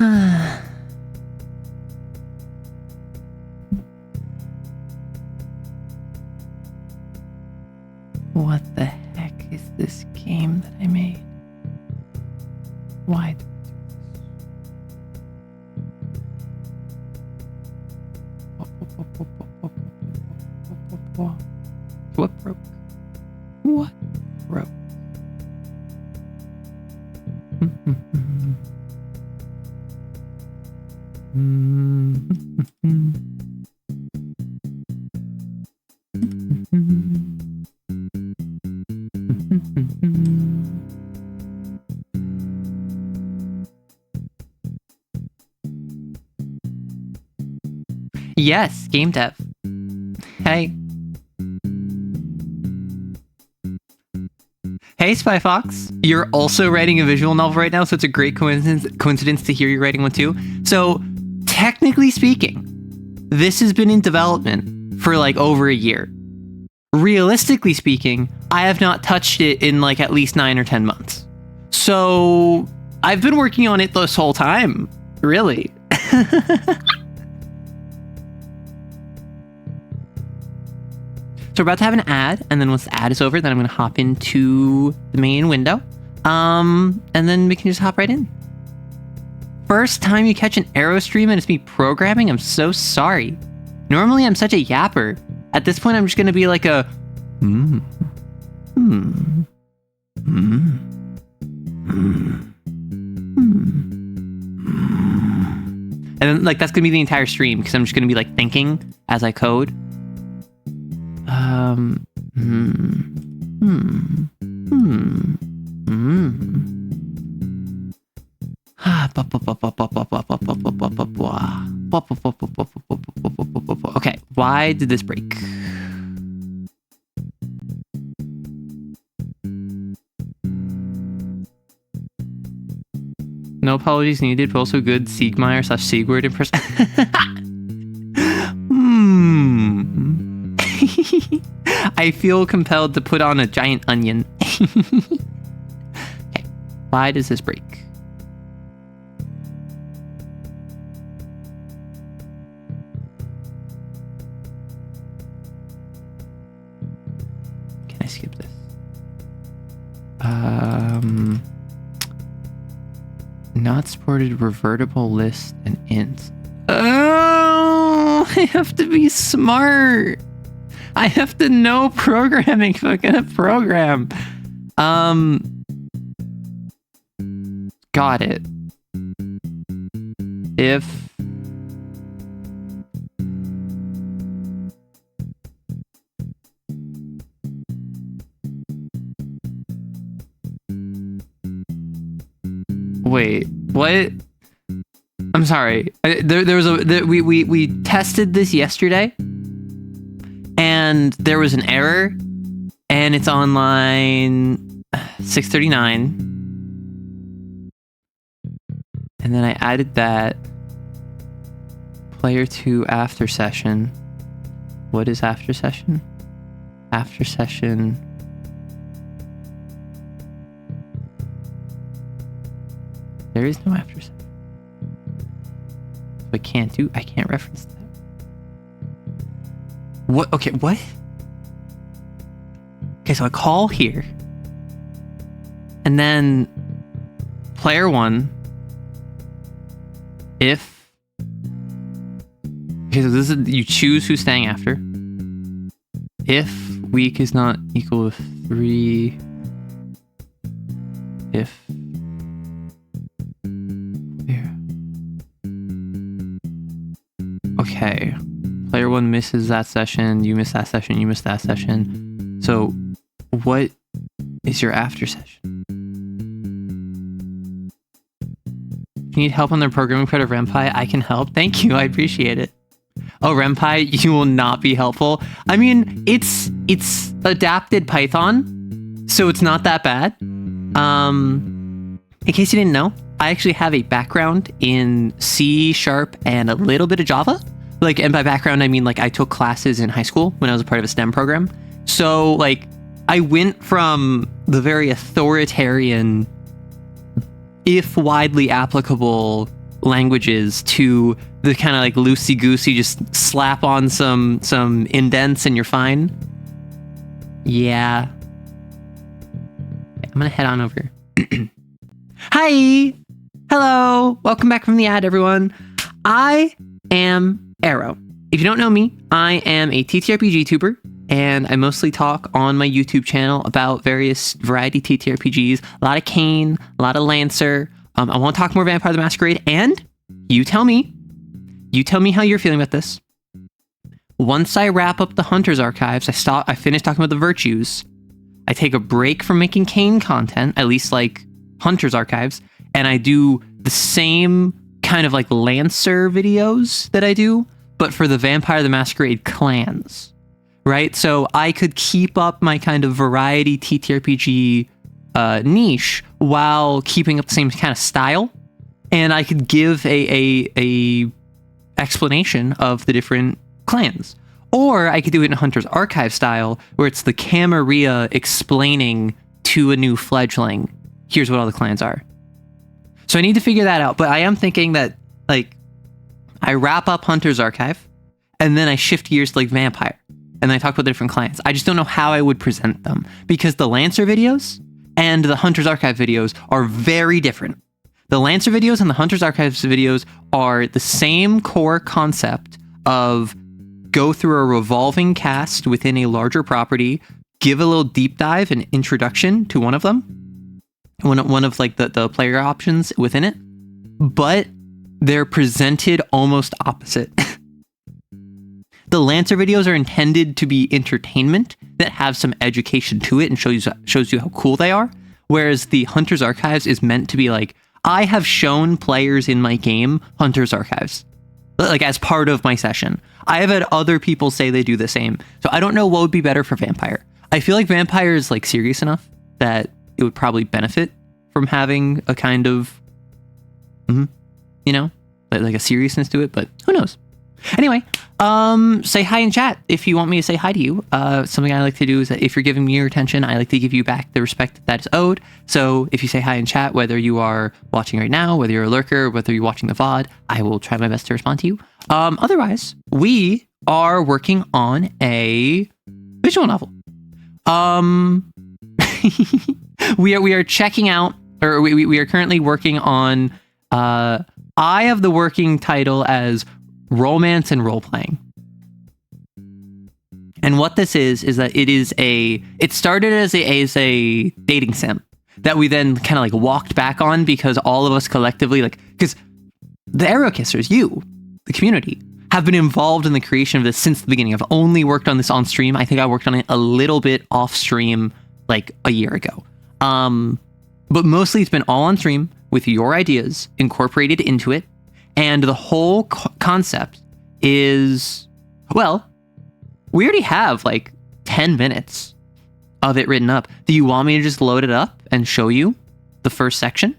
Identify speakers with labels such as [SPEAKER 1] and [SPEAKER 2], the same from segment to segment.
[SPEAKER 1] What the heck is this game that I made? Why did I do this? What broke? What broke? Yes, game dev. Hey. Hey, Spy Fox. You're also writing a visual novel right now, so it's a great coincidence to hear you're writing one too. So, technically speaking, this has been in development for like over a year. Realistically speaking, I have not touched it in like at least 9 or 10 months. So, I've been working on it this whole time, really. So we're about to have an ad, and then once the ad is over, then I'm going to hop into the main window, and then we can just hop right in. First time you catch an Arrow stream and it's me programming, I'm so sorry. Normally I'm such a yapper. At this point, I'm just going to be like a and then like that's going to be the entire stream because I'm just going to be like thinking as I code. Okay, why did this break? No apologies needed, but also good Siegmeyer/Siegward impression. I feel compelled to put on a giant onion. Okay, why does this break? Can I skip this? Not supported revertible list and int. Oh, I have to be smart. I have to know programming if I'm gonna program. Got it. If wait, what? I'm sorry. There was we tested this yesterday. And there was an error, and it's on line 639. And then I added that player 2 after session. What is after session? After session. There is no after session. So I can't reference that. What? Okay, what? Okay, so I call here. And then player 1, if... Okay, so this is... You choose who's staying after. If week is not equal to 3... If... Here. Okay. Player 1 misses that session, you miss that session, you miss that session. So, what is your after session? If you need help on the programming part of RenPy, I can help. Thank you, I appreciate it. Oh, RenPy, you will not be helpful. I mean, it's adapted Python, so it's not that bad. In case you didn't know, I actually have a background in C# and a little bit of Java. Like, and by background, I mean, like, I took classes in high school when I was a part of a STEM program. So, like, I went from the very authoritarian, if widely applicable, languages to the kind of like loosey-goosey, just slap on some indents and you're fine. Yeah. I'm gonna head on over. Hi! Hello! Welcome back from the ad, everyone. I am Arrow. If you don't know me, I am a TTRPG tuber, and I mostly talk on my YouTube channel about various variety TTRPGs. A lot of Kane, a lot of Lancer. I want to talk more Vampire the Masquerade, and you tell me how you're feeling about this. Once I wrap up the Hunter's Archives, I finish talking about the virtues. I take a break from making Kane content, at least like Hunter's Archives, and I do the same kind of like Lancer videos that I do, but for the Vampire the Masquerade clans, right? So I could keep up my kind of variety TTRPG niche while keeping up the same kind of style, and I could give a explanation of the different clans. Or I could do it in Hunter's Archive style, where it's the Camarilla explaining to a new fledgling, here's what all the clans are. So I need to figure that out, but I am thinking that, like, I wrap up Hunter's Archive, and then I shift gears to, like, Vampire, and then I talk about the different clans. I just don't know how I would present them, because the Lancer videos and the Hunter's Archive videos are very different. The Lancer videos and the Hunter's Archive videos are the same core concept of go through a revolving cast within a larger property, give a little deep dive and introduction to one of them, one of like the player options within it, but they're presented almost opposite. The Lancer videos are intended to be entertainment that have some education to it and shows you how cool they are, whereas the Hunter's Archives is meant to be like, I have shown players in my game Hunter's Archives, like as part of my session. I have had other people say they do the same, so I don't know what would be better for Vampire. I feel like Vampire is like serious enough that it would probably benefit from having a kind of, you know, like a seriousness to it, but who knows? Anyway, say hi in chat if you want me to say hi to you. Something I like to do is that if you're giving me your attention, I like to give you back the respect that is owed. So if you say hi in chat, whether you are watching right now, whether you're a lurker, whether you're watching the VOD, I will try my best to respond to you. Otherwise, we are working on a visual novel. We are checking out, or we are currently working on, I have the working title as Romance and Role-Playing. And what this is that it started as a dating sim that we then kind of like walked back on because all of us collectively, like, because the Arrow Kissers, you, the community, have been involved in the creation of this since the beginning. I've only worked on this on stream. I think I worked on it a little bit off stream like a year ago. But mostly it's been all on stream with your ideas incorporated into it. And the whole concept is, well, we already have like 10 minutes of it written up. Do you want me to just load it up and show you the first section?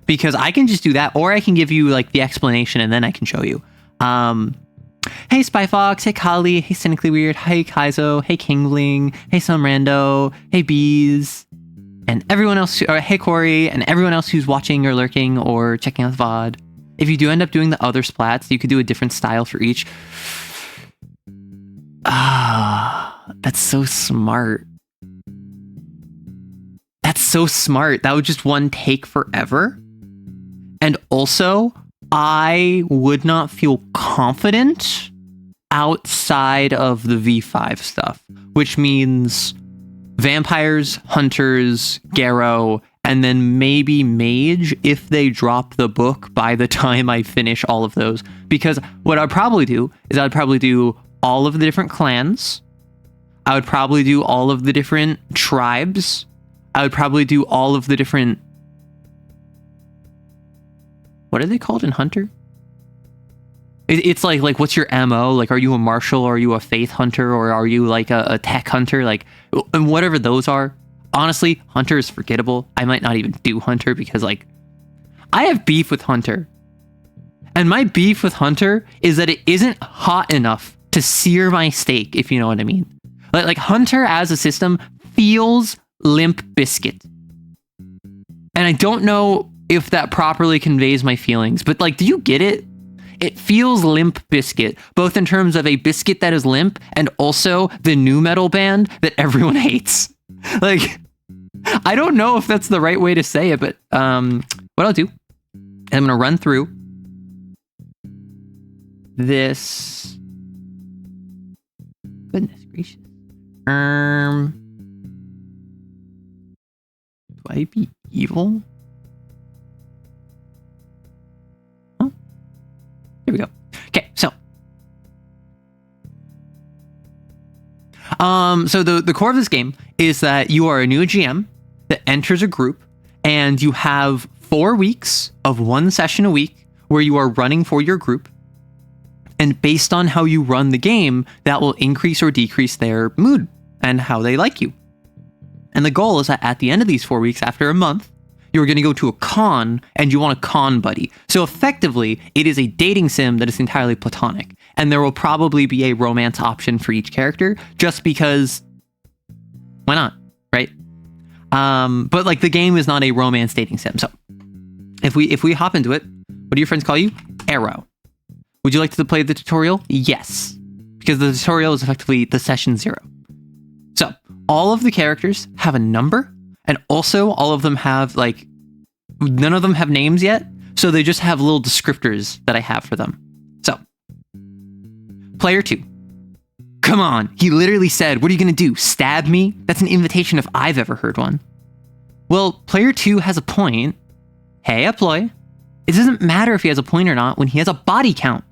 [SPEAKER 1] Because I can just do that, or I can give you like the explanation and then I can show you. Hey Spyfox, hey Kali, hey Cynically Weird, hey Kaizo, hey Kingling, hey Some Rando, hey Bees, and everyone else, or hey Corey, and everyone else who's watching or lurking or checking out the VOD. If you do end up doing the other splats, you could do a different style for each. That's so smart. That's so smart. That would just one take forever. And also, I would not feel confident outside of the V5 stuff, which means vampires, hunters, Garrow, and then maybe mage if they drop the book by the time I finish all of those. Because what I'd probably do is I'd probably do all of the different clans. I would probably do all of the different tribes. I would probably do all of the different... What are they called in Hunter? It's like what's your MO? Like, are you a martial, or are you a faith hunter, or are you like a tech hunter? Like, and whatever those are. Honestly, Hunter is forgettable. I might not even do Hunter because, like, I have beef with Hunter. And my beef with Hunter is that it isn't hot enough to sear my steak, if you know what I mean. Like Hunter as a system feels Limp Biscuit. And I don't know if that properly conveys my feelings, but like, do you get it? It feels Limp Bizkit, both in terms of a biscuit that is limp and also the nu metal band that everyone hates. Like, I don't know if that's the right way to say it, but what I'll do, I'm going to run through this. Goodness gracious. Do I be evil? Oh, here we go. Okay, so the core of this game is that you are a new GM that enters a group, and you have 4 weeks of 1 session a week where you are running for your group. And based on how you run the game, that will increase or decrease their mood and how they like you. And the goal is that at the end of these 4 weeks, after a month, you're going to go to a con and you want a con buddy. So effectively, it is a dating sim that is entirely platonic. And there will probably be a romance option for each character just because why not, right? But like the game is not a romance dating sim. So if we hop into it, what do your friends call you? Arrow. Would you like to play the tutorial? Yes, because the tutorial is effectively the session 0. So all of the characters have a number, and also all of them have like, none of them have names yet. So they just have little descriptors that I have for them. So player 2. Come on. He literally said, what are you going to do? Stab me? That's an invitation if I've ever heard one. Well, player 2 has a point. Hey, Ploy. It doesn't matter if he has a point or not when he has a body count.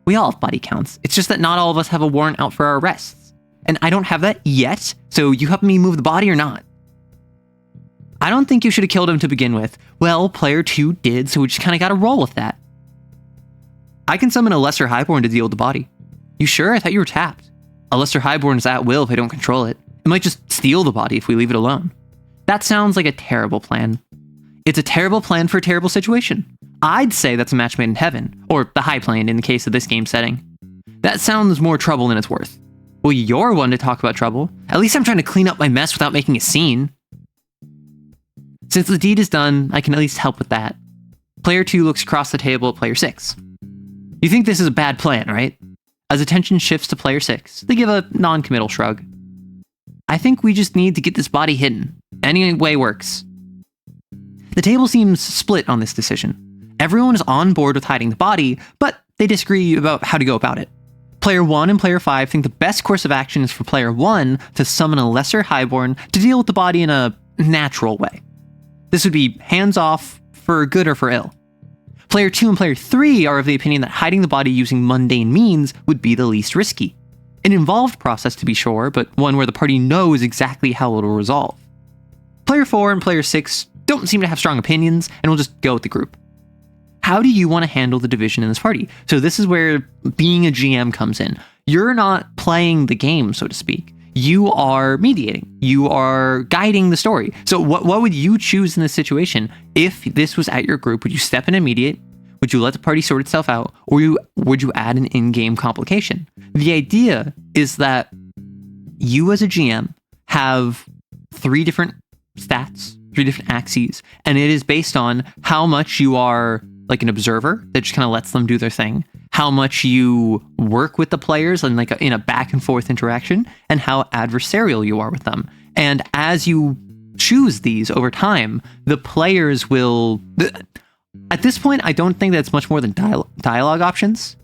[SPEAKER 1] We all have body counts. It's just that not all of us have a warrant out for our arrests. And I don't have that yet, so you help me move the body or not? I don't think you should have killed him to begin with. Well, player 2 did, so we just kind of got to roll with that. I can summon a Lesser Highborn to deal with the body. You sure? I thought you were tapped. A Lesser Highborn is at will if I don't control it. It might just steal the body if we leave it alone. That sounds like a terrible plan. It's a terrible plan for a terrible situation. I'd say that's a match made in heaven, or the high plane in the case of this game setting. That sounds more trouble than it's worth. Well, you're one to talk about trouble. At least I'm trying to clean up my mess without making a scene. Since the deed is done, I can at least help with that. Player 2 looks across the table at player 6. You think this is a bad plan, right? As attention shifts to player 6, they give a non-committal shrug. I think we just need to get this body hidden. Any way works. The table seems split on this decision. Everyone is on board with hiding the body, but they disagree about how to go about it. Player 1 and player 5 think the best course of action is for player 1 to summon a Lesser Highborn to deal with the body in a natural way. This would be hands-off for good or for ill. Player 2 and player 3 are of the opinion that hiding the body using mundane means would be the least risky. An involved process to be sure, but one where the party knows exactly how it will resolve. Player 4 and player 6 don't seem to have strong opinions, and will just go with the group. How do you want to handle the division in this party? So this is where being a GM comes in. You're not playing the game, so to speak. You are mediating. You are guiding the story. So what would you choose in this situation? If this was at your group, would you step in and mediate? Would you let the party sort itself out? Or would you add an in-game complication? The idea is that you as a GM have 3 different stats, 3 different axes, and it is based on how much you are like an observer that just kind of lets them do their thing, how much you work with the players and like in a back and forth interaction, and how adversarial you are with them. And as you choose these over time, the players will... At this point, I don't think that's much more than dialogue options.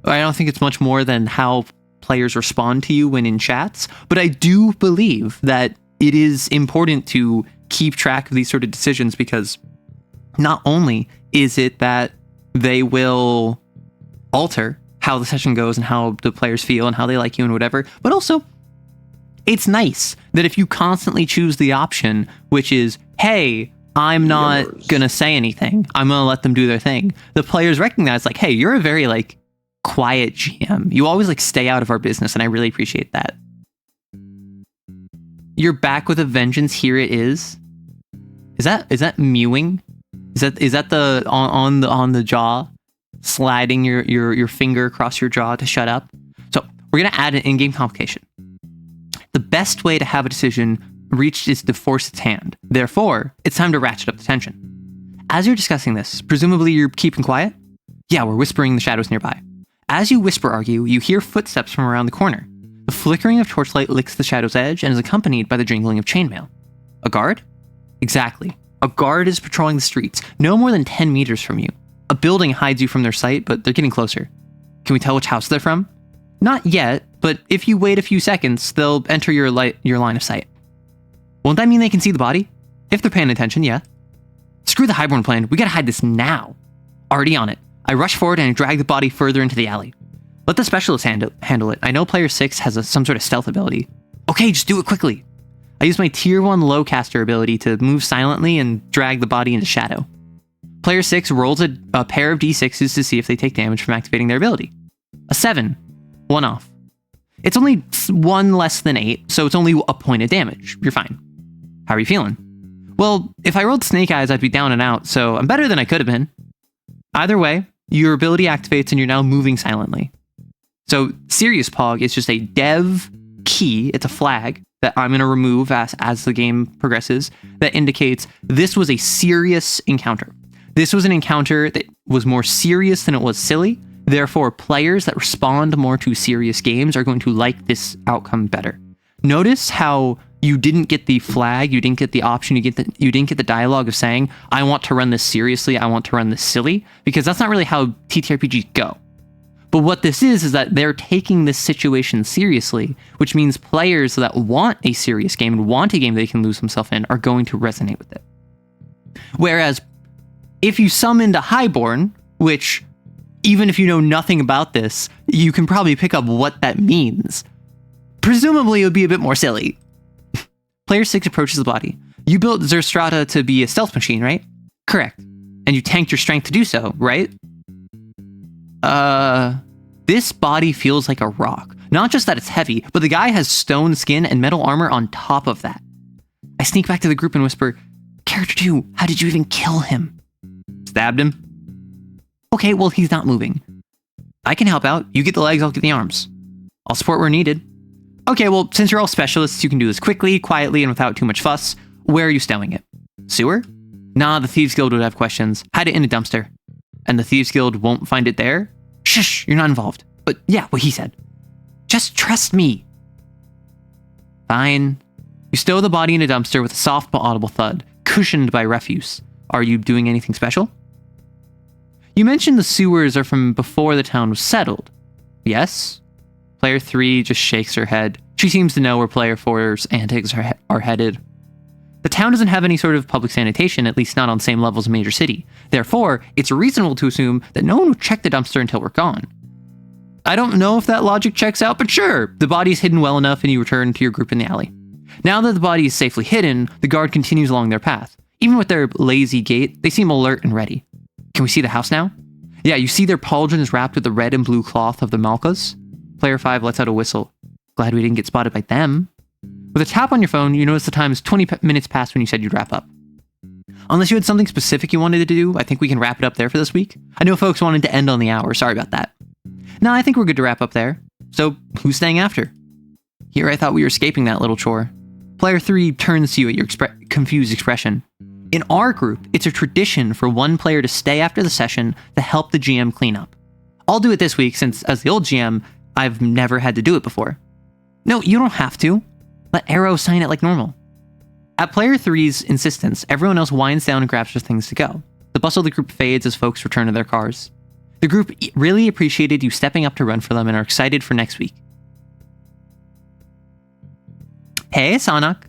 [SPEAKER 1] I don't think it's much more than how players respond to you when in chats. But I do believe that it is important to keep track of these sort of decisions, because not only is it that they will alter how the session goes and how the players feel and how they like you and whatever, but also it's nice that if you constantly choose the option, which is, hey, I'm not going to say anything, I'm going to let them do their thing, the players recognize like, hey, you're a very like quiet GM. You always like stay out of our business, and I really appreciate that. You're back with a vengeance. Here it is. Is that mewing? Is that the on the jaw, sliding your finger across your jaw to shut up? So we're gonna add an in-game complication. The best way to have a decision reached is to force its hand. Therefore, it's time to ratchet up the tension. As you're discussing this, presumably you're keeping quiet? Yeah, we're whispering in the shadows nearby. As you whisper argue, you hear footsteps from around the corner. The flickering of torchlight licks the shadow's edge and is accompanied by the jingling of chainmail. A guard? Exactly. A guard is patrolling the streets, no more than 10 meters from you. A building hides you from their sight, but they're getting closer. Can we tell which house they're from? Not yet, but if you wait a few seconds, they'll enter your line of sight. Won't that mean they can see the body? If they're paying attention, yeah. Screw the highborn plan, we gotta hide this now. Already on it. I rush forward and drag the body further into the alley. Let the specialist handle it. I know player 6 has some sort of stealth ability. Okay, just do it quickly. I use my tier 1 lowcaster ability to move silently and drag the body into shadow. Player 6 rolls a pair of d6s to see if they take damage from activating their ability. A 7. 1 off. It's only 1 less than 8, so it's only a point of damage. You're fine. How are you feeling? Well, if I rolled Snake Eyes, I'd be down and out, so I'm better than I could have been. Either way, your ability activates and you're now moving silently. So Serious Pog is just a dev key. It's a flag that I'm going to remove as the game progresses that indicates this was a serious encounter. This was an encounter that was more serious than it was silly. Therefore, players that respond more to serious games are going to like this outcome better. Notice how you didn't get the flag, you didn't get the option, you didn't get the dialogue of saying, I want to run this seriously, I want to run this silly, because that's not really how TTRPGs go. But what this is that they're taking this situation seriously, which means players that want a serious game and want a game they can lose themselves in are going to resonate with it. Whereas, if you summoned a highborn, which, even if you know nothing about this, you can probably pick up what that means. Presumably, it would be a bit more silly. Player 6 approaches the body. You built Zerstrata to be a stealth machine, right? Correct. And you tanked your strength to do so, right? This body feels like a rock. Not just that it's heavy, but the guy has stone skin and metal armor on top of that. I sneak back to the group and whisper, Character 2, how did you even kill him? Stabbed him. Okay, well, he's not moving. I can help out. You get the legs, I'll get the arms. I'll support where needed. Okay, well, since you're all specialists, you can do this quickly, quietly, and without too much fuss. Where are you stowing it? Sewer? Nah, the Thieves Guild would have questions. Hide it in a dumpster. And the Thieves Guild won't find it there? Shush, you're not involved. But yeah, what he said. Just trust me. Fine. You stow the body in a dumpster with a soft but audible thud, cushioned by refuse. Are you doing anything special? You mentioned the sewers are from before the town was settled. Yes? Player 3 just shakes her head. She seems to know where Player 4's antics are headed. The town doesn't have any sort of public sanitation, at least not on the same level as a major city. Therefore, it's reasonable to assume that no one would check the dumpster until we're gone. I don't know if that logic checks out, but sure, the body's hidden well enough and you return to your group in the alley. Now that the body is safely hidden, the guard continues along their path. Even with their lazy gait, they seem alert and ready. Can we see the house now? Yeah, you see their pauldrons wrapped with the red and blue cloth of the Malkas. Player 5 lets out a whistle. Glad we didn't get spotted by them. With a tap on your phone, you notice the time is 20 minutes past when you said you'd wrap up. Unless you had something specific you wanted to do, I think we can wrap it up there for this week. I know folks wanted to end on the hour, sorry about that. No, I think we're good to wrap up there. So, who's staying after? Here I thought we were escaping that little chore. Player 3 turns to you at your confused expression. In our group, it's a tradition for one player to stay after the session to help the GM clean up. I'll do it this week since, as the old GM, I've never had to do it before. No, you don't have to. Let Arrow sign it like normal. At Player 3's insistence, everyone else winds down and grabs their things to go. The bustle of the group fades as folks return to their cars. The group really appreciated you stepping up to run for them and are excited for next week. Hey, Sanak.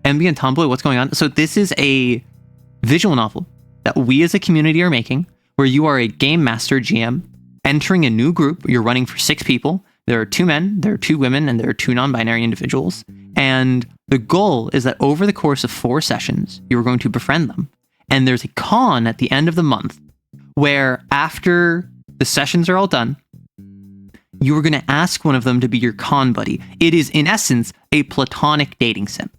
[SPEAKER 1] MB and Tomboy, what's going on? So this is a visual novel that we as a community are making, where you are a game master GM, entering a new group. You're running for 6 people. There are 2 men, there are 2 women, and there are 2 non-binary individuals. And the goal is that over the course of 4 sessions, you're going to befriend them. And there's a con at the end of the month where after the sessions are all done, you are going to ask one of them to be your con buddy. It is, in essence, a platonic dating sim,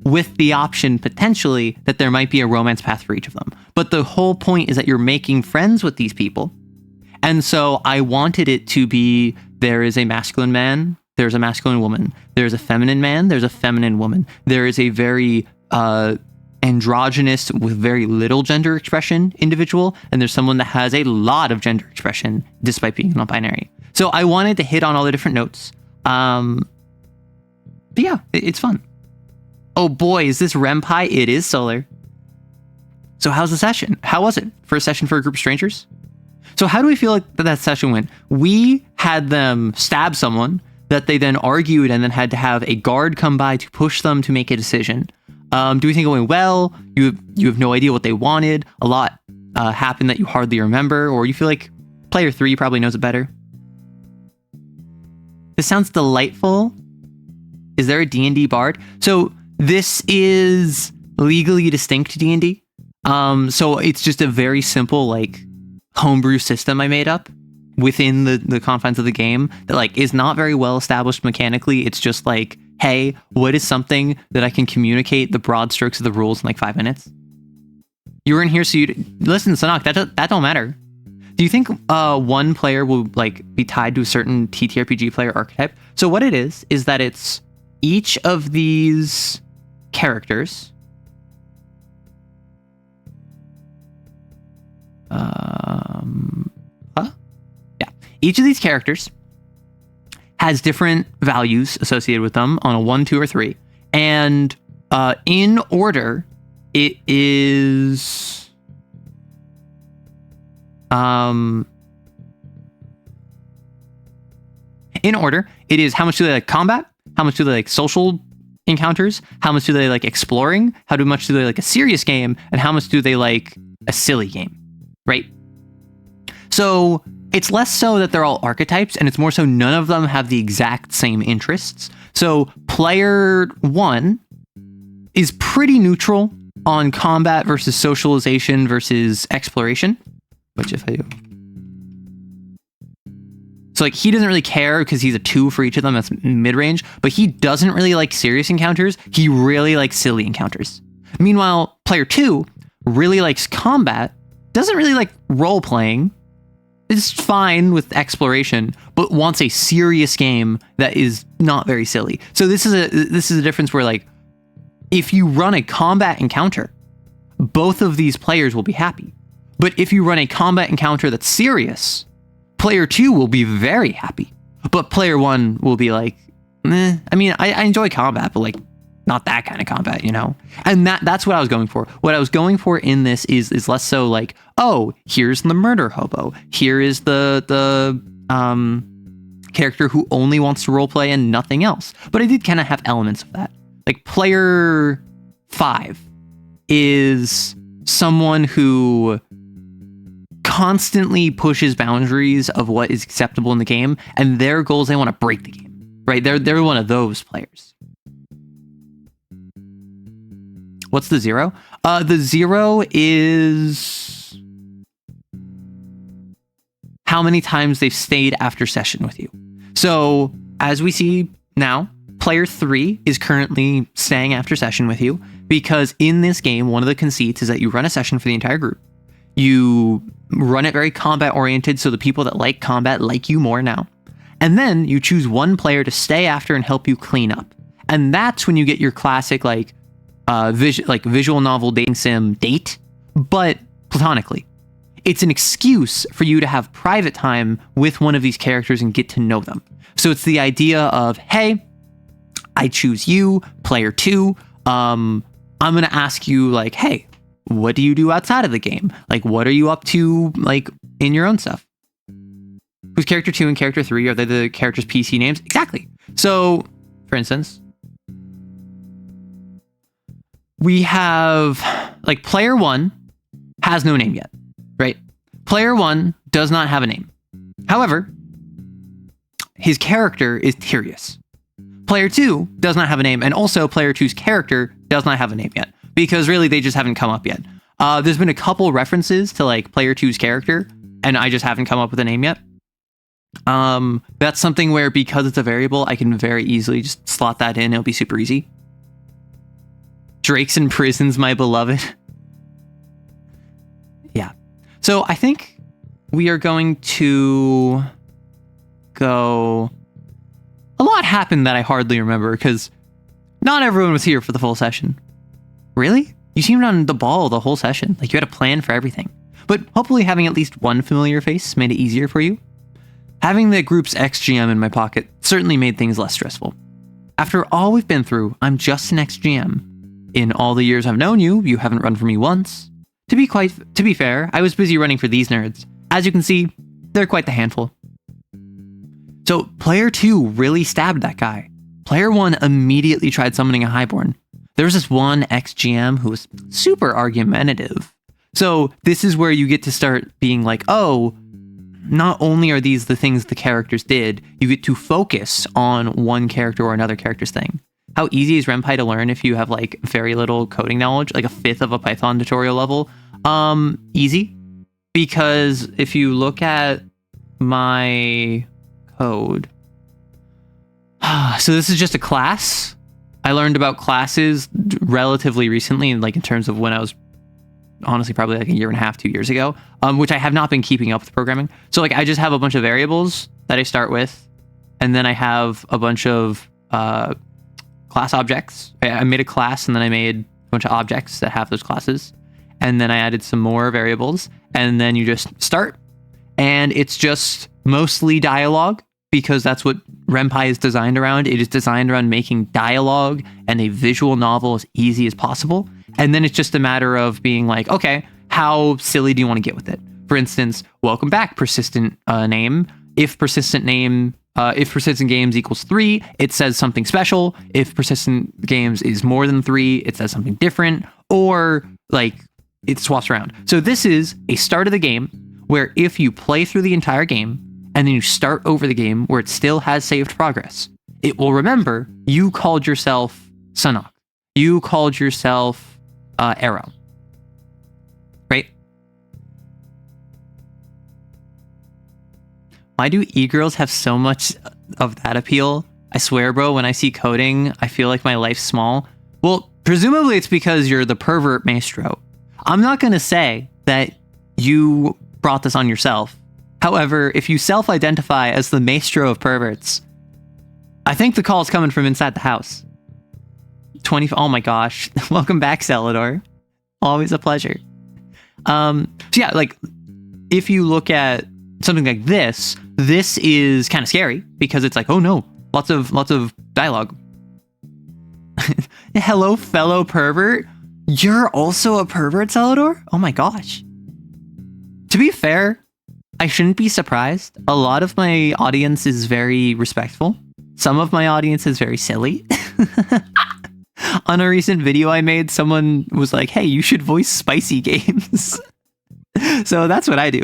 [SPEAKER 1] with the option potentially that there might be a romance path for each of them. But the whole point is that you're making friends with these people. And so I wanted it to be, there is a masculine man, there's a masculine woman. There's a feminine man, there's a feminine woman. There is a very androgynous with very little gender expression individual, and there's someone that has a lot of gender expression despite being non-binary. So I wanted to hit on all the different notes. But yeah, it's fun. Oh boy, is this Ren'Py? It is Solar. So how's the session? How was it? First session for a group of strangers? So how do we feel like that session went? We had them stab someone that they then argued and then had to have a guard come by to push them to make a decision. Do we think it went well? You have no idea what they wanted. A lot happened that you hardly remember, or you feel like player 3 probably knows it better. This sounds delightful. Is there a D&D bard? So this is legally distinct to D&D. So it's just a very simple like homebrew system I made up within the confines of the game that like is not very well established mechanically. It's just like, hey, what is something that I can communicate the broad strokes of the rules in like 5 minutes? You were in here, so you listen, Sanok. That don't matter. Do you think one player will like be tied to a certain TTRPG player archetype? So what it is that it's each of these characters. Yeah. Each of these characters has different values associated with them on a 1, 2, or 3. And in order, it is how much do they like combat, how much do they like social encounters, how much do they like exploring, how much do they like a serious game, and how much do they like a silly game, right? So it's less so that they're all archetypes, and it's more so none of them have the exact same interests. So player 1 is pretty neutral on combat versus socialization versus exploration. Which if I do. So like he doesn't really care because he's a 2 for each of them. That's mid-range, but he doesn't really like serious encounters. He really likes silly encounters. Meanwhile, player 2 really likes combat, doesn't really like role-playing, is fine with exploration, but wants a serious game that is not very silly. So this is a difference where like if you run a combat encounter, both of these players will be happy. But if you run a combat encounter that's serious, player 2 will be very happy. But player 1 will be like, eh. I mean, I enjoy combat, but like not that kind of combat, you know? And that's what I was going for. What I was going for in this is less so like, oh, here's the murder hobo. Here is the character who only wants to roleplay and nothing else. But I did kind of have elements of that. Like player 5 is someone who constantly pushes boundaries of what is acceptable in the game, and their goal is they want to break the game, right? They're one of those players. What's the 0? The 0 is how many times they've stayed after session with you. So as we see now, player 3 is currently staying after session with you because in this game, one of the conceits is that you run a session for the entire group. You run it very combat oriented, so the people that like combat like you more now. And then you choose one player to stay after and help you clean up. And that's when you get your classic like visual novel dating sim date, but platonically. It's an excuse for you to have private time with one of these characters and get to know them. So it's the idea of, hey, I choose you, player 2. I'm going to ask you like, hey, what do you do outside of the game? Like, what are you up to, like, in your own stuff? Who's character 2 and character 3? Are they the characters' PC names? Exactly. So, for instance, we have, like, player 1 has no name yet, right? Player 1 does not have a name. However, his character is Tyrius. Player 2 does not have a name, and also player 2's character does not have a name yet. Because really, they just haven't come up yet. There's been a couple references to like player 2's character, and I just haven't come up with a name yet. That's something where because it's a variable, I can very easily just slot that in. It'll be super easy. Drake's in prisons, my beloved. Yeah. So I think we are going to go a lot lot happened that I hardly remember because not everyone was here for the full session. Really? You seemed on the ball the whole session, like you had a plan for everything. But hopefully having at least one familiar face made it easier for you. Having the group's ex-GM in my pocket certainly made things less stressful. After all we've been through, I'm just an ex-GM. In all the years I've known you, you haven't run for me once. To be fair, I was busy running for these nerds. As you can see, they're quite the handful. So player 2 really stabbed that guy. Player 1 immediately tried summoning a Highborn. There was this one ex-GM who was super argumentative. So this is where you get to start being like, oh, not only are these the things the characters did, you get to focus on one character or another character's thing. How easy is RenPy to learn if you have like very little coding knowledge, like a fifth of a Python tutorial level? Easy. Because if you look at my code, so this is just a class. I learned about classes relatively recently, like in terms of when I was honestly probably like a year and a half, 2 years ago, which I have not been keeping up with programming. So like I just have a bunch of variables that I start with, and then I have a bunch of class objects. I made a class and then I made a bunch of objects that have those classes. And then I added some more variables, and then you just start. And it's just mostly dialogue because that's what RenPy is designed around. It is designed around making dialogue and a visual novel as easy as possible. And then it's just a matter of being like, okay, how silly do you want to get with it? For instance, welcome back, persistent name. If persistent games equals 3, it says something special. If persistent games is more than 3, it says something different, or like it swaps around. So this is a start of the game where if you play through the entire game and then you start over the game where it still has saved progress, it will remember you called yourself Sanok. You called yourself Arrow. Right? Why do e-girls have so much of that appeal? I swear, bro, when I see coding, I feel like my life's small. Well, presumably it's because you're the pervert maestro. I'm not going to say that you brought this on yourself. However, if you self-identify as the maestro of perverts, I think the call is coming from inside the house. Oh my gosh. Welcome back, Celador. Always a pleasure. So yeah, like if you look at something like this is kind of scary because it's like, oh no, lots of dialogue. Hello, fellow pervert. You're also a pervert, Celador? Oh my gosh. To be fair, I shouldn't be surprised. A lot of my audience is very respectful. Some of my audience is very silly. On a recent video I made, someone was like, hey, you should voice spicy games. So that's what I do.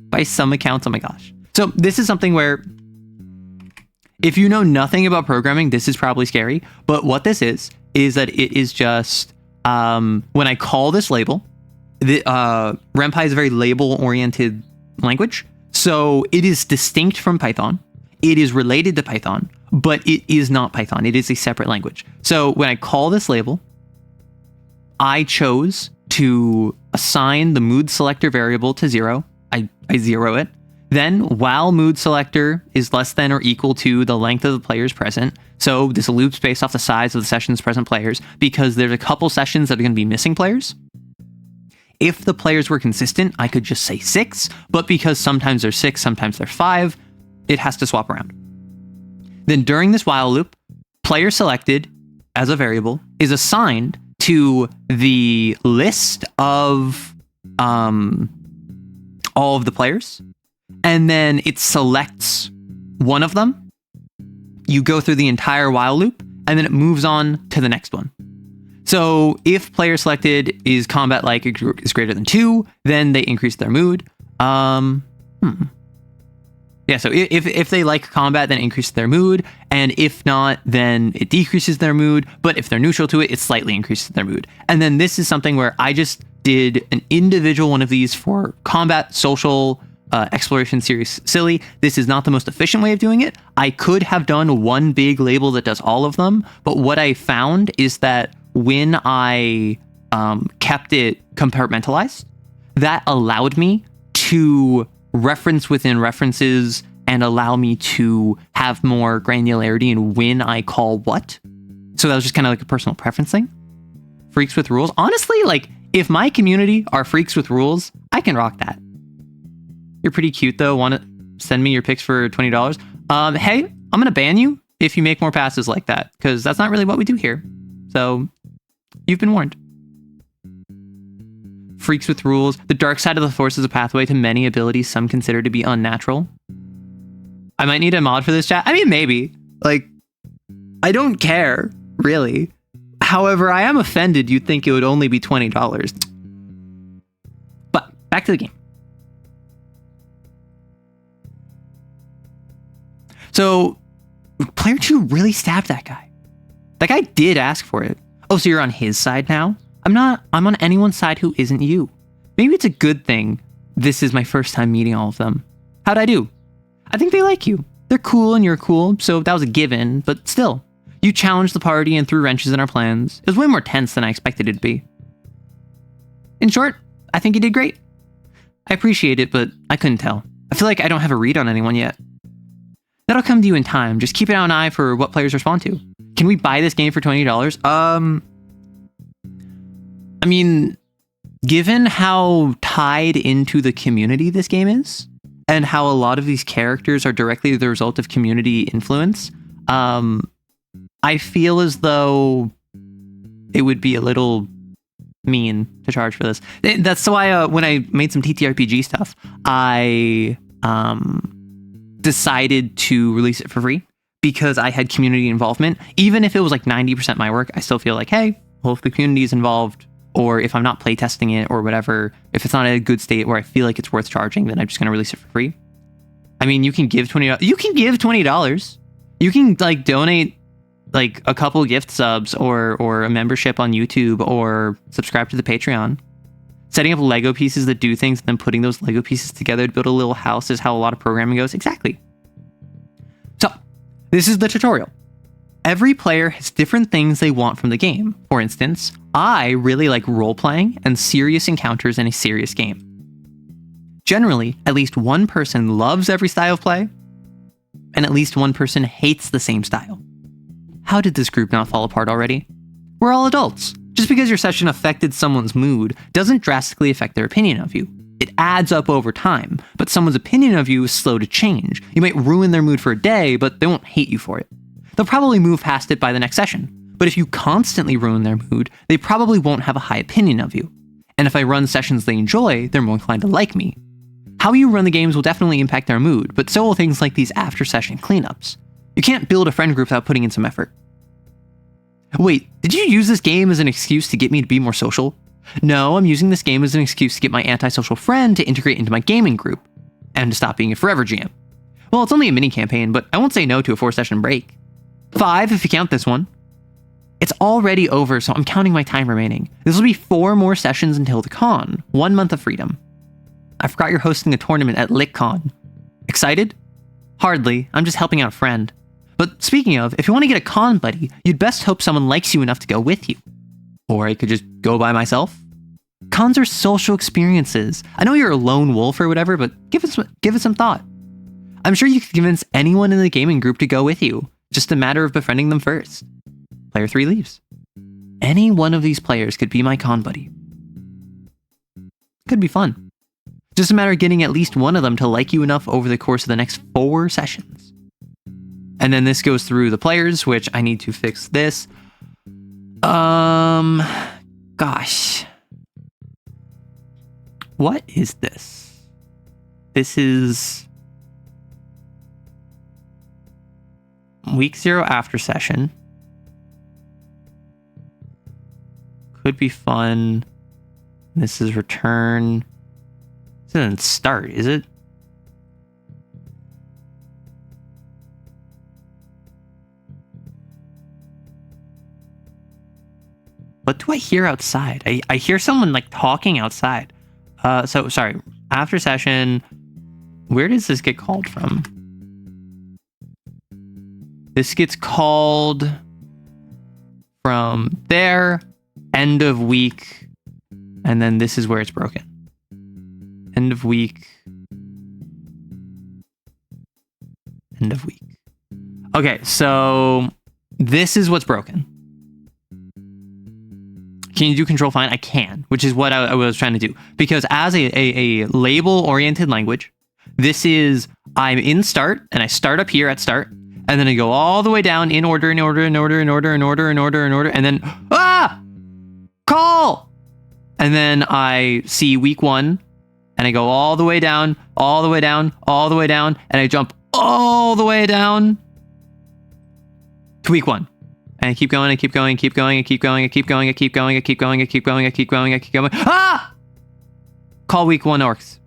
[SPEAKER 1] By some accounts, oh my gosh. So this is something where if you know nothing about programming, this is probably scary. But what this is that it is just, when I call this label, RenPy is a very label-oriented language. So it is distinct from Python. It is related to Python, but it is not Python. It is a separate language. So when I call this label, I chose to assign the mood selector variable to 0. I zero it. Then while mood selector is less than or equal to the length of the players present, so this loops based off the size of the session's present players, because there's a couple sessions that are going to be missing players. If the players were consistent, I could just say 6, but because sometimes they're 6, sometimes they're 5, it has to swap around. Then during this while loop, player selected as a variable is assigned to the list of all of the players, and then it selects one of them. You go through the entire while loop, and then it moves on to the next one. So if player selected is combat like is greater than 2, then they increase their mood. Yeah, so if they like combat, then it increases their mood, and if not, then it decreases their mood, but if they're neutral to it, it slightly increases their mood. And then this is something where I just did an individual one of these for combat, social, exploration, serious, silly. This is not the most efficient way of doing it. I could have done one big label that does all of them, but what I found is that when I kept it compartmentalized, that allowed me to reference within references and allow me to have more granularity in when I call what. So that was just kind of like a personal preference thing. Freaks with rules. Honestly, like, if my community are freaks with rules, I can rock that. You're pretty cute, though. Want to send me your pics for $20? Hey, I'm going to ban you if you make more passes like that, because that's not really what we do here. So, you've been warned. Freaks with rules. The dark side of the force is a pathway to many abilities some consider to be unnatural. I might need a mod for this chat. I mean, maybe. Like, I don't care, really. However, I am offended you'd think it would only be $20. But, back to the game. So, player 2 really stabbed that guy. That guy did ask for it. Oh, so you're on his side now? I'm on anyone's side who isn't you. Maybe it's a good thing this is my first time meeting all of them. How'd I do? I think they like you. They're cool and you're cool, so that was a given, but still. You challenged the party and threw wrenches in our plans. It was way more tense than I expected it to be. In short, I think you did great. I appreciate it, but I couldn't tell. I feel like I don't have a read on anyone yet. That'll come to you in time. Just keep an eye for what players respond to. Can we buy this game for $20? I mean, given how tied into the community this game is, and how a lot of these characters are directly the result of community influence, I feel as though it would be a little mean to charge for this. That's why when I made some TTRPG stuff, I decided to release it for free because I had community involvement. Even if it was like 90% my work, I still feel like, hey, well, if the community is involved, or if I'm not playtesting it or whatever, if it's not in a good state where I feel like it's worth charging, then I'm just going to release it for free. I mean, you can give $20. You can give $20. You can like donate like a couple gift subs or a membership on YouTube or subscribe to the Patreon. Setting up Lego pieces that do things and then putting those Lego pieces together to build a little house is how a lot of programming goes. Exactly. So this is the tutorial. Every player has different things they want from the game. For instance, I really like role-playing and serious encounters in a serious game. Generally, at least one person loves every style of play, and at least one person hates the same style. How did this group not fall apart already? We're all adults. Just because your session affected someone's mood doesn't drastically affect their opinion of you. It adds up over time, but someone's opinion of you is slow to change. You might ruin their mood for a day, but they won't hate you for it. They'll probably move past it by the next session. But if you constantly ruin their mood, they probably won't have a high opinion of you. And if I run sessions they enjoy, they're more inclined to like me. How you run the games will definitely impact their mood, but so will things like these after-session cleanups. You can't build a friend group without putting in some effort. Wait, did you use this game as an excuse to get me to be more social? No, I'm using this game as an excuse to get my antisocial friend to integrate into my gaming group, and to stop being a forever GM. Well, it's only a mini-campaign, but I won't say no to a 4-session break. 5 if you count this one. It's already over, so I'm counting my time remaining. This will be 4 more sessions until the con. 1 month of freedom. I forgot you're hosting a tournament at LitCon. Excited? Hardly. I'm just helping out a friend. But speaking of, if you want to get a con buddy, you'd best hope someone likes you enough to go with you. Or I could just go by myself. Cons are social experiences. I know you're a lone wolf or whatever, but give it some thought. I'm sure you could convince anyone in the gaming group to go with you. Just a matter of befriending them first. Player 3 leaves. Any one of these players could be my con buddy. Could be fun. Just a matter of getting at least one of them to like you enough over the course of the next 4 sessions. And then this goes through the players, which I need to fix this. Gosh. What is this? This is week 0 after session. Could be fun. This is return. This doesn't start, is it? What do I hear outside? I hear someone like talking outside. So sorry. After session, where does this get called from? This gets called from there, end of week, and then this is where it's broken. End of week. end of week. Okay, so this is what's broken. Can you do control find? I can, which is what I was trying to do. Because as a label-oriented language, this is, I'm in start, and I start up here at start, and then I go all the way down in order, and then, call! And then I see week 1, and I go all the way down, and I jump all the way down to week 1. And I keep going. Call week 1 orcs.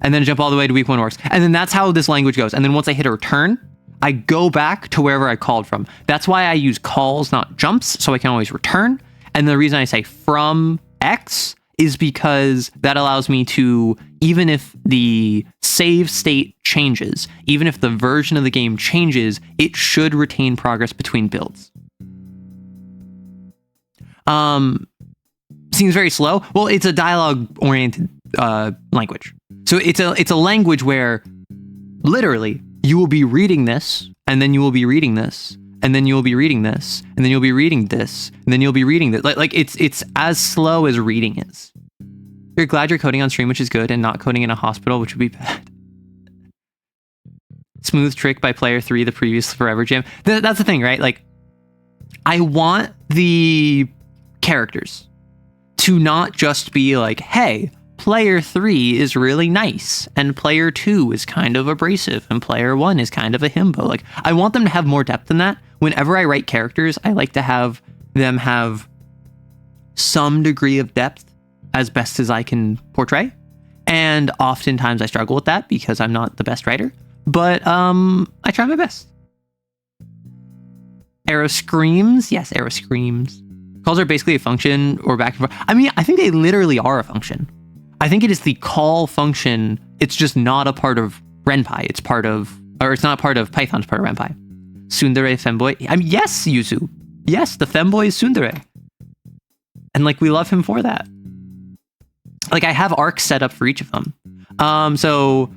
[SPEAKER 1] And then jump all the way to week 1 orcs. And then that's how this language goes. And then once I hit a return, I go back to wherever I called from. That's why I use calls, not jumps, so I can always return. And the reason I say from X is because that allows me to, even if the save state changes, even if the version of the game changes, it should retain progress between builds. Seems very slow. Well, it's a dialogue-oriented language. So it's a language where literally you will be reading this, and then you will be reading this, and then you will be reading this, and then you'll be reading this, and then you'll be reading this. Like it's as slow as reading is. You're glad you're coding on stream, which is good, and not coding in a hospital, which would be bad. Smooth trick by player 3, the previous Forever Jam. That's the thing, right? Like, I want the characters to not just be like, hey, player 3 is really nice, and player 2 is kind of abrasive, and player 1 is kind of a himbo. Like, I want them to have more depth than that. Whenever I write characters, I like to have them have some degree of depth as best as I can portray. And oftentimes I struggle with that because I'm not the best writer, but I try my best. Arrow screams. Yes, arrow screams. Calls are basically a function or back and forth. I mean, I think they literally are a function. I think it is the call function. It's just not a part of RenPy. It's not part of Python. It's part of RenPy. Tsundere femboy. I mean, yes, Yuzu. Yes, the femboy is Tsundere. And like, we love him for that. Like, I have arcs set up for each of them. So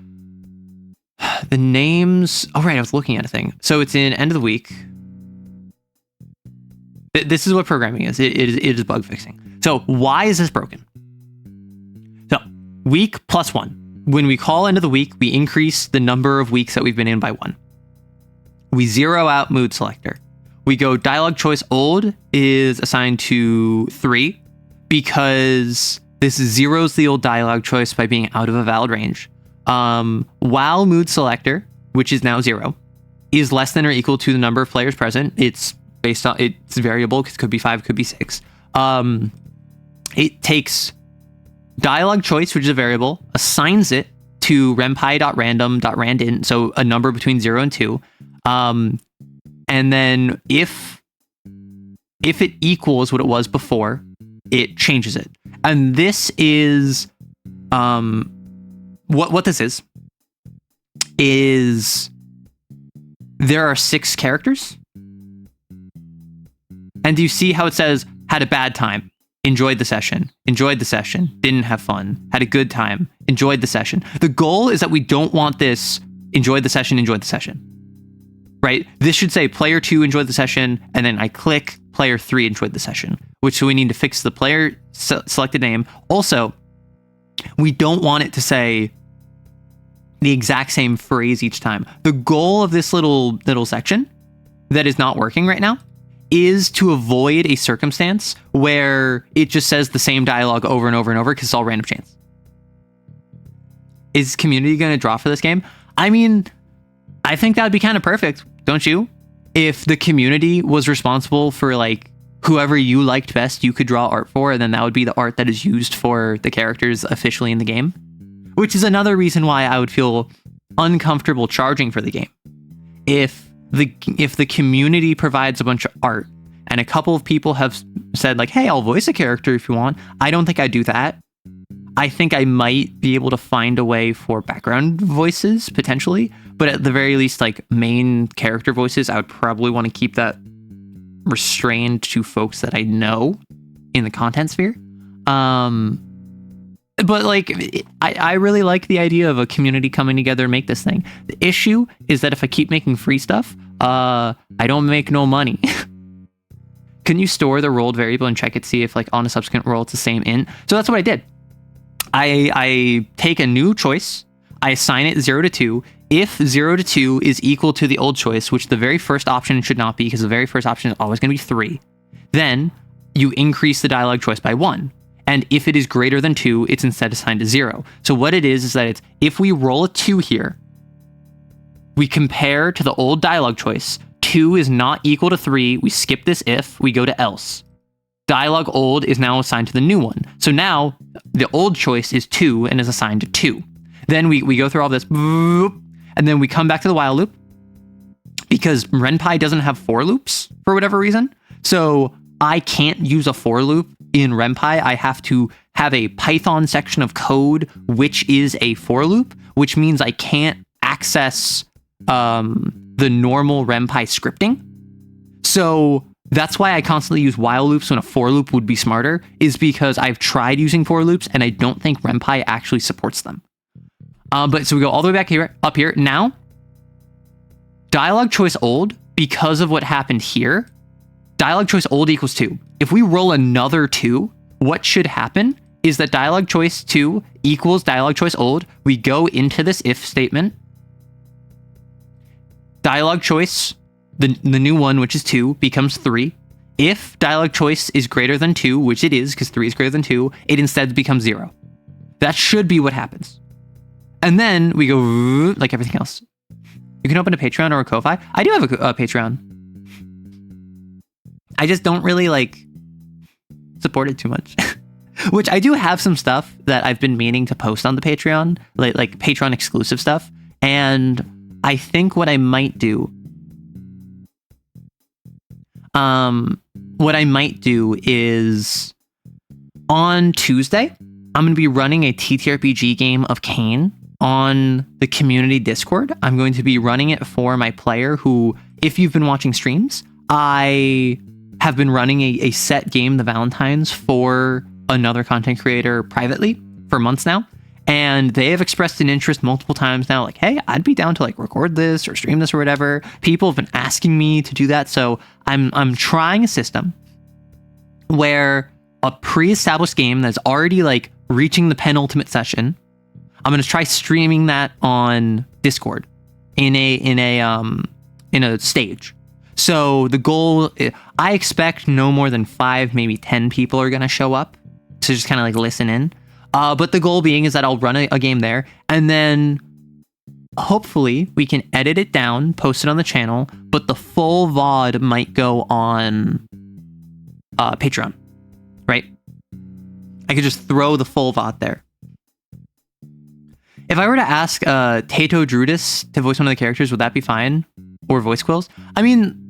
[SPEAKER 1] the names. Oh, right. I was looking at a thing. So it's in end of the week. This is what programming is. It is bug fixing. So why is this broken? So week +1. When we call end of the week, we increase the number of weeks that we've been in by 1. We zero out mood selector. We go dialogue choice old is assigned to 3 because this zeroes the old dialogue choice by being out of a valid range. While mood selector, which is now 0, is less than or equal to the number of players present. It's based on, it's variable because it could be 5, could be 6. It takes dialogue choice, which is a variable, assigns it to renpy.random.randint, so a number between 0 and 2. And then if it equals what it was before, it changes it. And this is what this is there are 6 characters. And do you see how it says had a bad time, enjoyed the session, didn't have fun, had a good time, enjoyed the session. The goal is that we don't want this enjoyed the session, right? This should say player 2 enjoyed the session, and then I click player 3 enjoyed the session, which so we need to fix the player selected name. Also, we don't want it to say the exact same phrase each time. The goal of this little section that is not working right now is to avoid a circumstance where it just says the same dialogue over and over and over because it's all random chance. Is community going to draw for this game? I mean, I think that'd be kind of perfect, don't you? If the community was responsible for like whoever you liked best, you could draw art for, and then that would be the art that is used for the characters officially in the game. Which is another reason why I would feel uncomfortable charging for the game. If the community provides a bunch of art and a couple of people have said like, hey, I'll voice a character if you want, I don't think I'd do that. I think I might be able to find a way for background voices potentially, but at the very least, like main character voices, I would probably want to keep that restrained to folks that I know in the content sphere. But like, I really like the idea of a community coming together and make this thing. The issue is that if I keep making free stuff, I don't make no money. Can you store the rolled variable and check it, see if like on a subsequent roll it's the same int? So that's what I did. I take a new choice, I assign it 0 to 2. If 0 to 2 is equal to the old choice, which the very first option should not be, because the very first option is always going to be 3, then you increase the dialogue choice by 1. And if it is greater than 2, it's instead assigned to 0. So what it is that it's, if we roll a 2 here, we compare to the old dialogue choice. 2 is not equal to 3. We skip this if, we go to else. Dialogue old is now assigned to the new one. So now the old choice is 2 and is assigned to 2. Then we go through all this, and then we come back to the while loop because RenPy doesn't have for loops for whatever reason. So I can't use a for loop in RenPy. I have to have a Python section of code, which is a for loop, which means I can't access the normal RenPy scripting. So that's why I constantly use while loops when a for loop would be smarter, is because I've tried using for loops and I don't think RenPy actually supports them. But so we go all the way back here, up here. Now, dialogue choice old, because of what happened here, dialogue choice old equals 2. If we roll another 2, what should happen is that dialogue choice 2 equals dialogue choice old. We go into this if statement. Dialogue choice, the new one, which is 2, becomes 3. If dialogue choice is greater than 2, which it is, because 3 is greater than 2, it instead becomes 0. That should be what happens. And then we go like everything else. You can open a Patreon or a Ko-Fi. I do have a Patreon. I just don't really like support it too much. Which I do have some stuff that I've been meaning to post on the Patreon, like Patreon exclusive stuff. And I think what I might do, is on Tuesday, I'm going to be running a TTRPG game of Kane on the community Discord. I'm going to be running it for my player who, if you've been watching streams, I have been running a set game, the Valentines, for another content creator privately for months now. And they have expressed an interest multiple times now, like, hey, I'd be down to like record this or stream this or whatever. People have been asking me to do that. So I'm trying a system where a pre-established game that's already like reaching the penultimate session, I'm going to try streaming that on Discord in a stage. So the goal, I expect no more than 5, maybe 10 people are going to show up to just kind of like listen in. But the goal being is that I'll run a game there, and then hopefully we can edit it down, post it on the channel, but the full VOD might go on Patreon, right? I could just throw the full VOD there. If I were to ask Tato Drudis to voice one of the characters, would that be fine? Or voice quills? I mean,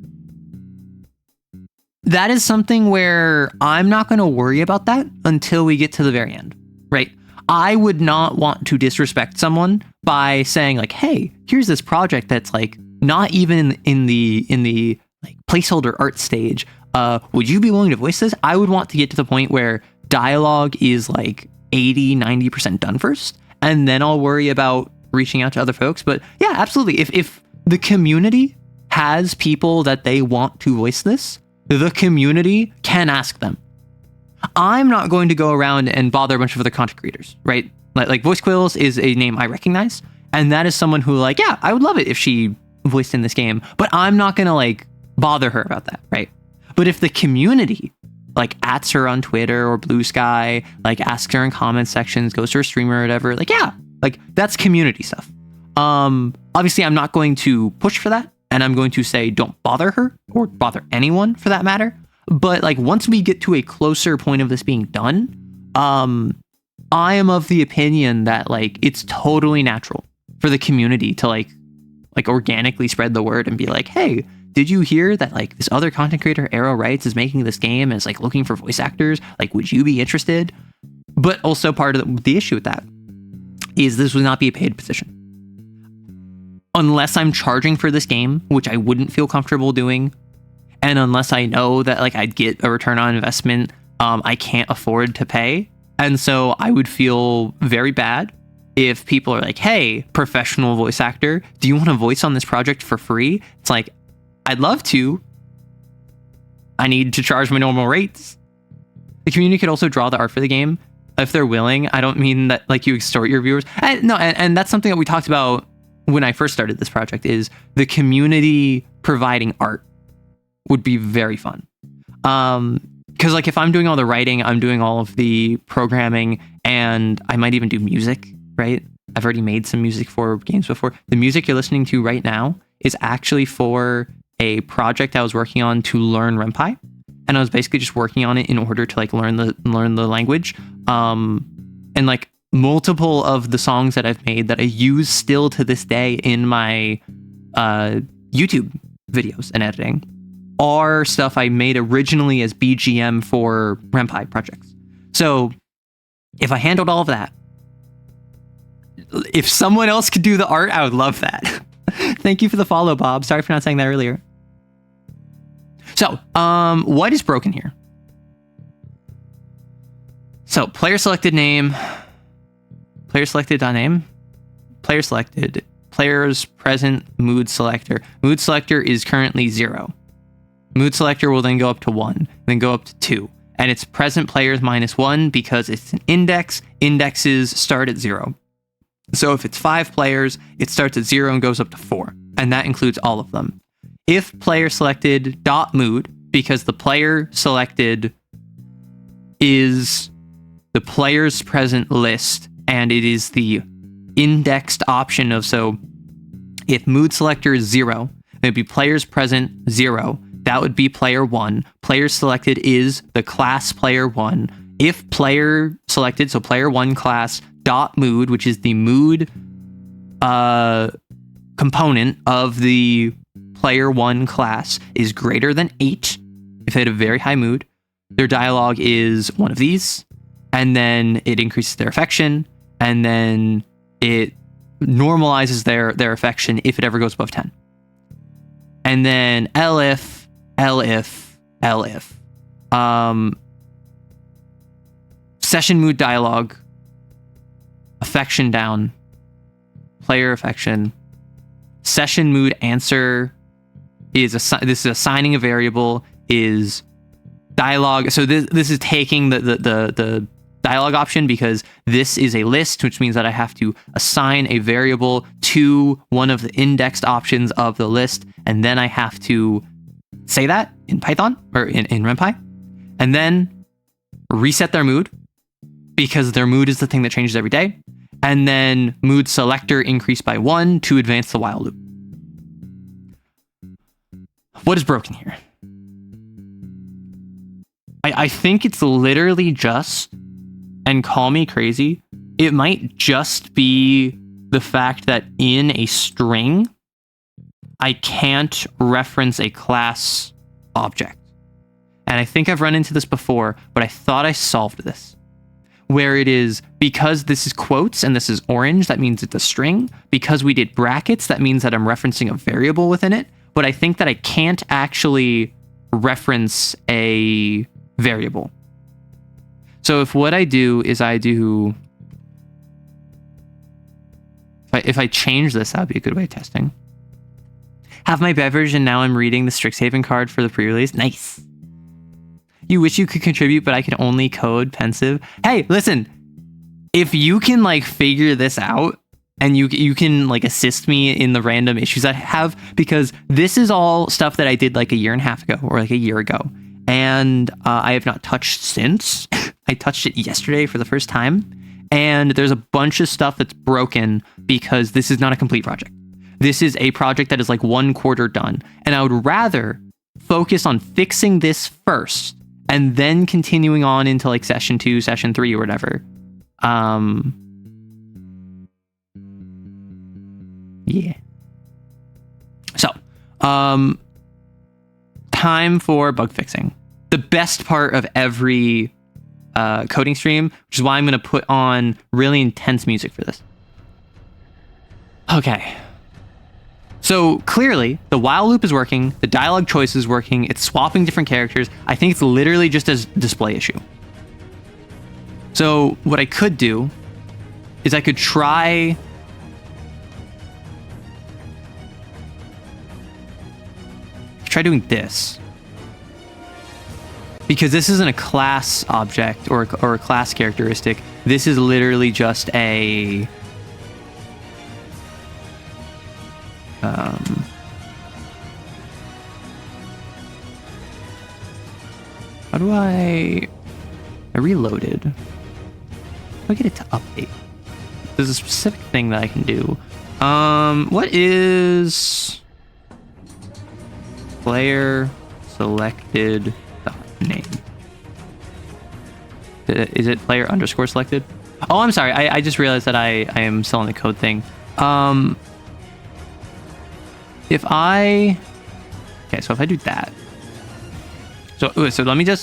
[SPEAKER 1] that is something where I'm not going to worry about that until we get to the very end. Right? I would not want to disrespect someone by saying like, hey, here's this project that's like not even in the like placeholder art stage. Would you be willing to voice this? I would want to get to the point where dialogue is like 80-90% done first, and then I'll worry about reaching out to other folks. But yeah, absolutely. If the community has people that they want to voice this, the community can ask them. I'm not going to go around and bother a bunch of other content creators, right? Like Voice Quills is a name I recognize, and that is someone who like, yeah, I would love it if she voiced in this game, but I'm not going to like bother her about that, right? But if the community like ats her on Twitter or Blue Sky, like asks her in comment sections, goes to her streamer or whatever, like, yeah, like that's community stuff. Obviously I'm not going to push for that, and I'm going to say don't bother her or bother anyone for that matter. But like once we get to a closer point of this being done, I am of the opinion that like it's totally natural for the community to like organically spread the word and be like, hey, did you hear that like this other content creator, Arrow Writes, is making this game and is like looking for voice actors? Like, would you be interested? But also part of the issue with that is this would not be a paid position. Unless I'm charging for this game, which I wouldn't feel comfortable doing, and unless I know that like I'd get a return on investment I can't afford to pay, And so I would feel very bad if people are like, hey, professional voice actor, do you want a voice on this project for free? It's like, I'd love to. I need to charge my normal rates. The community could also draw the art for the game if they're willing. I don't mean that like you extort your viewers. And that's something that we talked about when I first started this project, is the community providing art would be very fun. Because like if I'm doing all the writing, I'm doing all of the programming, and I might even do music, right? I've already made some music for games before. The music you're listening to right now is actually for a project I was working on to learn Ren'Py. And I was basically just working on it in order to like learn the language. And like multiple of the songs that I've made that I use still to this day in my YouTube videos and editing are stuff I made originally as BGM for Ren'Py projects. So if I handled all of that, if someone else could do the art, I would love that. Thank you for the follow, Bob. Sorry for not saying that earlier. So, what is broken here? So, player selected name, player selected name, player selected, player's present mood selector. Mood selector is currently 0. Mood selector will then go up to 1, then go up to 2. And it's present players -1 because it's an index. Indexes start at 0. So if it's 5 players, it starts at 0 and goes up to 4. And that includes all of them. If player selected .mood, because the player selected is the player's present list, and it is the indexed option of, so if mood selector is 0, it would be players present 0. That would be player 1. Player selected is the class player 1. If player selected, so player 1 class .mood, which is the mood component of the player 1 class, is greater than 8, if they had a very high mood, their dialogue is one of these, and then it increases their affection, and then it normalizes their affection if it ever goes above 10. And then elif, session mood dialogue, affection down, player affection, session mood answer is this is assigning a variable, is dialogue. So this is taking the dialogue option, because this is a list, which means that I have to assign a variable to one of the indexed options of the list, and then I have to say that in Python or in Ren'Py, and then reset their mood, because their mood is the thing that changes every day, and then mood selector increased by 1 to advance the while loop. What is broken here? I think it's literally just, and call me crazy, it might just be the fact that in a string, I can't reference a class object. And I think I've run into this before, but I thought I solved this. Where it is, because this is quotes and this is orange, that means it's a string. Because we did brackets, that means that I'm referencing a variable within it. But I think that I can't actually reference a variable. So if what I do is if I change this, that would be a good way of testing. Have my beverage, and now I'm reading the Strixhaven card for the pre-release. Nice. You wish you could contribute, but I can only code pensive. Hey, listen, if you can like figure this out, and you can like assist me in the random issues I have, because this is all stuff that I did like a year and a half ago or like a year ago, and I have not touched since. I touched it yesterday for the first time, and there's a bunch of stuff that's broken because this is not a complete project. This is a project that is like 1/4 done, and I would rather focus on fixing this first and then continuing on into like session 2, session 3, or whatever. Yeah. So, time for bug fixing. The best part of every coding stream, which is why I'm going to put on really intense music for this. Okay. So clearly, the while loop is working, the dialogue choice is working, it's swapping different characters. I think it's literally just a display issue. So what I could do is I could try doing this. Because this isn't a class object or a class characteristic. This is literally just a how do I reloaded? How do I get it to update? There's a specific thing that I can do. What is player selected name? Is it player underscore selected? Oh, I'm sorry. I just realized that I am still on the code thing. If I do that. So let me do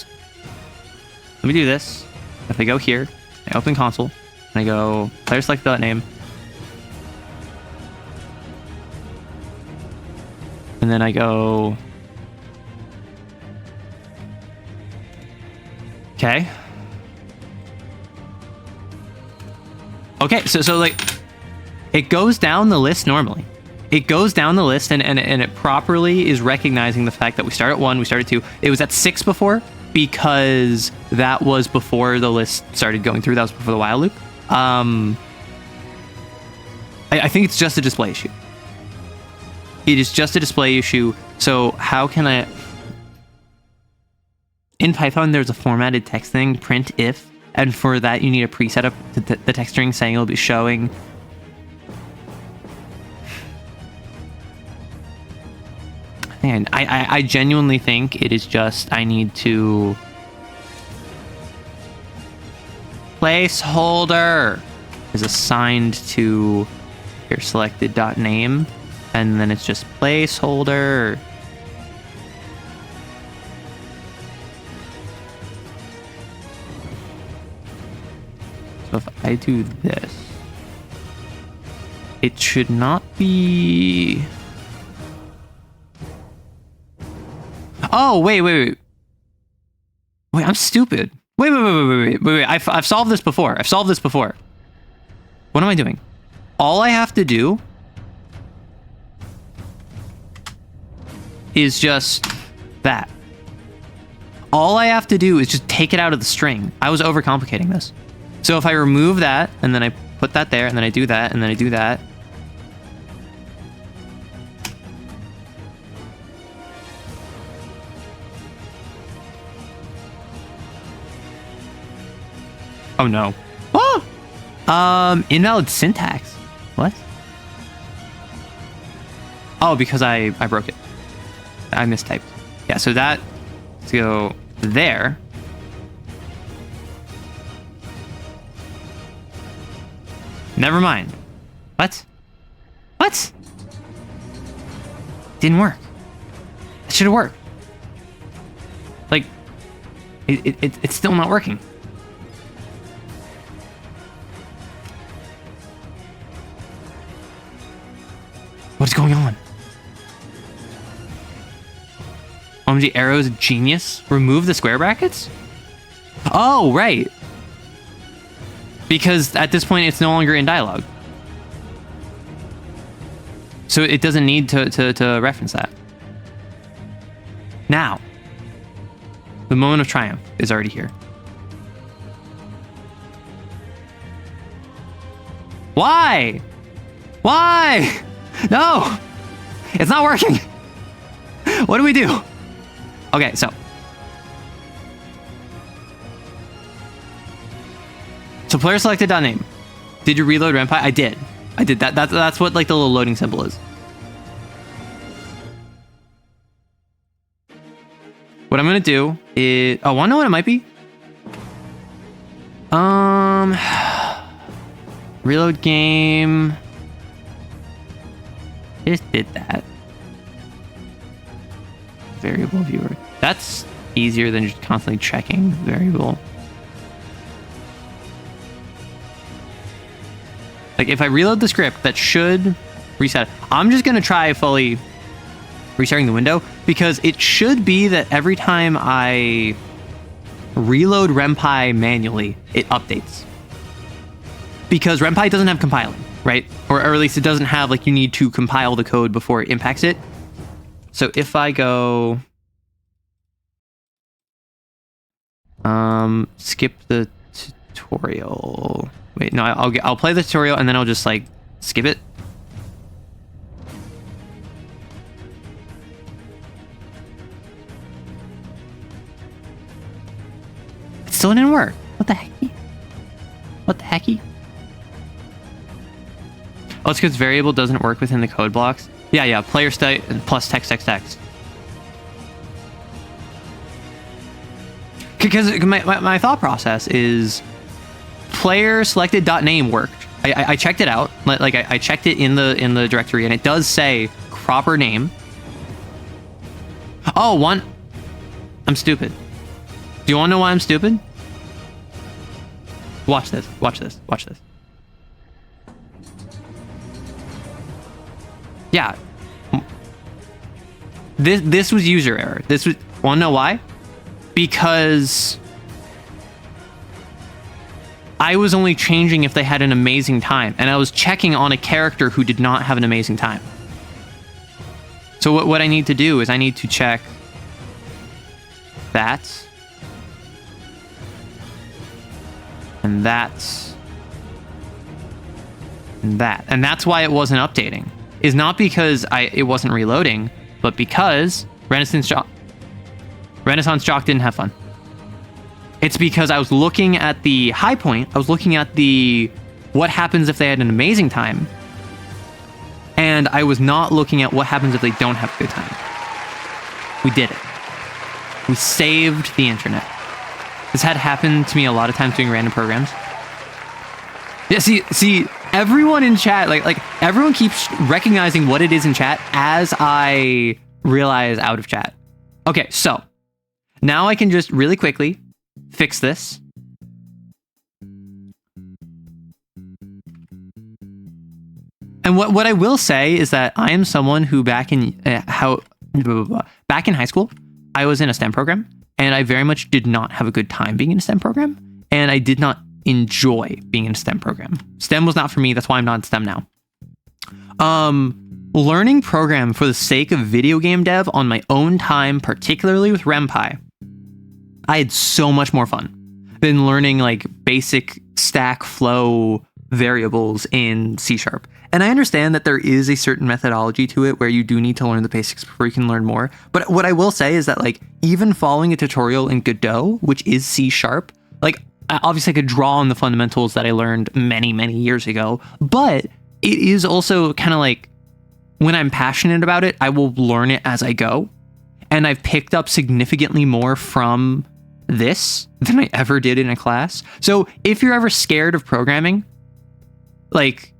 [SPEAKER 1] this. If I go here, I open console, and I go player selected name. And then I go, okay. Okay, so like, it goes down the list normally. It goes down the list and it properly is recognizing the fact that we start at 1, we started 2. It was at 6 before because that was before the list started going through. That was before the while loop. I think it's just a display issue. It is just a display issue. So how can I... In Python, there's a formatted text thing, print if, and for that you need a preset of the text string saying it'll be showing. And I genuinely think it is just I need to placeholder is assigned to your selected .name, and then it's just placeholder. So if I do this, it should not be... Oh, wait. Wait, I'm stupid. Wait. I've solved this before. What am I doing? All I have to do is just that. All I have to do is just take it out of the string. I was overcomplicating this. So if I remove that, and then I put that there, and then I do that, and then I do that. Oh no. Oh! Invalid syntax. What? Oh, because I broke it. I mistyped. Yeah, so that, let's go there. Never mind. What? Didn't work. It should have worked. Like, it's still not working. What's going on? OMG, Arrow's genius. Remove the square brackets? Oh, right. Because at this point, it's no longer in dialogue. So it doesn't need to reference that. Now, the moment of triumph is already here. Why? No! It's not working! What do we do? Okay, so player selected .name. Did you reload RenPy? I did. That's what like the little loading symbol is. What I'm gonna do is... Oh, wanna know what it might be? Reload game... I just did that. Variable viewer. That's easier than just constantly checking variable. Like if I reload the script, that should reset. I'm just gonna try fully restarting the window because it should be that every time I reload RenPy manually, it updates. Because RenPy doesn't have compiling, right? Or at least it doesn't have, like, you need to compile the code before it impacts it. So if I go... skip the tutorial. Wait, no, I'll play the tutorial and then I'll just, like, skip it. It still didn't work. What the hecky? What the hecky? Oh, it's because variable doesn't work within the code blocks. Yeah, player state plus text. Because my thought process is player selected .name worked. I checked it out. Like I checked it in the directory, and it does say proper name. Oh, I'm stupid. Do you want to know why I'm stupid? Watch this. Yeah. This was user error. Want to know why? Because I was only changing if they had an amazing time, and I was checking on a character who did not have an amazing time. So what I need to do is I need to check that, and that, and that. And that's why it wasn't updating. Is not because it wasn't reloading, but because Renaissance Jock didn't have fun. It's because I was looking at the high point. I was looking at the what happens if they had an amazing time. And I was not looking at what happens if they don't have a good time. We did it. We saved the internet. This had happened to me a lot of times doing random programs. Yeah, see, everyone in chat, like everyone keeps recognizing what it is in chat as I realize out of chat. Okay, so now I can just really quickly fix this. And what I will say is that I am someone who back in high school, I was in a STEM program, and I very much did not have a good time being in a STEM program, and I did not enjoy being in a STEM program. STEM was not for me. That's why I'm not in STEM now. Learning program for the sake of video game dev on my own time, particularly with RenPy, I had so much more fun than learning like basic stack flow variables in C#. And I understand that there is a certain methodology to it where you do need to learn the basics before you can learn more. But what I will say is that like even following a tutorial in Godot, which is C#, like obviously I could draw on the fundamentals that I learned many, many years ago, but it is also kind of like when I'm passionate about it, I will learn it as I go. And I've picked up significantly more from this than I ever did in a class. So if you're ever scared of programming, like,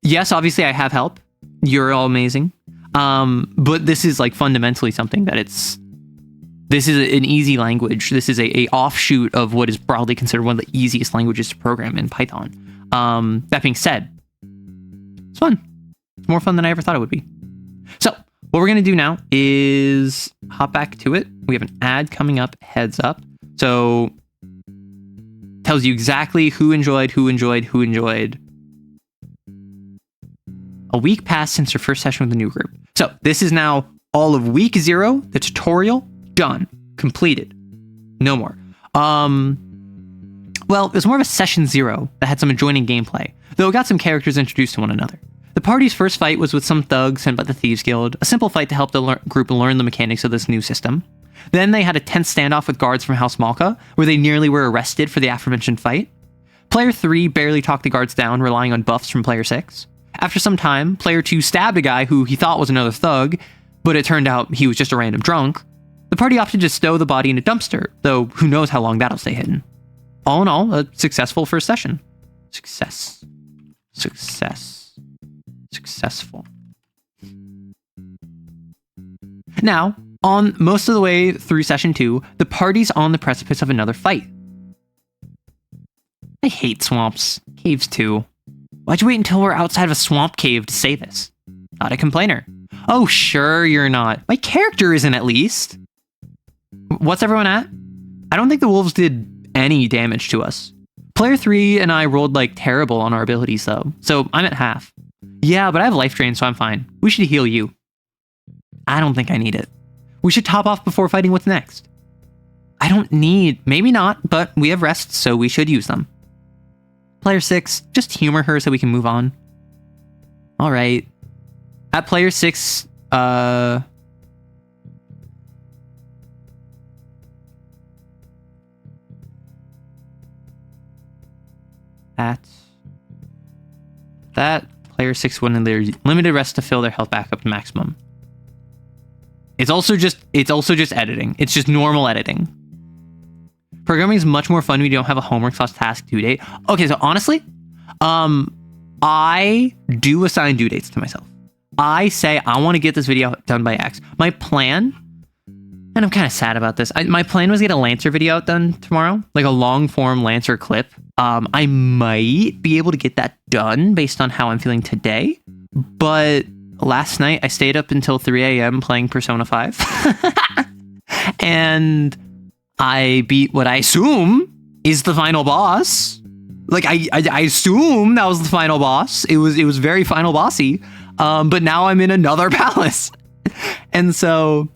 [SPEAKER 1] yes, obviously I have help. You're all amazing. But this is like fundamentally something that this is an easy language. This is a offshoot of what is broadly considered one of the easiest languages to program in Python. That being said, it's fun. It's more fun than I ever thought it would be. So what we're going to do now is hop back to it. We have an ad coming up, heads up. So tells you exactly who enjoyed. A week passed since your first session with the new group. So this is now all of week 0, the tutorial, done, completed. No more. Well, it was more of a session 0 that had some adjoining gameplay, though it got some characters introduced to one another. The party's first fight was with some thugs sent by the Thieves Guild, a simple fight to help the group learn the mechanics of this new system. Then they had a tense standoff with guards from House Malka, where they nearly were arrested for the aforementioned fight. Player 3 barely talked the guards down, relying on buffs from Player 6. After some time, Player 2 stabbed a guy who he thought was another thug, but it turned out he was just a random drunk. The party opted to stow the body in a dumpster, though who knows how long that'll stay hidden. All in all, a successful first session. Successful. Now, on most of the way through session 2, the party's on the precipice of another fight. I hate swamps. Caves too. Why'd you wait until we're outside of a swamp cave to say this? Not a complainer. Oh, sure you're not. My character isn't, at least. What's everyone at? I don't think the wolves did any damage to us. Player 3 and I rolled like terrible on our abilities though, so I'm at half. Yeah, but I have life drain, so I'm fine. We should heal you. I don't think I need it. We should top off before fighting what's next. I don't need, maybe not, but we have rests, so we should use them. Player 6, just humor her so we can move on. All right. At player 6, that player 6 wanted their limited rest to fill their health back up to maximum. It's also just editing. It's just normal editing. Programming is much more fun when you don't have a homework / task due date. Okay, so honestly, I do assign due dates to myself. I say I want to get this video done by X. My plan, and I'm kind of sad about this. My plan was to get a Lancer video out done tomorrow, like a long form Lancer clip. I might be able to get that done based on how I'm feeling today, but last night I stayed up until 3 a.m. playing Persona 5 and I beat what I assume is the final boss. Like I assume that was the final boss. It was very final bossy. But now I'm in another palace. And so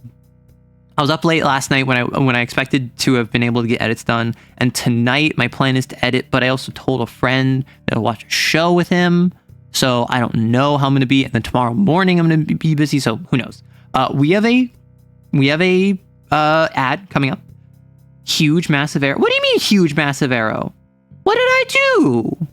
[SPEAKER 1] I was up late last night when I expected to have been able to get edits done. And tonight my plan is to edit, but I also told a friend that I'll watch a show with him. So I don't know how I'm going to be. And then tomorrow morning I'm going to be busy. So who knows? We have a ad coming up. Huge massive arrow. What do you mean huge massive arrow? What did I do?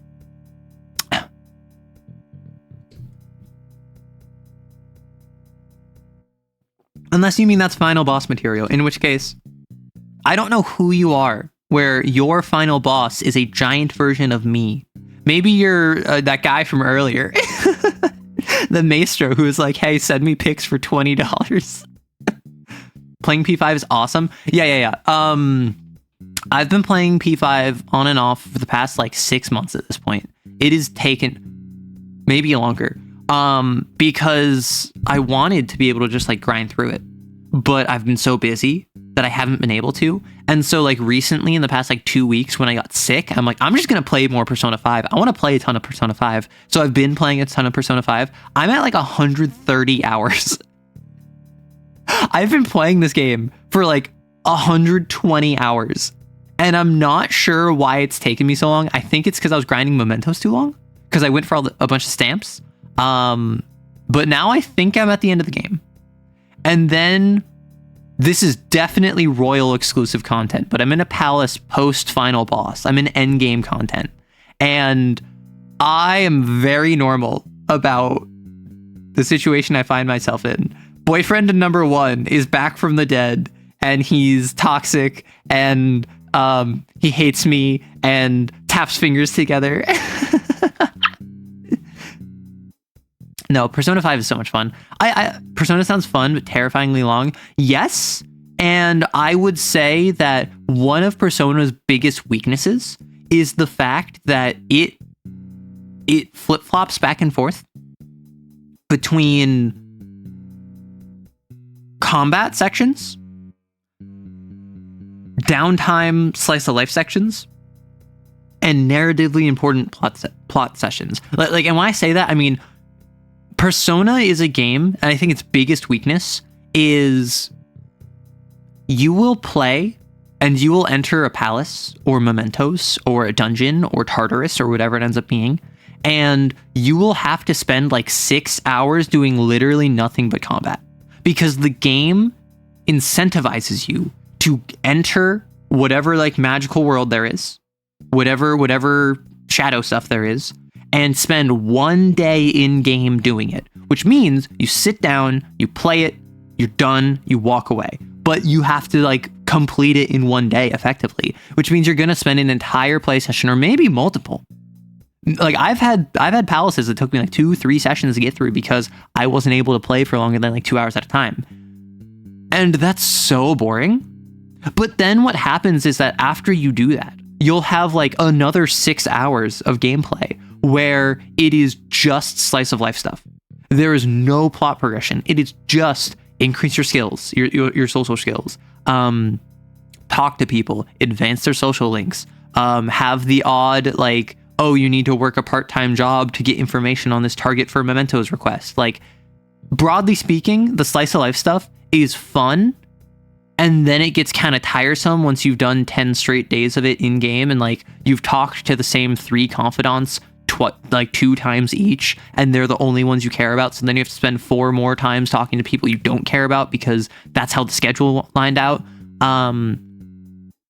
[SPEAKER 1] Unless you mean that's final boss material, in which case, I don't know who you are, where your final boss is a giant version of me. Maybe you're that guy from earlier, the maestro who was like, hey, send me pics for $20. Playing P5 is awesome. Yeah. I've been playing P5 on and off for the past like 6 months at this point. It has taken maybe longer. Because I wanted to be able to just like grind through it, but I've been so busy that I haven't been able to. And so like recently in the past like 2 weeks when I got sick, I'm like, I'm just going to play more Persona 5. I want to play a ton of Persona 5. So I've been playing a ton of Persona 5. I'm at like 130 hours. I've been playing this game for like 120 hours and I'm not sure why it's taken me so long. I think it's because I was grinding mementos too long because I went for a bunch of stamps. But now I think I'm at the end of the game. And then this is definitely royal exclusive content, but I'm in a palace post final boss. I'm in end game content. And I am very normal about the situation I find myself in. Boyfriend number 1 is back from the dead and he's toxic and he hates me and taps fingers together. No, Persona 5 is so much fun. Persona sounds fun, but terrifyingly long. Yes, and I would say that one of Persona's biggest weaknesses is the fact that it flip-flops back and forth between combat sections, downtime slice of life sections, and narratively important plot sessions. Like, and when I say that, I mean Persona is a game, and I think its biggest weakness is you will play and you will enter a palace or mementos or a dungeon or Tartarus or whatever it ends up being, and you will have to spend like 6 hours doing literally nothing but combat because the game incentivizes you to enter whatever like magical world there is, whatever shadow stuff there is, and spend 1 day in game doing it, which means you sit down, you play it, you're done, you walk away. But you have to like complete it in 1 day effectively, which means you're going to spend an entire play session or maybe multiple. Like I've had palaces that took me like 2-3 sessions to get through because I wasn't able to play for longer than like 2 hours at a time. And that's so boring. But then what happens is that after you do that, you'll have like another 6 hours of gameplay where it is just slice of life stuff. There is no plot progression. It is just increase your skills, your social skills, talk to people, advance their social links, have the odd, like, oh, you need to work a part-time job to get information on this target for mementos request. Like, broadly speaking, the slice of life stuff is fun, and then it gets kind of tiresome once you've done 10 straight days of it in game, and like you've talked to the same 3 confidants like 2 times each, and they're the only ones you care about. So then you have to spend 4 more times talking to people you don't care about because that's how the schedule lined out. And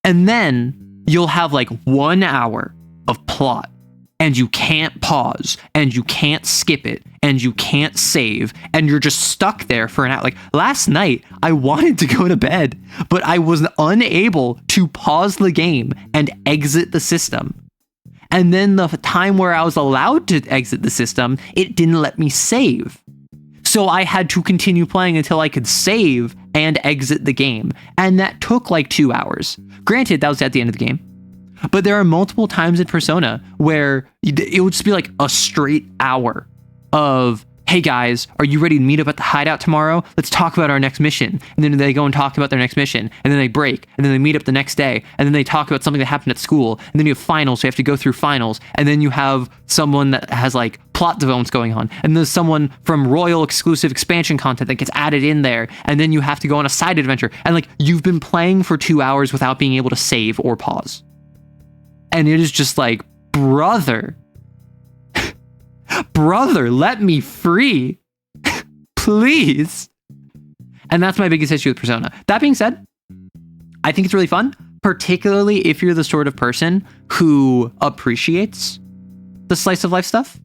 [SPEAKER 1] then you'll have like 1 hour of plot, and you can't pause, and you can't skip it, and you can't save, and you're just stuck there for an hour. Like last night, I wanted to go to bed, but I was unable to pause the game and exit the system. And then the time where I was allowed to exit the system, it didn't let me save. So I had to continue playing until I could save and exit the game. And that took like 2 hours. Granted, that was at the end of the game. But there are multiple times in Persona where it would just be like a straight hour of, hey guys, are you ready to meet up at the hideout tomorrow? Let's talk about our next mission. And then they go and talk about their next mission. And then they break. And then they meet up the next day. And then they talk about something that happened at school. And then you have finals, so you have to go through finals. And then you have someone that has like plot developments going on. And there's someone from Royal exclusive expansion content that gets added in there. And then you have to go on a side adventure. And like you've been playing for 2 hours without being able to save or pause. And it is just like, brother, let me free, please. And that's my biggest issue with Persona. That being said, I think it's really fun, particularly if you're the sort of person who appreciates the slice of life stuff.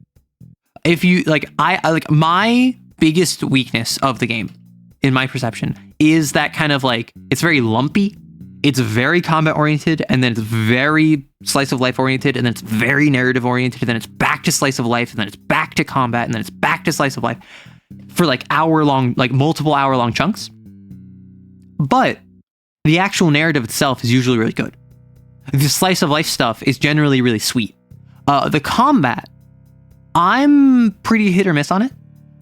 [SPEAKER 1] If you like, I like, my biggest weakness of the game, in my perception, is that kind of like, it's very lumpy. It's very combat oriented, and then it's very slice of life oriented, and then it's very narrative oriented, and then it's back to slice of life, and then it's back to combat, and then it's back to slice of life for like multiple hour long chunks. But the actual narrative itself is usually really good. The slice of life stuff is generally really sweet. The combat, I'm pretty hit or miss on it.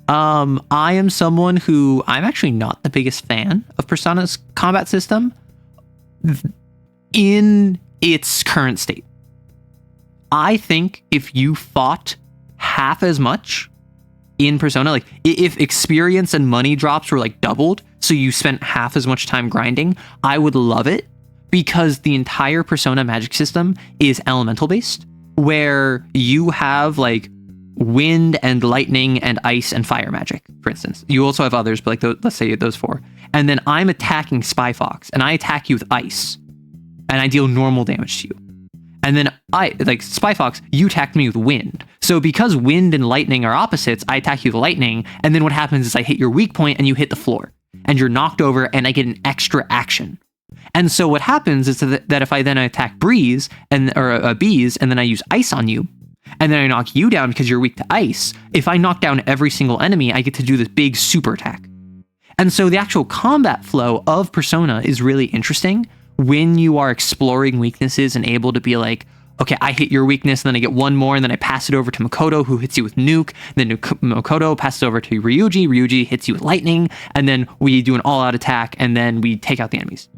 [SPEAKER 1] I am someone who, I'm actually not the biggest fan of Persona's combat system in its current state. I think if you fought half as much in Persona, like if experience and money drops were like doubled, so you spent half as much time grinding, I would love it, because the entire Persona magic system is elemental based, where you have like wind and lightning and ice and fire magic, for instance. You also have others, but like let's say those 4. And then I'm attacking Spy Fox, and I attack you with ice, and I deal normal damage to you. And then Spy Fox, you attacked me with wind. So because wind and lightning are opposites, I attack you with lightning, and then what happens is I hit your weak point and you hit the floor, and you're knocked over, and I get an extra action. And so what happens is that if I then attack Bees, and then I use ice on you, and then I knock you down because you're weak to ice, if I knock down every single enemy, I get to do this big super attack. And so the actual combat flow of Persona is really interesting when you are exploring weaknesses and able to be like, okay, I hit your weakness, and then I get one more, and then I pass it over to Makoto, who hits you with Nuke, then Makoto passes over to Ryuji hits you with Lightning, and then we do an all-out attack, and then we take out the enemies.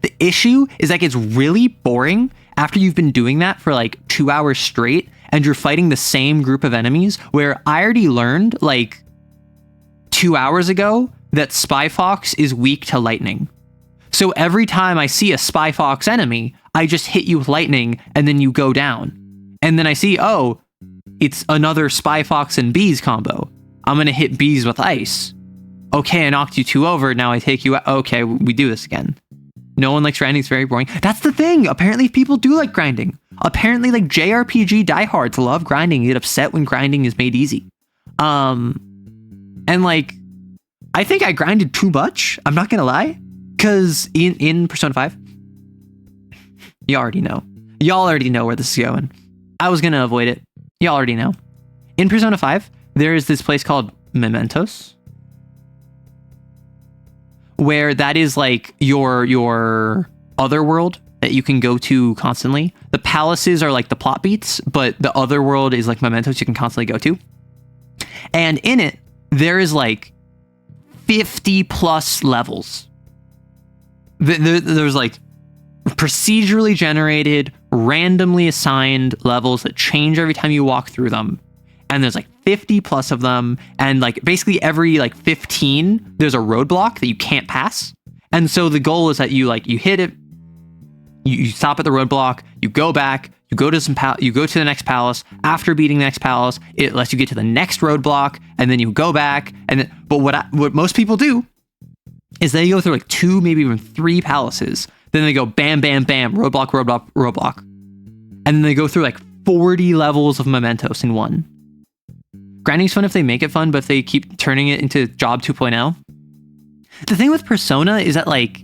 [SPEAKER 1] The issue is that it's really boring after you've been doing that for like 2 hours straight, and you're fighting the same group of enemies, where I already learned like 2 hours ago that Spy Fox is weak to lightning. So every time I see a Spy Fox enemy, I just hit you with lightning, and then you go down. And then I see, oh, it's another Spy Fox and Bees combo. I'm going to hit Bees with ice. Okay, I knocked you 2 over, now I take you out. Okay, we do this again. No one likes grinding, it's very boring. That's the thing. Apparently people do like grinding. Apparently like JRPG diehards love grinding, get upset when grinding is made easy. And like, I think I grinded too much. I'm not gonna lie. Cause in Persona 5, y'all already know where this is going. I was gonna avoid it. Y'all already know. In Persona 5, there is this place called Mementos, where that is like your other world that you can go to constantly. The palaces are like the plot beats, but the other world is like Mementos you can constantly go to. And in it, there is like 50 plus levels. There's like procedurally generated, randomly assigned levels that change every time you walk through them. And there's like 50 plus of them. And like basically every like 15, there's a roadblock that you can't pass. And so the goal is that you hit it, you stop at the roadblock, you go back, you go to the next palace. After beating the next palace, it lets you get to the next roadblock, and then you go back. But what most people do is they go through like 2, maybe even 3 palaces. Then they go bam, bam, bam, roadblock, roadblock, roadblock. And then they go through like 40 levels of Mementos in one. Grinding's fun if they make it fun, but if they keep turning it into Job 2.0. The thing with Persona is that like,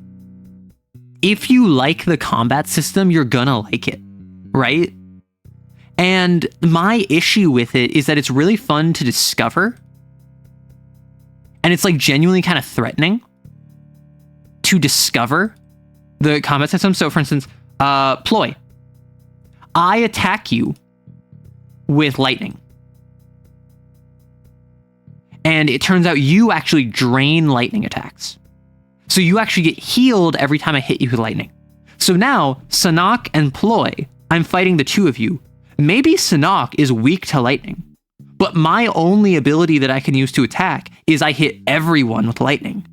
[SPEAKER 1] if you like the combat system, you're gonna like it, right? And my issue with it is that it's really fun to discover. And it's like genuinely kind of threatening to discover the combat system. So for instance, Ploy. I attack you with lightning. And it turns out you actually drain lightning attacks. So you actually get healed every time I hit you with lightning. So now, Sanhok and Ploy, I'm fighting the two of you. Maybe Sanhok is weak to lightning, but my only ability that I can use to attack is I hit everyone with lightning.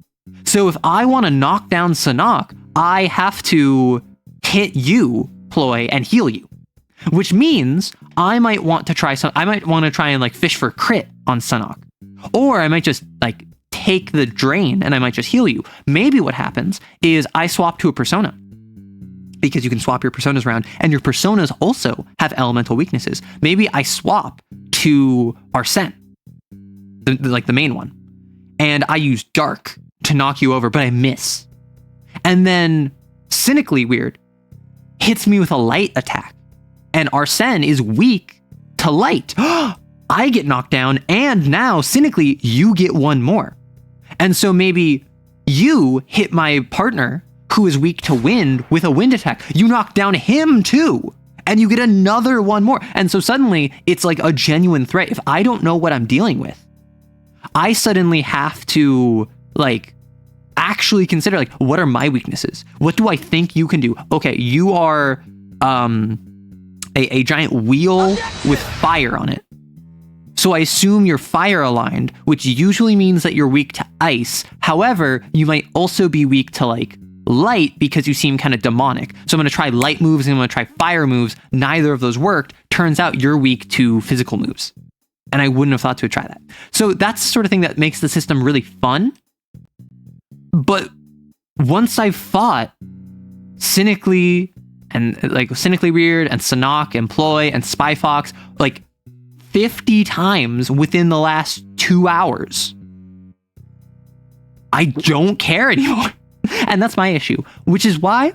[SPEAKER 1] So if I want to knock down Sanhok, I have to hit you, Ploy, and heal you. Which means I might want to try and like fish for crit on Sanhok. Or I might just like take the drain and I might just heal you. Maybe what happens is I swap to a persona, because you can swap your personas around, and your personas also have elemental weaknesses. Maybe I swap to Arsene, the main one, and I use Dark to knock you over, but I miss. And then Cynically Weird hits me with a light attack, and Arsene is weak to light. I get knocked down, and now cynically you get one more. And so maybe you hit my partner who is weak to wind with a wind attack. You knock down him too, and you get another one more. And so suddenly it's like a genuine threat. If I don't know what I'm dealing with, I suddenly have to like actually consider like, what are my weaknesses? What do I think you can do? Okay, you are a giant wheel with fire on it. So I assume you're fire aligned, which usually means that you're weak to ice. However, you might also be weak to like light because you seem kind of demonic. So I'm going to try light moves and I'm going to try fire moves. Neither of those worked. Turns out you're weak to physical moves. And I wouldn't have thought to try that. So that's the sort of thing that makes the system really fun. But once I've fought Cynically Weird and Sanhok and Ploy and Spy Fox, like 50 times within the last 2 hours, I don't care anymore. And that's my issue, which is why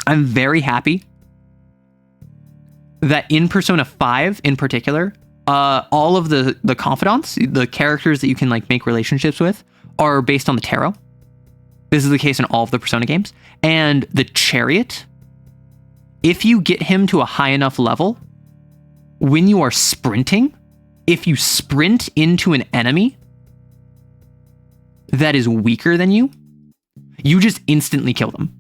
[SPEAKER 1] I'm very happy that in Persona 5 in particular, all of the confidants, the characters that you can like make relationships with, are based on the tarot. This is the case in all of the Persona games. And the Chariot, if you get him to a high enough level, when you are sprinting, if you sprint into an enemy that is weaker than you, you just instantly kill them.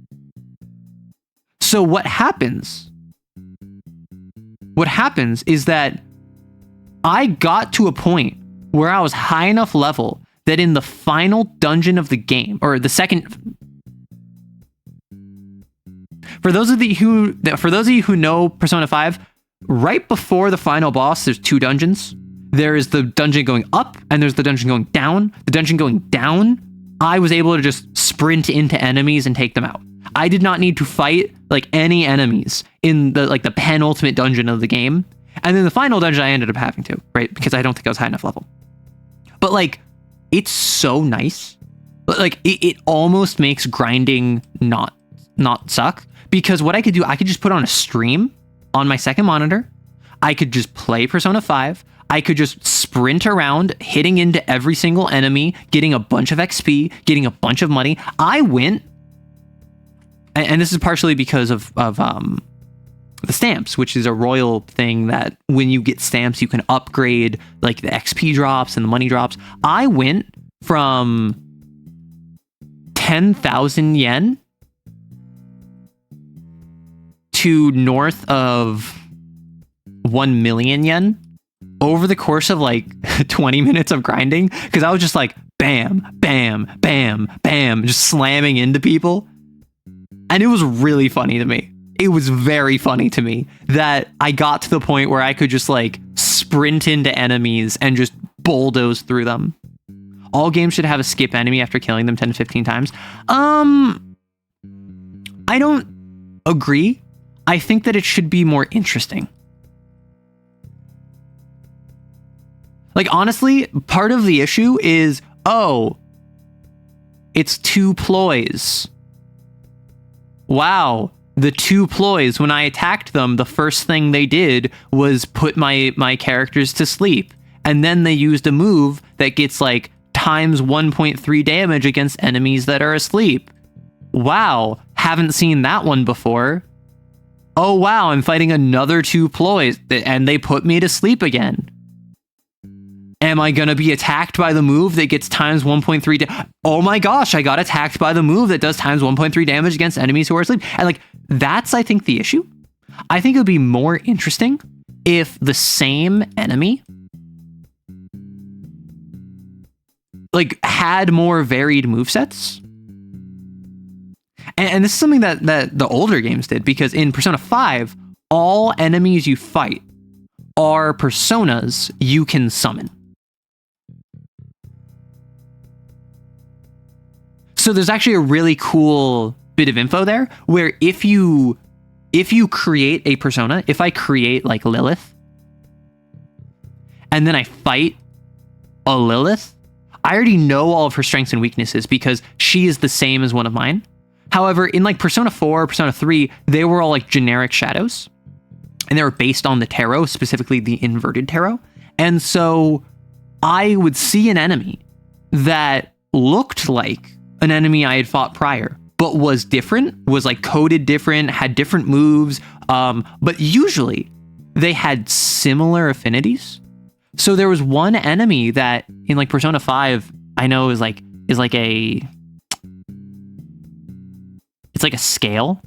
[SPEAKER 1] So what happens is that I got to a point where I was high enough level that in the final dungeon of the game, or the second, for those of you who know Persona 5, right before the final boss, there's 2 dungeons. There is the dungeon going up, and there's the dungeon going down. The dungeon going down, I was able to just sprint into enemies and take them out. I did not need to fight like any enemies in the penultimate dungeon of the game. And then the final dungeon I ended up having to, right? Because I don't think I was high enough level. But like, it's so nice. Like it almost makes grinding not suck, because what I could do, I could just put on a stream on my second monitor. I could just play Persona 5. I could just sprint around, hitting into every single enemy, getting a bunch of XP, getting a bunch of money. I went, and this is partially because of the stamps, which is a royal thing that when you get stamps, you can upgrade like the XP drops and the money drops. I went from 10,000 yen to north of 1 million yen over the course of like 20 minutes of grinding, because I was just like bam, bam, bam, bam, just slamming into people. And it was really funny to me. It was very funny to me that I got to the point where I could just like sprint into enemies and just bulldoze through them. All games should have a skip enemy after killing them 10 to 15 times. I don't agree. I think that it should be more interesting. Like, honestly, part of the issue is, oh, it's 2 ploys. Wow, the 2 ploys, when I attacked them, the first thing they did was put my characters to sleep. And then they used a move that gets like times 1.3 damage against enemies that are asleep. Wow, haven't seen that one before. Oh wow, I'm fighting another 2 ploys, and they put me to sleep again. Am I gonna be attacked by the move that gets times 1.3? Oh my gosh, I got attacked by the move that does times 1.3 damage against enemies who are asleep. And like, that's, I think, the issue. I think it would be more interesting if the same enemy like had more varied movesets. And this is something that the older games did, because in Persona 5, all enemies you fight are personas you can summon. So there's actually a really cool bit of info there, where if you create a persona, if I create like Lilith, and then I fight a Lilith, I already know all of her strengths and weaknesses because she is the same as one of mine. However, in like Persona 4, Persona 3, they were all like generic shadows, and they were based on the tarot, specifically the inverted tarot. And so I would see an enemy that looked like an enemy I had fought prior, but was different, was like coded different, had different moves, but usually they had similar affinities. So there was one enemy that in like Persona 5, I know is like a scale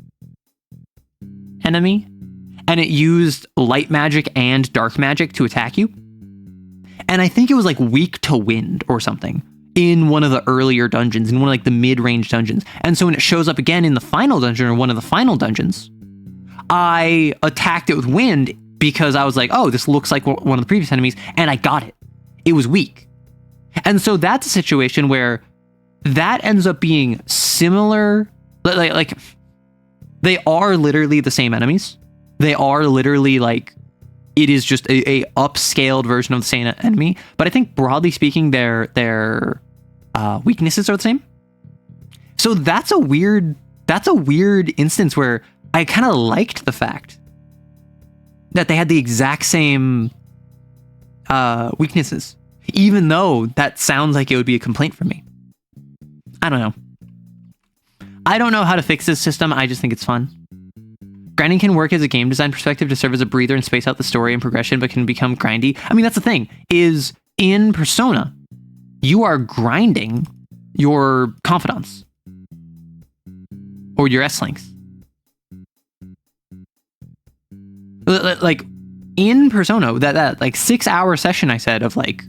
[SPEAKER 1] enemy, and it used light magic and dark magic to attack you. And I think it was like weak to wind or something in one of the earlier dungeons, in one of like the mid-range dungeons. And so when it shows up again in the final dungeon, or one of the final dungeons, I attacked it with wind because I was like, oh, this looks like one of the previous enemies, and I got it. It was weak. And so that's a situation where that ends up being similar. Like they are literally the same enemies. They are literally like, it is just a upscaled version of the same enemy. But I think broadly speaking, their weaknesses are the same. So that's a weird instance where I kind of liked the fact that they had the exact same weaknesses, even though that sounds like it would be a complaint for me. I don't know. I don't know how to fix this system. I just think it's fun. Grinding can work as a game design perspective to serve as a breather and space out the story and progression, but can become grindy. I mean, that's the thing, is in Persona, you are grinding your confidants or your S-links. Like in Persona, that like 6-hour session I said of like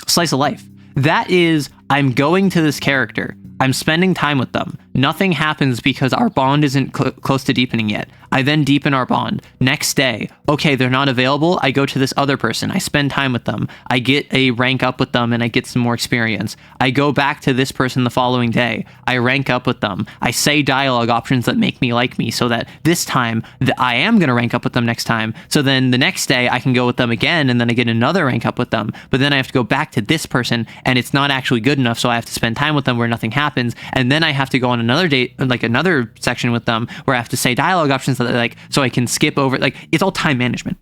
[SPEAKER 1] slice of life, that is, I'm going to this character, I'm spending time with them. Nothing happens because our bond isn't close to deepening yet. I then deepen our bond. Next day, okay, they're not available. I go to this other person. I spend time with them. I get a rank up with them and I get some more experience. I go back to this person the following day. I rank up with them. I say dialogue options that make me like me so that this time I am going to rank up with them next time. So then the next day I can go with them again and then I get another rank up with them. But then I have to go back to this person and it's not actually good enough. So I have to spend time with them where nothing happens. And then I have to go on another date, like another section with them where I have to say dialogue options that like, so I can skip over, like it's all time management.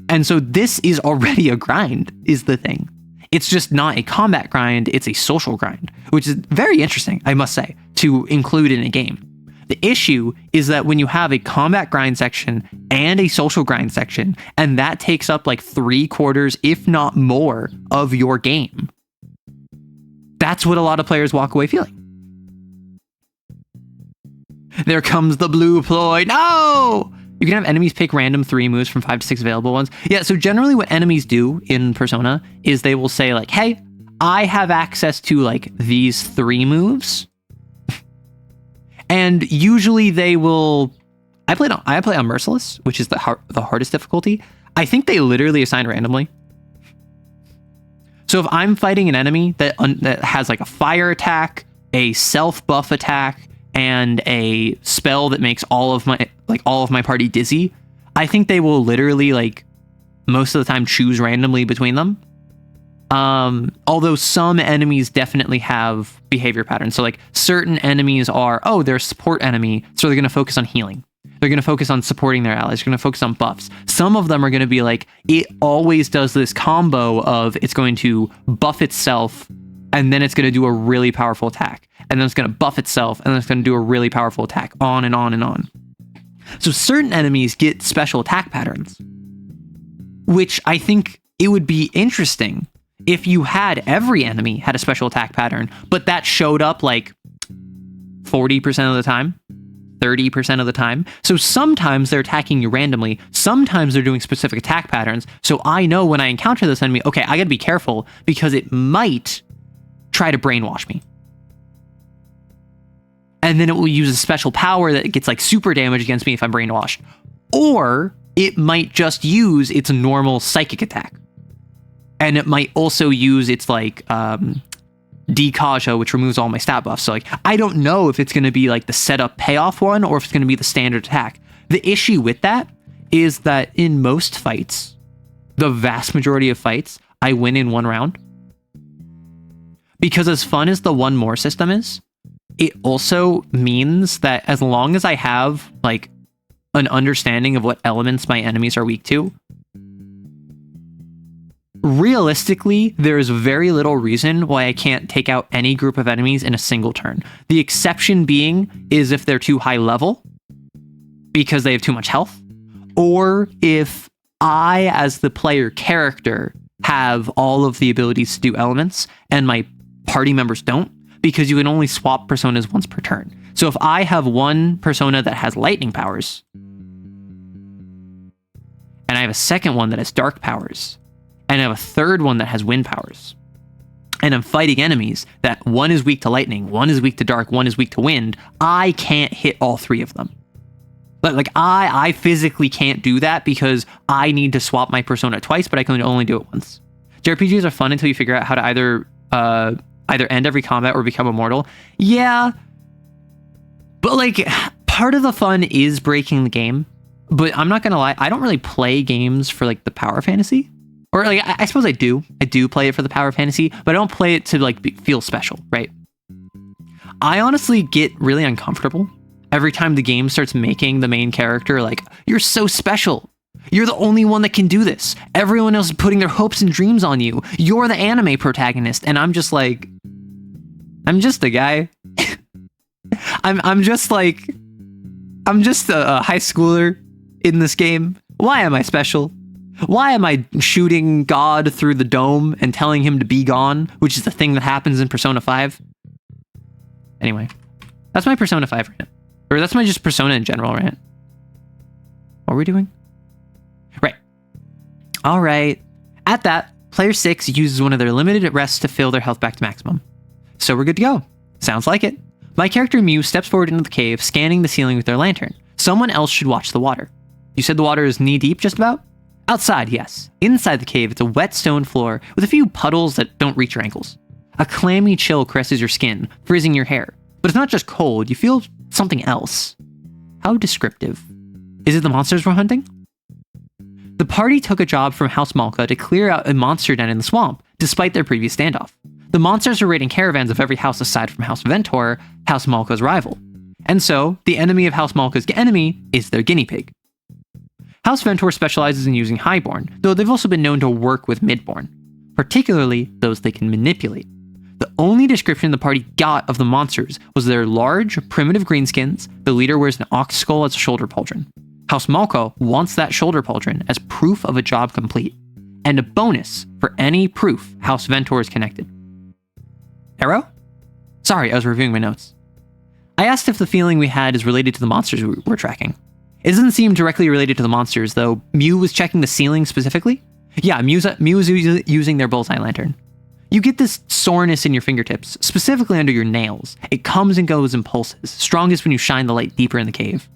[SPEAKER 1] And so this is already a grind, is the thing. It's just not a combat grind, it's a social grind, which is very interesting, I must say, to include in a game. The issue is that when you have a combat grind section and a social grind section, and that takes up like 3/4, if not more, of your game, that's what a lot of players walk away feeling. There comes the blue ploy. No! You can have enemies pick random 3 moves from 5 to 6 available ones. Yeah, so generally what enemies do in Persona is they will say like, hey, I have access to like these 3 moves. And usually they will... I play on Merciless, which is the hardest difficulty. I think they literally assign randomly. So if I'm fighting an enemy that has like a fire attack, a self buff attack, and a spell that makes all of my party dizzy, I think they will literally like most of the time choose randomly between them. Although some enemies definitely have behavior patterns. So like certain enemies are, oh, they're a support enemy, so they're going to focus on healing. They're going to focus on supporting their allies. They're going to focus on buffs. Some of them are going to be like, it always does this combo of it's going to buff itself, and then it's going to do a really powerful attack. And then it's going to buff itself, and then it's going to do a really powerful attack, on and on and on. So certain enemies get special attack patterns, which I think it would be interesting if you had every enemy had a special attack pattern, but that showed up like 40% of the time. 30% of the time. So sometimes they're attacking you randomly. Sometimes they're doing specific attack patterns. So I know when I encounter this enemy, okay, I gotta be careful because it might try to brainwash me. And then it will use a special power that gets like super damage against me if I'm brainwashed. Or it might just use its normal psychic attack. And it might also use its like, Dekaja, which removes all my stat buffs. So like, I don't know if it's going to be like the setup payoff one or if it's going to be the standard attack. The issue with that is that in most fights, the vast majority of fights, I win in 1 round. Because as fun as the one more system is, it also means that as long as I have like an understanding of what elements my enemies are weak to, realistically, there is very little reason why I can't take out any group of enemies in a single turn. The exception being is if they're too high level because they have too much health, or if I, as the player character, have all of the abilities to do elements and my party members don't, because you can only swap personas once per turn. So if I have one persona that has lightning powers, and I have a second one that has dark powers, and I have a third one that has wind powers, and I'm fighting enemies that one is weak to lightning, one is weak to dark, one is weak to wind, I can't hit all 3 of them. But like I physically can't do that because I need to swap my persona twice, but I can only do it once. JRPGs are fun until you figure out how to either end every combat or become immortal. Yeah, but like part of the fun is breaking the game. But I'm not gonna lie, I don't really play games for like the power fantasy. Or like, I suppose I do. I do play it for the power of fantasy, but I don't play it to like feel special, right? I honestly get really uncomfortable every time the game starts making the main character like, you're so special. You're the only one that can do this. Everyone else is putting their hopes and dreams on you. You're the anime protagonist. And I'm just like, I'm just a guy. I'm just a high schooler in this game. Why am I special? Why am I shooting God through the dome and telling him to be gone, which is the thing that happens in Persona 5? Anyway, that's my Persona 5 rant. Or that's my just Persona in general rant. What are we doing? Right. All right. At that, player 6 uses one of their limited rests to fill their health back to maximum. So we're good to go. Sounds like it. My character Mew steps forward into the cave, scanning the ceiling with their lantern. Someone else should watch the water. You said the water is knee deep just about? Outside, yes. Inside the cave, it's a wet stone floor with a few puddles that don't reach your ankles. A clammy chill caresses your skin, freezing your hair. But it's not just cold, you feel something else. How descriptive. Is it the monsters we're hunting? The party took a job from House Malka to clear out a monster den in the swamp, despite their previous standoff. The monsters are raiding caravans of every house aside from House Ventor, House Malka's rival. And so, the enemy of House Malka's enemy is their guinea pig. House Ventor specializes in using Highborn, though they've also been known to work with Midborn, particularly those they can manipulate. The only description the party got of the monsters was their large, primitive greenskins. The leader wears an ox skull as a shoulder pauldron. House Malka wants that shoulder pauldron as proof of a job complete, and a bonus for any proof House Ventor is connected. Arrow? Sorry, I was reviewing my notes. I asked if the feeling we had is related to the monsters we were tracking. It doesn't seem directly related to the monsters, though. Mew was checking the ceiling specifically. Yeah, Mew was using their bullseye lantern. You get this soreness in your fingertips, specifically under your nails. It comes and goes in pulses, strongest when you shine the light deeper in the cave.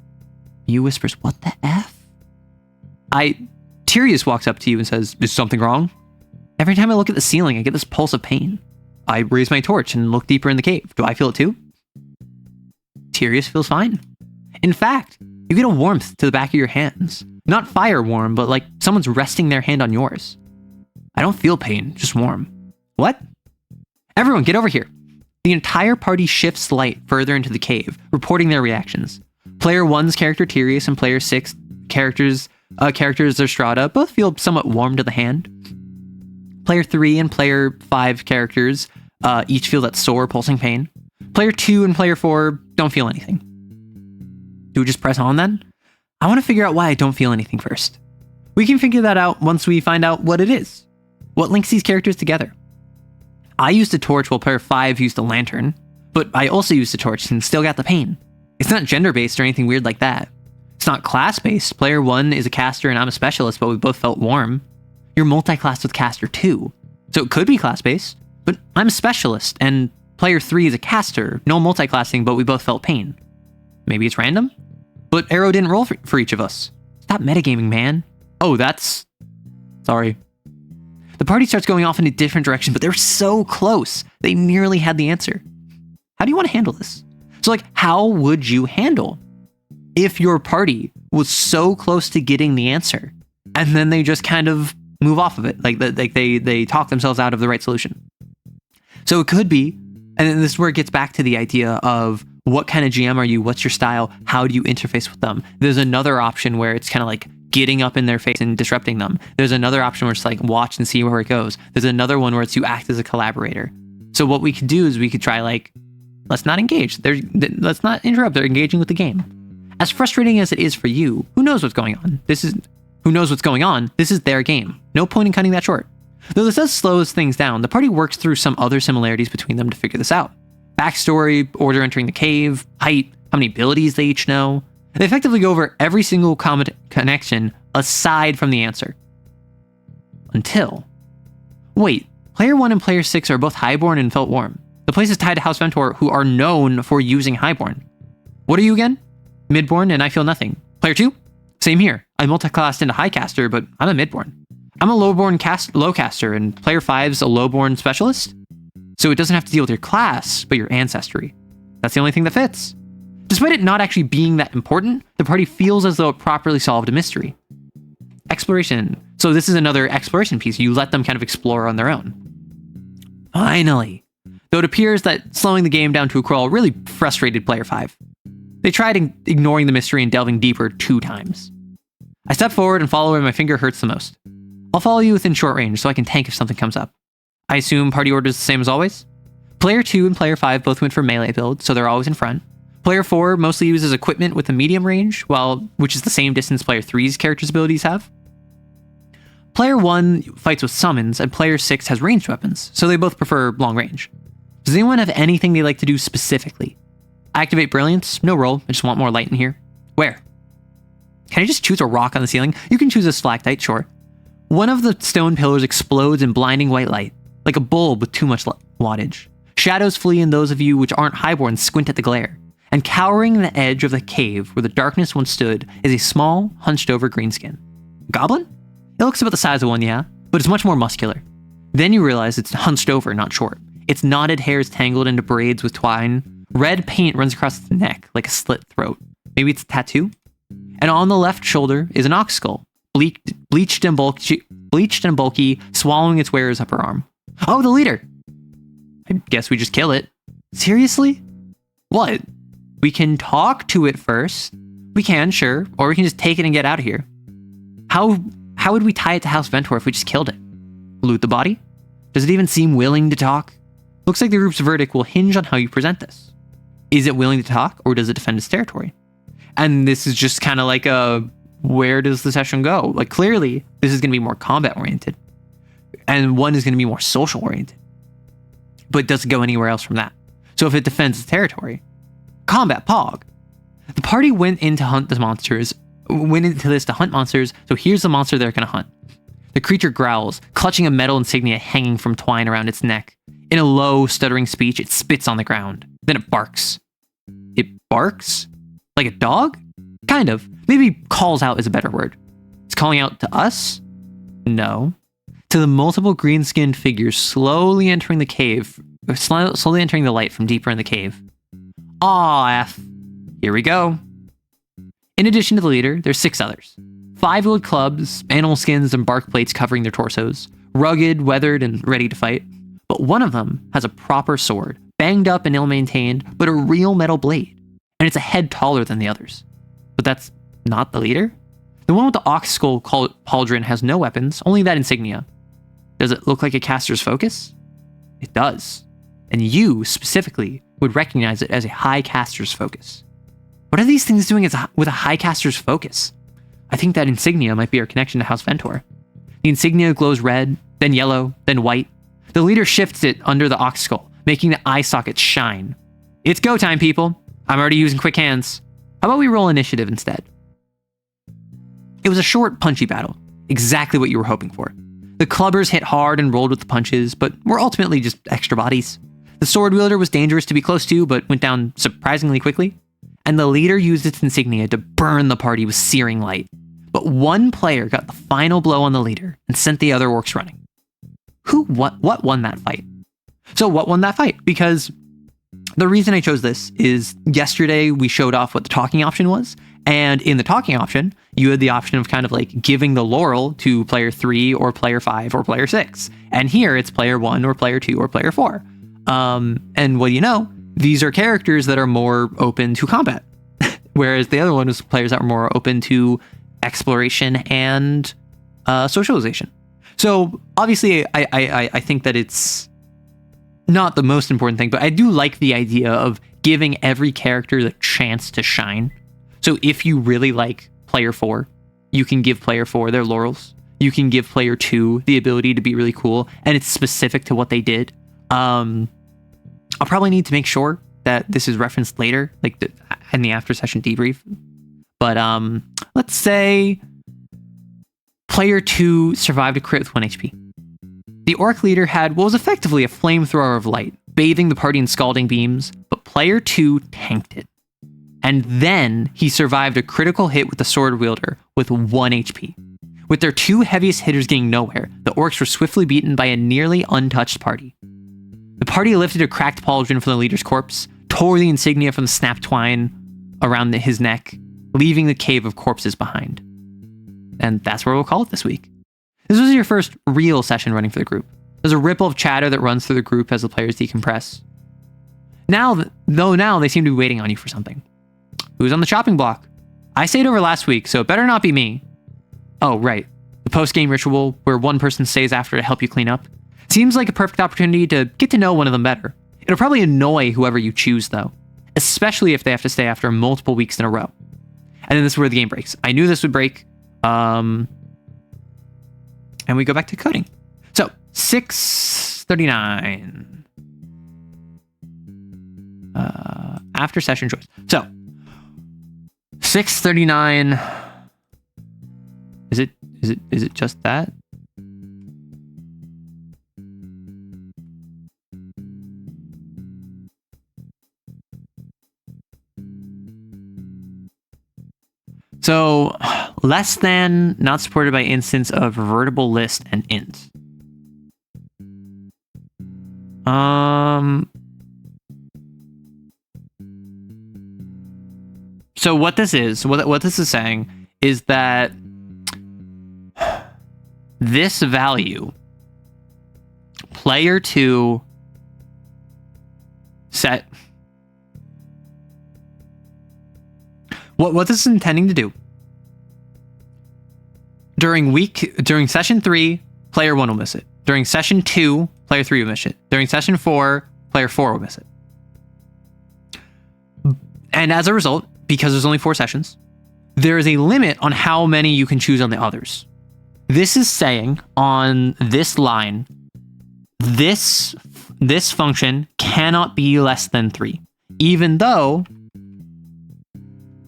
[SPEAKER 1] Mew whispers, "What the F?" Tyrius walks up to you and says, "Is something wrong?" Every time I look at the ceiling, I get this pulse of pain. I raise my torch and look deeper in the cave. Do I feel it too? Tyrius feels fine. In fact, you get a warmth to the back of your hands. Not fire warm, but like someone's resting their hand on yours. I don't feel pain, just warm. What? Everyone, get over here. The entire party shifts light further into the cave, reporting their reactions. Player 1's character Tyrius and Player 6 characters Zerstrada both feel somewhat warm to the hand. Player 3 and Player 5 characters each feel that sore, pulsing pain. Player 2 and Player 4 don't feel anything. Do we just press on then? I want to figure out why I don't feel anything first. We can figure that out once we find out what it is. What links these characters together? I used a torch while Player 5 used a lantern, but I also used a torch and still got the pain. It's not gender-based or anything weird like that. It's not class-based. Player 1 is a caster and I'm a specialist, but we both felt warm. You're multi-classed with caster 2, so it could be class-based, but I'm a specialist, and Player 3 is a caster, no multi-classing, but we both felt pain. Maybe it's random? But Arrow didn't roll for each of us. Stop metagaming, man. Oh, sorry. The party starts going off in a different direction, but they're so close. They nearly had the answer. How do you want to handle this? So, how would you handle if your party was so close to getting the answer, and then they just kind of move off of it? They talk themselves out of the right solution. So it could be, and this is where it gets back to the idea of what kind of GM are you? What's your style? How do you interface with them? There's another option where it's kind of like getting up in their face and disrupting them. There's another option where it's like watch and see where it goes. There's another one where it's you act as a collaborator. So what we could do is we could try let's not engage. Let's not interrupt. They're engaging with the game. As frustrating as it is for you, who knows what's going on? This is their game. No point in cutting that short. Though this does slow things down, the party works through some other similarities between them to figure this out. Backstory, order entering the cave, height, how many abilities they each know. They effectively go over every single common connection aside from the answer. Until... Wait, Player 1 and Player 6 are both Highborn and felt warm. The place is tied to House Ventor, who are known for using Highborn. What are you again? Midborn, and I feel nothing. Player 2? Same here. I multi-classed into Highcaster, but I'm a Midborn. I'm a Lowcaster, and Player 5's a Lowborn Specialist. So it doesn't have to deal with your class, but your ancestry. That's the only thing that fits. Despite it not actually being that important, the party feels as though it properly solved a mystery. Exploration. So this is another exploration piece. You let them kind of explore on their own. Finally. Though it appears that slowing the game down to a crawl really frustrated Player 5. They tried ignoring the mystery and delving deeper 2 times. I step forward and follow where my finger hurts the most. I'll follow you within short range so I can tank if something comes up. I assume party order is the same as always? Player 2 and Player 5 both went for melee build, so they're always in front. Player 4 mostly uses equipment with a medium range, which is the same distance Player 3's character's abilities have. Player 1 fights with summons, and Player 6 has ranged weapons, so they both prefer long range. Does anyone have anything they like to do specifically? Activate Brilliance? No roll, I just want more light in here. Where? Can I just choose a rock on the ceiling? You can choose a stalactite, sure. One of the stone pillars explodes in blinding white light, like a bulb with too much wattage. Shadows flee and those of you which aren't highborn squint at the glare. And cowering in the edge of the cave where the darkness once stood is a small, hunched-over greenskin. Goblin? It looks about the size of one, yeah, but it's much more muscular. Then you realize it's hunched over, not short. Its knotted hair is tangled into braids with twine. Red paint runs across its neck like a slit throat. Maybe it's a tattoo? And on the left shoulder is an ox skull, bleached and bulky, swallowing its wearer's upper arm. Oh, the leader! I guess we just kill it. Seriously? What? We can talk to it first. We can, sure, or we can just take it and get out of here. How would we tie it to House Ventor if we just killed it? Loot the body? Does it even seem willing to talk? Looks like the group's verdict will hinge on how you present this. Is it willing to talk, or does it defend its territory? And this is just kind of like where does the session go? Like, clearly, this is going to be more combat-oriented. And one is going to be more social-oriented. But does it go anywhere else from that? So if it defends its territory, Combat Pog. The party went into this to hunt monsters, so here's the monster they're gonna hunt. The creature growls, clutching a metal insignia hanging from twine around its neck. In a low, stuttering speech, it spits on the ground. Then it barks. It barks? Like a dog? Kind of. Maybe calls out is a better word. It's calling out to us? No. To the multiple green-skinned figures slowly entering the cave, slowly entering the light from deeper in the cave. Aw, F. Here we go. In addition to the leader, there's 6 others. 5-wheeled clubs, animal skins, and bark plates covering their torsos. Rugged, weathered, and ready to fight. But one of them has a proper sword, banged up and ill-maintained, but a real metal blade. And it's a head taller than the others. But that's not the leader? The one with the ox skull pauldron has no weapons, only that insignia. Does it look like a caster's focus? It does. And you, specifically, would recognize it as a high caster's focus. What are these things doing with a high caster's focus? I think that insignia might be our connection to House Ventor. The insignia glows red, then yellow, then white. The leader shifts it under the ox skull, making the eye sockets shine. It's go time, people. I'm already using quick hands. How about we roll initiative instead? It was a short, punchy battle. Exactly what you were hoping for. The clubbers hit hard and rolled with the punches, but were ultimately just extra bodies. The sword wielder was dangerous to be close to, but went down surprisingly quickly. And the leader used its insignia to burn the party with searing light. But one player got the final blow on the leader and sent the other orcs running. What won that fight? So what won that fight? Because the reason I chose this is yesterday we showed off what the talking option was. And in the talking option, you had the option of kind of like giving the laurel to player 3 or player 5 or player 6. And here it's player 1 or player 2 or player 4. And well, you know, these are characters that are more open to combat. Whereas the other one was players that were more open to exploration and socialization. So obviously I think that it's not the most important thing, but I do like the idea of giving every character the chance to shine. So if you really like player 4, you can give player 4 their laurels. You can give player 2 the ability to be really cool, and it's specific to what they did. I'll probably need to make sure that this is referenced later, like in the after session debrief. But let's say player 2 survived a crit with 1 HP. The orc leader had what was effectively a flamethrower of light, bathing the party in scalding beams, but player 2 tanked it. And then he survived a critical hit with the sword wielder with 1 HP. With their 2 heaviest hitters getting nowhere, the orcs were swiftly beaten by a nearly untouched party. The party lifted a cracked pauldron from the leader's corpse, tore the insignia from the snapped twine around his neck, leaving the cave of corpses behind. And that's where we'll call it this week. This was your first real session running for the group. There's a ripple of chatter that runs through the group as the players decompress. Now they seem to be waiting on you for something. Who's on the chopping block? I stayed over last week, so it better not be me. Oh, right. The post-game ritual where one person stays after to help you clean up. Seems like a perfect opportunity to get to know one of them better. It'll probably annoy whoever you choose, though. Especially if they have to stay after multiple weeks in a row. And then this is where the game breaks. I knew this would break. And we go back to coding. So, 6:39. After session choice. So, 6:39. Is it just that? So, less than, not supported by instance of revertible list and int. So what this is saying is that this value, player 2 set. What this is intending to do, during session 3, player 1 will miss it. During session 2, player 3 will miss it. During session 4, player 4 will miss it. And as a result, because there's only 4 sessions, there is a limit on how many you can choose on the others. This is saying on this line, this function cannot be less than 3, even though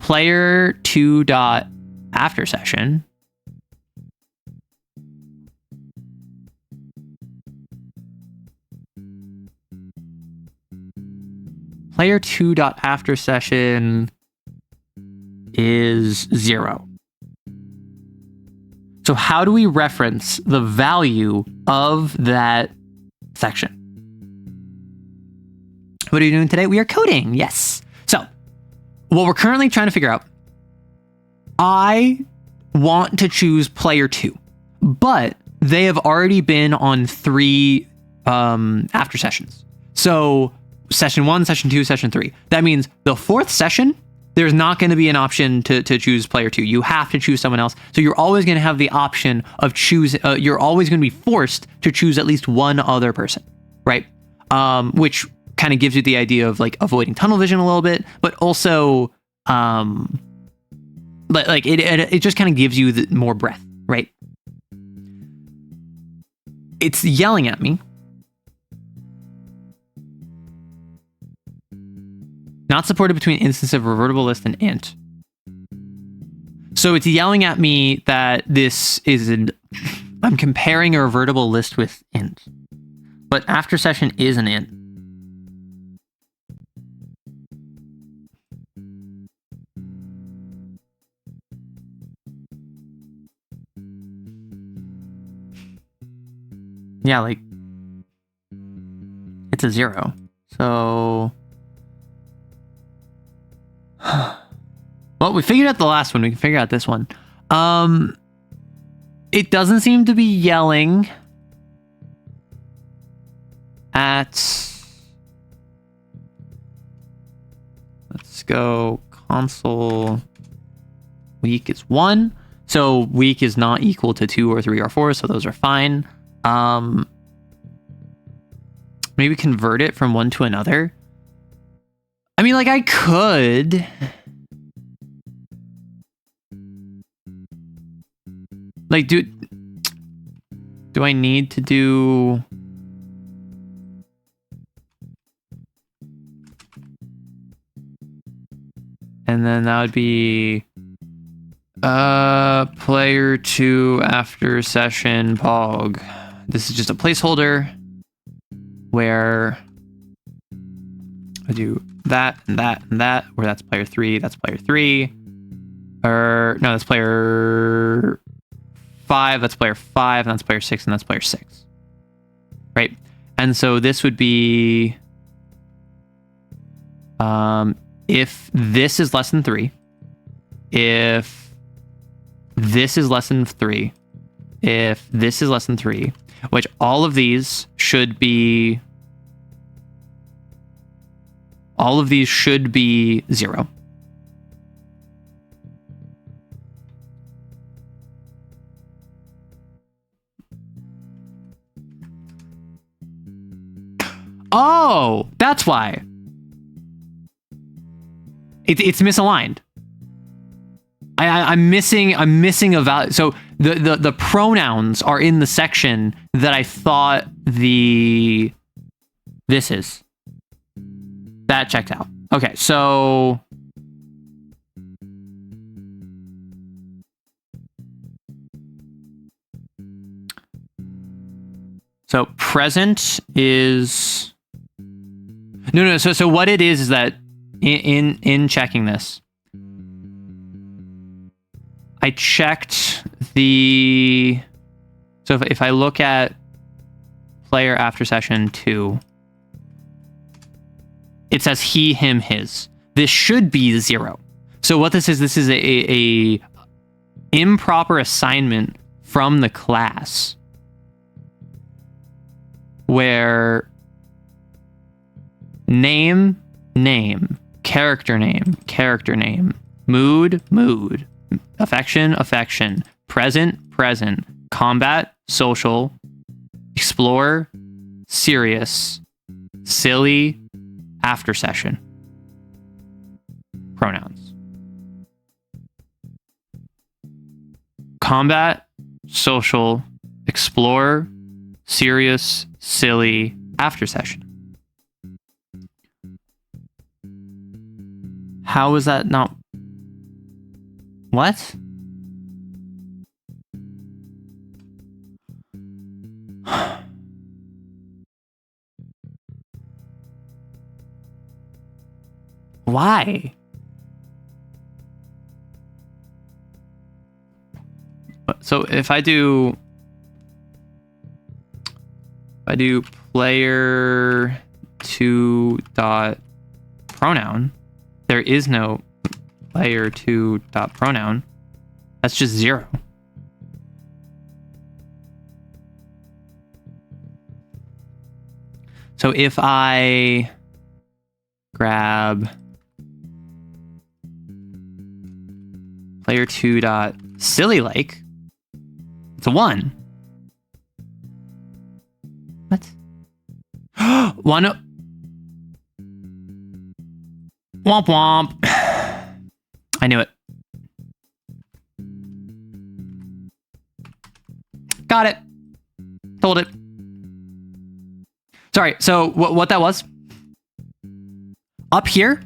[SPEAKER 1] player 2 dot after session is 0. So how do we reference the value of that section? What are you doing today? We are coding. Yes. So what we're currently trying to figure out, I want to choose player 2, but they have already been on 3 after sessions. So session 1, session 2, session 3. That means the 4th session, there's not going to be an option to choose player 2. You have to choose someone else. So you're always going to have the option of choosing, you're always going to be forced to choose at least one other person, right? Which kind of gives you the idea of like avoiding tunnel vision a little bit, but also, like it just kind of gives you more breath, right? It's yelling at me. Not supported between instance of revertible list and int. So it's yelling at me that this is I'm comparing a revertible list with int, but after session is an int. Yeah, like it's a 0. So well, we figured out the last one. We can figure out this one. It doesn't seem to be yelling at... Let's go console weak is 1. So weak is not equal to 2 or 3 or 4, so those are fine. Maybe convert it from one to another. I mean, like, I could. Like, do I need to do... And then that would be... player 2 after session pog. This is just a placeholder where I do that and that and that, where that's player 3, that's player 3. Or no, that's player 5, that's player 5, and that's player 6, and that's player 6. Right? And so this would be if this is less than 3, if this is less than 3, if this is less than 3, which all of these should be 0. Oh, that's why. It's misaligned. I'm missing a value. So the pronouns are in the section that I thought this is. That checked out. Okay, so present is no. So what it is that in checking this, I checked the... So if I look at player after session 2, it says he, him, his. This should be 0. So what this is a improper assignment from the class where name, character name, mood, affection, present, combat, social, explore, serious, silly, after session. Pronouns. Combat, social, explore, serious, silly, after session. How is that not What? Why? So if I do player 2 dot pronoun, there is no player 2 dot pronoun. That's just 0. So if I grab player 2 dot silly like, it's a 1. What? One. Womp womp. I knew it. Got it. Told it. Sorry. So what that was? Up here,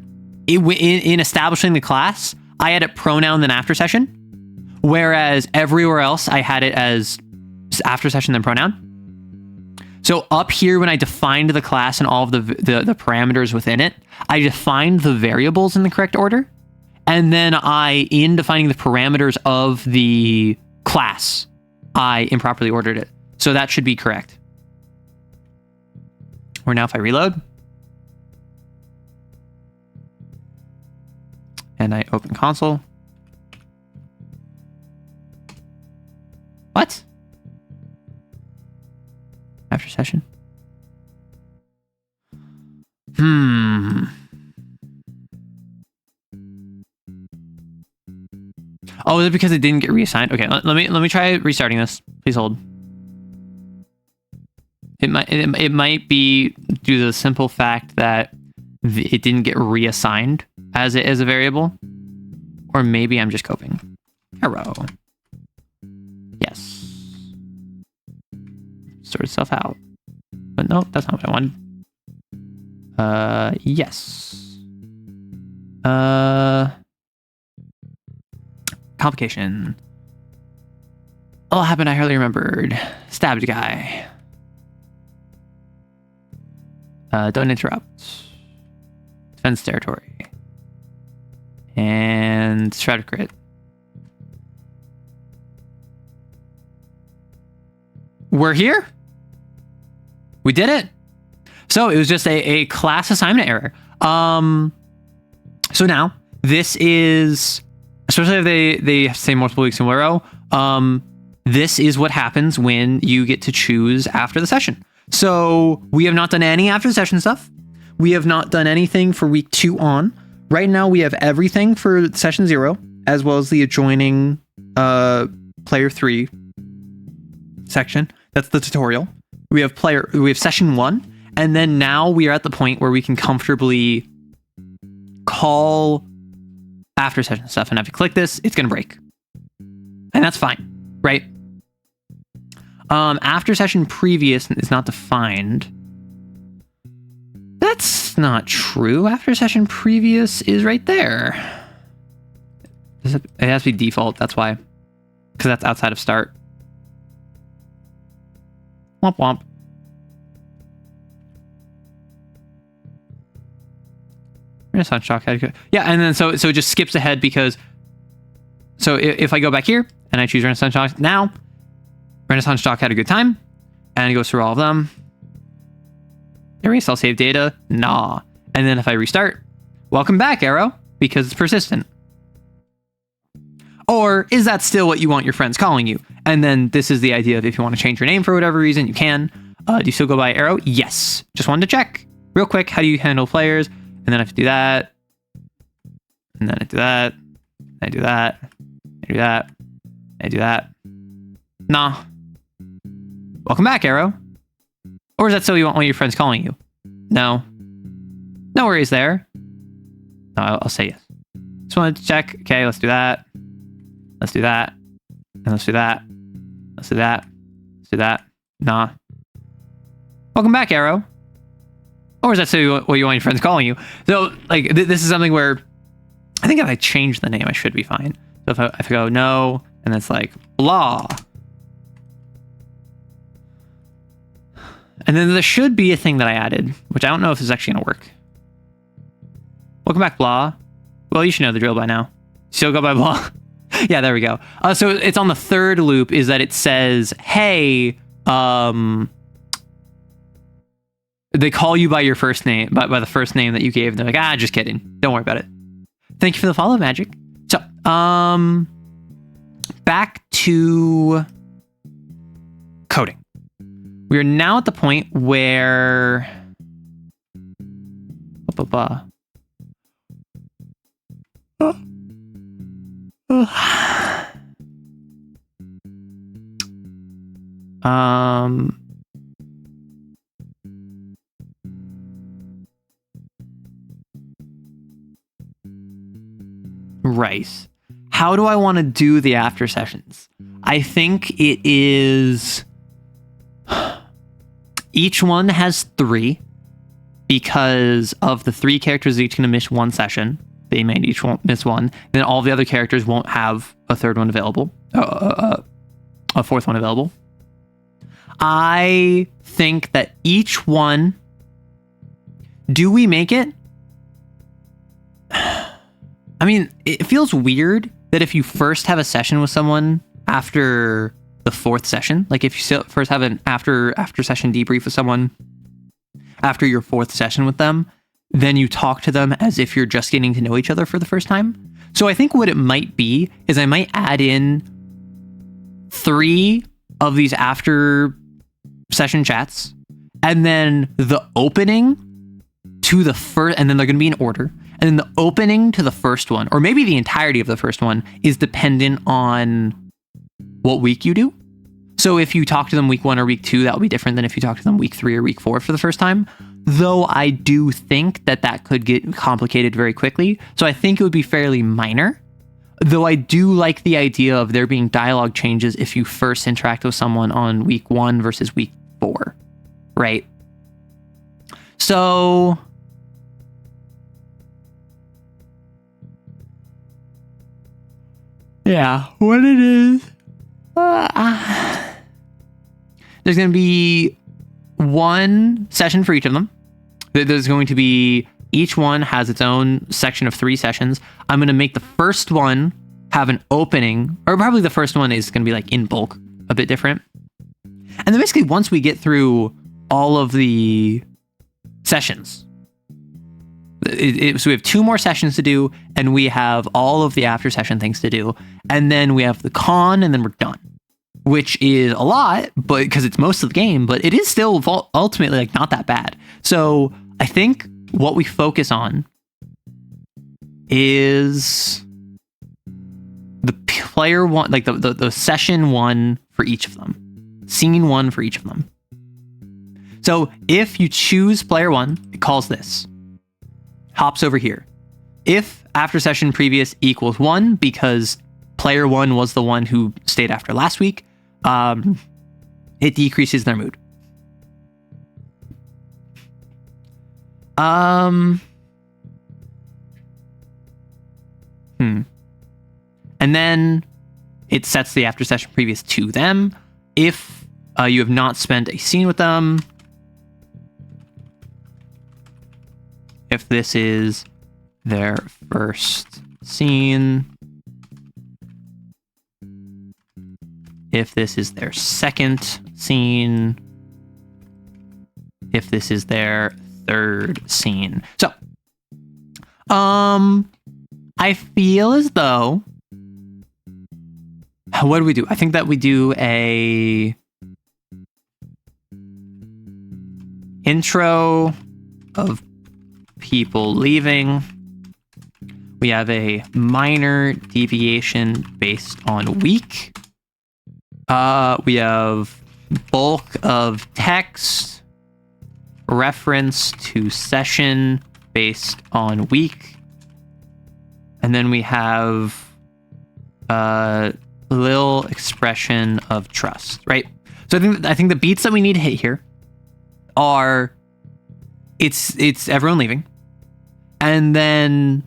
[SPEAKER 1] in establishing the class, I had it pronoun then after session, whereas everywhere else I had it as after session then pronoun. So up here, when I defined the class and all of the parameters within it, I defined the variables in the correct order. And then in defining the parameters of the class, I improperly ordered it. So that should be correct. Or now if I reload and I open console. What? After session. Oh, is it because it didn't get reassigned? Okay, let me try restarting this. Please hold. It might be due to the simple fact that it didn't get reassigned as a variable, or maybe I'm just coping. Arrow. Yes. Sort itself out. But no, that's not what I wanted. Yes. Complication. All happened I hardly remembered. Stabbed a guy. Don't interrupt. Defense territory. And shrouded crit. We're here? We did it. So it was just a class assignment error. So now this is, especially if they say multiple weeks in a row, this is what happens when you get to choose after the session. So we have not done any after the session stuff. We have not done anything for week 2 on. Right now we have everything for session 0, as well as the adjoining player 3 section. That's the tutorial. We have session 1, and then now we are at the point where we can comfortably call after session stuff. And if you click this, it's gonna break. And that's fine, right? After session previous is not defined. That's not true. After session previous is right there. It has to be default, that's why. Because that's outside of start. Womp womp. Renaissance shock. Yeah, and then so it just skips ahead because. So if I go back here and I choose Renaissance shock now, Renaissance shock had a good time, and it goes through all of them. Erase all save data. Nah. And then if I restart, welcome back, Arrow, because it's persistent. Or is that still what you want your friends calling you? And then this is the idea of if you want to change your name for whatever reason, you can. Do you still go by Arrow? Yes. Just wanted to check. Real quick, how do you handle players? And then I have to do that. And then I do that. I do that. I do that. I do that. Nah. Welcome back, Arrow. Or is that still what you want one of your friends calling you? No. No worries there. No, I'll say yes. Just wanted to check. Okay, let's do that. Let's do that. And let's do that. Let's do that. Let's do that. Nah. Welcome back, Arrow. Or is that still what you want your friends calling you? So, like, this is something where I think if I change the name, I should be fine. So if I go no, and it's like blah. And then there should be a thing that I added, which I don't know if this is actually going to work. Welcome back, blah. Well, you should know the drill by now. Still go by blah. Yeah, there we go. So it's on the third loop is that it says, hey, they call you by your first name, by the first name that you gave. They're like, just kidding. Don't worry about it. Thank you for the follow, Magic. So, back to coding. We are now at the point where right. How do I want to do the after sessions? I think it is each one has 3 because of the 3 characters each going to miss 1 session. They may each won't miss 1. Then all the other characters won't have a 3rd one available, a 4th one available. I think that each one, do we make it? I mean, it feels weird that if you first have a session with someone after the 4th session, like if you first have an after session debrief with someone after your 4th session with them, then you talk to them as if you're just getting to know each other for the first time. So I think what it might be is I might add in 3 of these after session chats, and then the opening to the first, and then they're going to be in order. And then the opening to the first one, or maybe the entirety of the first one, is dependent on what week you do. So if you talk to them week 1 or week 2, that will be different than if you talk to them week 3 or week 4 for the first time. Though I do think that could get complicated very quickly. So I think it would be fairly minor. Though I do like the idea of there being dialogue changes if you first interact with someone on week 1 versus week 4, right? So yeah, what it is, there's going to be 1 session for each of them. There's going to be, each one has its own section of 3 sessions. I'm going to make the first one have an opening, or probably the first one is going to be like in bulk, a bit different. And then basically once we get through all of the sessions, so we have 2 more sessions to do, and we have all of the after session things to do. And then we have the con, and then we're done. Which is a lot, but because it's most of the game, but it is still ultimately like not that bad. So I think what we focus on is the player 1, like the session 1 for each of them, scene 1 for each of them. So if you choose player 1, it calls this, hops over here. If after session previous equals 1, because player 1 was the one who stayed after last week, it decreases their mood. And then it sets the after session previous to them. If you have not spent a scene with them, if this is their first scene, if this is their second scene, if this is their third scene. So, I feel as though, what do we do? I think that we do a intro of people leaving. We have a minor deviation based on week. We have bulk of text, reference to session based on week. And then we have a little expression of trust, right? So I think the beats that we need to hit here are it's everyone leaving. And then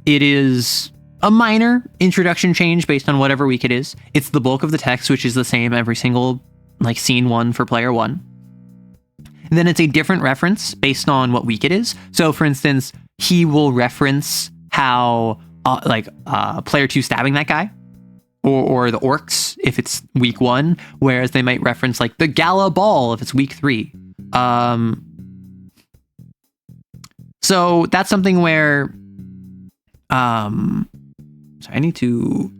[SPEAKER 1] it is a minor introduction change based on whatever week it is. It's the bulk of the text, which is the same every single like scene 1 for player 1. And then it's a different reference based on what week it is. So for instance, he will reference how player 2 stabbing that guy, or the orcs if it's week 1, whereas they might reference like the gala ball if it's week 3. So that's something where sorry, I need to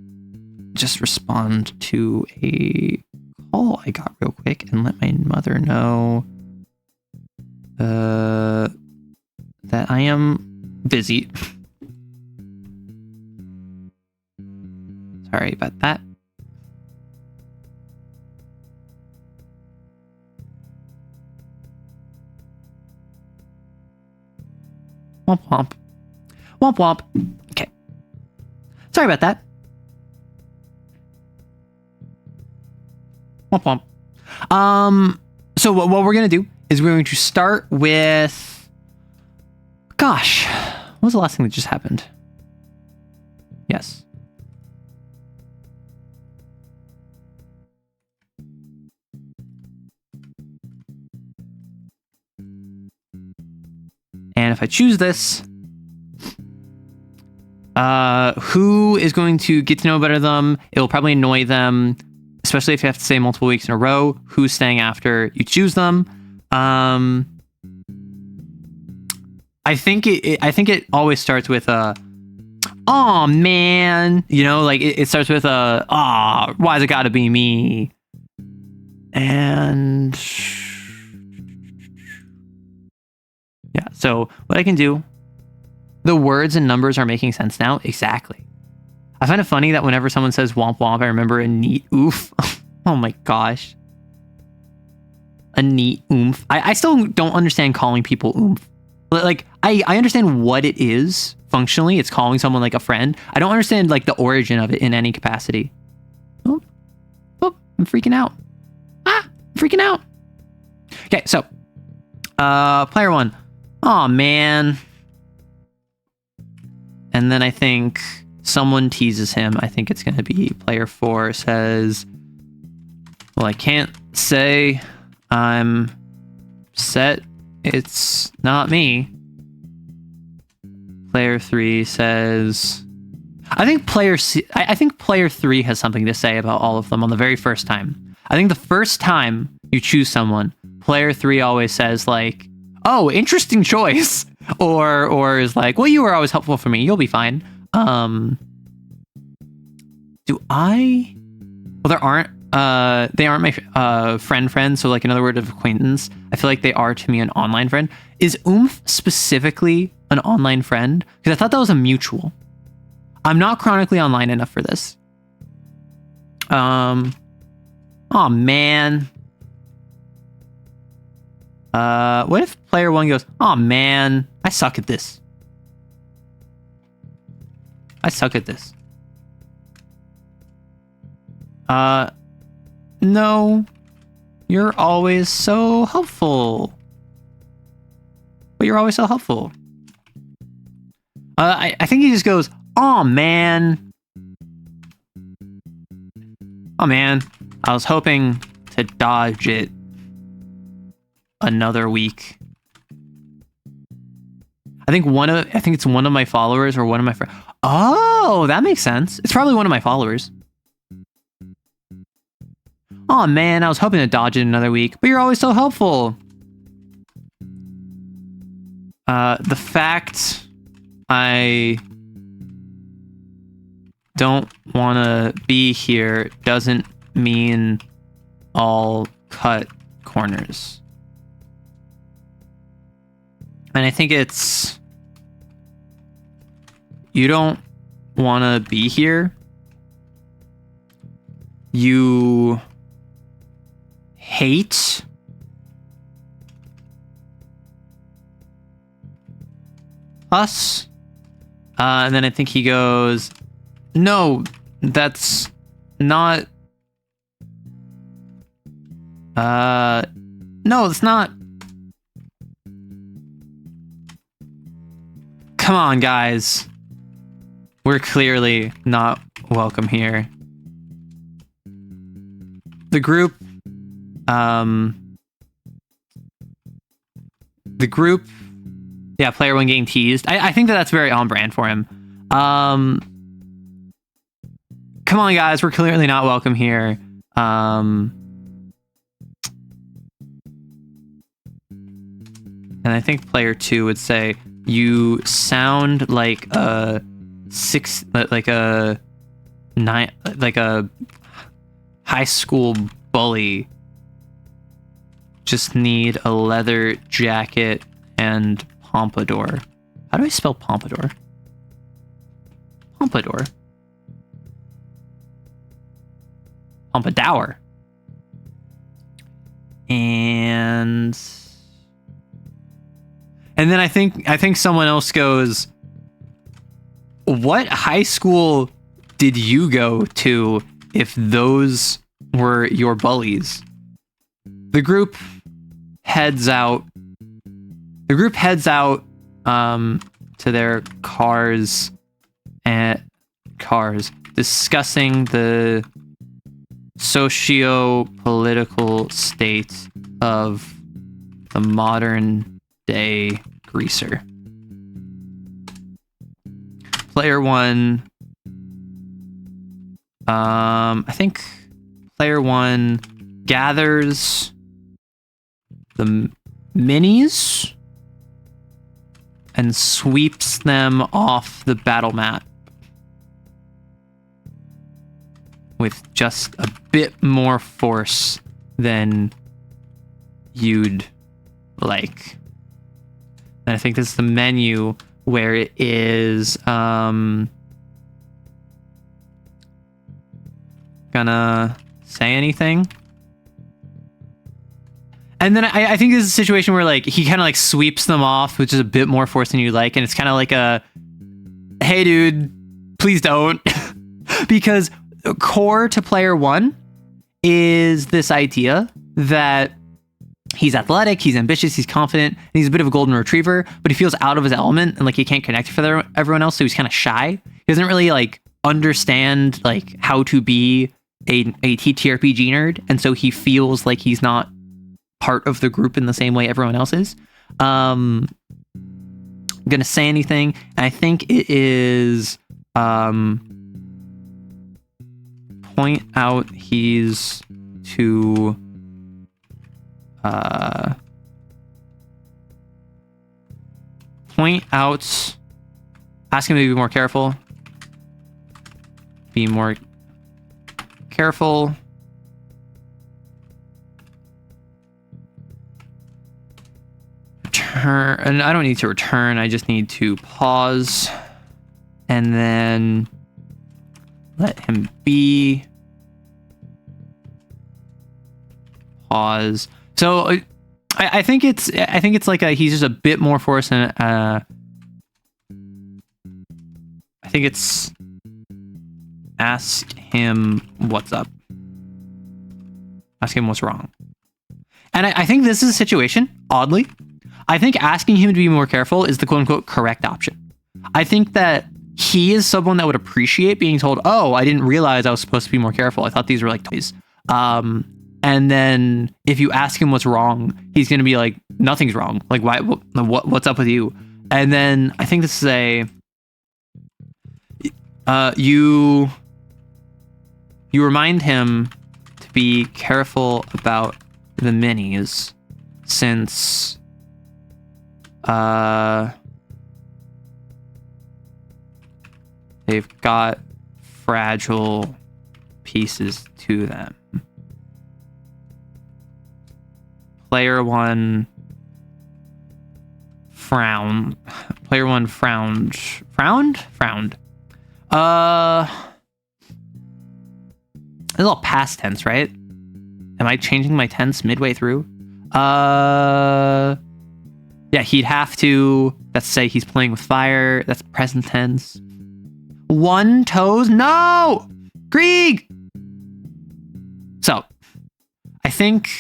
[SPEAKER 1] just respond to a call I got real quick and let my mother know that I am busy. Sorry about that. Womp womp. Womp womp. Okay. Sorry about that. Womp womp. So what we're going to do is we're going to start with... Gosh. What was the last thing that just happened? Yes. And if I choose this, who is going to get to know better them? It will probably annoy them, especially if you have to say multiple weeks in a row. Who's staying after you choose them? I think it always starts with a, "Aw, man," you know, like it starts with a, "Aw, why's it gotta be me?" And yeah, so what I can do, the words and numbers are making sense now. Exactly. I find it funny that whenever someone says womp womp, I remember a neat oof. Oh my gosh. A neat oomph. I still don't understand calling people oomph. Like, I understand what it is functionally. It's calling someone like a friend. I don't understand like the origin of it in any capacity. Oh, I'm freaking out. I'm freaking out. Okay, so player 1. Aw, man. And then I think someone teases him. I think it's going to be player 4 says, "Well, I can't say I'm set. It's not me." Player 3 says, I think player 3 has something to say about all of them on the very first time. I think the first time you choose someone, player 3 always says like, "Oh, interesting choice," or is like, "Well, you were always helpful for me. You'll be fine." Do I? Well, there aren't. They aren't my friend. So like another word of acquaintance. I feel like they are to me an online friend. Is oomph specifically an online friend? Because I thought that was a mutual. I'm not chronically online enough for this. Oh man. What if player 1 goes, "Oh man, I suck at this. I suck at this." No, you're always so helpful. But you're always so helpful. I think he just goes, "Oh man. Oh man, I was hoping to dodge it another week." I think it's one of my followers or one of my friends. Oh, that makes sense. It's probably one of my followers. "Oh man, I was hoping to dodge it another week, but you're always so helpful." The fact I don't want to be here doesn't mean I'll cut corners. And I think it's, you don't want to be here. You hate us. And then I think he goes, "No, that's not. No, it's not. Come on, guys. We're clearly not welcome here. The group, yeah, player one getting teased. I think that's very on brand for him. Come on, guys, we're clearly not welcome here. And I think player two would say, you sound like a high school bully. Just need a leather jacket and pompadour. How do I spell pompadour? Pompadour. Pompadour. And then I think someone else goes, what high school did you go to if those were your bullies? The group heads out. To their cars, discussing the socio-political state of the modern day greaser. Player one, I think player one gathers the minis and sweeps them off the battle map with just a bit more force than you'd like. And I think this is the menu where it is gonna say anything. And then I think this is a situation where like he kind of like sweeps them off, which is a bit more force than you like, and it's kind of like a, hey dude, please don't. Because core to player one is this idea that he's athletic, he's ambitious, he's confident, and he's a bit of a golden retriever, but he feels out of his element and like he can't connect with everyone else, so he's kind of shy. He doesn't really like understand like how to be a TTRPG nerd, and so he feels like he's not part of the group in the same way everyone else is. I'm gonna say anything, and I think it is point out he's to point out, ask him to be more careful. Be more careful. Return, and I don't need to return, I just need to pause and then let him be. Pause. So I think it's like he's just a bit more force, and I think it's ask him what's up. Ask him what's wrong. And I think this is a situation, oddly, I think asking him to be more careful is the quote-unquote correct option. I think that he is someone that would appreciate being told, oh, I didn't realize I was supposed to be more careful. I thought these were like toys. And then if you ask him what's wrong, he's going to be like, nothing's wrong. Like, why? What's up with you? And then I think this is you remind him to be careful about the minis, since they've got fragile pieces to them. Player one frowned. Player one frowned. Frowned. This is all past tense, right? Am I changing my tense midway through? Yeah, he'd have to, let's say he's playing with fire. That's present tense. One toes? No! Krieg! So, I think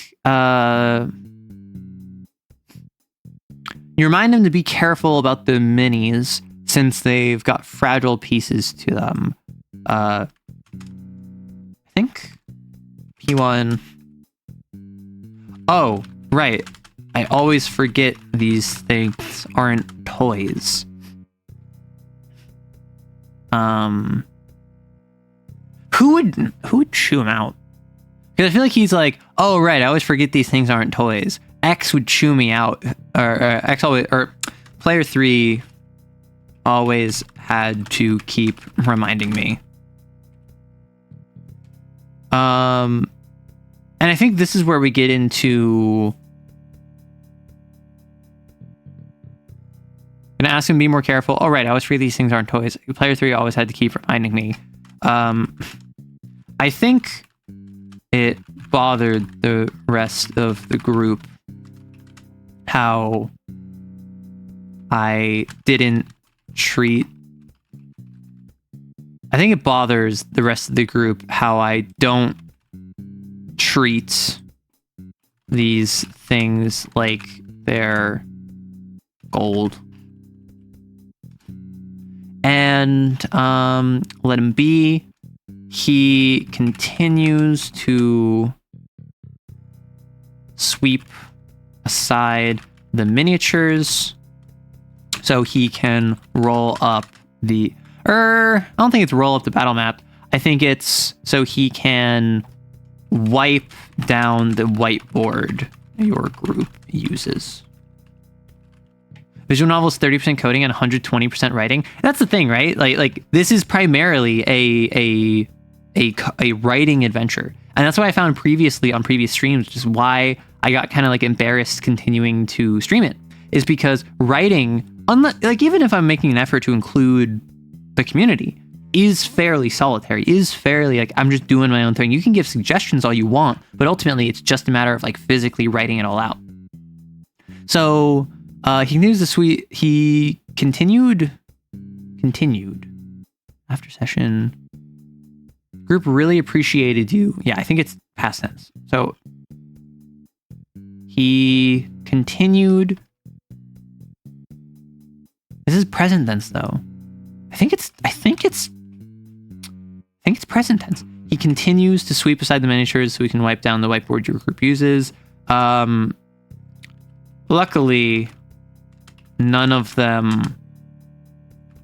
[SPEAKER 1] you remind him to be careful about the minis, since they've got fragile pieces to them. I think P1. Oh, right. I always forget these things aren't toys. Who would chew him out? Because I feel like he's like, oh right, I always forget these things aren't toys. X would chew me out, or X always, or player 3 always had to keep reminding me. And I think this is where we get into. Gonna ask him to be more careful. Oh right, I always forget these things aren't toys. Player 3 always had to keep reminding me. I think it bothered the rest of the group how I didn't treat. I think it bothers the rest of the group how I don't treat these things like they're gold. And let him be. He continues to sweep aside the miniatures so he can roll up the... I don't think it's roll up the battle map. I think it's so he can wipe down the whiteboard your group uses. Visual novel is 30% coding and 120% writing. That's the thing, right? Like this is primarily a writing adventure, and that's what I found previously on previous streams, which is why I got kind of like embarrassed continuing to stream it. Is because writing, like even if I'm making an effort to include the community, is fairly solitary. Is fairly like I'm just doing my own thing. You can give suggestions all you want, but ultimately it's just a matter of like physically writing it all out. So. He continued after session. Group really appreciated you. Yeah, I think it's past tense. So he continued. This is present tense though. I think it's present tense. He continues to sweep aside the miniatures so we can wipe down the whiteboard your group uses. Luckily, none of them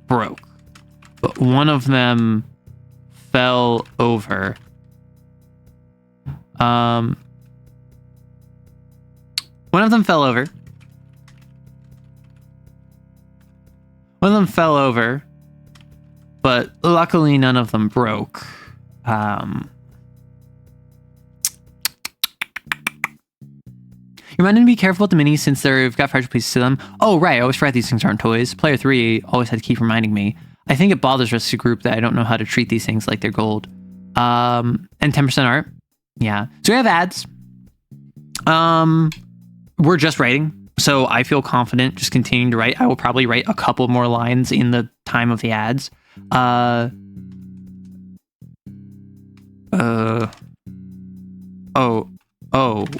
[SPEAKER 1] broke, but one of them fell over. One of them fell over. But luckily none of them broke. You reminded me to be careful with the minis since they've got fragile pieces to them. Oh, right. I always forget these things aren't toys. Player 3 always had to keep reminding me. I think it bothers the rest of the group that I don't know how to treat these things like they're gold. And 10% art. Yeah. So we have ads. We're just writing. So I feel confident just continuing to write. I will probably write a couple more lines in the time of the ads.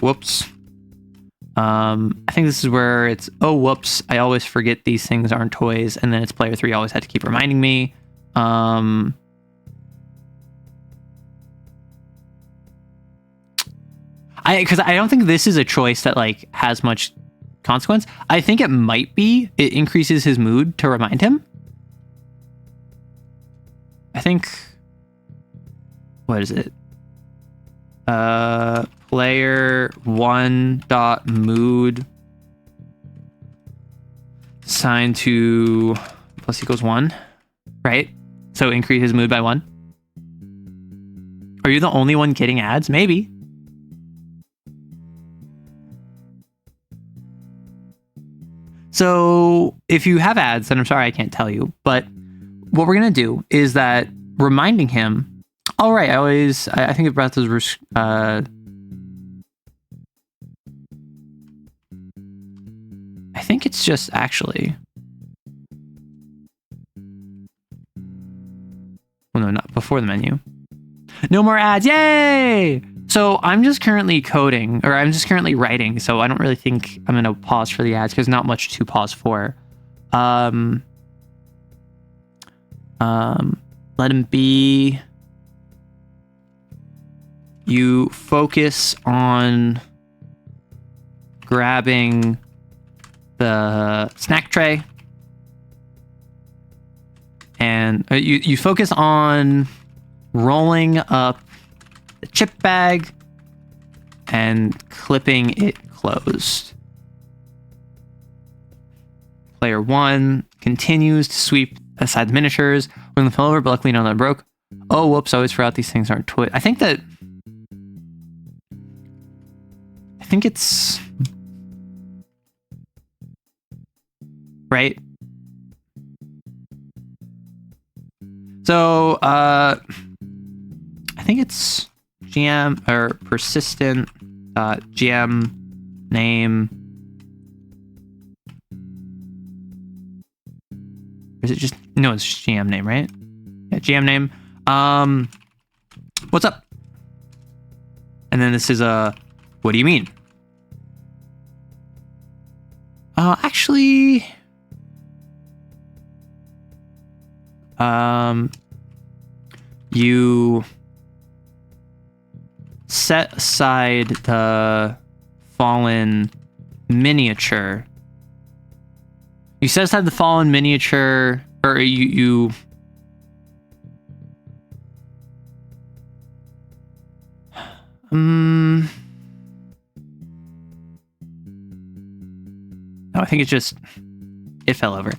[SPEAKER 1] Whoops. I think this is where it's, oh, whoops, I always forget these things aren't toys. And then it's player 3 always had to keep reminding me. Because I don't think this is a choice that like has much consequence. I think it might be, it increases his mood to remind him. I think, what is it? Player 1.mood assigned to plus equals 1, right? So increase his mood by 1. Are you the only one getting ads? Maybe. So if you have ads, then I'm sorry I can't tell you. But what we're gonna do is that reminding him. All right, I think it brought those. I think it's just actually. Well, no, not before the menu. No more ads! Yay! So I'm just currently coding, or I'm just currently writing. So I don't really think I'm gonna pause for the ads because not much to pause for. Let him be. You focus on grabbing the snack tray. And you focus on rolling up the chip bag and clipping it closed. Player 1 continues to sweep aside the miniatures. When the fell over, but luckily none of them broke. Oh, whoops, I always forgot these things aren't toys. I think it's... Right? So, I think it's GM or persistent GM name. Or is it just, no, it's just GM name, right? Yeah, GM name. What's up? And then this is what do you mean? Actually, you set aside the fallen miniature. You set aside the fallen miniature, or you no, I think it's just it fell over.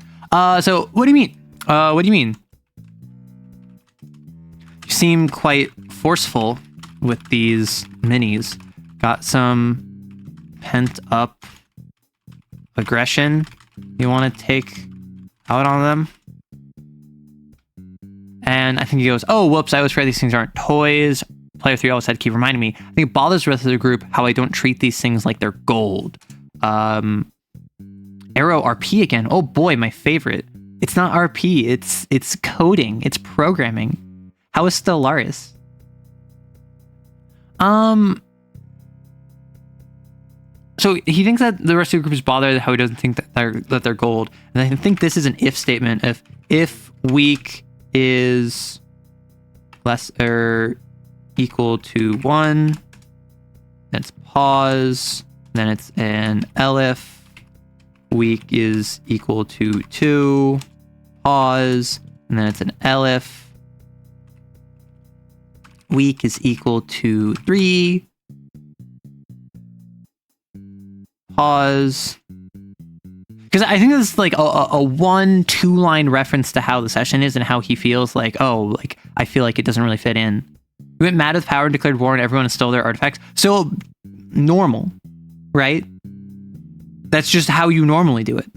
[SPEAKER 1] So what do you mean? What do you mean? You seem quite forceful with these minis. Got some pent up aggression you want to take out on them? And I think he goes, oh, whoops, I always forget these things aren't toys. Player 3 always had to keep reminding me. I think it bothers the rest of the group how I don't treat these things like they're gold. Arrow RP again. Oh boy, my favorite. It's not RP, it's coding, it's programming. How is Stellaris? So he thinks that the rest of the group is bothered how he doesn't think that they're gold. And I think this is an if statement. If weak is less or equal to 1, then it's pause, then it's an elif. Weak is equal to 2, pause, and then it's an elif. Weak is equal to 3, pause. Because I think this is like a 1-2 line reference to how the session is and how he feels like, oh, like I feel like it doesn't really fit in. We went mad with power and declared war and everyone stole their artifacts. So normal, right? That's just how you normally do it.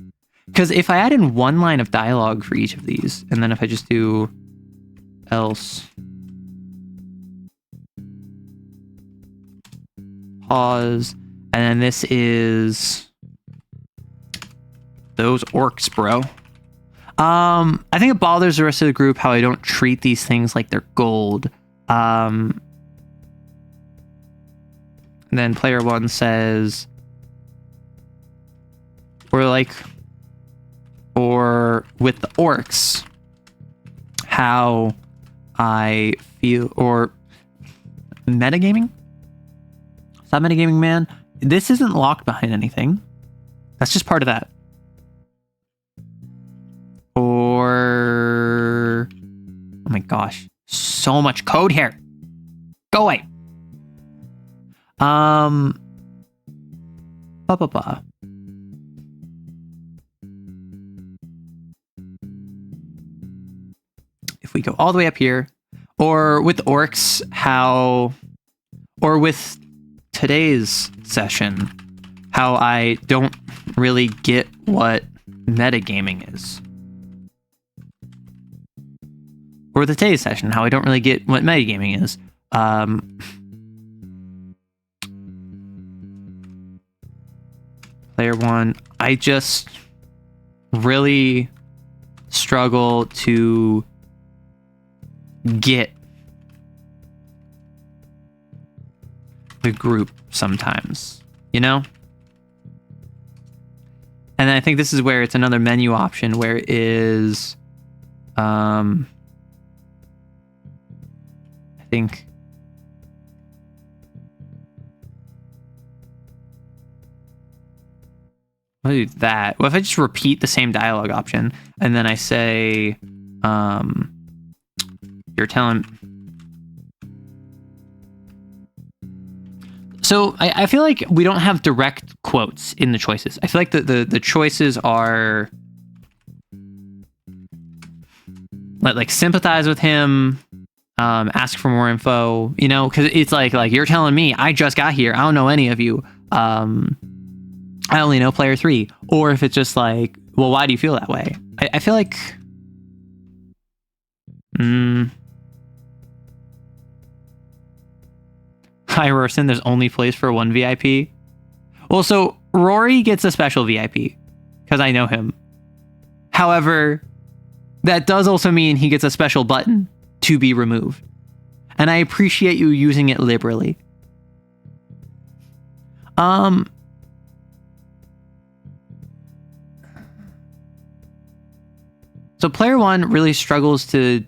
[SPEAKER 1] Because if I add in 1 line of dialogue for each of these, and then if I just do else, pause, and then this is those orcs, bro. I think it bothers the rest of the group how I don't treat these things like they're gold. And then player 1 says, or with the orcs, how I feel, or metagaming? Is that metagaming, man? This isn't locked behind anything. That's just part of that. Or, oh my gosh, so much code here. Go away. If we go all the way up here, or with orcs, how, or with today's session, how I don't really get what metagaming is. Or with today's session, how I don't really get what metagaming is. Player 1, I just really struggle to get the group sometimes, you know? And I think this is where it's another menu option where it is I think I'll do that. What if I just repeat the same dialogue option and then I say, you're telling. So I feel like we don't have direct quotes in the choices. I feel like the choices are like sympathize with him, ask for more info, you know, because it's like you're telling me I just got here. I don't know any of you. I only know player 3. Or if it's just like, well, why do you feel that way? I feel like Hi, Rorson, there's only place for one VIP. Well, so Rory gets a special VIP because I know him. However, that does also mean he gets a special button to be removed. And I appreciate you using it liberally. So player 1 really struggles to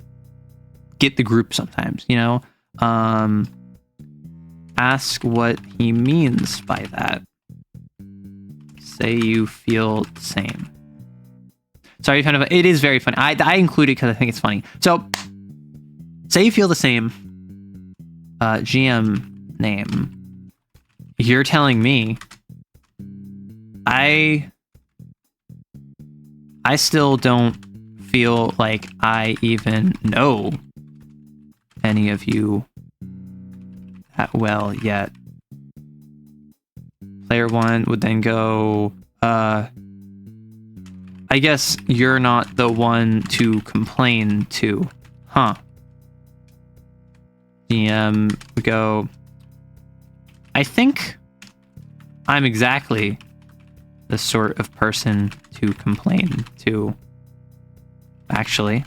[SPEAKER 1] get the group sometimes, you know? Ask what he means by that. Say you feel the same. Sorry, kind of. It is very funny. I include it because I think it's funny. So, say you feel the same. GM name. You're telling me. I still don't feel like I even know any of you that well yet. Player 1 would then go, I guess you're not the one to complain to, huh? DM would go, I think I'm exactly the sort of person to complain to, actually.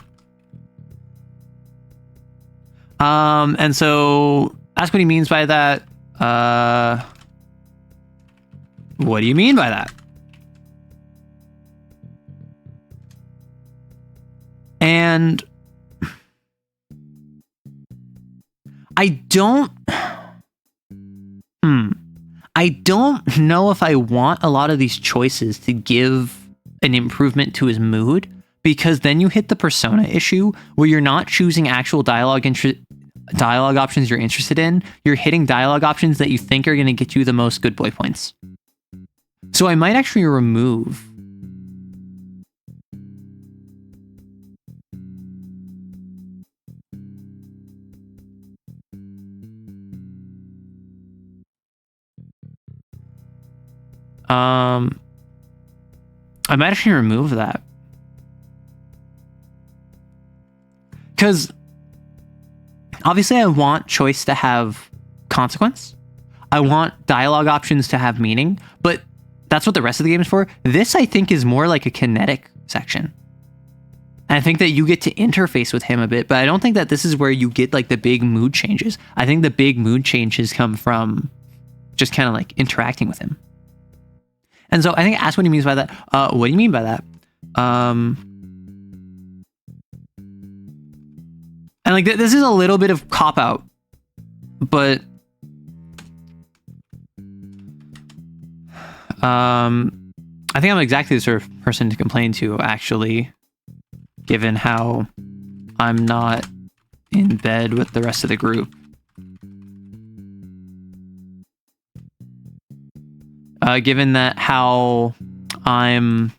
[SPEAKER 1] And so ask what he means by that. What do you mean by that? And I don't know if I want a lot of these choices to give an improvement to his mood, because then you hit the persona issue where you're not choosing actual dialogue options you're interested in. You're hitting dialogue options that you think are going to get you the most good boy points. So I might actually remove I might actually remove that. Because obviously I want choice to have consequence. I want dialogue options to have meaning, but that's what the rest of the game is for. This, I think, is more like a kinetic section. And I think that you get to interface with him a bit, but I don't think that this is where you get like the big mood changes. I think the big mood changes come from just kind of like interacting with him. And so I think ask what he means by that. What do you mean by that? And like this is a little bit of cop out, but I think I'm exactly the sort of person to complain to, actually, given how I'm not in bed with the rest of the group. Given that how I'm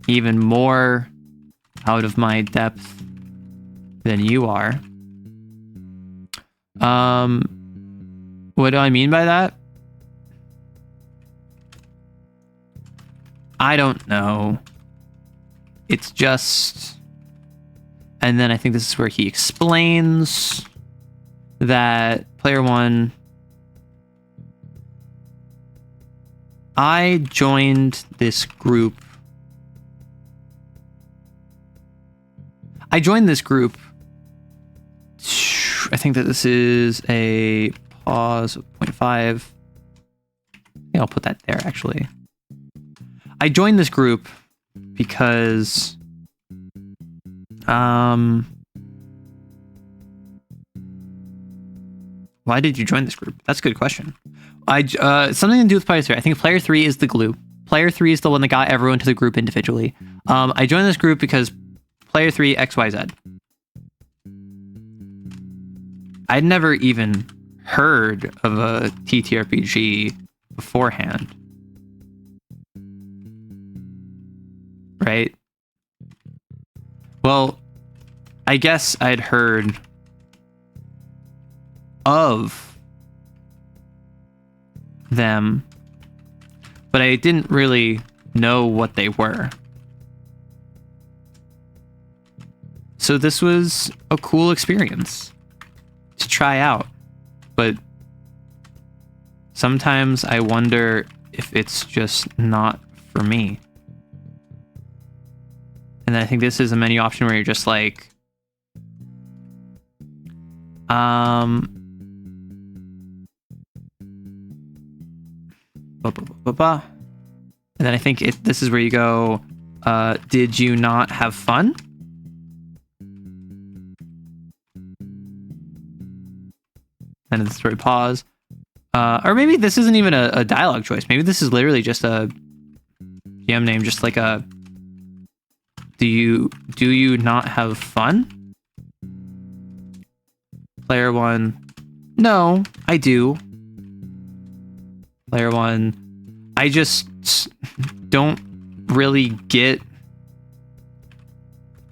[SPEAKER 1] even more out of my depth than you are. What do I mean by that? I don't know. It's just... And then I think this is where he explains that player 1... I joined this group. I think that this is a pause of 0.5. I think I'll put that there, actually. I joined this group because Why did you join this group? That's a good question. Something to do with player 3. I think player 3 is the glue. Player 3 is the one that got everyone to the group individually. I joined this group because player 3 XYZ. I'd never even heard of a TTRPG beforehand. Right? Well, I guess I'd heard of them, but I didn't really know what they were. So this was a cool experience to try out, but sometimes I wonder if it's just not for me. And I think this is a menu option where you're just like, and then I think this is where you go, did you not have fun? And it's where we pause. Or maybe this isn't even a dialogue choice. Maybe this is literally just a GM name, just like a, do you not have fun? Player 1, no, I do. Player 1, I just don't really get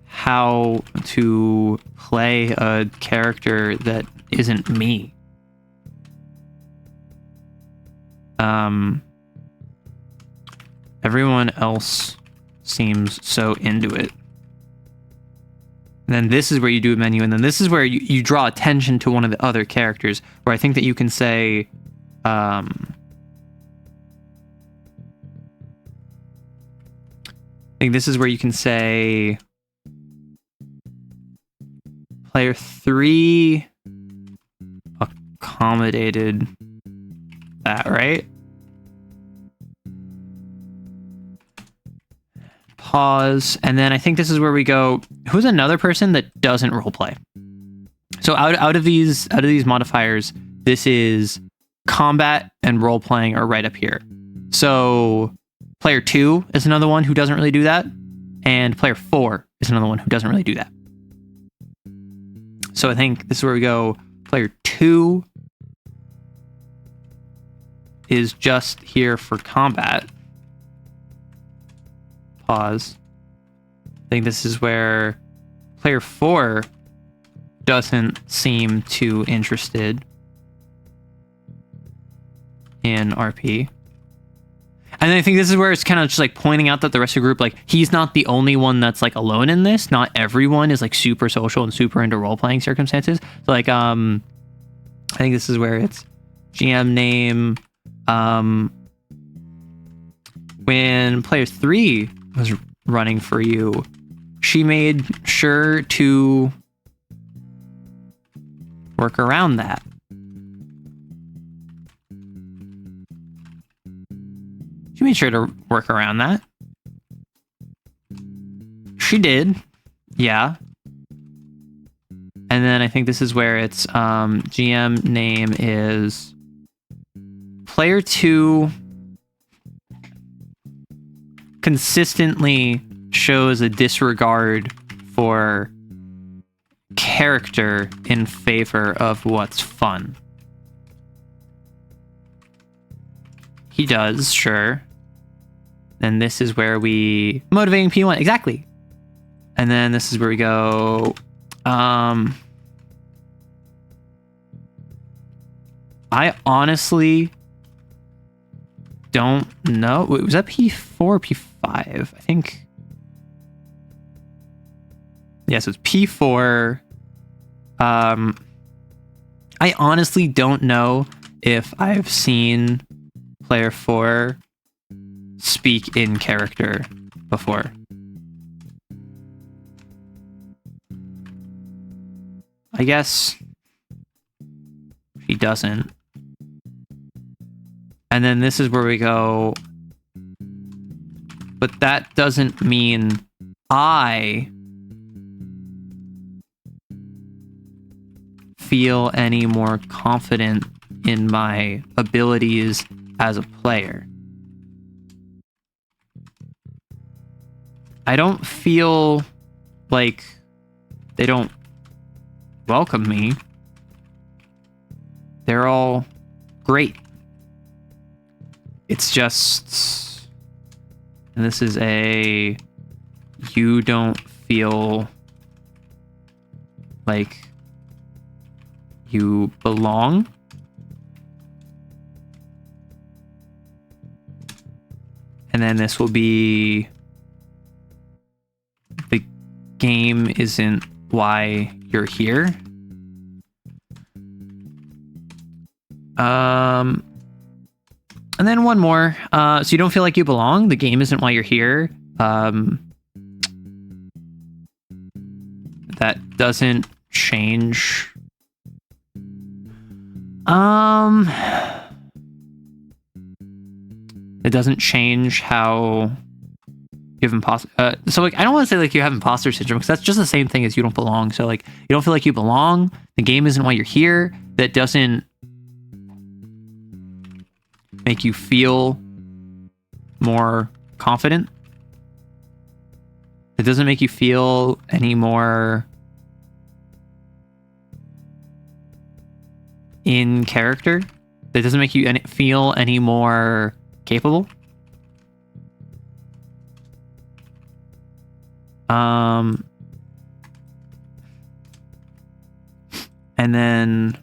[SPEAKER 1] how to play a character that isn't me. Everyone else seems so into it. And then this is where you do a menu, and then this is where you draw attention to one of the other characters, where I think that you can say, I think this is where you can say, player 3 accommodated that, right? Pause, and then I think this is where we go, who's another person that doesn't roleplay? So out of these modifiers, this is combat and role-playing are right up here. So player 2 is another one who doesn't really do that, and player 4 is another one who doesn't really do that. So I think this is where we go, player 2 is just here for combat. Pause. I think this is where player 4 doesn't seem too interested in RP. And I think this is where it's kind of just like pointing out that the rest of the group, like, he's not the only one that's like alone in this. Not everyone is like super social and super into role-playing circumstances. So like, I think this is where it's GM name. When player 3 was running for you, she made sure to work around that. She made sure to work around that. She did. Yeah. And then I think this is where it's GM name is player 2 consistently shows a disregard for character in favor of what's fun. He does, sure. And this is where we motivating P1, exactly. And then this is where we go. I honestly don't know. Wait, was that P4 or P5? I think. Yeah, so it's P4. I honestly don't know if I've seen player 4 speak in character before. I guess he doesn't. And then this is where we go, but that doesn't mean I feel any more confident in my abilities as a player. I don't feel like they don't welcome me. They're all great. It's just, and this is a, you don't feel like you belong. And then this will be, the game isn't why you're here. And then one more. So you don't feel like you belong. The game isn't why you're here. That doesn't change. It doesn't change how you have imposter. So like, I don't want to say like you have imposter syndrome, because that's just the same thing as you don't belong. So like, you don't feel like you belong. The game isn't why you're here. That doesn't make you feel more confident. It doesn't make you feel any more in character. It doesn't make you feel any more capable. And then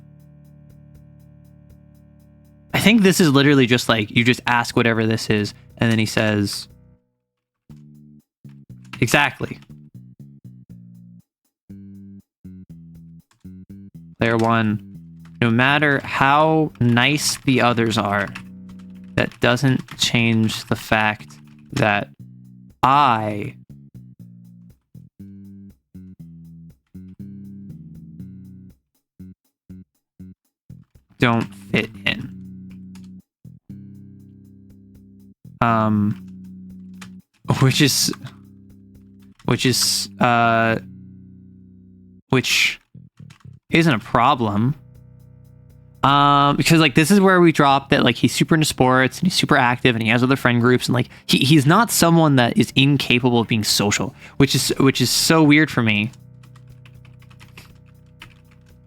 [SPEAKER 1] I think this is literally just like, you just ask whatever this is, and then he says, exactly. Player one, no matter how nice the others are, that doesn't change the fact that I don't fit in. Which isn't a problem. Because like, this is where we drop that like, he's super into sports and he's super active and he has other friend groups, and like he's not someone that is incapable of being social, which is so weird for me,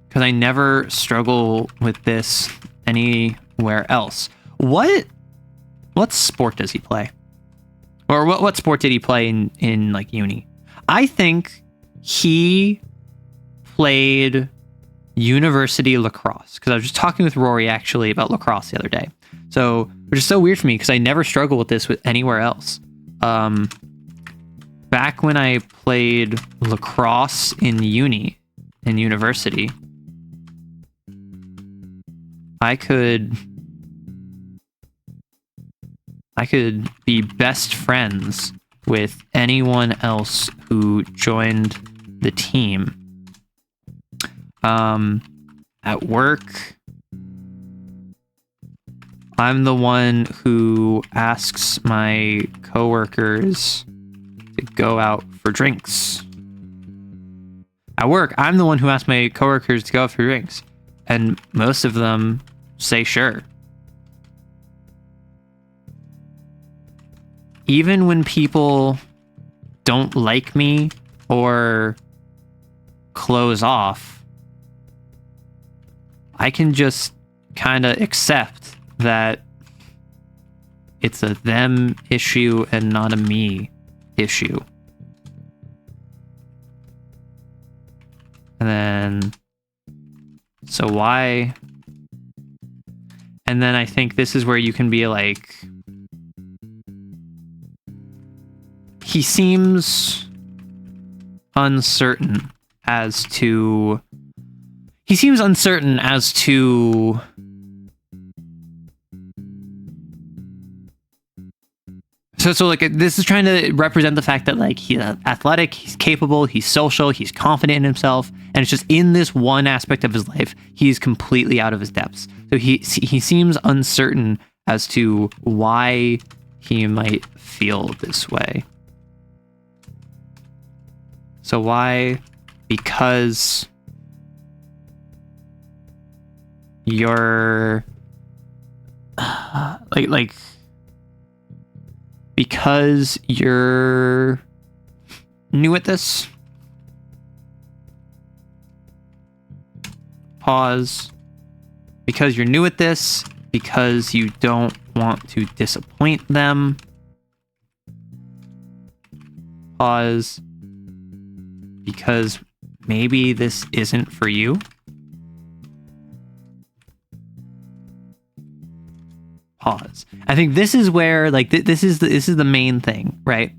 [SPEAKER 1] because I never struggle with this anywhere else. What sport does he play? Or what sport did he play in like uni? I think he played university lacrosse, because I was just talking with Rory actually about lacrosse the other day. So, which is so weird for me, because I never struggle with this with anywhere else. Back when I played lacrosse in university, I could be best friends with anyone else who joined the team. At work, I'm the one who asks my coworkers to go out for drinks. At work, I'm the one who asks my coworkers to go out for drinks, and most of them say sure. Even when people don't like me or close off, I can just kind of accept that it's a them issue and not a me issue. And then, so why? And then I think this is where you can be like, he seems uncertain as to so like, this is trying to represent the fact that like, he's athletic, he's capable, he's social, he's confident in himself, and it's just in this one aspect of his life he's completely out of his depths. So he seems uncertain as to why he might feel this way. So why? Because you're like because you're new at this. Pause. Because you're new at this, because you don't want to disappoint them. Pause. Because maybe this isn't for you. Pause. I think this is where, like, this is the main thing, right?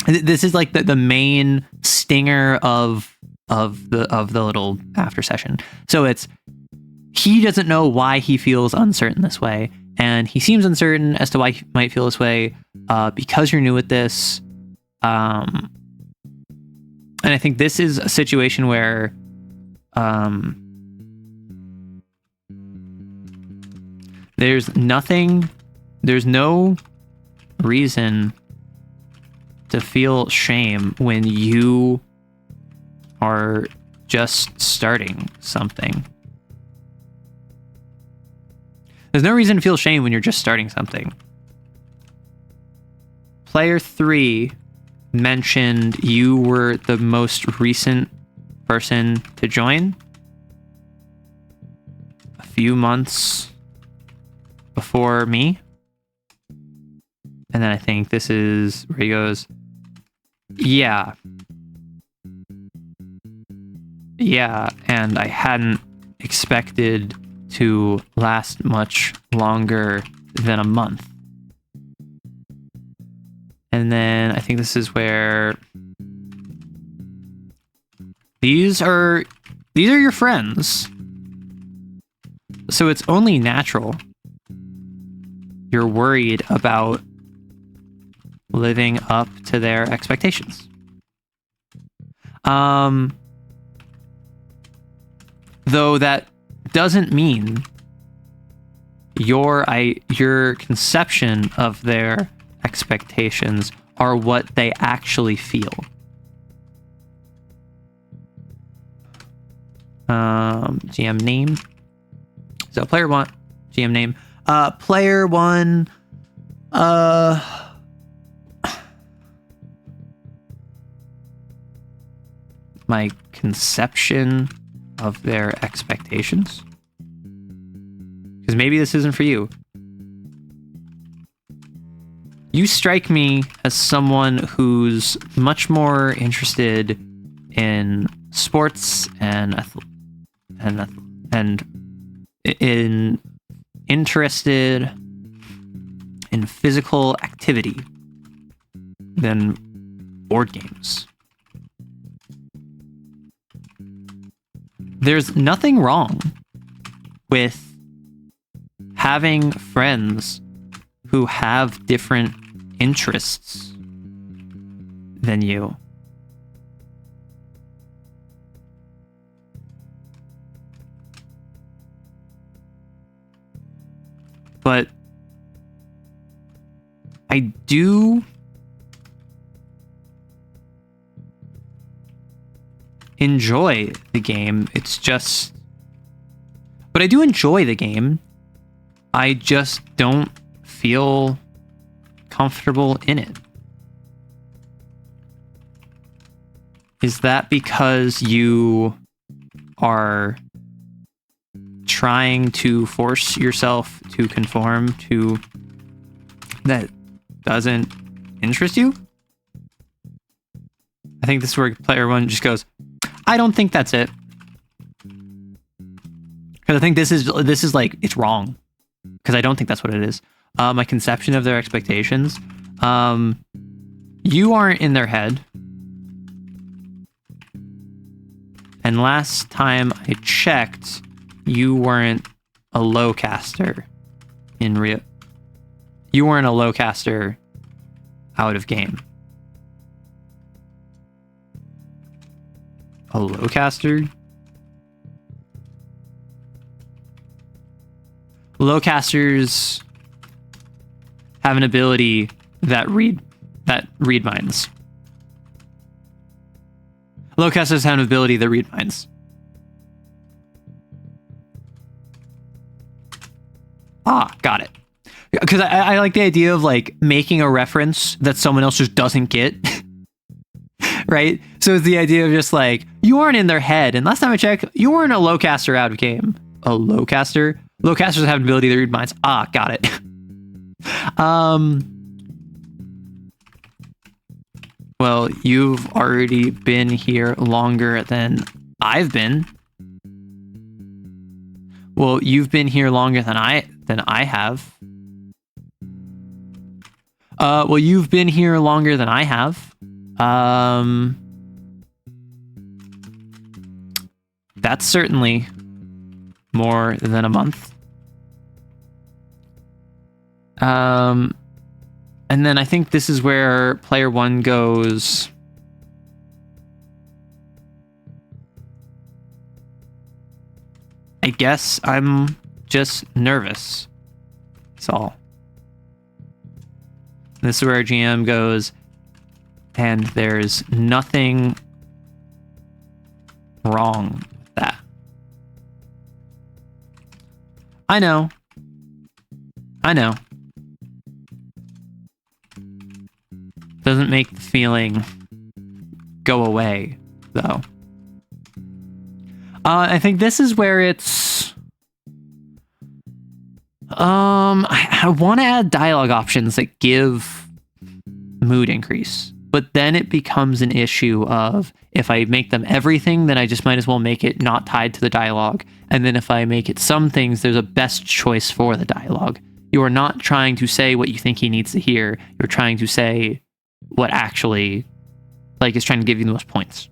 [SPEAKER 1] This is like the main stinger of the little after session. So it's, he doesn't know why he feels uncertain this way, and he seems uncertain as to why he might feel this way because you're new at this. And I think this is a situation where there's no reason to feel shame when you are just starting something. There's no reason to feel shame when you're just starting something. Player 3 mentioned you were the most recent person to join. A few months before me. And then I think this is where he goes, yeah, and I hadn't expected to last much longer than a month. And then I think this is where these are your friends. So it's only natural you're worried about living up to their expectations. Though that doesn't mean your conception of their expectations are what they actually feel. GM name. So player 1, GM name. Player 1, my conception of their expectations. Because maybe this isn't for you. You strike me as someone who's much more interested in sports and interested in physical activity than board games. There's nothing wrong with having friends who have different interests than you. But I do enjoy the game. But I do enjoy the game. I just don't feel comfortable in it. Is that because you are trying to force yourself to conform to that doesn't interest you? I think this is where player 1 just goes, I don't think that's it. Because I think this is like, it's wrong. Because I don't think that's what it is. My conception of their expectations. You aren't in their head. And last time I checked, you weren't a low caster in real. You weren't a low caster out of game. A low caster? Low casters have an ability that read minds. Low casters have an ability that read minds. Ah, got it. Because I like the idea of like making a reference that someone else just doesn't get. Right? So it's the idea of just like, you aren't in their head. And last time I checked, you weren't a lowcaster out of game. A lowcaster? Lowcasters have the ability to read minds. Ah, got it. Well, you've already been here longer than I've been. Well, you've been here longer than I have. Well, you've been here longer than I have. That's certainly more than a month. And then I think this is where player one goes, I guess I'm just nervous. That's all. This is where our GM goes, and there's nothing wrong with that. I know. Doesn't make the feeling go away, though. I think this is where it's... I want to add dialogue options that give mood increase. But then it becomes an issue of, if I make them everything, then I just might as well make it not tied to the dialogue. And then if I make it some things, there's a best choice for the dialogue. You are not trying to say what you think he needs to hear. You're trying to say what actually, like, is trying to give you the most points.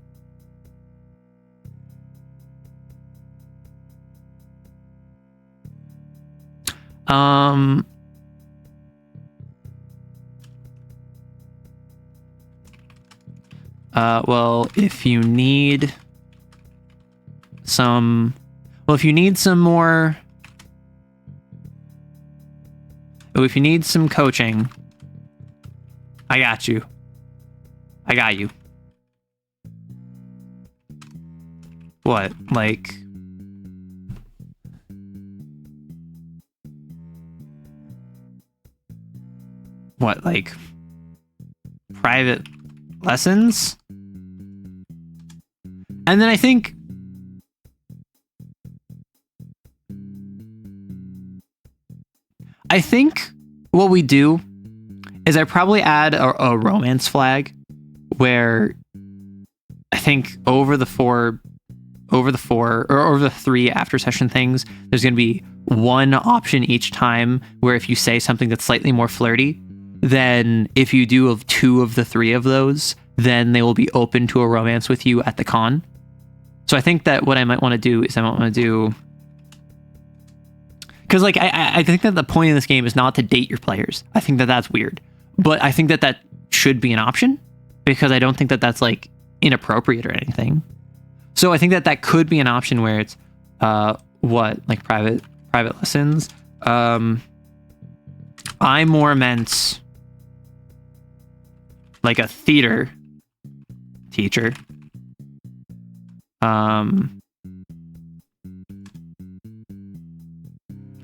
[SPEAKER 1] Well, if you need some more, if you need some coaching, I got you. I got you. What, like... What, like... private lessons? And then I think... what we do is I probably add a romance flag where I think over the three after session things, there's going to be one option each time where if you say something that's slightly more flirty, then if you do of two of the three of those, then they will be open to a romance with you at the con. So I think that what I might want to do is because like I think that the point of this game is not to date your players. I think that that's weird, but I think that that should be an option because I don't think that that's like inappropriate or anything. So I think that that could be an option where it's like private lessons. I more meant like a theater teacher.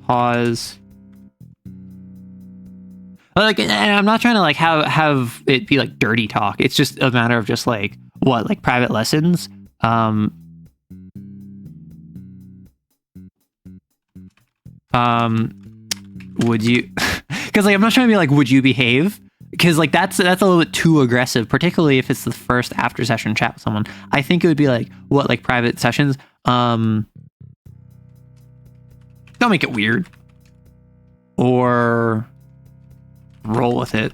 [SPEAKER 1] Pause. Like, and I'm not trying to like have it be like dirty talk. It's just a matter of just like what, like private lessons. Would you? Because like I'm not trying to be like, would you behave? Because like that's a little bit too aggressive, particularly if it's the first after session chat with someone. I think it would be like, what, like private sessions? Don't make it weird. Or roll with it.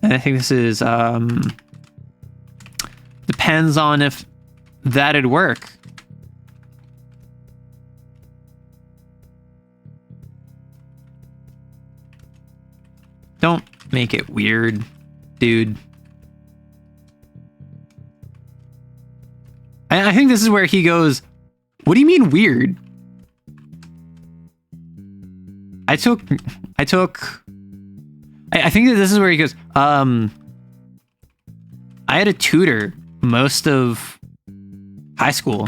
[SPEAKER 1] And I think this is depends on if that'd work. Don't make it weird, dude. I think this is where he goes, what do you mean weird? I think that this is where he goes, I had a tutor most of high school.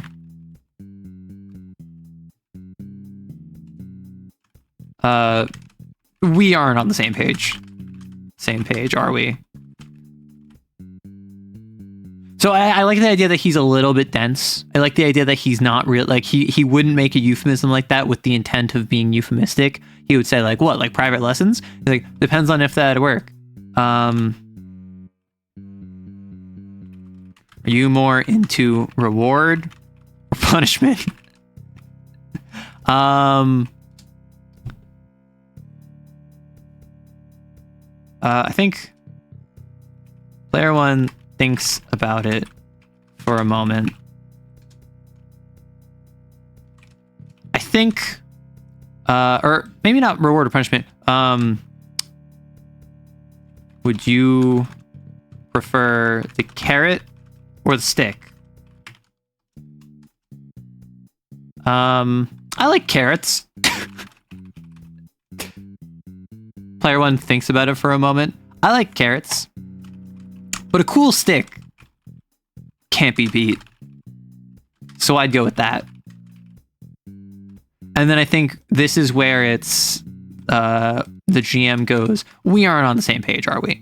[SPEAKER 1] We aren't on the same page. Same page, are we? So I like the idea that he's a little bit dense. I like the idea that he's not real. Like he wouldn't make a euphemism like that with the intent of being euphemistic. He would say like, what, like private lessons? He's like, depends on if that'd work. Are you more into reward or punishment? I think player one thinks about it for a moment. I think, or maybe not reward or punishment. Would you prefer the carrot or the stick? I like carrots. Player one thinks about it for a moment. I like carrots. But a cool stick can't be beat. So I'd go with that. And then I think this is where it's the GM goes, we aren't on the same page, are we?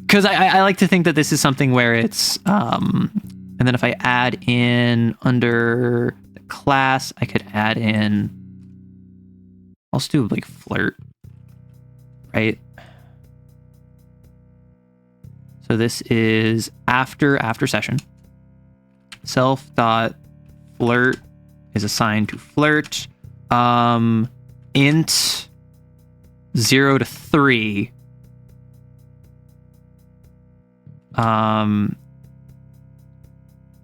[SPEAKER 1] Because I like to think that this is something where it's and then if I add in under the class, I could add in, I'll just do like flirt, right? So this is after session. Self dot flirt is assigned to flirt. Int 0 to 3.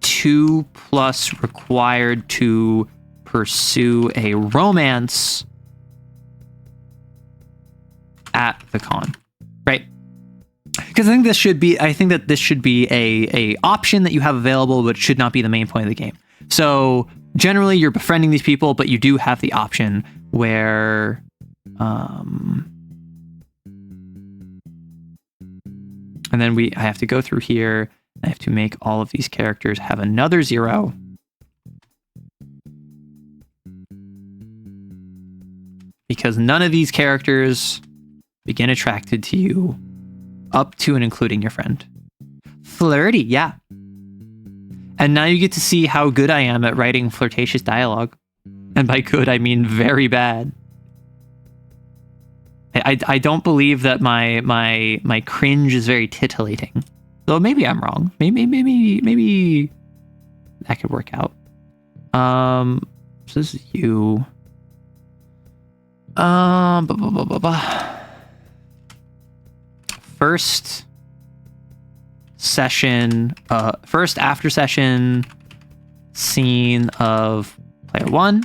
[SPEAKER 1] 2 plus required to pursue a romance at the con, right? Because I think this should be, a option that you have available, but it should not be the main point of the game. So generally you're befriending these people, but you do have the option where, and then I have to go through here. I have to make all of these characters have another 0. Because none of these characters begin attracted to you up to and including your friend. Flirty, yeah. And now you get to see how good I am at writing flirtatious dialogue. And by good, I mean very bad. I don't believe that my cringe is very titillating. Though maybe I'm wrong. Maybe that could work out. So this is you. First session, first after session scene of player one.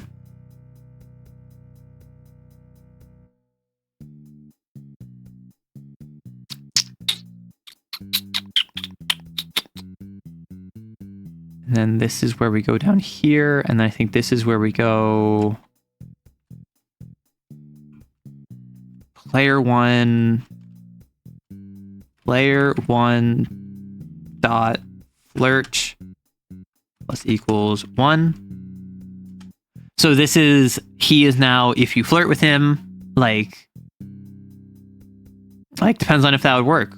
[SPEAKER 1] And then this is where we go down here. And then I think this is where we go player one dot flirt plus equals 1. So this is, he is now, if you flirt with him, like depends on if that would work.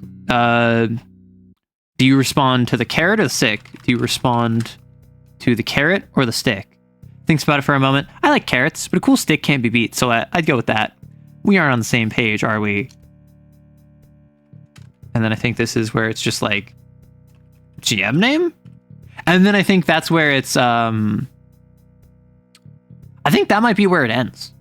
[SPEAKER 1] Do you respond to the carrot or the stick? Do you respond to the carrot or the stick? Thinks about it for a moment. I like carrots, but a cool stick can't be beat, so I'd go with that. We aren't on the same page, are we? And then I think this is where it's just like GM name? And then I think that's where it's I think that might be where it ends.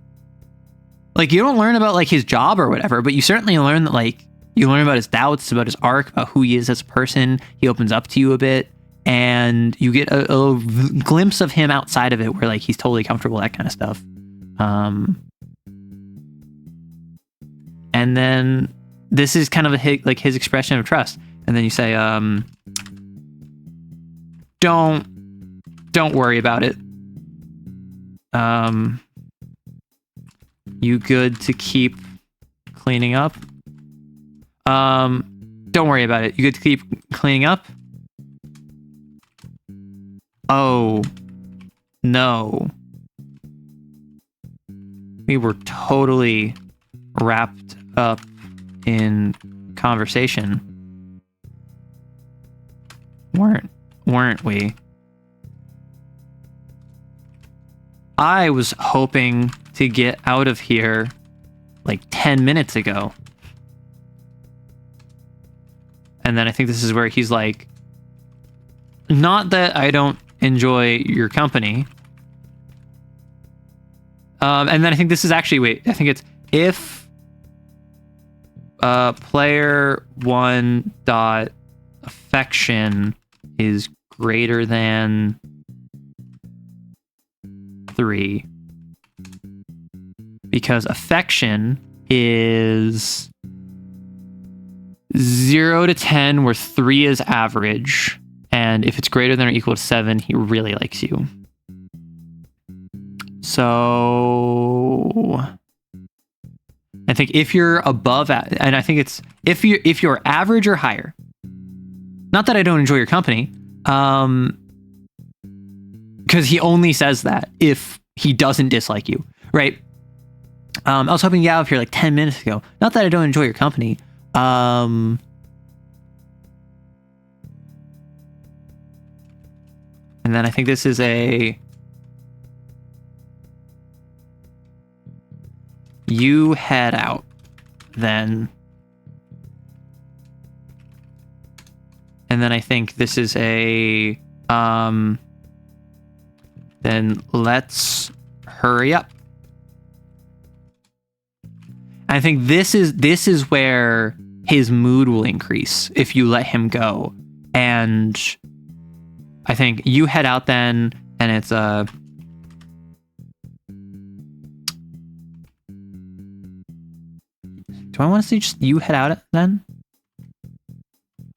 [SPEAKER 1] Like, you don't learn about like his job or whatever, but you certainly learn that like you learn about his doubts, about his arc, about who he is as a person. He opens up to you a bit, and you get a glimpse of him outside of it where like he's totally comfortable, that kind of stuff. And then this is kind of his expression of trust. And then you say, don't worry about it. You good to keep cleaning up? Don't worry about it. You good to keep cleaning up? Oh, no. We were totally wrapped up in conversation, weren't we? I was hoping to get out of here like 10 minutes ago. And then I think this is where he's like, not that I don't enjoy your company. And then I think this is actually, wait, I think it's if player 1 dot affection is greater than 3, because affection is 0 to 10 where 3 is average, and if it's greater than or equal to 7, he really likes you. So I think if you're above, and I think it's if you're average or higher, not that I don't enjoy your company, because he only says that if he doesn't dislike you, right? I was hoping to get out of here like 10 minutes ago. Not that I don't enjoy your company. And then I think this is a you head out then. And then I think this is a then let's hurry up. I think this is where his mood will increase if you let him go. And I think you head out then, and it's do I want to see just you head out then?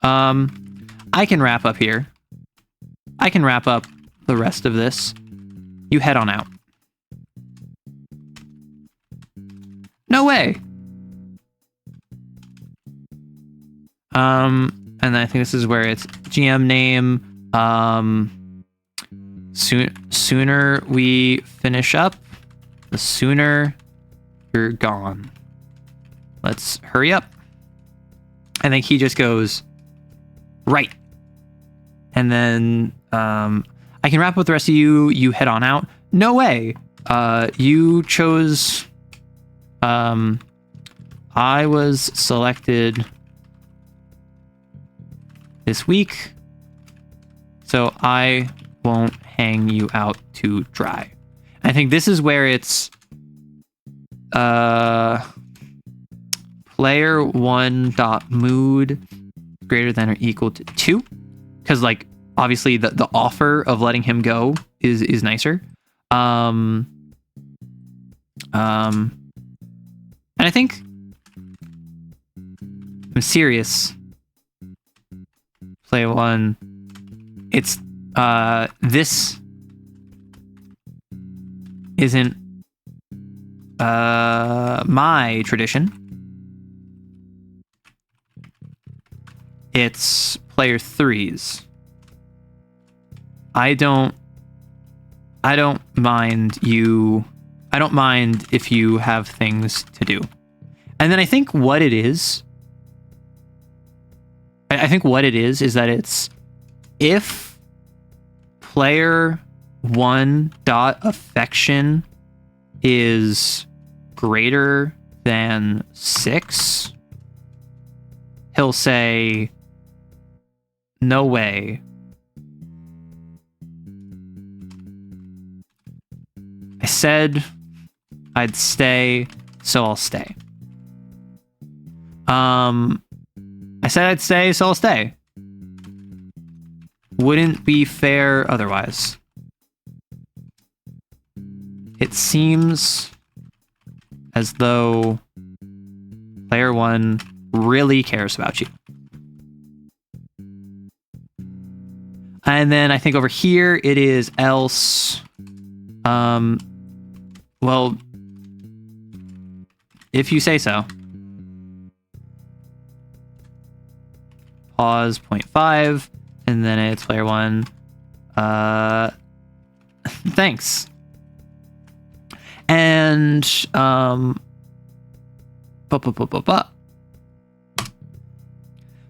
[SPEAKER 1] I can wrap up here. I can wrap up the rest of this. You head on out. No way. And then I think this is where it's GM name. Sooner we finish up, the sooner you're gone. Let's hurry up. I think he just goes, right. And then I can wrap up with the rest of you. You head on out. No way. You chose... I was selected this week, so I won't hang you out to dry. I think this is where it's player 1 dot mood greater than or equal to 2, because like obviously the offer of letting him go is nicer. And I think I'm serious. Player 1, it's this isn't my tradition. It's player 3's. I don't mind you. I don't mind if you have things to do. And then I think what it is, that it's if player 1 dot affection is greater than 6, he'll say, no way. I said I'd stay, so I'll stay. I said I'd stay, so I'll stay. Wouldn't be fair otherwise. It seems as though player 1 really cares about you. And then I think over here it is else. Well, if you say so. Pause 0.5, and then it's player 1. Thanks. And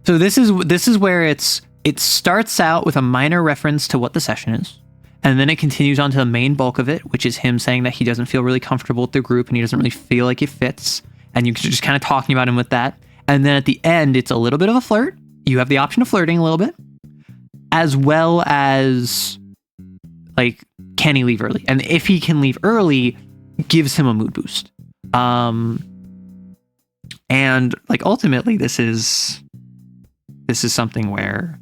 [SPEAKER 1] So this is where it starts out with a minor reference to what the session is, and then it continues on to the main bulk of it, which is him saying that he doesn't feel really comfortable with the group and he doesn't really feel like it fits, and you're just kind of talking about him with that. And then at the end, it's a little bit of a flirt. You have the option of flirting a little bit, as well as like, can he leave early? And if he can leave early, gives him a mood boost. And like ultimately, this is something where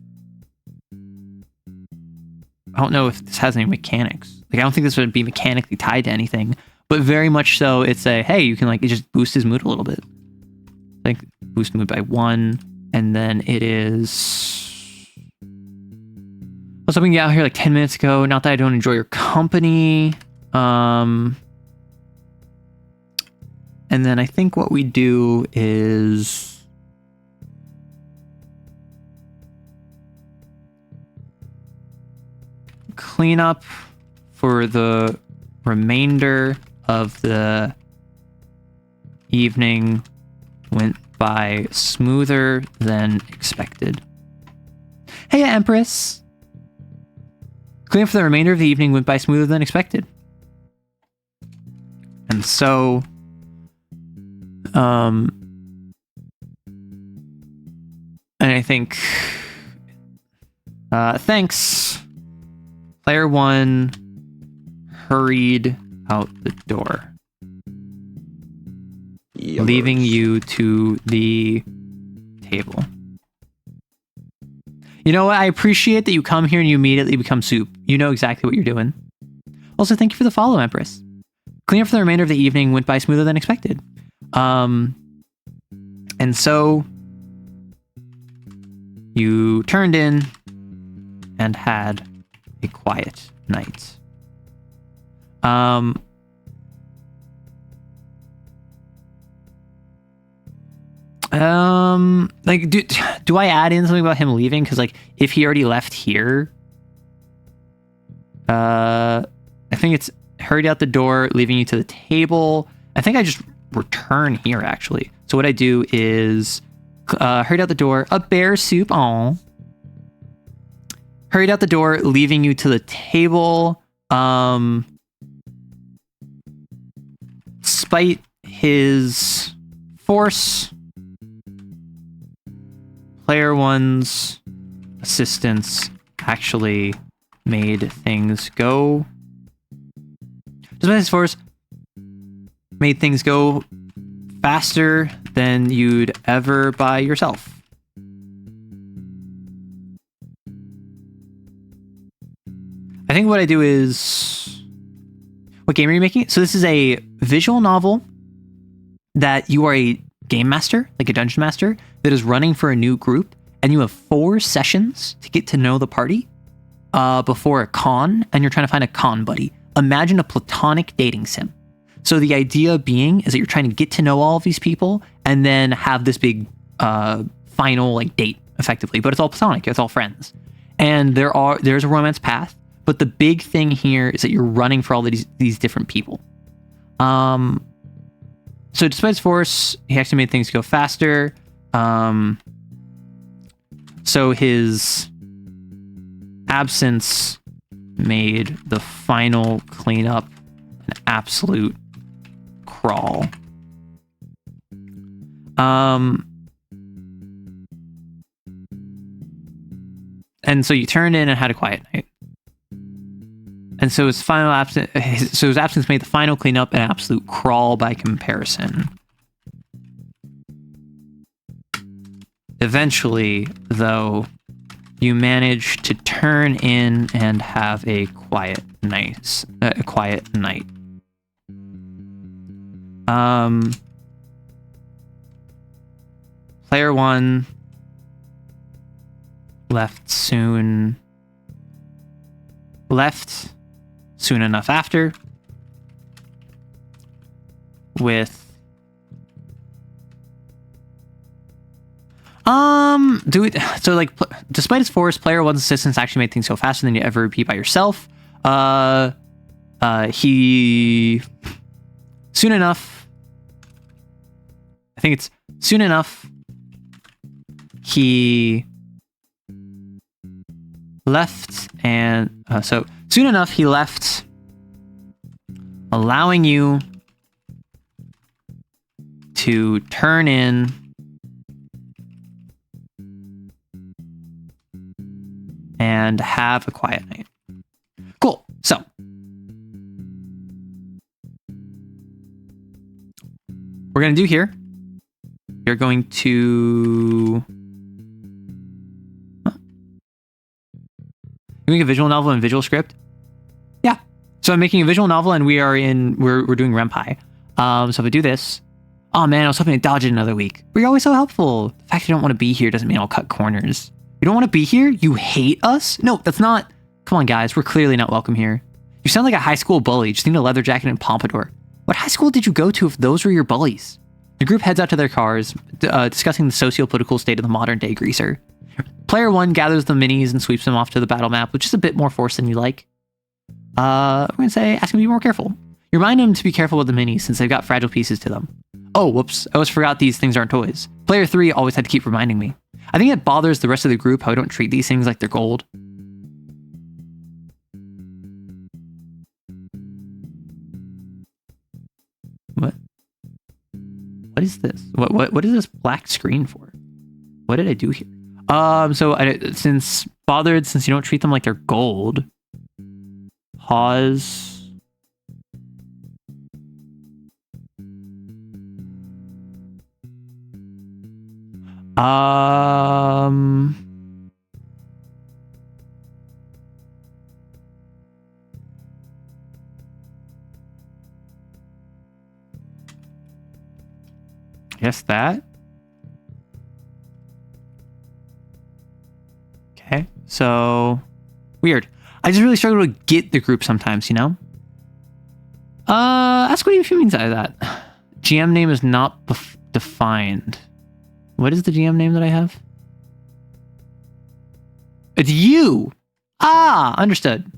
[SPEAKER 1] I don't know if this has any mechanics. Like, I don't think this would be mechanically tied to anything, but very much so. It's a, hey, you can like just boost his mood a little bit, like boost mood by 1, and then it is. I was hoping to get out here like 10 minutes ago. Not that I don't enjoy your company. And then I think what we do is clean up for the remainder of the evening went by smoother than expected. Hey, Empress. Clean up for the remainder of the evening went by smoother than expected. And so, and I think, thanks. Player 1 hurried out the door, leaving you to the table. You know what? I appreciate that you come here and you immediately become soup. You know exactly what you're doing. Also, thank you for the follow, Empress. Clean up for the remainder of the evening went by smoother than expected. And so you turned in and had a quiet night. Like, do I add in something about him leaving? Because like, if he already left here, I think it's hurried out the door, leaving you to the table. I think I just return here actually. So what I do is hurried out the door, a bear soup. Aw. Hurried out the door, leaving you to the table. Despite his force, player 1's assistance actually made things go. Despite his force, made things go faster than you'd ever by yourself. I think what I do is... What game are you making? So this is a visual novel that you are a game master, like a dungeon master, that is running for a new group, and you have 4 sessions to get to know the party before a con, and you're trying to find a con buddy. Imagine a platonic dating sim. So the idea being is that you're trying to get to know all of these people and then have this big final like date, effectively. But it's all platonic. It's all friends. And there's a romance path. But the big thing here is that you're running for all these different people. So despite his force, he actually made things go faster. So his absence made the final cleanup an absolute crawl. And so you turned in and had a quiet night. And so his absence made the final cleanup an absolute crawl by comparison. Eventually, though, you manage to turn in and have a quiet night. Player 1 left soon enough after with despite his force, player 1's assistance actually made things go faster than you ever be by yourself. He soon enough, I think it's soon enough he left, and so soon enough he left, allowing you to turn in and have a quiet night. Cool. So we're going to do here, you're going to you make a visual novel and visual script. Yeah. So I'm making a visual novel and we're doing Ren'Py. So if I do this, oh man, I was hoping to dodge it another week. But you're always so helpful. The fact you don't want to be here doesn't mean I'll cut corners. You don't want to be here? You hate us? No, that's not. Come on, guys. We're clearly not welcome here. You sound like a high school bully. Just need a leather jacket and pompadour. What high school did you go to if those were your bullies? The group heads out to their cars, discussing the socio-political state of the modern day greaser. Player 1 gathers the minis and sweeps them off to the battle map, which is a bit more force than you like. I'm going to say, ask him to be more careful. You remind him to be careful with the minis since they've got fragile pieces to them. Oh, whoops. I always forgot these things aren't toys. Player 3 always had to keep reminding me. I think it bothers the rest of the group how I don't treat these things like they're gold. What? What is this? What is this black screen for? What did I do here? Since you don't treat them like they're gold, pause. Guess that. Okay, so weird. I just really struggle to get the group sometimes, you know? Ask what he means by that. GM name is not defined. What is the GM name that I have? It's you! Ah, understood.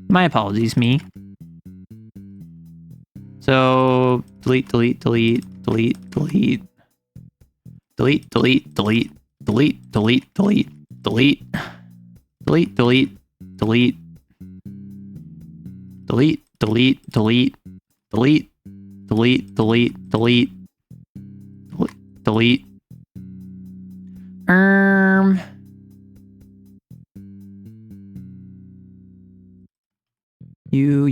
[SPEAKER 1] My apologies, me. So, delete, delete, delete, delete, delete. Delete, delete, delete, delete, delete, delete, delete. Delete, delete, delete. Delete, delete, delete, delete. Delete, delete, delete. Delete. You.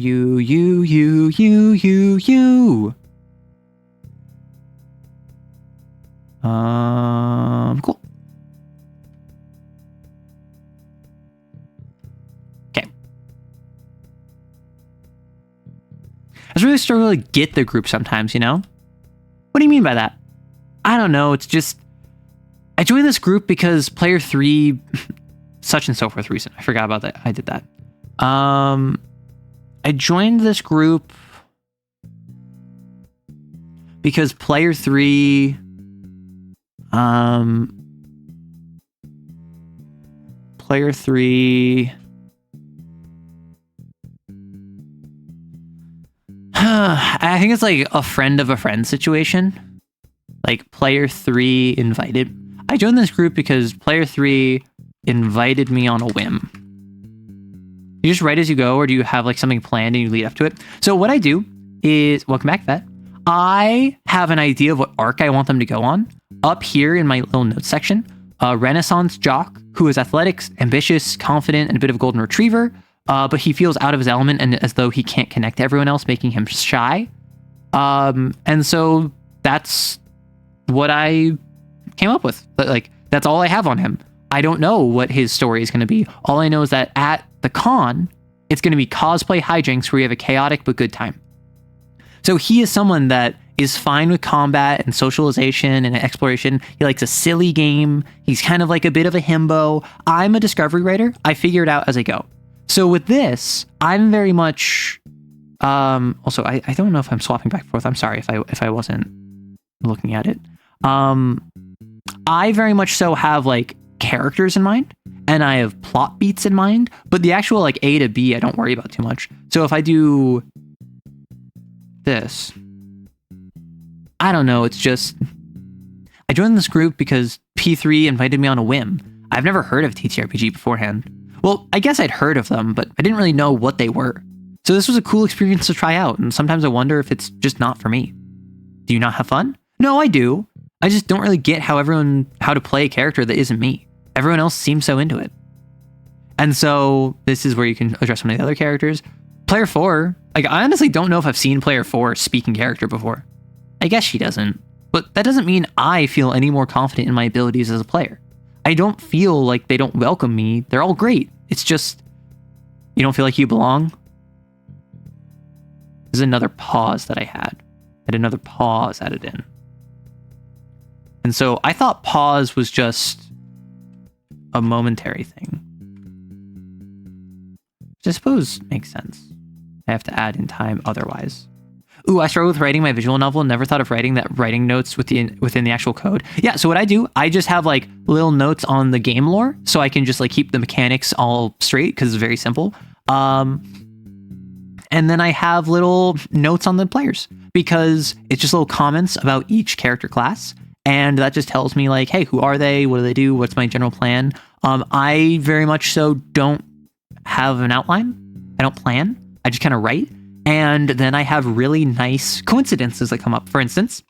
[SPEAKER 1] Cool. Okay. I just really struggle to get the group sometimes, you know? What do you mean by that? I don't know. It's just, I joined this group because player 3, such and so forth reason. I forgot about that. I did that. I joined this group because player 3, I think it's like a friend of a friend situation. Like player 3 I joined this group because player 3 invited me on a whim. You just write as you go, or do you have like something planned and you lead up to it? So what I do is, welcome back, Vet. I have an idea of what arc I want them to go on. Up here in my little notes section, a Renaissance jock who is athletic, ambitious, confident, and a bit of a golden retriever. But he feels out of his element and as though he can't connect to everyone else, making him shy. And so that's what I came up with. But like, that's all I have on him. I don't know what his story is going to be. All I know is that at the con, it's going to be cosplay hijinks where you have a chaotic but good time. So he is someone that is fine with combat and socialization and exploration. He likes a silly game. He's kind of like a bit of a himbo. I'm a discovery writer. I figure it out as I go. So with this, I'm very much, also, I don't know if I'm swapping back and forth. I'm sorry if I wasn't looking at it. I very much so have like characters in mind and I have plot beats in mind, but the actual like A to B, I don't worry about too much. So if I do this. I don't know, it's just... I joined this group because P3 invited me on a whim. I've never heard of TTRPG beforehand. Well, I guess I'd heard of them, but I didn't really know what they were. So this was a cool experience to try out, and sometimes I wonder if it's just not for me. Do you not have fun? No, I do. I just don't really get how to play a character that isn't me. Everyone else seems so into it. And so this is where you can address one of the other characters. Player 4, like, I honestly don't know if I've seen Player 4 speak in character before. I guess she doesn't, but that doesn't mean I feel any more confident in my abilities as a player. I don't feel like they don't welcome me. They're all great. It's just, you don't feel like you belong? There's another pause that I had. I had another pause added in. And so I thought pause was just a momentary thing. Which I suppose makes sense. I have to add in time otherwise. Ooh, I struggle with writing my visual novel and never thought of writing notes within the actual code. Yeah, so what I do, I just have like little notes on the game lore so I can just like keep the mechanics all straight because it's very simple. And then I have little notes on the players because it's just little comments about each character class. And that just tells me like, hey, who are they? What do they do? What's my general plan? I very much so don't have an outline. I don't plan. I just kind of write. And then I have really nice coincidences that come up. For instance,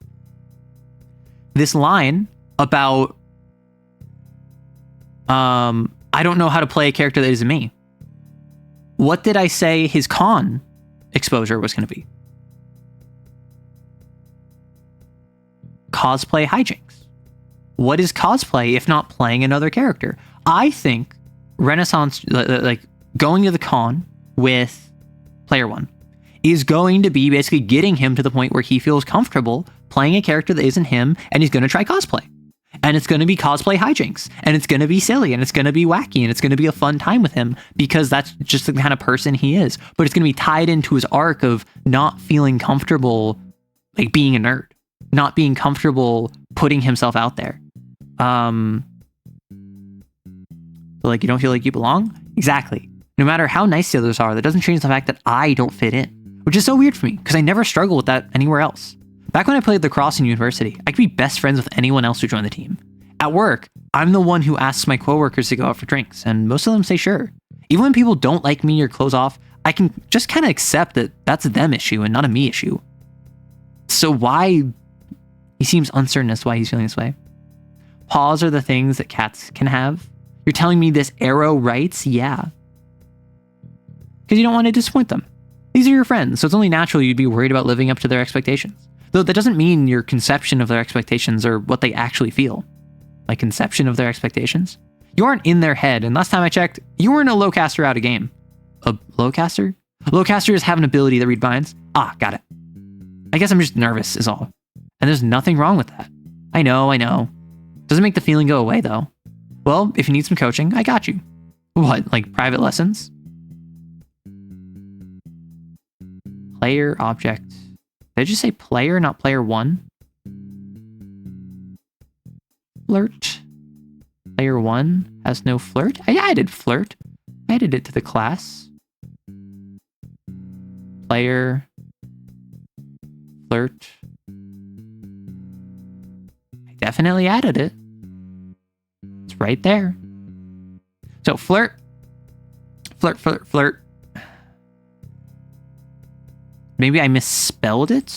[SPEAKER 1] this line about, I don't know how to play a character that isn't me. What did I say his con exposure was going to be? Cosplay hijinks. What is cosplay if not playing another character? I think Renaissance, like going to the con with player 1, is going to be basically getting him to the point where he feels comfortable playing a character that isn't him, and he's going to try cosplay. And it's going to be cosplay hijinks, and it's going to be silly, and it's going to be wacky, and it's going to be a fun time with him because that's just the kind of person he is. But it's going to be tied into his arc of not feeling comfortable, like being a nerd, not being comfortable putting himself out there. So like you don't feel like you belong? Exactly. No matter how nice the others are, that doesn't change the fact that I don't fit in, which is so weird for me because I never struggle with that anywhere else. Back when I played lacrosse in university, I could be best friends with anyone else who joined the team. At work, I'm the one who asks my coworkers to go out for drinks, and most of them say sure. Even when people don't like me or close off, I can just kind of accept that that's a them issue and not a me issue. So why... He seems uncertain as to why he's feeling this way. Paws are the things that cats can have. You're telling me this arrow writes? Yeah. Because you don't want to disappoint them. These are your friends, so it's only natural you'd be worried about living up to their expectations. Though that doesn't mean your conception of their expectations are what they actually feel. Like conception of their expectations? You aren't in their head, and last time I checked, you weren't a lowcaster out of game. A lowcaster? Lowcasters have an ability that read minds. Ah, got it. I guess I'm just nervous is all. And there's nothing wrong with that. I know. Doesn't make the feeling go away, though. Well, if you need some coaching, I got you. What, like private lessons? Player object. Did I just say player, not player 1? Flirt. Player 1 has no flirt? I added flirt. I added it to the class. Player. Flirt. I definitely added it. It's right there. So flirt. Flirt. Maybe I misspelled it?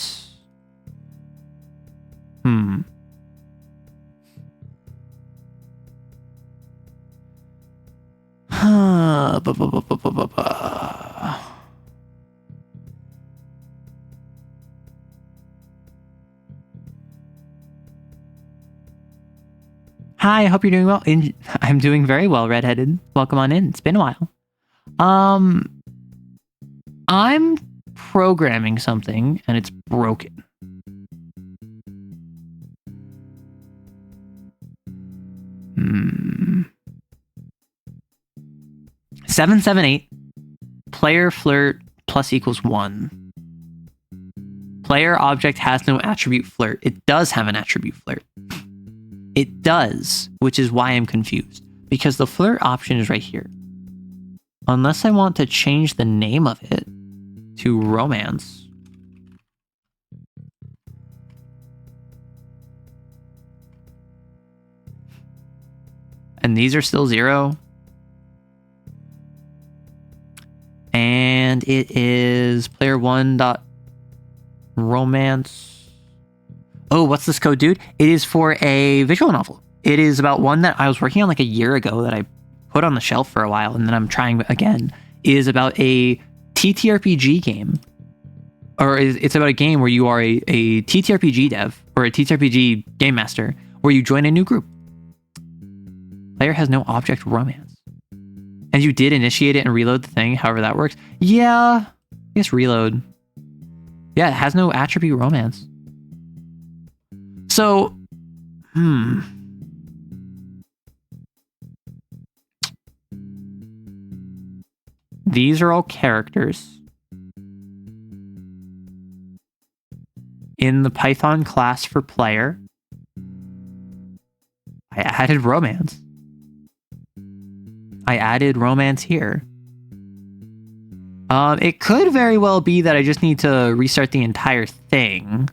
[SPEAKER 1] Hi, I hope you're doing well. I'm doing very well, redheaded. Welcome on in. It's been a while. I'm programming something and it's broken. Hmm. 778 player flirt plus equals 1. Player object has no attribute flirt. It does have an attribute flirt. It does, which is why I'm confused. Because the flirt option is right here. Unless I want to change the name of it to romance. And these are still 0. And it is player1.romance. Oh, what's this code, dude? It is for a visual novel. It is about one that I was working on like a year ago that I put on the shelf for a while and then I'm trying again. It is about a TTRPG game. Or it's about a game where you are a TTRPG dev or a TTRPG game master where you join a new group. Player has no object romance. And you did initiate it and reload the thing, however that works. Yeah, I guess reload. Yeah, it has no attribute romance. So, these are all characters in the Python class for player. I added romance. I added romance here. It could very well be that I just need to restart the entire thing.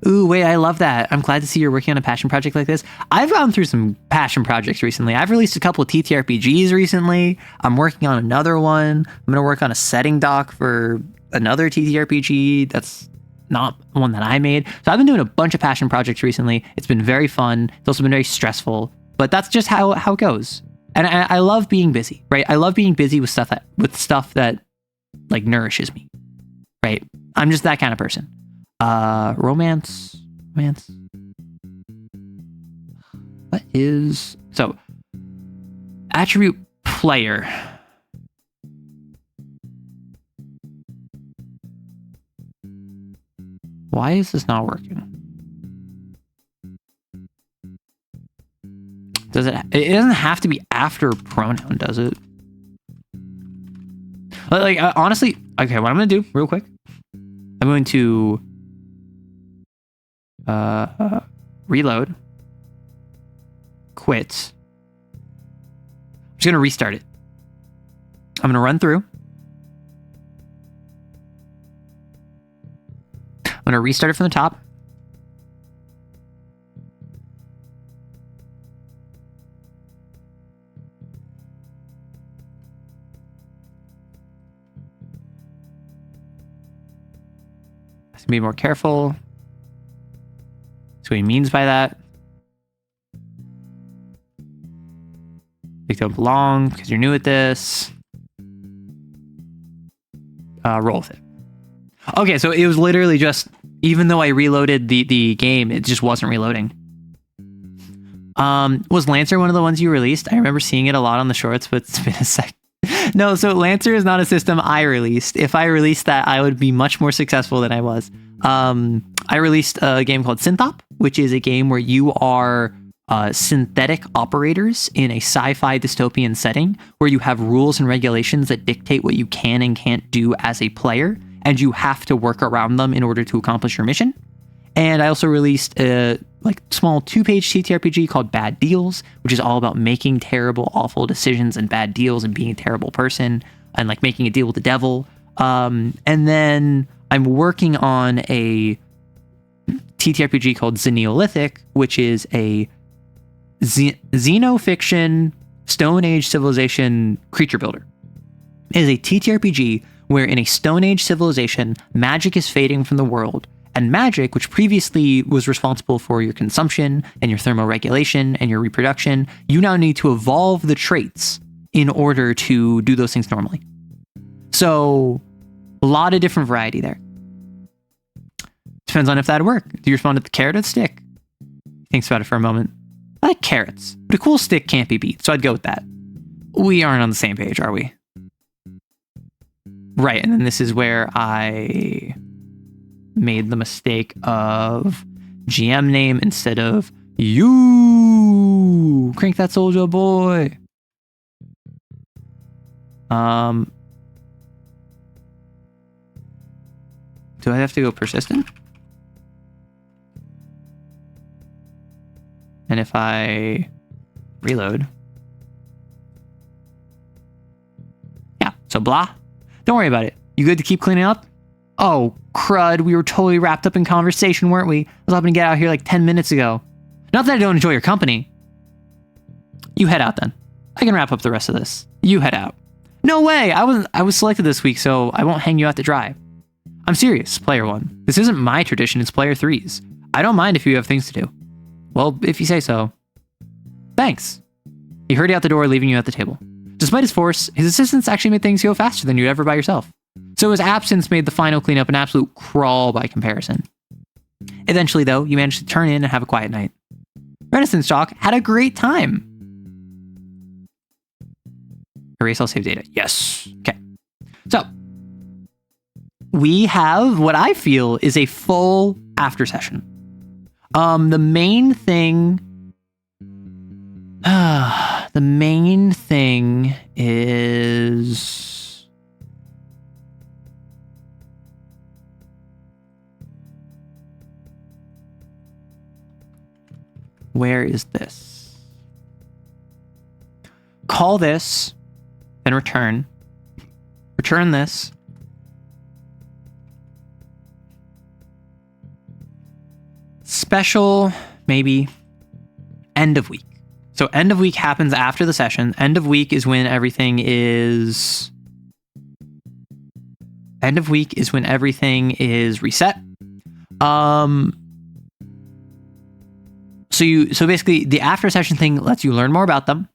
[SPEAKER 1] Ooh, wait, I love that. I'm glad to see you're working on a passion project like this. I've gone through some passion projects recently. I've released a couple of TTRPGs recently. I'm working on another one. I'm going to work on a setting doc for another TTRPG that's not one that I made. So I've been doing a bunch of passion projects recently. It's been very fun. It's also been very stressful, but that's just how it goes. And I love being busy, right? I love being busy with stuff that like nourishes me, right? I'm just that kind of person. Romance. What is... So, attribute player. Why is this not working? Does it... It doesn't have to be after pronoun, does it? Like, honestly... Okay, what I'm going to do, real quick. I'm going to... reload, quit. I'm just gonna restart it. I'm gonna run through. I'm gonna restart it from the top. Let's be more careful. That's what he means by that. They don't belong because you're new at this. Roll with it. Okay, so it was literally just, even though I reloaded the game, it just wasn't reloading. Was Lancer one of the ones you released? I remember seeing it a lot on the shorts, but it's been a sec. No, so Lancer is not a system I released. If I released that, I would be much more successful than I was. I released a game called Synthop, which is a game where you are synthetic operators in a sci-fi dystopian setting where you have rules and regulations that dictate what you can and can't do as a player, and you have to work around them in order to accomplish your mission. And I also released a small 2-page TTRPG called Bad Deals, which is all about making terrible, awful decisions and bad deals and being a terrible person and like making a deal with the devil. And then I'm working on a TTRPG called Xeneolithic, which is a xenofiction Stone Age civilization creature builder. It is a TTRPG where in a Stone Age civilization, magic is fading from the world, and magic, which previously was responsible for your consumption and your thermoregulation and your reproduction, you now need to evolve the traits in order to do those things normally. So, a lot of different variety there. Depends on if that'd work. Do you respond to the carrot or the stick? Thinks about it for a moment. I like carrots, but a cool stick can't be beat, so I'd go with that. We aren't on the same page, are we? Right, and then this is where I made the mistake of GM name instead of you. Crank that soldier boy. Do I have to go persistent? And if I reload. Yeah, so blah. Don't worry about it. You good to keep cleaning up? Oh, crud. We were totally wrapped up in conversation, weren't we? I was hoping to get out here like 10 minutes ago. Not that I don't enjoy your company. You head out then. I can wrap up the rest of this. You head out. No way. I was selected this week, so I won't hang you out to dry. I'm serious, player 1. This isn't my tradition, it's player 3's. I don't mind if you have things to do. Well, if you say so. Thanks. He hurried out the door, leaving you at the table. Despite his force, his assistance actually made things go faster than you'd ever by yourself. So his absence made the final cleanup an absolute crawl by comparison. Eventually, though, you managed to turn in and have a quiet night. Renaissance Talk had a great time. Erase all save data. Yes. Okay. So, we have what I feel is a full after session. The main thing is where is this? Call this, then return. Return this. Special, maybe, end of week. So end of week happens after the session. End of week is when everything is... End of week is when everything is reset. So basically, the after session thing lets you learn more about them.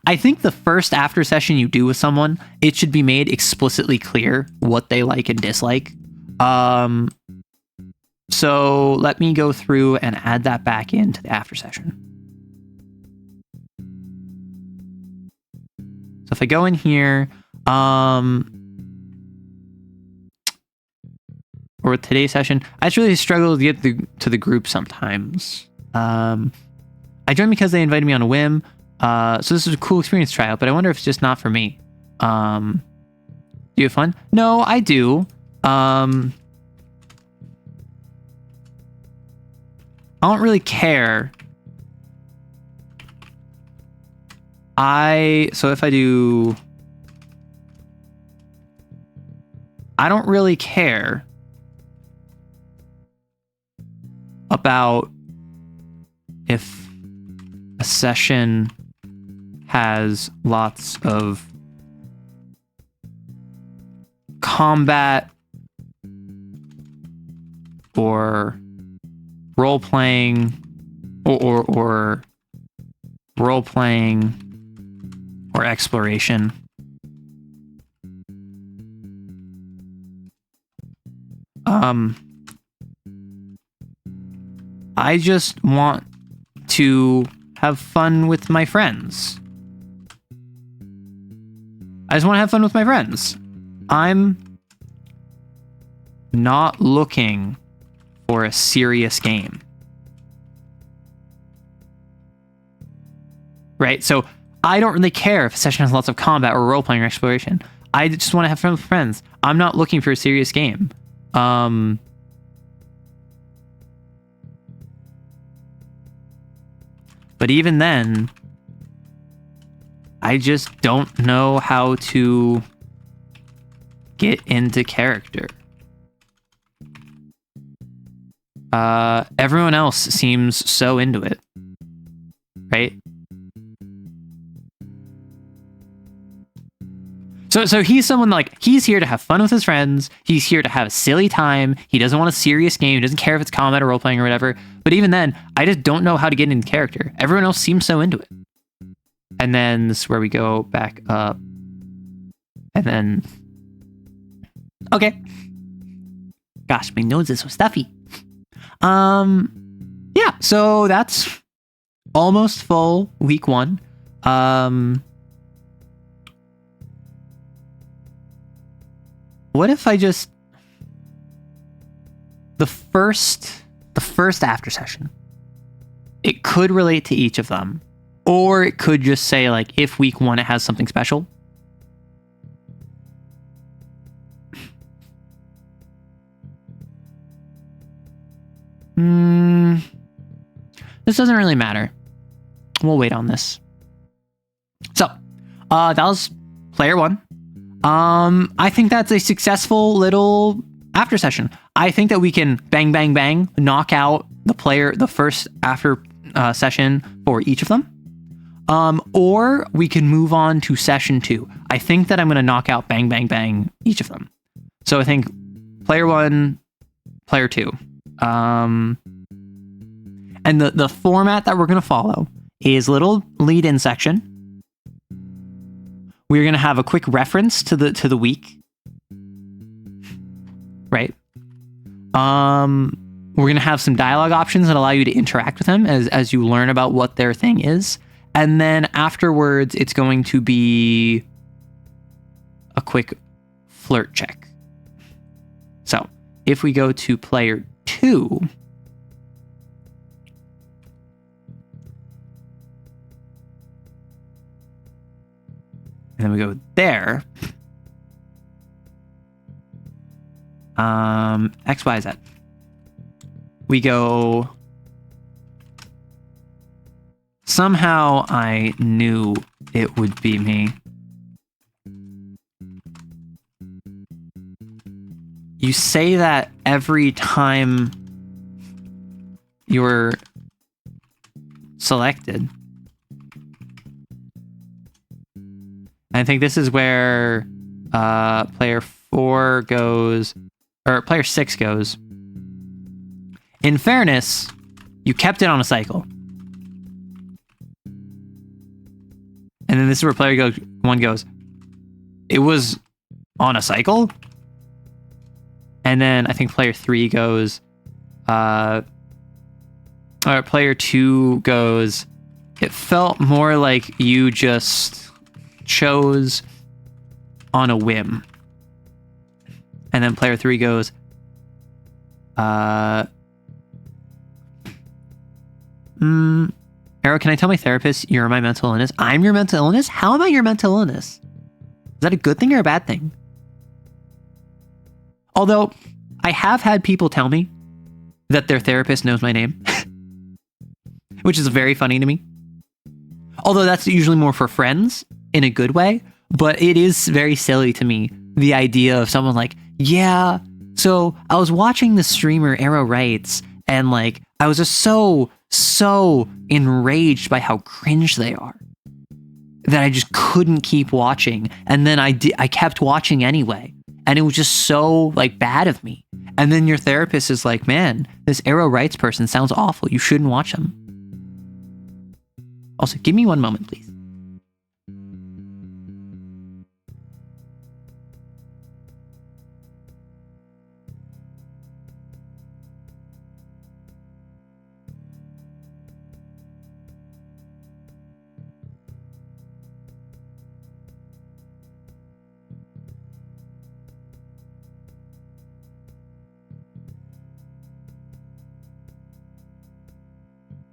[SPEAKER 1] I think the first after session you do with someone, it should be made explicitly clear what they like and dislike. So let me go through and add that back into the after session. So if I go in here, or with today's session, I just really struggle to get to the group sometimes. I joined because they invited me on a whim. So this is a cool experience trial, but I wonder if it's just not for me. Do you have fun? No, I do. I don't really care. So if I do... I don't really care about if a session has lots of combat or role-playing or role-playing or exploration. I just want to have fun with my friends. I'm not looking for a serious game. Right? So I don't really care if a session has lots of combat or role-playing or exploration. I just want to have fun with friends. I'm not looking for a serious game. But even then, I just don't know how to get into character. Everyone else seems so into it, right? So he's someone like, he's here to have fun with his friends. He's here to have a silly time. He doesn't want a serious game. He doesn't care if it's combat or role-playing or whatever. But even then, I just don't know how to get into character. Everyone else seems so into it. And then this is where we go back up. And then... Okay. Gosh, my nose is so stuffy. Yeah, so that's almost full week 1. What if I just... The first after session, it could relate to each of them. Or it could just say, like, if week 1 it has something special. This doesn't really matter. We'll wait on this. So, that was player 1. I think that's a successful little after session. I think that we can bang, bang, bang, knock out the first after session for each of them. Or we can move on to session 2. I think that I'm going to knock out bang, bang, bang each of them. So I think player 1, player 2. And the format that we're going to follow is little lead-in section. We're going to have a quick reference to the week. Right? We're going to have some dialogue options that allow you to interact with them as you learn about what their thing is. And then afterwards, it's going to be a quick flirt check. So if we go to player 2, and then we go there, X, Y, Z. We go, somehow I knew it would be me. You say that every time you're selected. I think this is where player 4 goes, or player 6 goes. In fairness, you kept it on a cycle. And then this is where player 1 goes, it was on a cycle? And then I think player 3 goes, or player 2 goes, it felt more like you just chose on a whim. And then player 3 goes, Arrow, can I tell my therapist you're my mental illness? I'm your mental illness? How am I your mental illness? Is that a good thing or a bad thing? Although, I have had people tell me that their therapist knows my name, which is very funny to me. Although that's usually more for friends in a good way, but it is very silly to me, the idea of someone like, yeah, so I was watching the streamer Arrow Writes, and like, I was just so enraged by how cringe they are that I just couldn't keep watching. And then I kept watching anyway. And it was just so like bad of me. And then your therapist is like, man, this Arrow Writes person sounds awful. You shouldn't watch them. Also, give me one moment, please.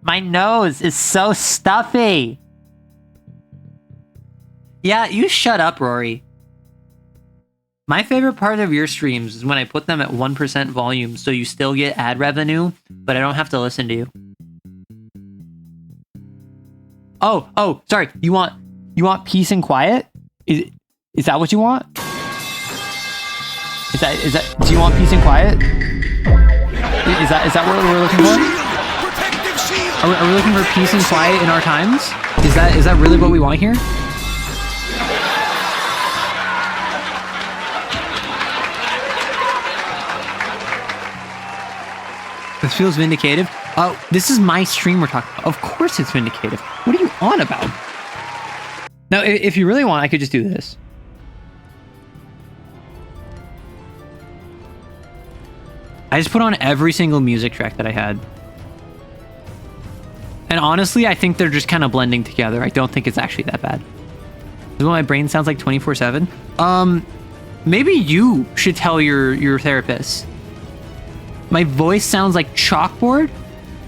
[SPEAKER 1] My nose is so stuffy. Yeah, you shut up, Rory. My favorite part of your streams is when I put them at 1% volume so you still get ad revenue, but I don't have to listen to you. Oh, sorry. You want peace and quiet? Is that what you want? Is that do you want peace and quiet? Is that what we're looking for? Are we looking for peace and quiet in our times? Is that really what we want here? This feels vindicative. Oh, this is my stream we're talking about. Of course it's vindicative. What are you on about? Now, if you really want, I could just do this. I just put on every single music track that I had. And honestly, I think they're just kind of blending together. I don't think it's actually that bad. This is what my brain sounds like 24/7. Maybe you should tell your therapist. My voice sounds like chalkboard?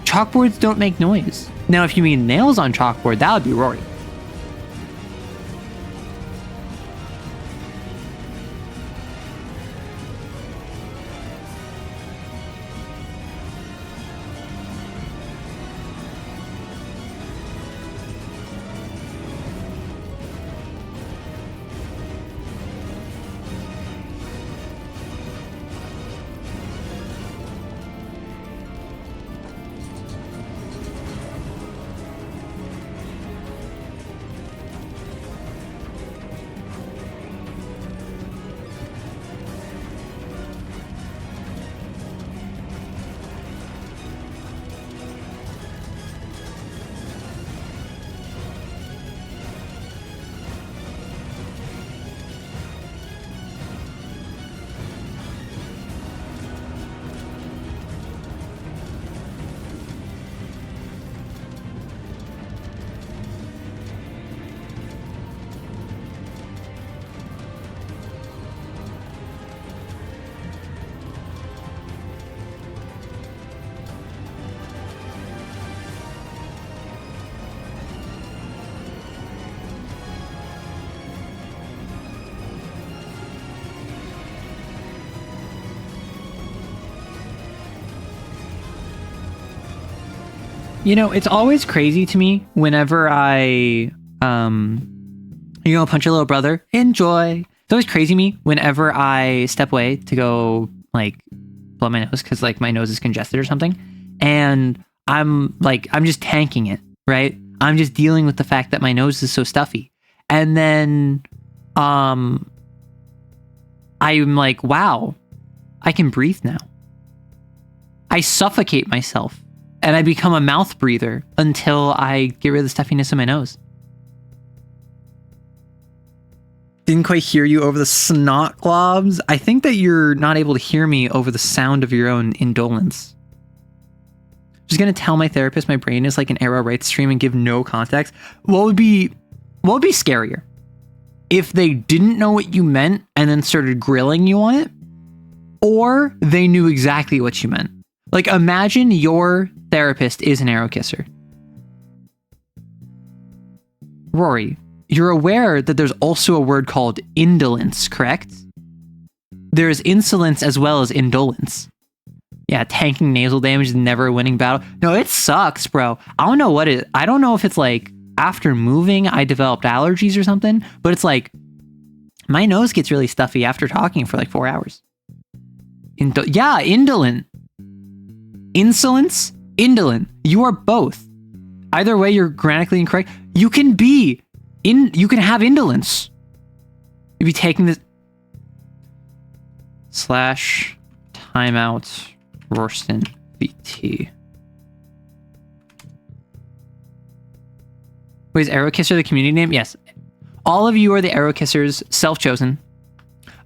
[SPEAKER 1] Chalkboards don't make noise. Now, if you mean nails on chalkboard, that would be Rory. You know, it's always crazy to me whenever I, punch your little brother. Enjoy. It's always crazy to me whenever I step away to go, like, blow my nose because, like, my nose is congested or something. And I'm just tanking it, right? I'm just dealing with the fact that my nose is so stuffy. And then, I'm like, wow, I can breathe now. I suffocate myself and I become a mouth breather until I get rid of the stuffiness in my nose. Didn't quite hear you over the snot globs. I think that you're not able to hear me over the sound of your own indolence. Just gonna tell my therapist my brain is like an arrow right stream and give no context. What would be scarier? If they didn't know what you meant and then started grilling you on it, or they knew exactly what you meant. Like, imagine your therapist is an arrow kisser. Rory, you're aware that there's also a word called indolence, correct? There's insolence as well as indolence. Yeah, tanking nasal damage is never a winning battle. No, it sucks, bro. I don't know what it... I don't know if it's like after moving, I developed allergies or something, but it's like my nose gets really stuffy after talking for like 4 hours. Indolent. Insolence, indolent. You are both. Either way, you're grammatically incorrect. You can have indolence. You'd be taking this / timeout Rorston VT. Wait, is Arrow Kisser the community name? Yes. All of you are the Arrow Kissers, self-chosen.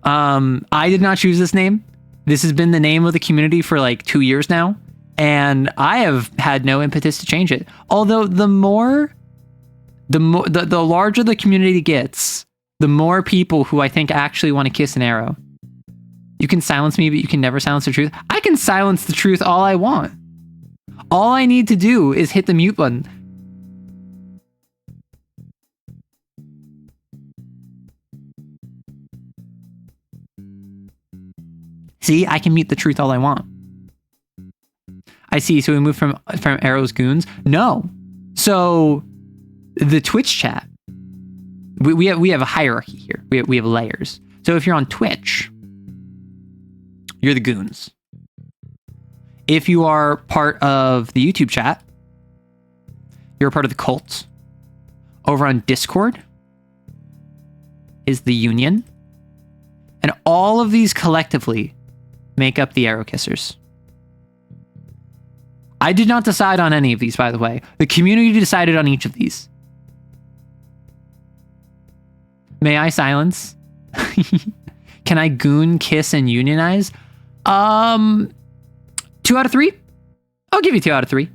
[SPEAKER 1] I did not choose this name. This has been the name of the community for like 2 years now, and I have had no impetus to change it. Although the larger the community gets, the more people who I think actually want to kiss an arrow. You can silence me, but you can never silence the truth. I can silence the truth all I want. All I need to do is hit the mute button. See, I can mute the truth all I want. I see. So we move from Arrow's goons. No. So the Twitch chat, we have a hierarchy here. We have layers. So if you're on Twitch, you're the goons. If you are part of the YouTube chat, you're a part of the cult. Over on Discord is the Union. And all of these collectively make up the Arrow Kissers. I did not decide on any of these, by the way. The community decided on each of these. May I silence? Can I goon, kiss, and unionize? 2 out of 3? I'll give you 2 out of 3.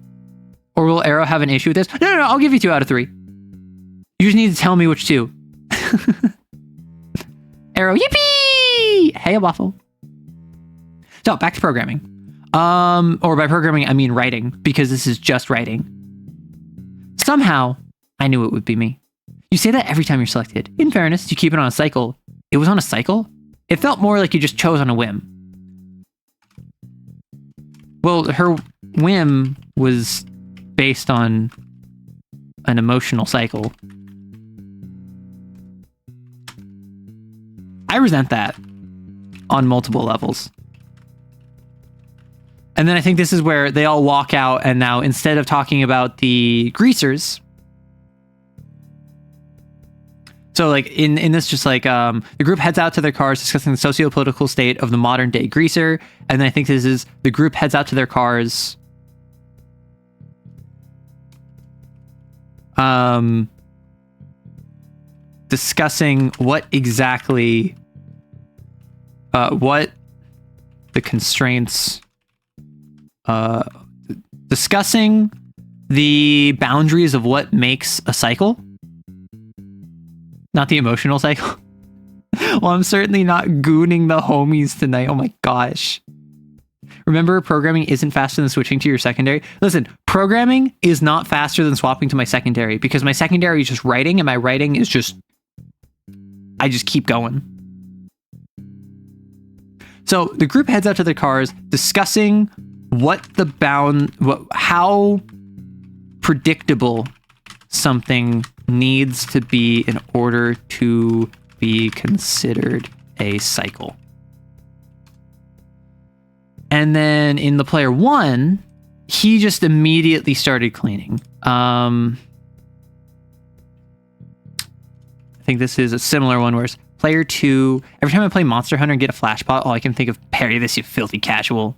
[SPEAKER 1] Or will Arrow have an issue with this? No, I'll give you 2 out of 3. You just need to tell me which 2. Arrow, yippee! Hey, a waffle. So, back to programming. Or by programming, I mean writing, because this is just writing. Somehow, I knew it would be me. You say that every time you're selected. In fairness, you keep it on a cycle. It was on a cycle? It felt more like you just chose on a whim. Well, her whim was based on an emotional cycle. I resent that on multiple levels. And then I think this is where they all walk out, and now instead of talking about the greasers, so like in this, just like the group heads out to their cars discussing the socio-political state of the modern day greaser, and then I think this is the group heads out to their cars discussing what exactly what the constraints, discussing the boundaries of what makes a cycle, not the emotional cycle. Well, I'm certainly not gooning the homies tonight. Oh my gosh. Remember, programming isn't faster than switching to your secondary. Listen, programming is not faster than swapping to my secondary, because my secondary is just writing, and my writing is just, I just keep going. So the group heads out to their cars discussing how predictable something needs to be in order to be considered a cycle. And then in the player 1, he just immediately started cleaning. I think this is a similar one where it's player 2. Every time I play Monster Hunter and get a flash pot, all I can think of, parry this, you filthy casual.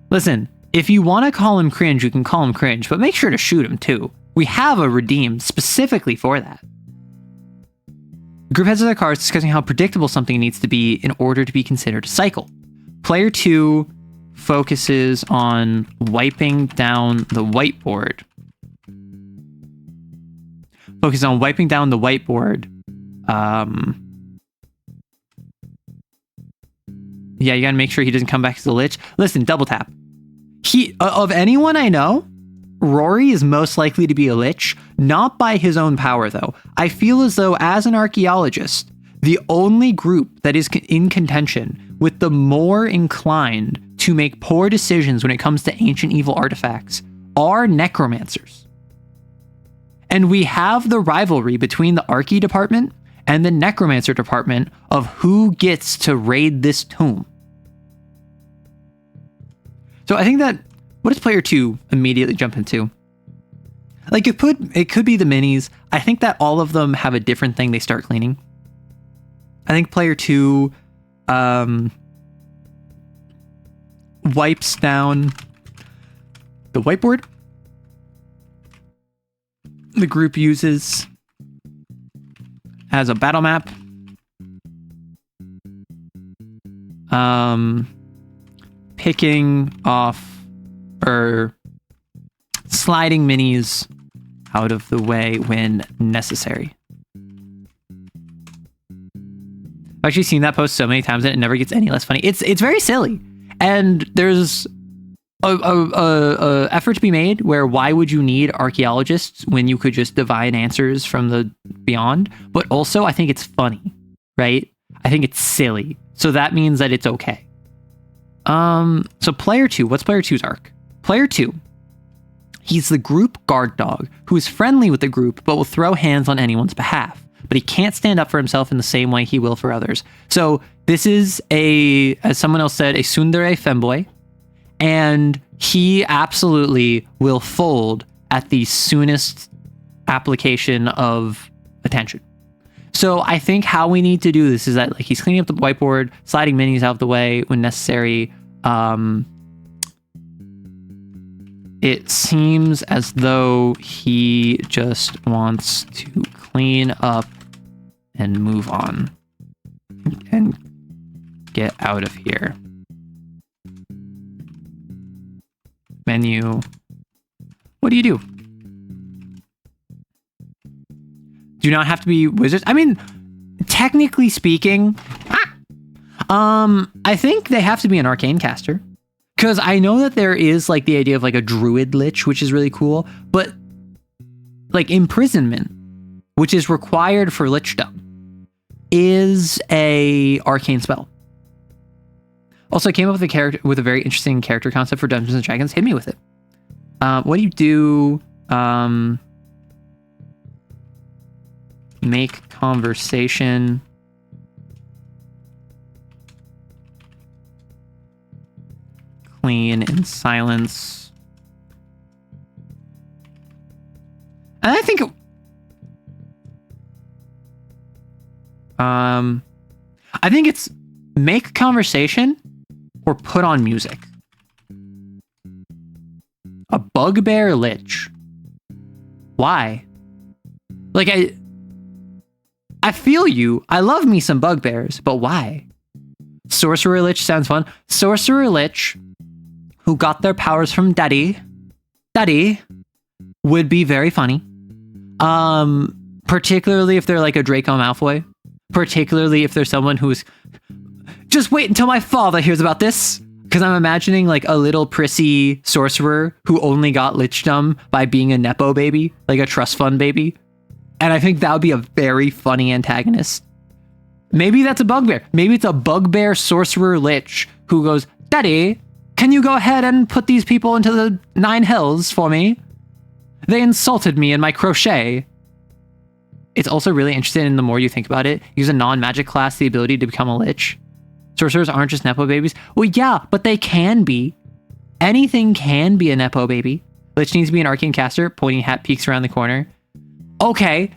[SPEAKER 1] Listen, if you want to call him cringe, you can call him cringe, but make sure to shoot him too. We have a redeem specifically for that. The group heads to their cars discussing how predictable something needs to be in order to be considered a cycle. Player 2 focuses on wiping down the whiteboard. Focus on wiping down the whiteboard. Yeah, you gotta make sure he doesn't come back as a lich. Listen, double tap. Of anyone I know, Rory is most likely to be a lich, not by his own power though. I feel as though as an archaeologist, the only group that is in contention with the more inclined to make poor decisions when it comes to ancient evil artifacts are necromancers. And we have the rivalry between the Archy department and the necromancer department of who gets to raid this tomb. So I think that, what does player 2 immediately jump into? Like it could be the minis. I think that all of them have a different thing they start cleaning. I think player 2 wipes down the whiteboard. The group uses as a battle map. Picking off or sliding minis out of the way when necessary. I've actually seen that post so many times and it never gets any less funny. It's very silly. And there's a effort to be made where why would you need archaeologists when you could just divine answers from the beyond? But also I think it's funny, right? I think it's silly. So that means that it's okay. So player 2, what's player 2's arc? Player 2, he's the group guard dog who is friendly with the group but will throw hands on anyone's behalf. But he can't stand up for himself in the same way he will for others. So this is as someone else said, a tsundere femboy. And he absolutely will fold at the soonest application of attention. So I think how we need to do this is that like he's cleaning up the whiteboard, sliding minis out of the way when necessary. It seems as though he just wants to clean up and move on and get out of here. Menu. What do you do? Do not have to be wizards. I mean, technically speaking, I think they have to be an arcane caster. Because I know that there is like the idea of like a druid lich, which is really cool. But like imprisonment, which is required for lichdom, is a arcane spell. Also, I came up with a very interesting character concept for Dungeons and Dragons. Hit me with it. What do you do? Make conversation. Clean in silence. And I think it's make conversation or put on music. A bugbear lich. Why? Like I feel you. I love me some bugbears, but why? Sorcerer lich sounds fun. Sorcerer lich who got their powers from Daddy would be very funny. Particularly if they're like a Draco Malfoy. Particularly if there's someone who's just wait until my father hears about this. Because I'm imagining like a little prissy sorcerer who only got lichdom by being a Nepo baby, like a trust fund baby. And I think that would be a very funny antagonist. Maybe that's a bugbear. Maybe it's a bugbear sorcerer lich who goes, Daddy, Can you go ahead and put these people into the 9 hells for me? They insulted me in my crochet. It's also really interesting, and the more you think about it, use a non-magic class the ability to become a lich. Sorcerers aren't just Nepo babies. Well, yeah, but they can be. Anything can be a Nepo baby. Lich needs to be an arcane caster. Pointy hat peeks around the corner. Okay.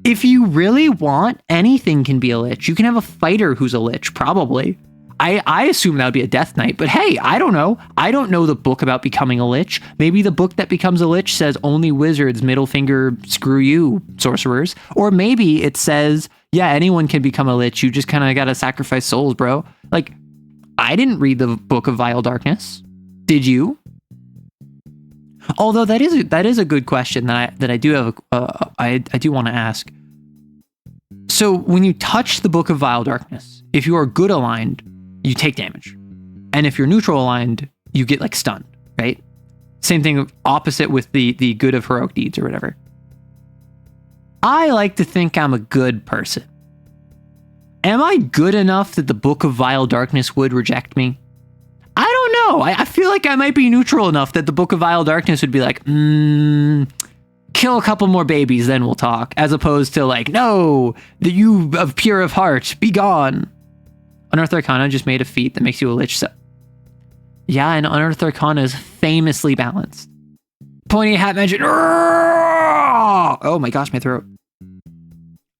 [SPEAKER 1] If you really want, anything can be a lich. You can have a fighter who's a lich, probably. I assume that would be a death knight, but hey, I don't know. I don't know the book about becoming a lich. Maybe the book that becomes a lich says only wizards, middle finger, screw you, sorcerers. Or maybe it says, yeah, anyone can become a lich. You just kind of got to sacrifice souls, bro. Like, I didn't read the book of Vile Darkness. Did you? Although that is a good question that I do have. I do want to ask. So when you touch the book of Vile Darkness, if you are good aligned, you take damage. And if you're neutral aligned, you get like stunned, right? Same thing opposite with the good of heroic deeds or whatever. I like to think I'm a good person. Am I good enough that the book of Vile Darkness would reject me? I don't know. I feel like I might be neutral enough that the book of Vile Darkness would be like, kill a couple more babies, then we'll talk. As opposed to like, no, the you of pure of heart, be gone. Unearthed Arcana just made a feat that makes you a lich. So yeah, and Unearthed Arcana is famously balanced. Pointy hat mentioned. Oh my gosh, my throat.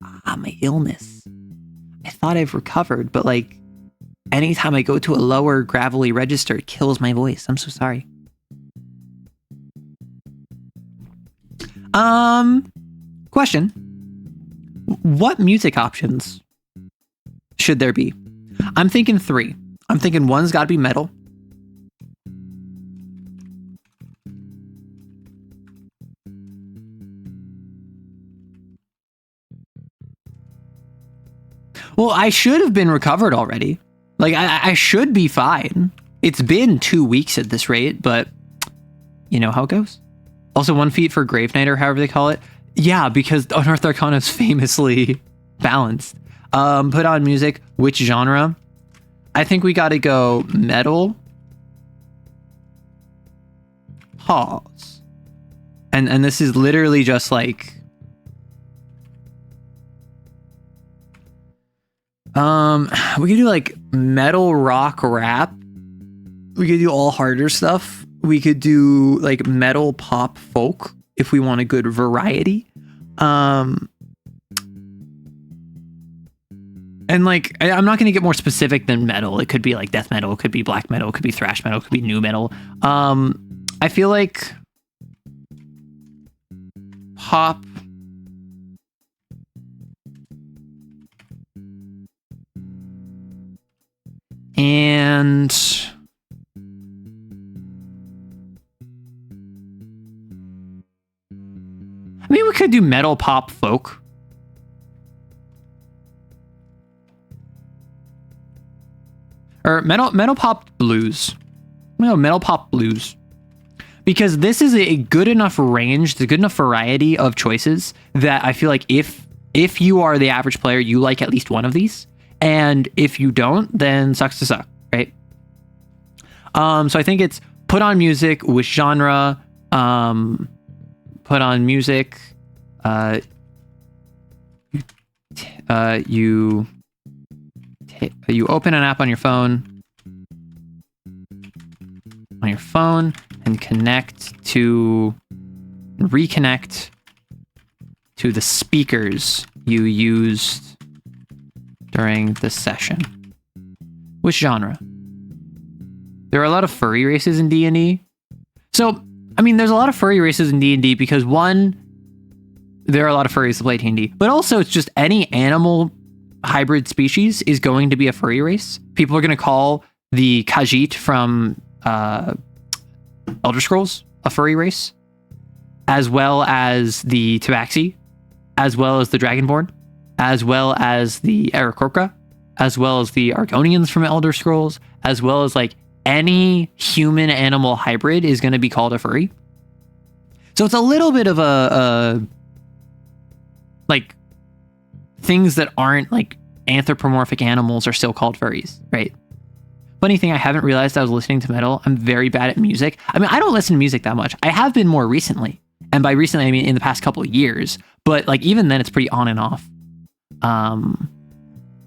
[SPEAKER 1] My illness. I thought I've recovered, but like anytime I go to a lower gravelly register, it kills my voice. I'm so sorry. Question. What music options should there be? I'm thinking 3. I'm thinking 1's got to be metal. Well, I should have been recovered already. Like, I should be fine. It's been 2 weeks at this rate, but you know how it goes. Also, 1 feat for Grave Knight, or however they call it. Yeah, because Unearthed Arcana is famously balanced. Put on music. Which genre? I think we got to go metal. Pause. And this is literally just like... we could do like metal, rock, rap. We could do all harder stuff. We could do like metal, pop, folk if we want a good variety. And like, I'm not going to get more specific than metal. It could be like death metal. It could be black metal. It could be thrash metal. It could be new metal. I feel like pop. And I mean, we could do metal, pop, folk. Or metal pop blues. No, metal pop blues. Because this is a good enough range, the good enough variety of choices that I feel like if you are the average player, you like at least one of these. And if you don't, then sucks to suck, right? So I think it's put on music, which genre, put on music, you open an app on your phone, and reconnect to the speakers you used during the session. Which genre? There are a lot of furry races in D&D. So, I mean, there's a lot of furry races in D&D because one, there are a lot of furries to play D&D, but also it's just any animal hybrid species is going to be a furry race. People are going to call the Khajiit from Elder Scrolls a furry race, as well as the Tabaxi, as well as the Dragonborn, as well as the Aarakocra, as well as the Argonians from Elder Scrolls, as well as like any human animal hybrid is going to be called a furry. So it's a little bit of a like things that aren't like anthropomorphic animals are still called furries, right? Funny thing, I haven't realized I was listening to metal. I'm very bad at music. I mean, I don't listen to music that much. I have been more recently. And by recently, I mean in the past couple of years. But like even then, it's pretty on and off.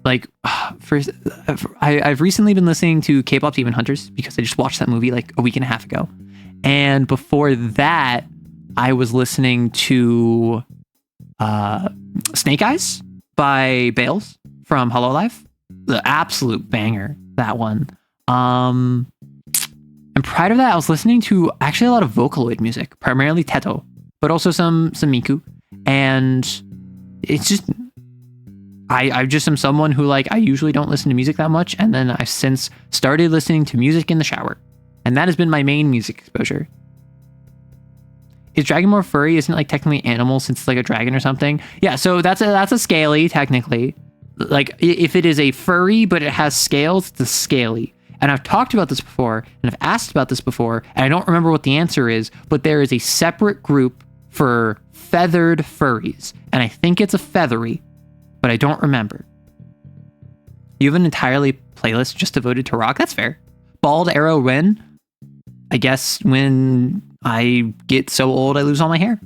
[SPEAKER 1] Like I've recently been listening to K-pop Demon Hunters because I just watched that movie like a week and a half ago. And before that, I was listening to Snake Eyes by Bales from Hololive. The absolute banger, that one. And prior to that, I was listening to actually a lot of Vocaloid music, primarily Teto, but also some Miku. And it's just, I just am someone who like, I usually don't listen to music that much. And then I've since started listening to music in the shower. And that has been my main music exposure. Is dragon more furry? Isn't it like technically animal since it's like a dragon or something? Yeah, so that's a scaly technically. Like if it is a furry but it has scales, it's a scaly. And I've talked about this before and I've asked about this before and I don't remember what the answer is, but there is a separate group for feathered furries. And I think it's a feathery, but I don't remember. You have an entirely playlist just devoted to rock? That's fair. Bald Arrow Ren? I guess when I get so old, I lose all my hair.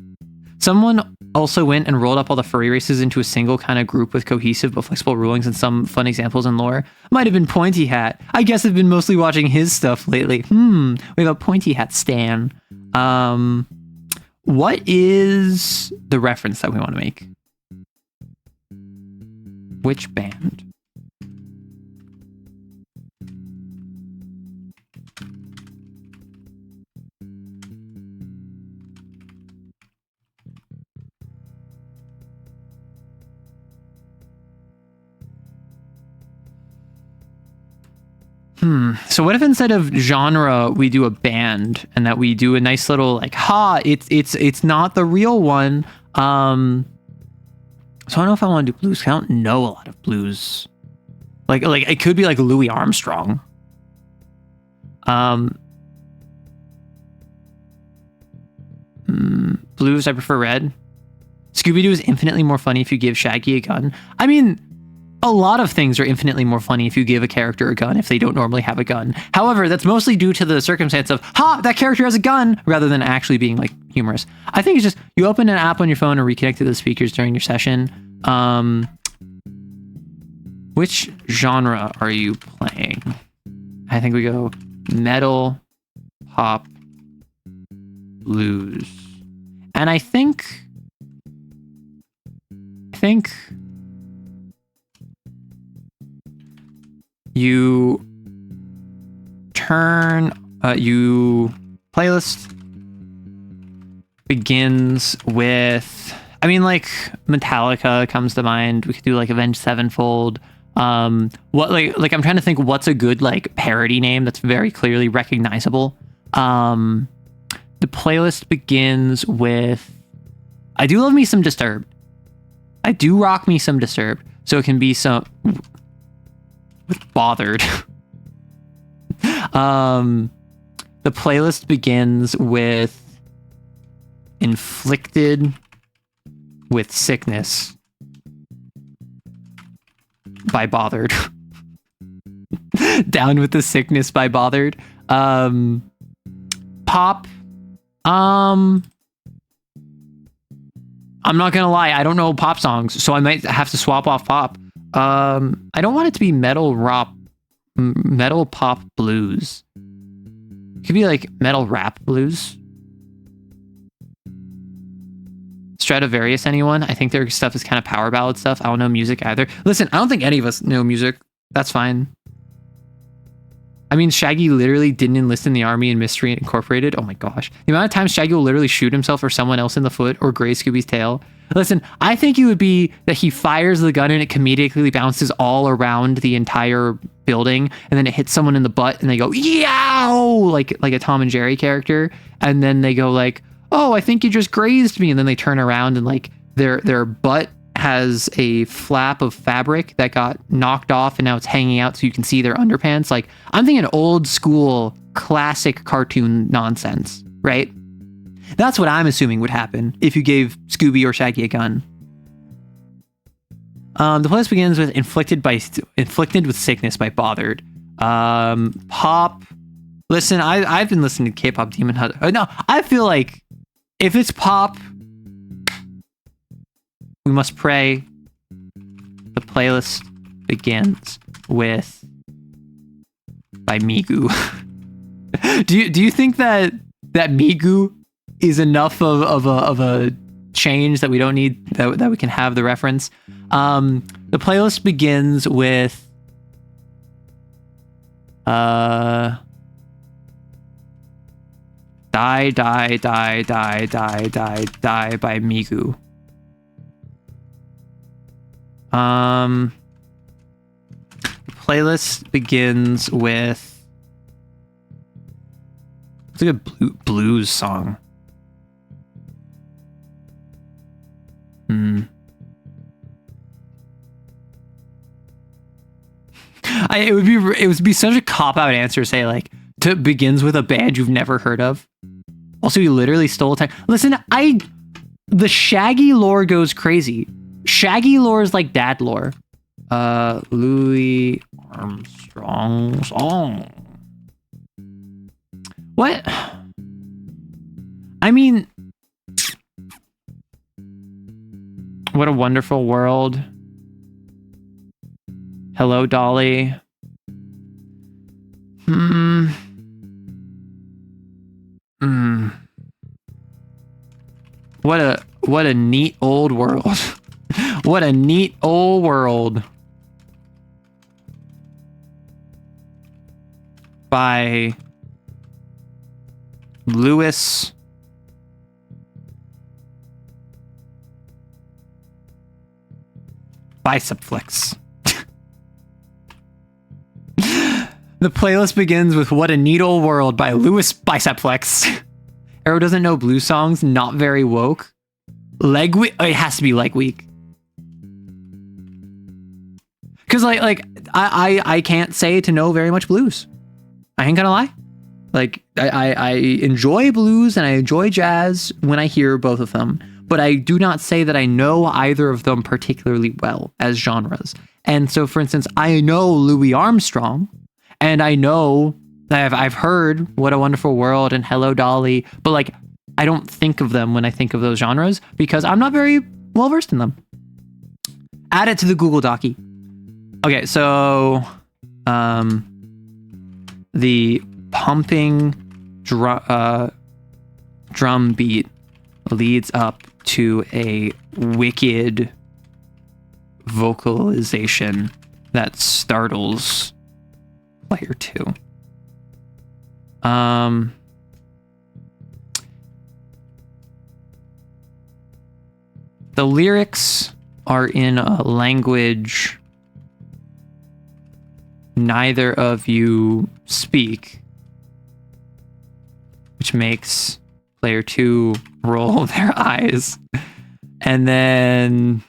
[SPEAKER 1] Someone also went and rolled up all the furry races into a single kind of group with cohesive but flexible rulings and some fun examples in lore. Might have been Pointy Hat. I guess I've been mostly watching his stuff lately. We have a Pointy Hat stan. What is the reference that we want to make? Which band? So what if instead of genre we do a band and that we do a nice little like it's not the real one. So I don't know if I want to do blues. I don't know a lot of blues. Like it could be like Louis Armstrong. Blues I prefer red. Scooby-Doo is infinitely more funny if you give Shaggy a gun. I mean, a lot of things are infinitely more funny if you give a character a gun if they don't normally have a gun. However, that's mostly due to the circumstance of, that character has a gun, rather than actually being like humorous. I think it's just, you open an app on your phone and reconnect to the speakers during your session. Which genre are you playing? I think we go metal, pop, blues. And I think you turn, playlist begins with, I mean, like Metallica comes to mind. We could do like Avenged Sevenfold. What like I'm trying to think what's a good like parody name that's very clearly recognizable. The playlist begins with, I do love me some Disturbed. I do rock me some Disturbed. So it can be some with Bothered. The playlist begins with Inflicted with Sickness by Bothered. Down with the Sickness by Bothered. Pop. I'm not gonna lie, I don't know pop songs, so I might have to swap off pop. I don't want it to be metal pop blues. It could be like metal rap blues. Stradivarius, anyone? I think their stuff is kind of power ballad stuff. I don't know music either. Listen, I don't think any of us know music. That's fine. I mean, Shaggy literally didn't enlist in the army in Mystery Incorporated. Oh my gosh. The amount of times Shaggy will literally shoot himself or someone else in the foot or graze Scooby's tail. Listen, I think it would be that he fires the gun and it comedically bounces all around the entire building and then it hits someone in the butt and they go, yow! Like a Tom and Jerry character. And then they go like, oh, I think you just grazed me. And then they turn around and like their butt has a flap of fabric that got knocked off and now it's hanging out so you can see their underpants. Like, I'm thinking old school classic cartoon nonsense, right? That's what I'm assuming would happen if you gave Scooby or Shaggy a gun. The playlist begins with Inflicted with Sickness by Bothered. Pop. Listen, I've been listening to K-pop Demon Hunter. No, I feel like if it's pop, we must pray. The playlist begins with by Migu. do you think that Migu is enough of a change that we don't need that we can have the reference? The playlist begins with Die Die Die Die Die Die Die by Migu. The playlist begins with it's like a blues song. It would be such a cop-out answer to say like begins with a band you've never heard of. Also, you literally stole time. Listen, the Shaggy lore goes crazy. Shaggy lore is like dad lore. Louis Armstrong song. What? I mean, what a wonderful world. Hello, Dolly. What a neat old world. What a neat old world. By Louis Bicep Flex. The playlist begins with What a Neat Old World by Louis Bicep Flex. Arrow doesn't know blues songs, not very woke. Leg week? Oh, it has to be leg week. Because I can't say to know very much blues. I ain't gonna lie. Like I enjoy blues and I enjoy jazz when I hear both of them, but I do not say that I know either of them particularly well as genres. And so, for instance, I know Louis Armstrong, and I know that I've heard What a Wonderful World and Hello Dolly, but like I don't think of them when I think of those genres because I'm not very well versed in them. Add it to the Google Docie. Okay, so the pumping drum beat leads up to a wicked vocalization that startles player 2. The lyrics are in a language neither of you speak, which makes player 2 roll their eyes. And then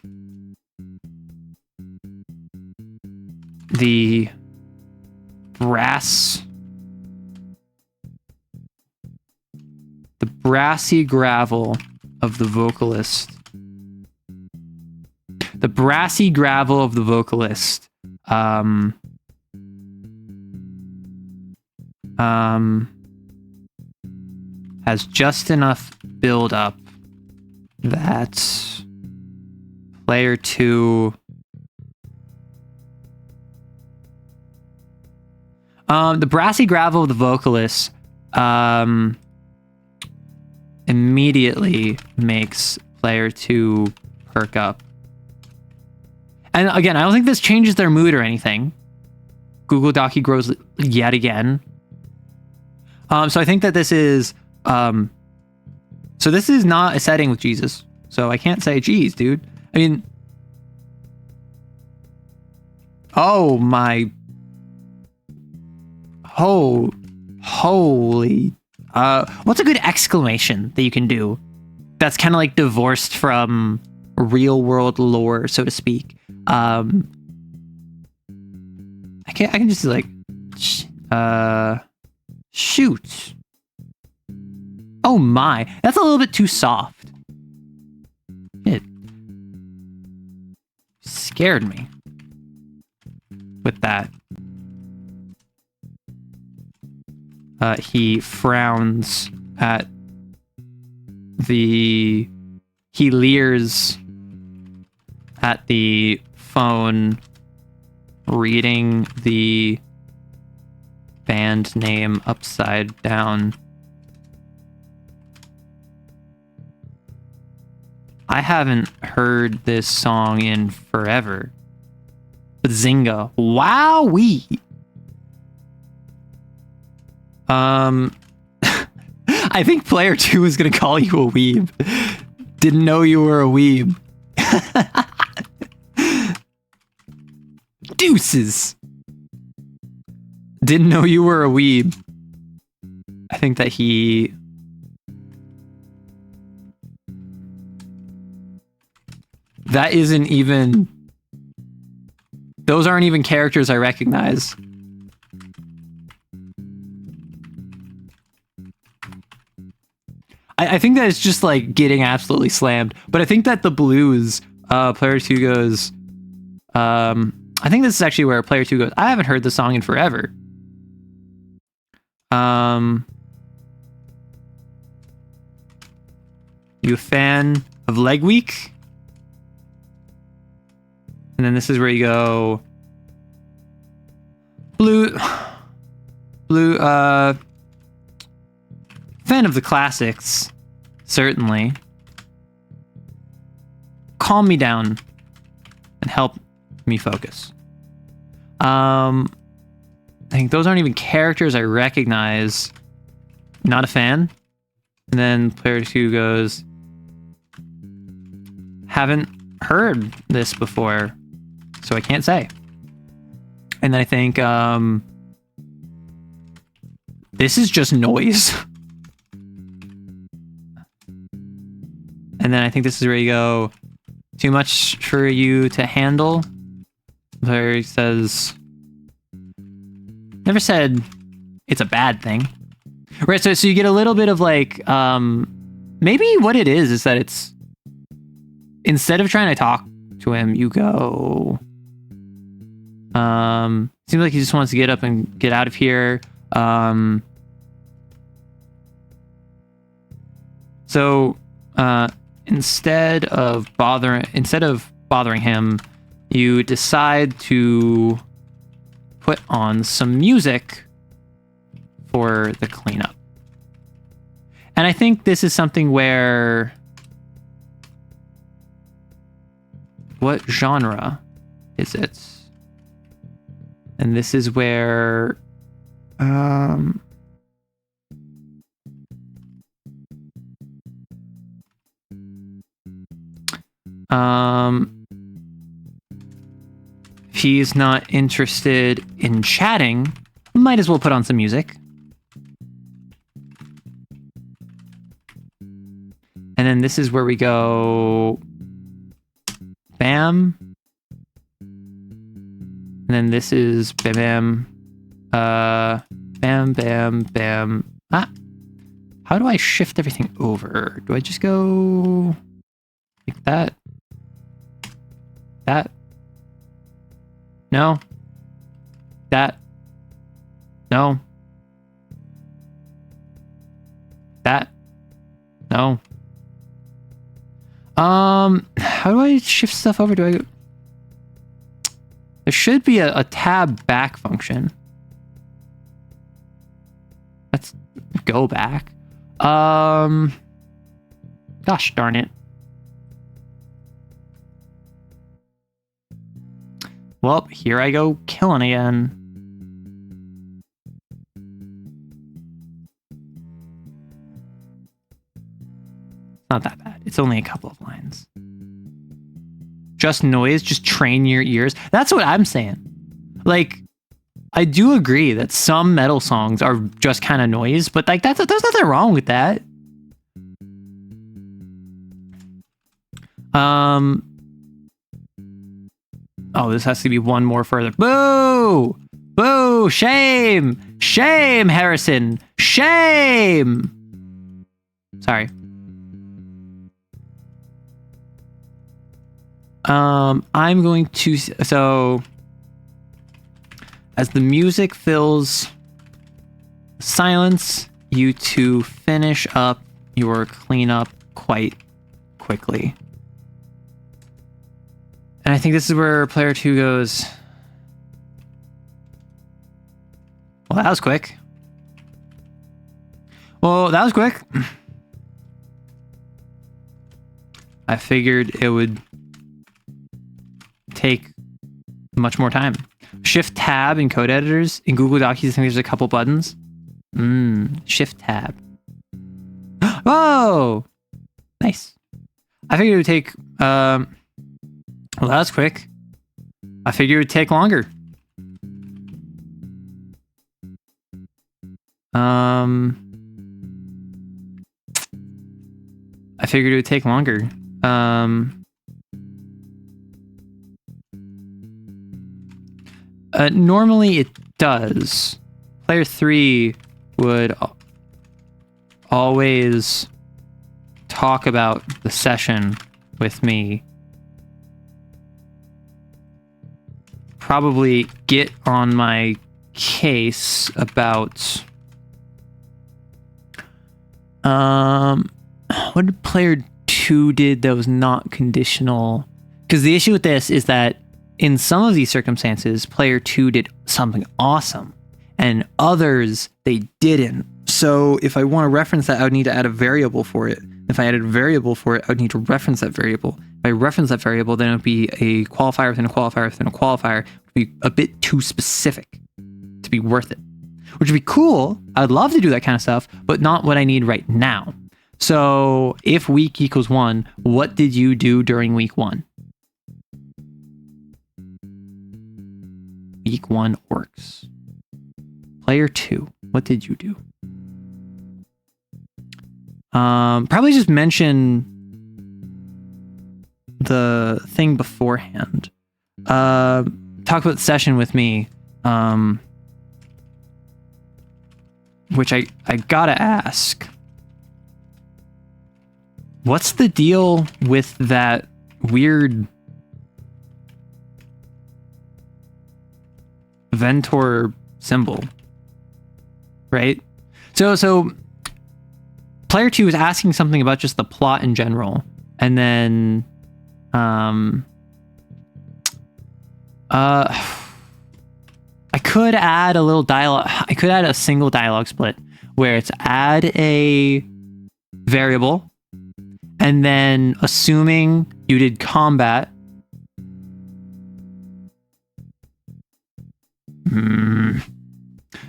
[SPEAKER 1] the brassy gravel of the vocalist. The brassy gravel of the vocalist has just enough build up that player 2 the brassy gravel of the vocalist immediately makes player 2 perk up. And again, I don't think this changes their mood or anything. Google Docie grows yet again. So I think that this is so this is not a setting with Jesus. So I can't say, geez, dude. I mean, oh my, holy, what's a good exclamation that you can do that's kind of like divorced from real world lore, so to speak? I can just like, shoot. Oh my, that's a little bit too soft. It scared me with that. he frowns at he leers at the phone, reading the band name upside down. I haven't heard this song in forever. Bazinga. Wowee! I think player 2 is gonna call you a weeb. Didn't know you were a weeb. Deuces. Didn't know you were a weeb. I think that he... That isn't even... Those aren't even characters I recognize. I think that it's just like getting absolutely slammed. But I think that the blues, player 2 goes... I think this is actually where player 2 goes, I haven't heard the song in forever. You a fan of Leg Week? And then this is where you go... Blue, fan of the classics, certainly. Calm me down and help me focus. I think those aren't even characters I recognize. Not a fan. And then player 2 goes, haven't heard this before, so I can't say. And then I think this is just noise. And then I think this is where you go, too much for you to handle. Where he says, never said it's a bad thing. Right, so you get a little bit of like, maybe what it is that it's, instead of trying to talk to him, you go, seems like he just wants to get up and get out of here. So instead of bothering him, you decide to put on some music for the cleanup. And I think this is something where, what genre is it? And this is where if he's not interested in chatting, might as well put on some music. And then this is where we go bam. And then this is bam bam. Bam bam bam. Ah. How do I shift everything over? Do I just go like that? That? No. That? No. That? No. How do I shift stuff over? There should be a tab back function. Let's go back. Gosh darn it. Well, here I go killing again. It's not that bad. It's only a couple of lines. Just noise, just train your ears. That's what I'm saying. Like, I do agree that some metal songs are just kind of noise, but like there's nothing wrong with that. Oh, this has to be one more further. Boo! Boo! Shame! Shame, Harrison! Shame! Sorry. I'm going to, so as the music fills silence you to finish up your cleanup quite quickly. And I think this is where player 2 goes, well, that was quick. Well, that was quick. I figured it would take much more time. Shift tab in code editors. In Google Docs, I think there's a couple buttons. Shift tab. Whoa! Nice. I figured it would take, well, that was quick. I figured it would take longer. I figured it would take longer. Normally it does. Player 3 would always talk about the session with me. Probably get on my case about what did player 2 did that was not conditional? Because the issue with this is that in some of these circumstances, player 2 did something awesome, and others, they didn't. So if I want to reference that, I would need to add a variable for it. If I added a variable for it, I would need to reference that variable. If I reference that variable, then it would be a qualifier within a qualifier within a qualifier. It would be a bit too specific to be worth it. Which would be cool. I would love to do that kind of stuff, but not what I need right now. So if week equals 1, what did you do during week 1? Week 1 orcs. Player 2, what did you do? Probably just mention the thing beforehand. Talk about the session with me. Which I gotta ask. What's the deal with that weird Ventor symbol? Right? So player 2 is asking something about just the plot in general. And then I could add a little dialogue. I could add a single dialogue split where it's add a variable, and then assuming you did combat.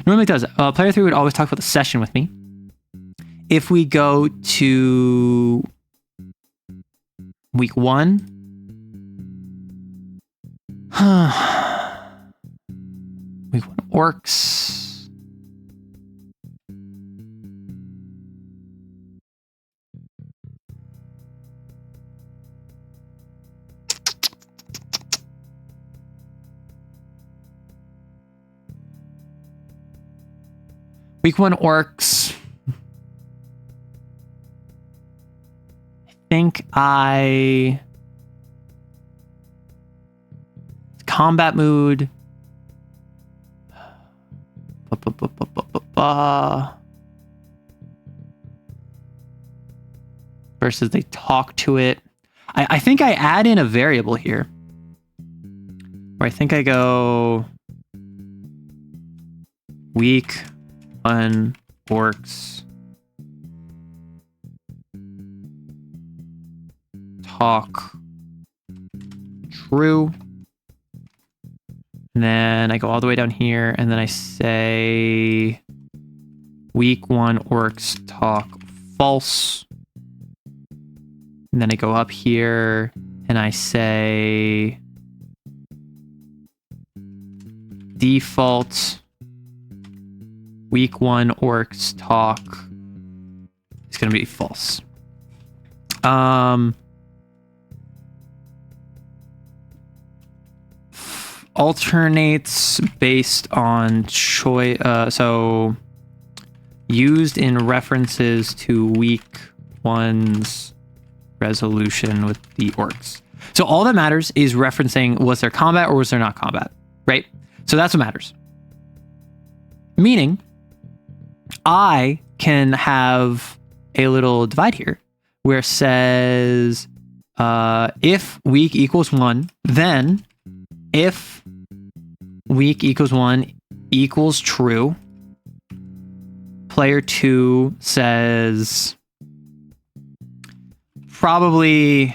[SPEAKER 1] Normally it does. Player 3 would always talk about the session with me. If we go to week 1, week 1 orcs. Week 1 orcs. I think combat mood. Versus they talk to it. I think I add in a variable here. Where I think I go week 1 orcs talk true. And then I go all the way down here, and then I say week 1 orcs talk false. And then I go up here and I say default week 1 orcs talk is going to be false. Alternates based on choice. So used in references to week 1's resolution with the orcs. So all that matters is referencing, was there combat or was there not combat, right? So that's what matters. Meaning, I can have a little divide here where it says if weak equals 1, then if weak equals 1 equals true, player 2 says probably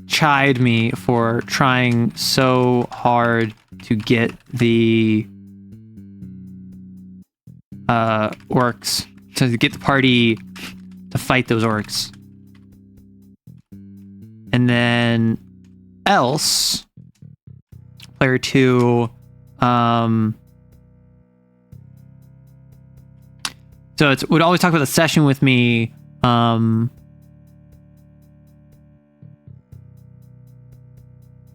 [SPEAKER 1] chide me for trying so hard to get the orcs, to get the party to fight those orcs. And then else, player 2, so it would always talk about the session with me,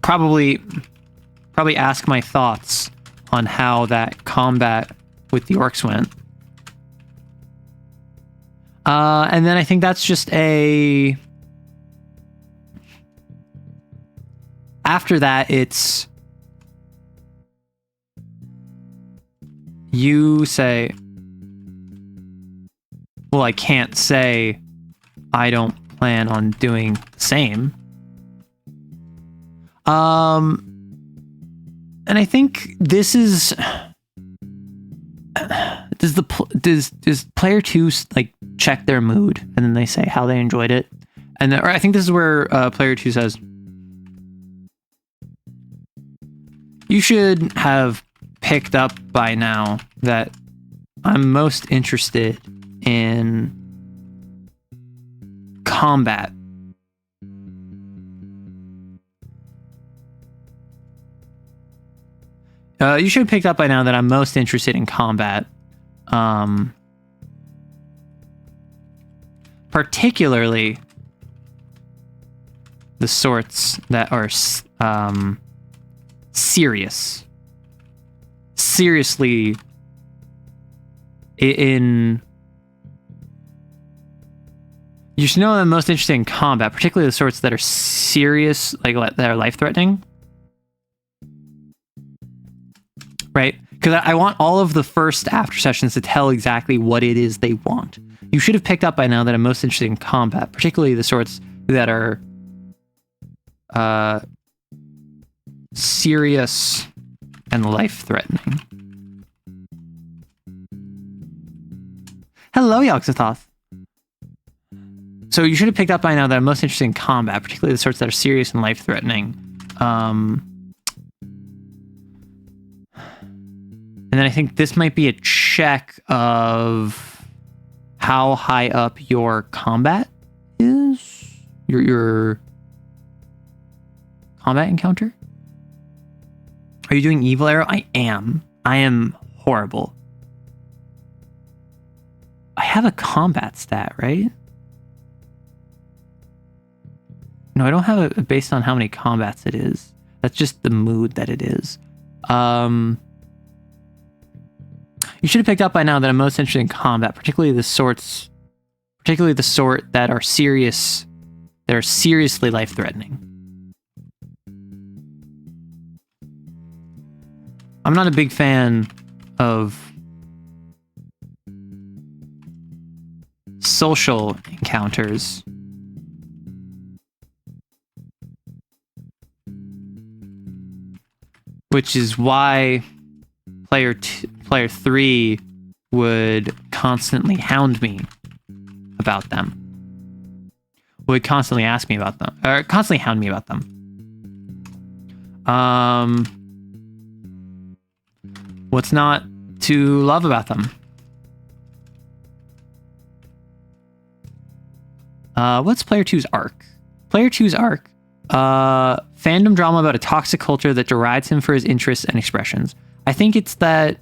[SPEAKER 1] probably ask my thoughts on how that combat with the orcs went. And then I think that's just a... After that, it's... You say... Well, I can't say I don't plan on doing the same. And I think this is... Does player 2 like check their mood and then they say how they enjoyed it? And then, or I think this is where player 2 says, you should have picked up by now that I'm most interested in combat. You should have picked up by now that I'm most interested in combat. Particularly the sorts that are serious. Seriously in... You should know that I'm most interested in combat, particularly the sorts that are serious, like that are life-threatening. Right? Because I want all of the first after sessions to tell exactly what it is they want. You should have picked up by now that I'm most interested in combat, particularly the sorts that are serious and life-threatening. Hello, Yogg-Sothoth. So you should have picked up by now that I'm most interested in combat, particularly the sorts that are serious and life-threatening. And then I think this might be a check of how high up your combat is. Your combat encounter. Are you doing evil arrow? I am. I am horrible. I have a combat stat, right? No, I don't have it based on how many combats it is. That's just the mood that it is. You should have picked up by now that I'm most interested in combat, particularly the sort that are serious, that are seriously life-threatening. I'm not a big fan of social encounters. Which is why player 3 would constantly hound me about them. Would constantly ask me about them, or constantly hound me about them. What's not to love about them? What's player 2's arc? Player 2's arc. Fandom drama about a toxic culture that derides him for his interests and expressions. I think it's that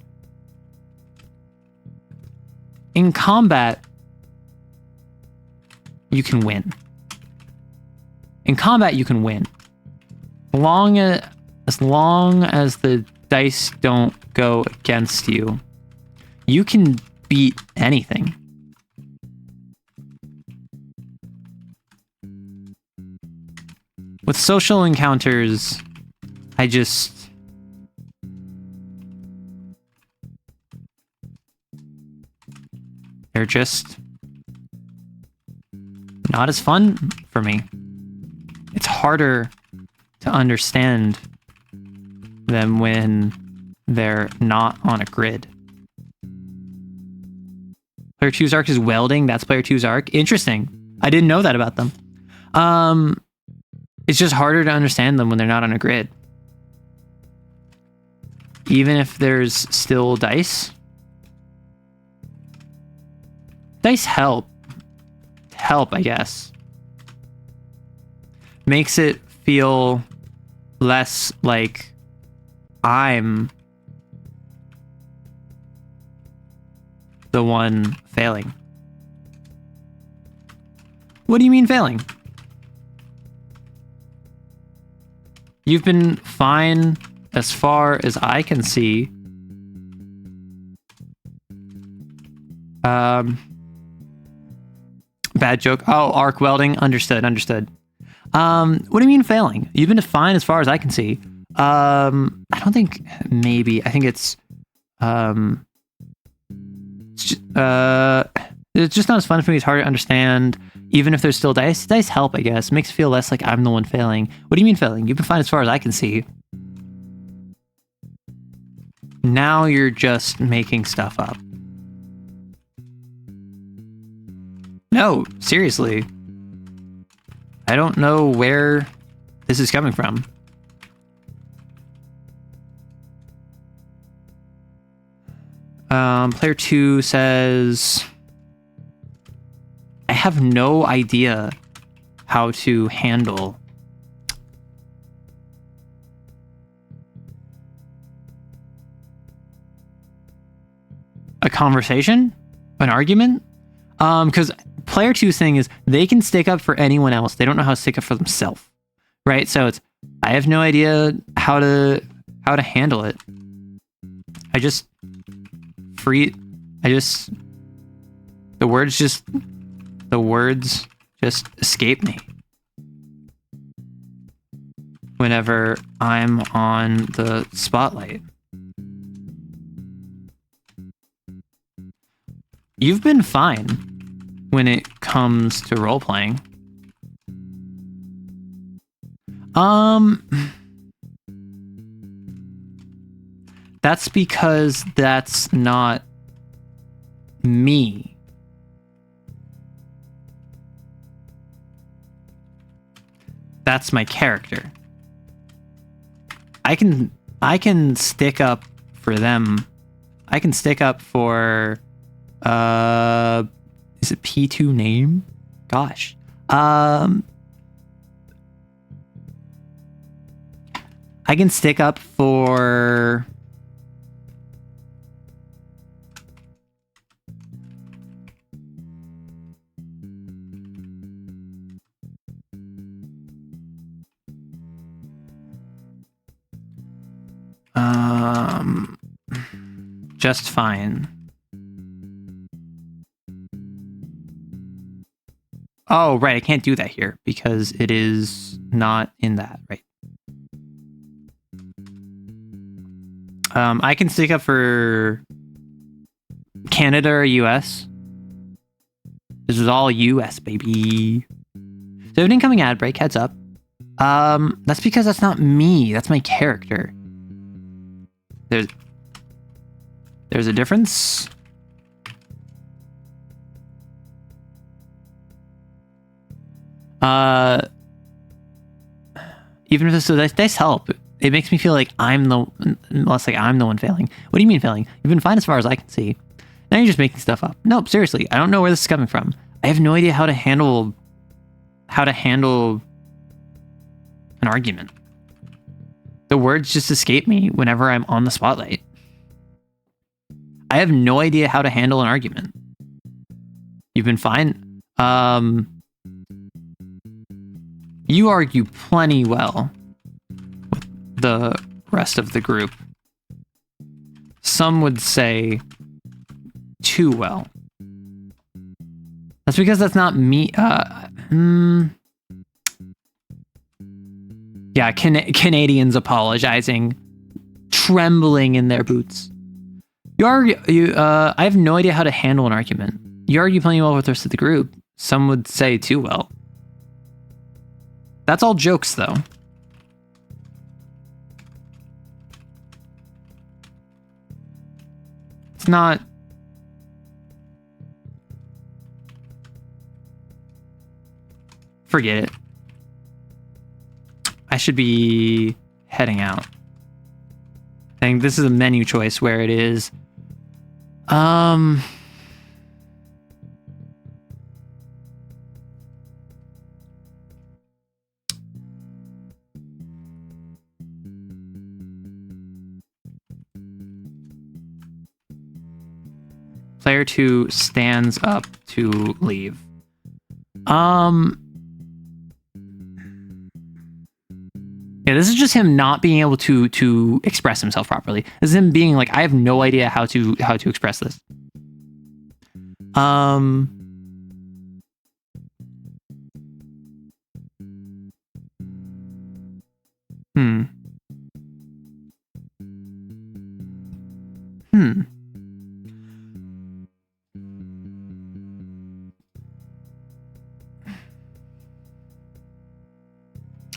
[SPEAKER 1] in combat, you can win. In combat, you can win. As long as the dice don't go against you, you can beat anything. With social encounters, I just... they're just not as fun for me. It's harder to understand them when they're not on a grid. Player 2's arc is welding. That's player 2's arc. Interesting. I didn't know that about them. It's just harder to understand them when they're not on a grid. Even if there's still dice. Dice help. Help, I guess. Makes it feel less like I'm the one failing. What do you mean failing? You've been fine as far as I can see. Bad joke. Oh, arc welding. Understood. What do you mean failing? You've been fine as far as I can see. I don't think maybe. I think it's just not as fun for me. It's hard to understand. Even if there's still dice. Dice help, I guess. Makes it feel less like I'm the one failing. What do you mean failing? You've been fine as far as I can see. Now you're just making stuff up. No, seriously. I don't know where this is coming from. Player 2 says, I have no idea how to handle a conversation, an argument. Because player 2's thing is they can stick up for anyone else. They don't know how to stick up for themselves, right? So it's, I have no idea how to handle it. The words just escape me whenever I'm on the spotlight. You've been fine when it comes to role-playing. That's because that's not me. That's my character. I can stick up for them. I can stick up for is it P2 name? Gosh. I can stick up for just fine. Oh, right. I can't do that here because it is not in that, right? I can stick up for Canada or US. This is all US, baby. So an incoming ad break, heads up. That's because that's not me. That's my character. There's a difference. Even if this dice help, it makes me feel like I'm the one failing. What do you mean failing? You've been fine as far as I can see. Now you're just making stuff up. Nope, seriously, I don't know where this is coming from. I have no idea how to handle an argument. The words just escape me whenever I'm on the spotlight. I have no idea how to handle an argument. You've been fine. You argue plenty well with the rest of the group. Some would say too well. That's because that's not me. Yeah, Canadians apologizing, trembling in their boots. I have no idea how to handle an argument. you argue plenty well with the rest of the group. Some would say too well. That's all jokes, though. It's not... Forget it. I should be heading out. I think this is a menu choice where it is... Player 2 stands up to leave. Yeah, this is just him not being able to express himself properly. This is him being like, I have no idea how to express this.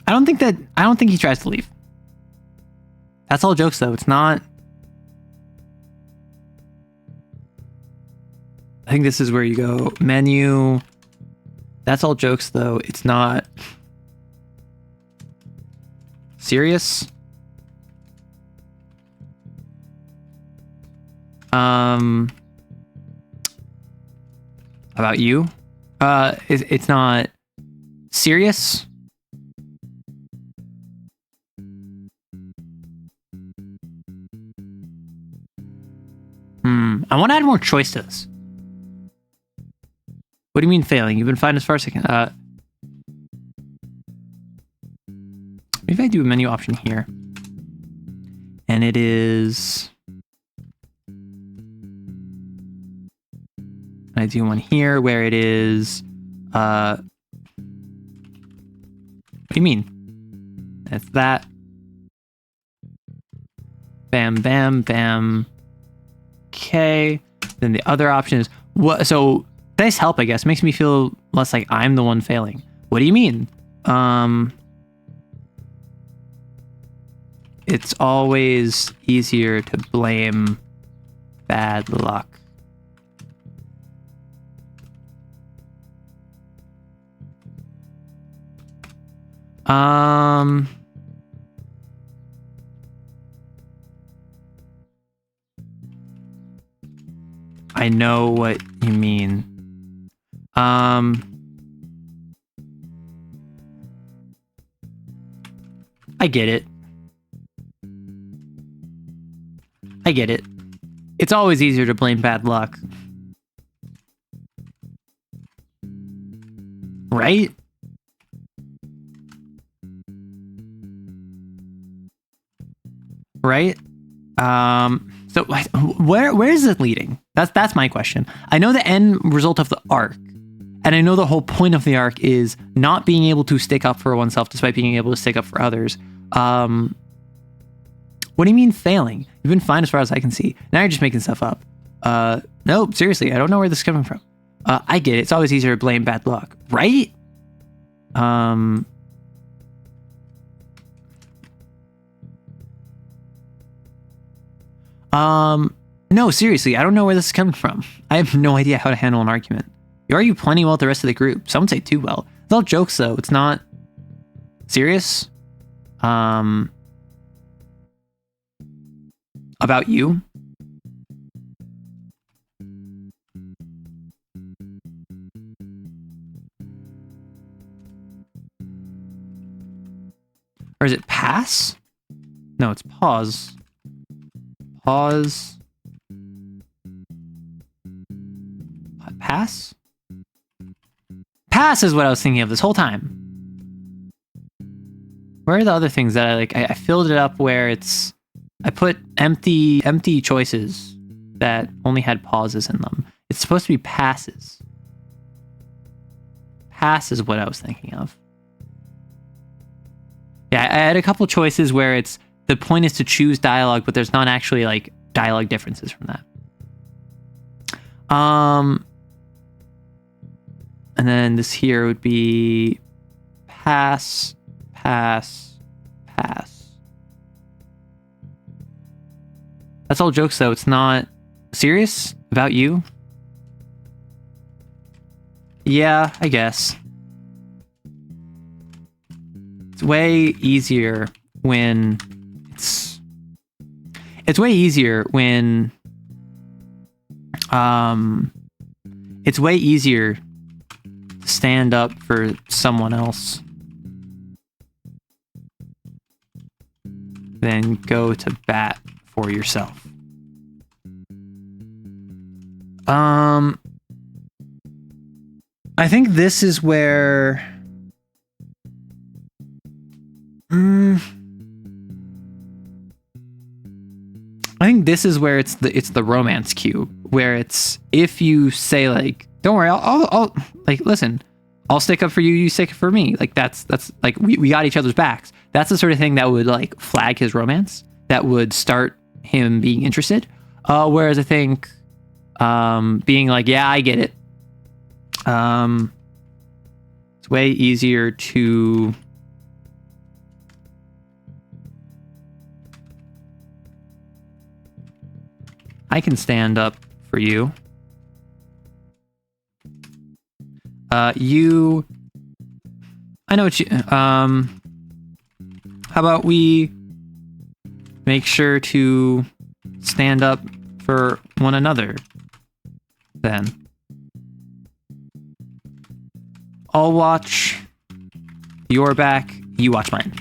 [SPEAKER 1] I don't think he tries to leave. That's all jokes, though. It's not... I think this is where you go. Menu. That's all jokes, though. It's not... serious. About you? It's not... serious? I want to add more choice to this. What do you mean failing? You've been fine as far as I can. Maybe if I do a menu option here. And it is... I do one here where it is... what do you mean? That's that. Bam, bam, bam. Okay. Then the other option is what? So nice help, I guess. Makes me feel less like I'm the one failing. What do you mean? It's always easier to blame bad luck. I know what you mean. I get it. I get it. It's always easier to blame bad luck. Right? Right? So where is it leading? That's my question. I know the end result of the arc, and I know the whole point of the arc is not being able to stick up for oneself despite being able to stick up for others. What do you mean failing? You've been fine as far as I can see. Now you're just making stuff up. No, seriously, I don't know where this is coming from. I get it. It's always easier to blame bad luck, right? No, seriously, I don't know where this is coming from. I have no idea how to handle an argument. You argue plenty well with the rest of the group. Some would say too well. It's all jokes, though. It's not serious. About you? Or is it pass? No, it's pause. Pause. Pass? Pass is what I was thinking of this whole time. Where are the other things that I like? I filled it up where it's... I put empty choices that only had pauses in them. It's supposed to be passes. Pass is what I was thinking of. Yeah, I had a couple choices where it's... The point is to choose dialogue, but there's not actually like dialogue differences from that. And then this here would be pass, pass, pass. That's all jokes though. It's not serious about you. Yeah, I guess. It's way easier when it's way easier when it's way easier to stand up for someone else than go to bat for yourself. I think this is where I think this is where it's the romance cue, where it's if you say like, don't worry, I'll like, listen, I'll stick up for you, you stick up for me. Like that's like we got each other's backs. That's the sort of thing that would like flag his romance, that would start him being interested. Whereas I think being like, yeah, I get it. It's way easier to I can stand up for you. You I know what you how about we make sure to stand up for one another then. I'll watch your back, you watch mine.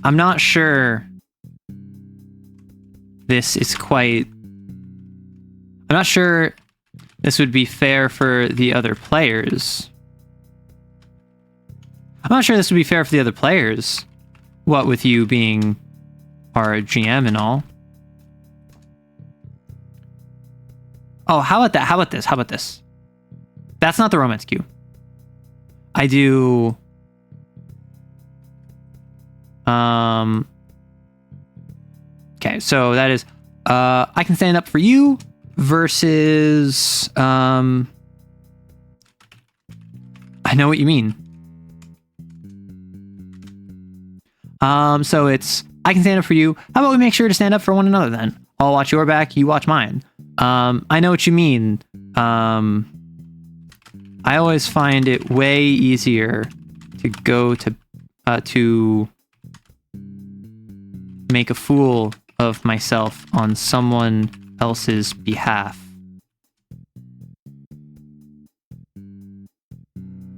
[SPEAKER 1] I'm not sure this is quite... I'm not sure this would be fair for the other players. I'm not sure this would be fair for the other players. What with you being our GM and all. Oh, how about that? How about this? How about this? That's not the romance cue. I do... Okay, so that is... I can stand up for you versus... I know what you mean. So it's... I can stand up for you. How about we make sure to stand up for one another then? I'll watch your back, you watch mine. I know what you mean. I always find it way easier to go to make a fool of myself on someone else's behalf.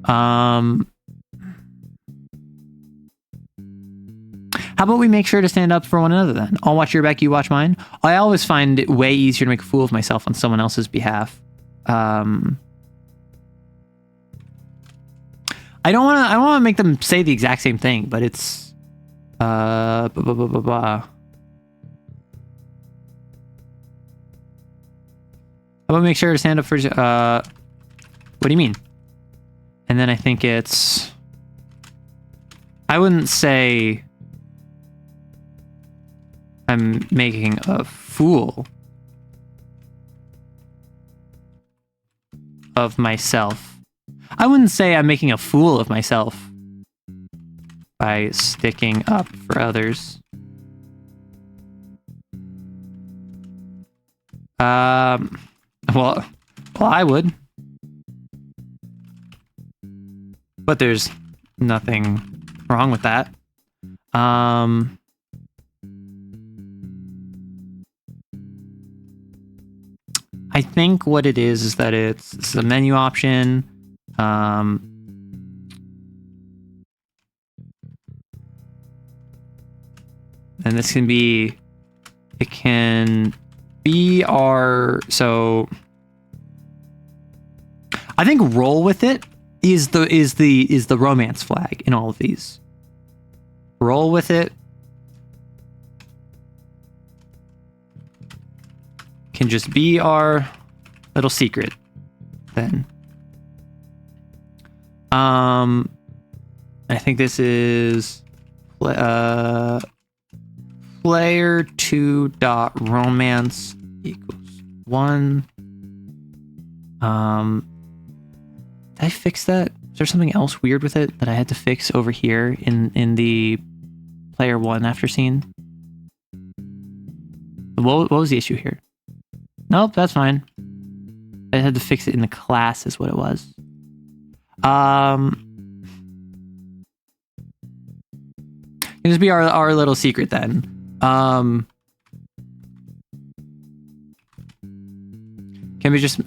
[SPEAKER 1] How about we make sure to stand up for one another then? I'll watch your back, you watch mine. I always find it way easier to make a fool of myself on someone else's behalf. I don't want to make them say the exact same thing, but it's How about make sure to stand up for what do you mean? And then I think it's I wouldn't say I'm making a fool of myself. I wouldn't say I'm making a fool of myself by sticking up for others. Well, I would. But there's nothing wrong with that. I think what it is that it's a menu option. And this can be, it can be our, so I think roll with it is the romance flag in all of these. Roll with it can just be our little secret then. I think this is player 2 dot romance equals 1. Did I fix that? Is there something else weird with it that I had to fix over here in the player 1 after scene? What was the issue here? Nope, that's fine. I had to fix it in the class is what it was. Can this be our little secret then? Can we just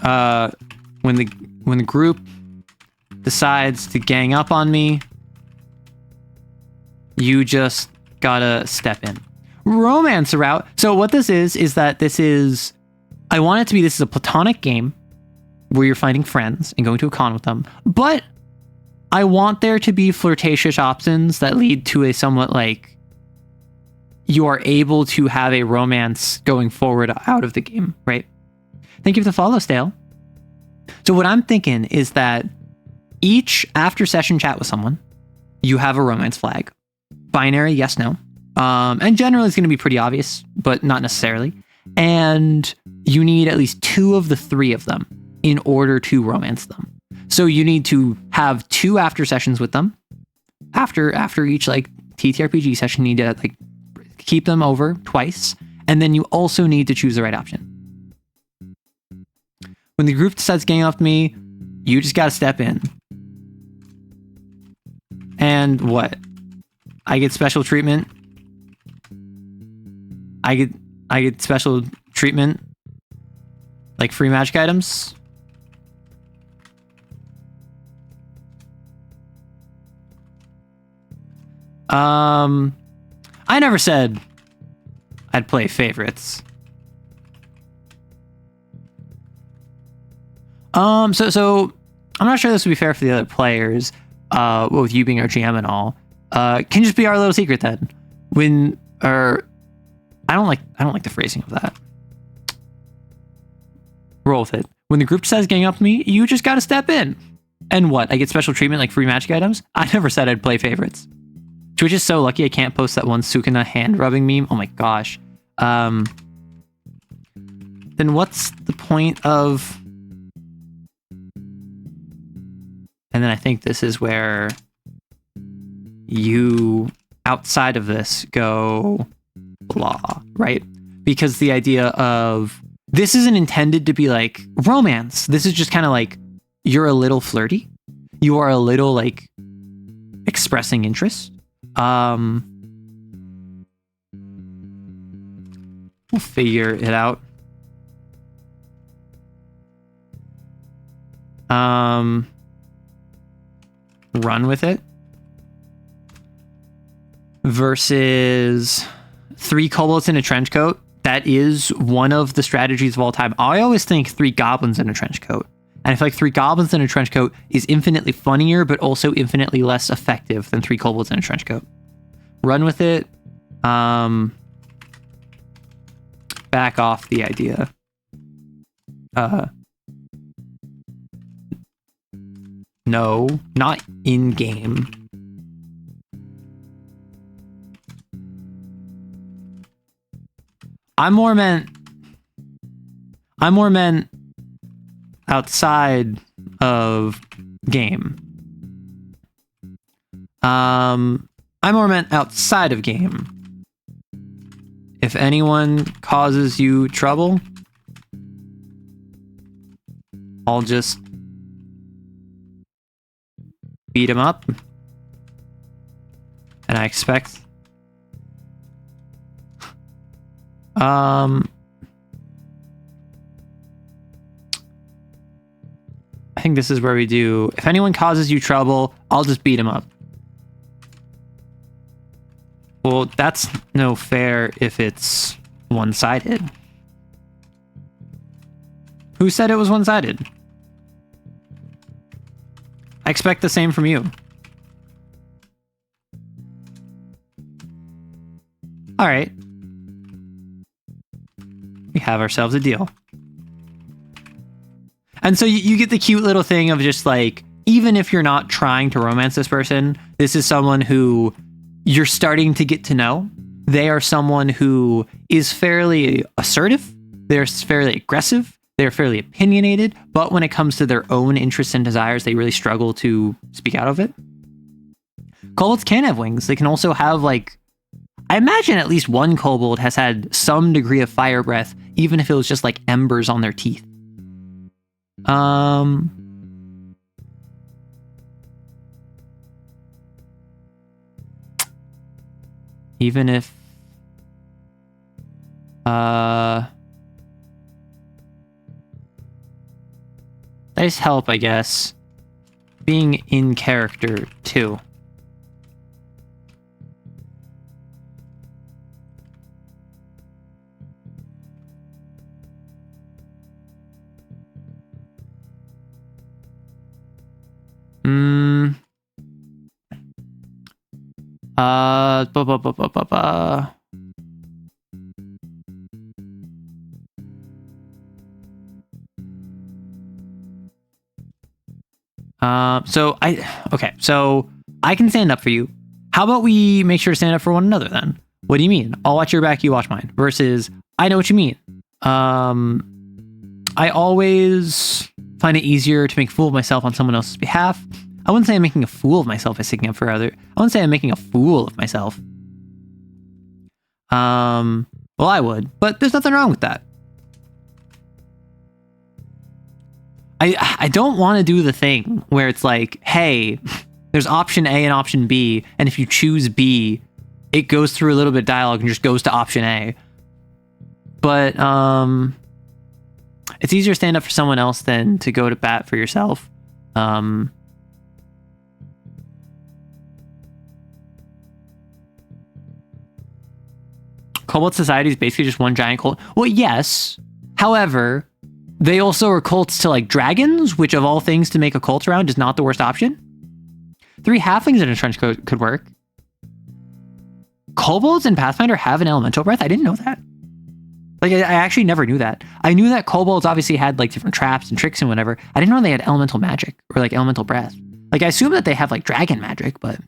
[SPEAKER 1] when the group decides to gang up on me, you just gotta step in. Romance route. So what this is that this is, I want it to be, this is a platonic game where you're finding friends and going to a con with them, but I want there to be flirtatious options that lead to a somewhat like you are able to have a romance going forward out of the game, right? Thank you for the follow, Stale. So what I'm thinking is that each after session chat with someone, you have a romance flag. Binary, yes, no. And generally it's going to be pretty obvious, but not necessarily. And you need at least 2 of the 3 of them in order to romance them. So you need to have 2 after sessions with them. After each like TTRPG session, you need to like keep them over twice. And then you also need to choose the right option. When the group decides gang up me, you just got to step in. And what? I get special treatment. I get special treatment, like free magic items. I never said I'd play favorites. So I'm not sure this would be fair for the other players, with you being our GM and all. Can just be our little secret then. I don't like the phrasing of that. Roll with it. When the group says gang up me, you just gotta step in. And what? I get special treatment like free magic items? I never said I'd play favorites. Twitch is so lucky I can't post that one Sukuna hand rubbing meme. Oh my gosh. Then what's the point of... And then I think this is where you, outside of this, go blah, right? Because the idea of this isn't intended to be like romance. This is just kind of like you're a little flirty. You are a little like expressing interest. We'll figure it out. Run with it. Versus 3 kobolds in a trench coat. That is one of the strategies of all time. I always think 3 goblins in a trench coat. And I feel like 3 goblins in a trench coat is infinitely funnier, but also infinitely less effective than 3 kobolds in a trench coat. Run with it. Back off the idea. No, not in game. I'm more meant outside of game. I'm more meant outside of game. If anyone causes you trouble, I'll just beat him up. And I expect... I think this is where we do, if anyone causes you trouble, I'll just beat him up. Well, that's no fair if it's one-sided. Who said it was one-sided? I expect the same from you. All right. We have ourselves a deal. And so you get the cute little thing of just like, even if you're not trying to romance this person, this is someone who you're starting to get to know. they are someone who is fairly assertive, they're fairly aggressive, they're fairly opinionated, but when it comes to their own interests and desires, they really struggle to speak out of it. Kobolds can have wings. They can also have, like, I imagine at least one kobold has had some degree of fire breath, even if it was just like embers on their teeth. Even if nice help, I guess. Being in character too. Ba, ba, ba, ba, ba, ba. So I can stand up for you. How about we make sure to stand up for one another then? What do you mean? I'll watch your back, you watch mine. Versus, I know what you mean. I always find it easier to make a fool of myself on someone else's behalf. I wouldn't say I'm making a fool of myself by sticking up for other. I wouldn't say I'm making a fool of myself. Well, I would, but there's nothing wrong with that. I don't want to do the thing where it's like, hey, there's option A and option B, and if you choose B, it goes through a little bit of dialogue and just goes to option A. But it's easier to stand up for someone else than to go to bat for yourself. Kobold society is basically just one giant cult. Well, yes. However, they also are cults to like dragons, which of all things to make a cult around is not the worst option. 3 halflings in a trench coat could work. Kobolds in Pathfinder have an elemental breath? I didn't know that. Like, I actually never knew that. I knew that kobolds obviously had like different traps and tricks and whatever. I didn't know they had elemental magic or like elemental breath. Like, I assume that they have like dragon magic, but...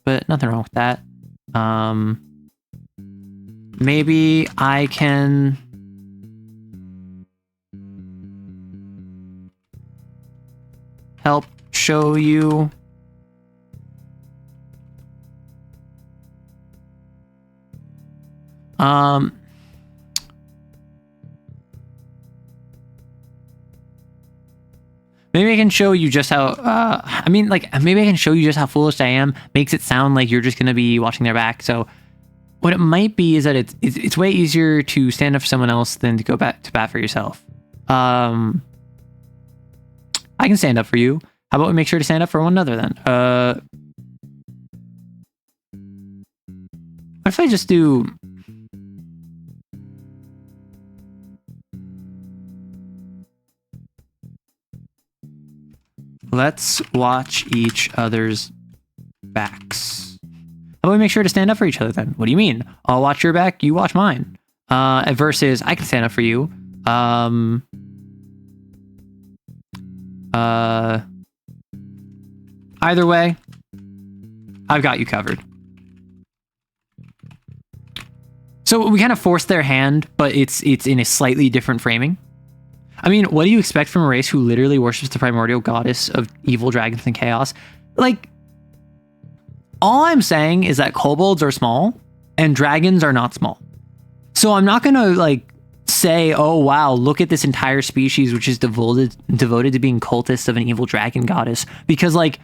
[SPEAKER 1] But nothing wrong with that. Maybe I can... help show you... Maybe I can show you just how, maybe I can show you just how foolish I am. Makes it sound like you're just going to be watching their back. So what it might be is that it's way easier to stand up for someone else than to go back to bat for yourself. I can stand up for you. How about we make sure to stand up for one another then? What if I just do... Let's watch each other's backs. How about we make sure to stand up for each other then? What do you mean? I'll watch your back, you watch mine. Versus, I can stand up for you. Either way, I've got you covered. So we kind of forced their hand, but it's in a slightly different framing. I mean, what do you expect from a race who literally worships the primordial goddess of evil dragons and chaos? Like, all I'm saying is that kobolds are small and dragons are not small. So I'm not going to like say, oh, wow, look at this entire species, which is devoted to being cultists of an evil dragon goddess. Because like,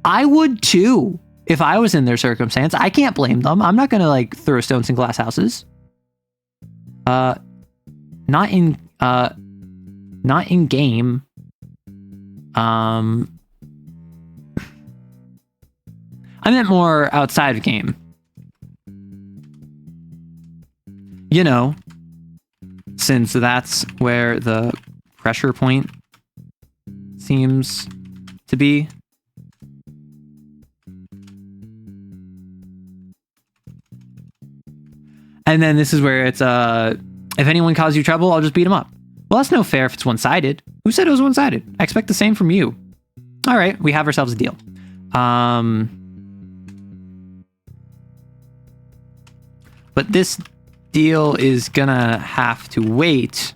[SPEAKER 1] I would too, if I was in their circumstance. I can't blame them. I'm not going to like throw stones in glass houses. Not in game. I meant more outside of game. You know, since that's where the pressure point seems to be. And then this is where it's, if anyone causes you trouble, I'll just beat them up. Well, that's no fair if it's one-sided. Who said it was one-sided? I expect the same from you. All right, we have ourselves a deal. But this deal is gonna have to wait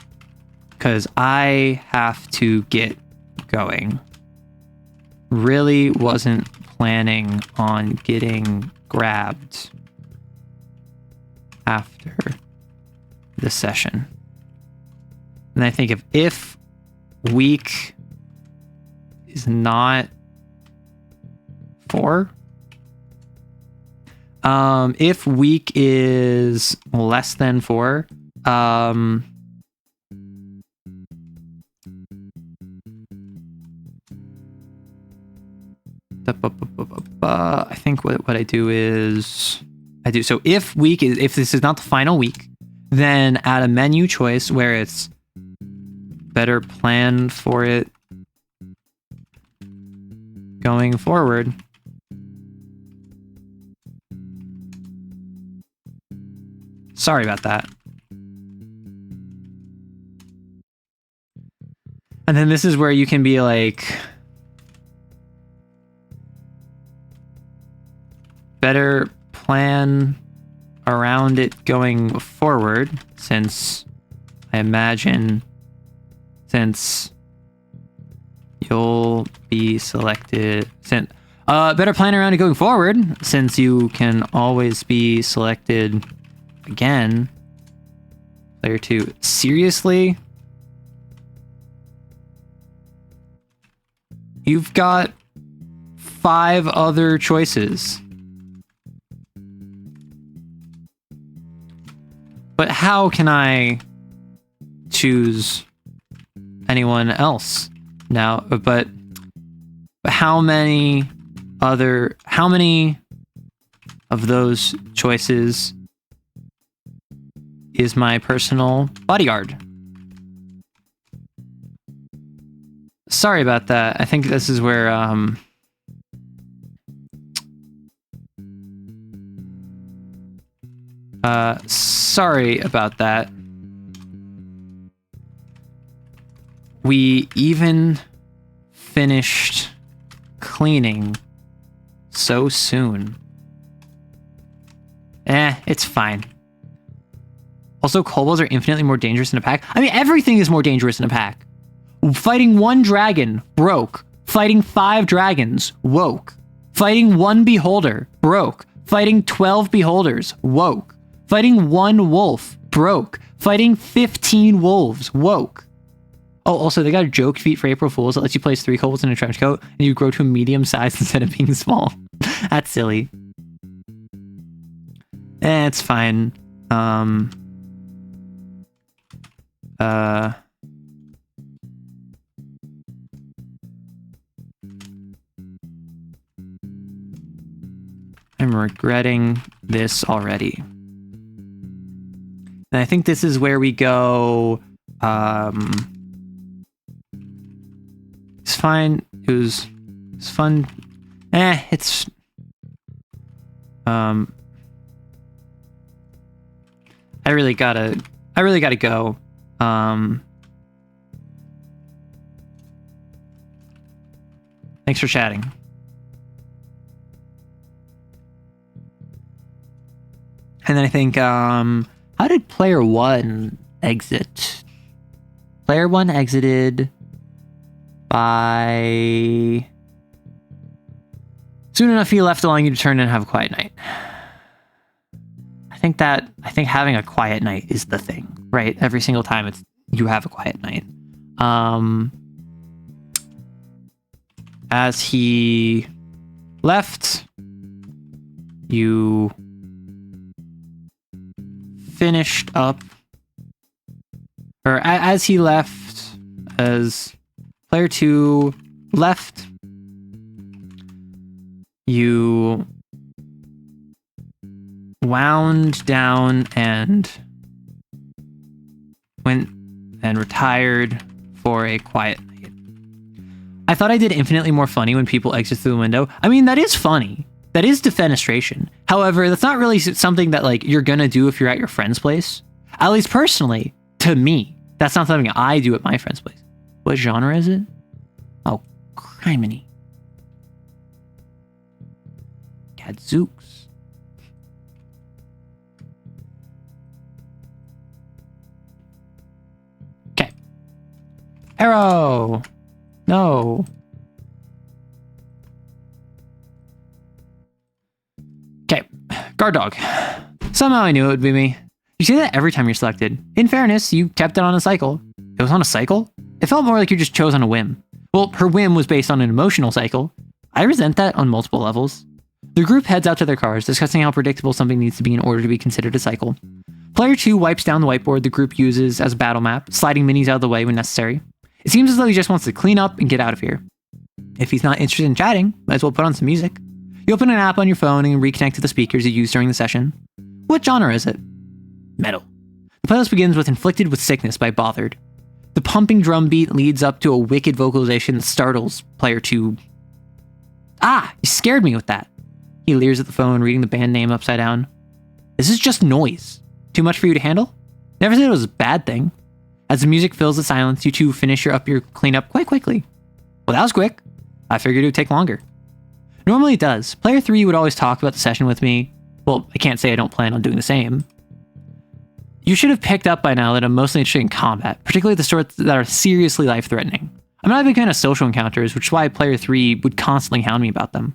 [SPEAKER 1] because I have to get going. Really wasn't planning on getting grabbed after the session. And I think if week is not 4, if week is less than 4, I think what I do is so if this is not the final week, then add a menu choice where it's better plan for it going forward. Sorry about that. And then this is where you can be like, better plan around it going forward, since I imagine you'll be selected, better plan around it going forward, since you can always be selected again. Player 2. Seriously? You've got 5 other choices. But how can I choose anyone else now? But how many of those choices is my personal bodyguard? Sorry about that. I think this is where sorry about that. We even finished cleaning so soon. It's fine. Also, kobolds are infinitely more dangerous in a pack. I mean, everything is more dangerous in a pack. Fighting 1 dragon, broke. Fighting 5 dragons, woke. Fighting 1 beholder, broke. Fighting 12 beholders, woke. Fighting 1 wolf, broke. Fighting 15 wolves, woke. Oh, also, they got a joke feat for April Fools that lets you place 3 kobolds in a trench coat, and you grow to a medium size instead of being small. That's silly. It's fine. I'm regretting this already. And I think this is where we go, it's fine. It's fun. It's, I really gotta go. Thanks for chatting. And then I think, how did player 1 exit? Player 1 exited by... Soon enough he left, allowing you to turn in and have a quiet night. I think having a quiet night is the thing, right? Every single time you have a quiet night. As he left, you finished up, or as he left, as player 2 left, you wound down and went and retired for a quiet night. I thought I did infinitely more funny when people exit through the window. I mean, that is funny. That is defenestration. However, that's not really something that like you're gonna do if you're at your friend's place. At least personally, to me, That's not something I do at my friend's place. What genre is it? Oh, criminy. Gadzooks. Okay. Arrow. No. Okay. Guard dog. Somehow I knew it would be me. You say that every time you're selected. In fairness, you kept it on a cycle. It was on a cycle? It felt more like you just chose on a whim. Well, her whim was based on an emotional cycle. I resent that on multiple levels. The group heads out to their cars, discussing how predictable something needs to be in order to be considered a cycle. Player 2 wipes down the whiteboard the group uses as a battle map, sliding minis out of the way when necessary. It seems as though he just wants to clean up and get out of here. If he's not interested in chatting, might as well put on some music. You open an app on your phone and reconnect to the speakers you used during the session. What genre is it? Metal. The playlist begins with Inflicted with Sickness by Bothered. The pumping drum beat leads up to a wicked vocalization that startles player 2. Ah, you scared me with that. He leers at the phone, reading the band name upside down. This is just noise. Too much for you to handle? Never said it was a bad thing. As the music fills the silence, you two finish up your cleanup quite quickly. Well, that was quick. I figured it would take longer. Normally it does. Player 3 would always talk about the session with me. Well, I can't say I don't plan on doing the same. You should have picked up by now that I'm mostly interested in combat, particularly the sorts that are seriously life-threatening. I'm not a big fan of social encounters, which is why player 3 would constantly hound me about them.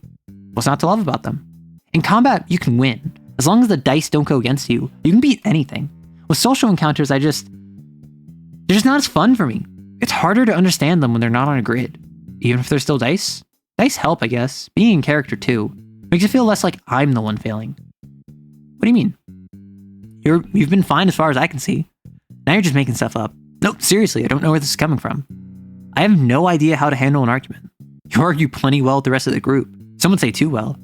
[SPEAKER 1] What's not to love about them? In combat, you can win. As long as the dice don't go against you, you can beat anything. With social encounters, they're just not as fun for me. It's harder to understand them when they're not on a grid. Even if they're still dice. Dice help, I guess. Being in character too. Makes it feel less like I'm the one failing. What do you mean? You've been fine as far as I can see. Now you're just making stuff up. No, seriously, I don't know where this is coming from. I have no idea how to handle an argument. You argue plenty well with the rest of the group. Some would say too well.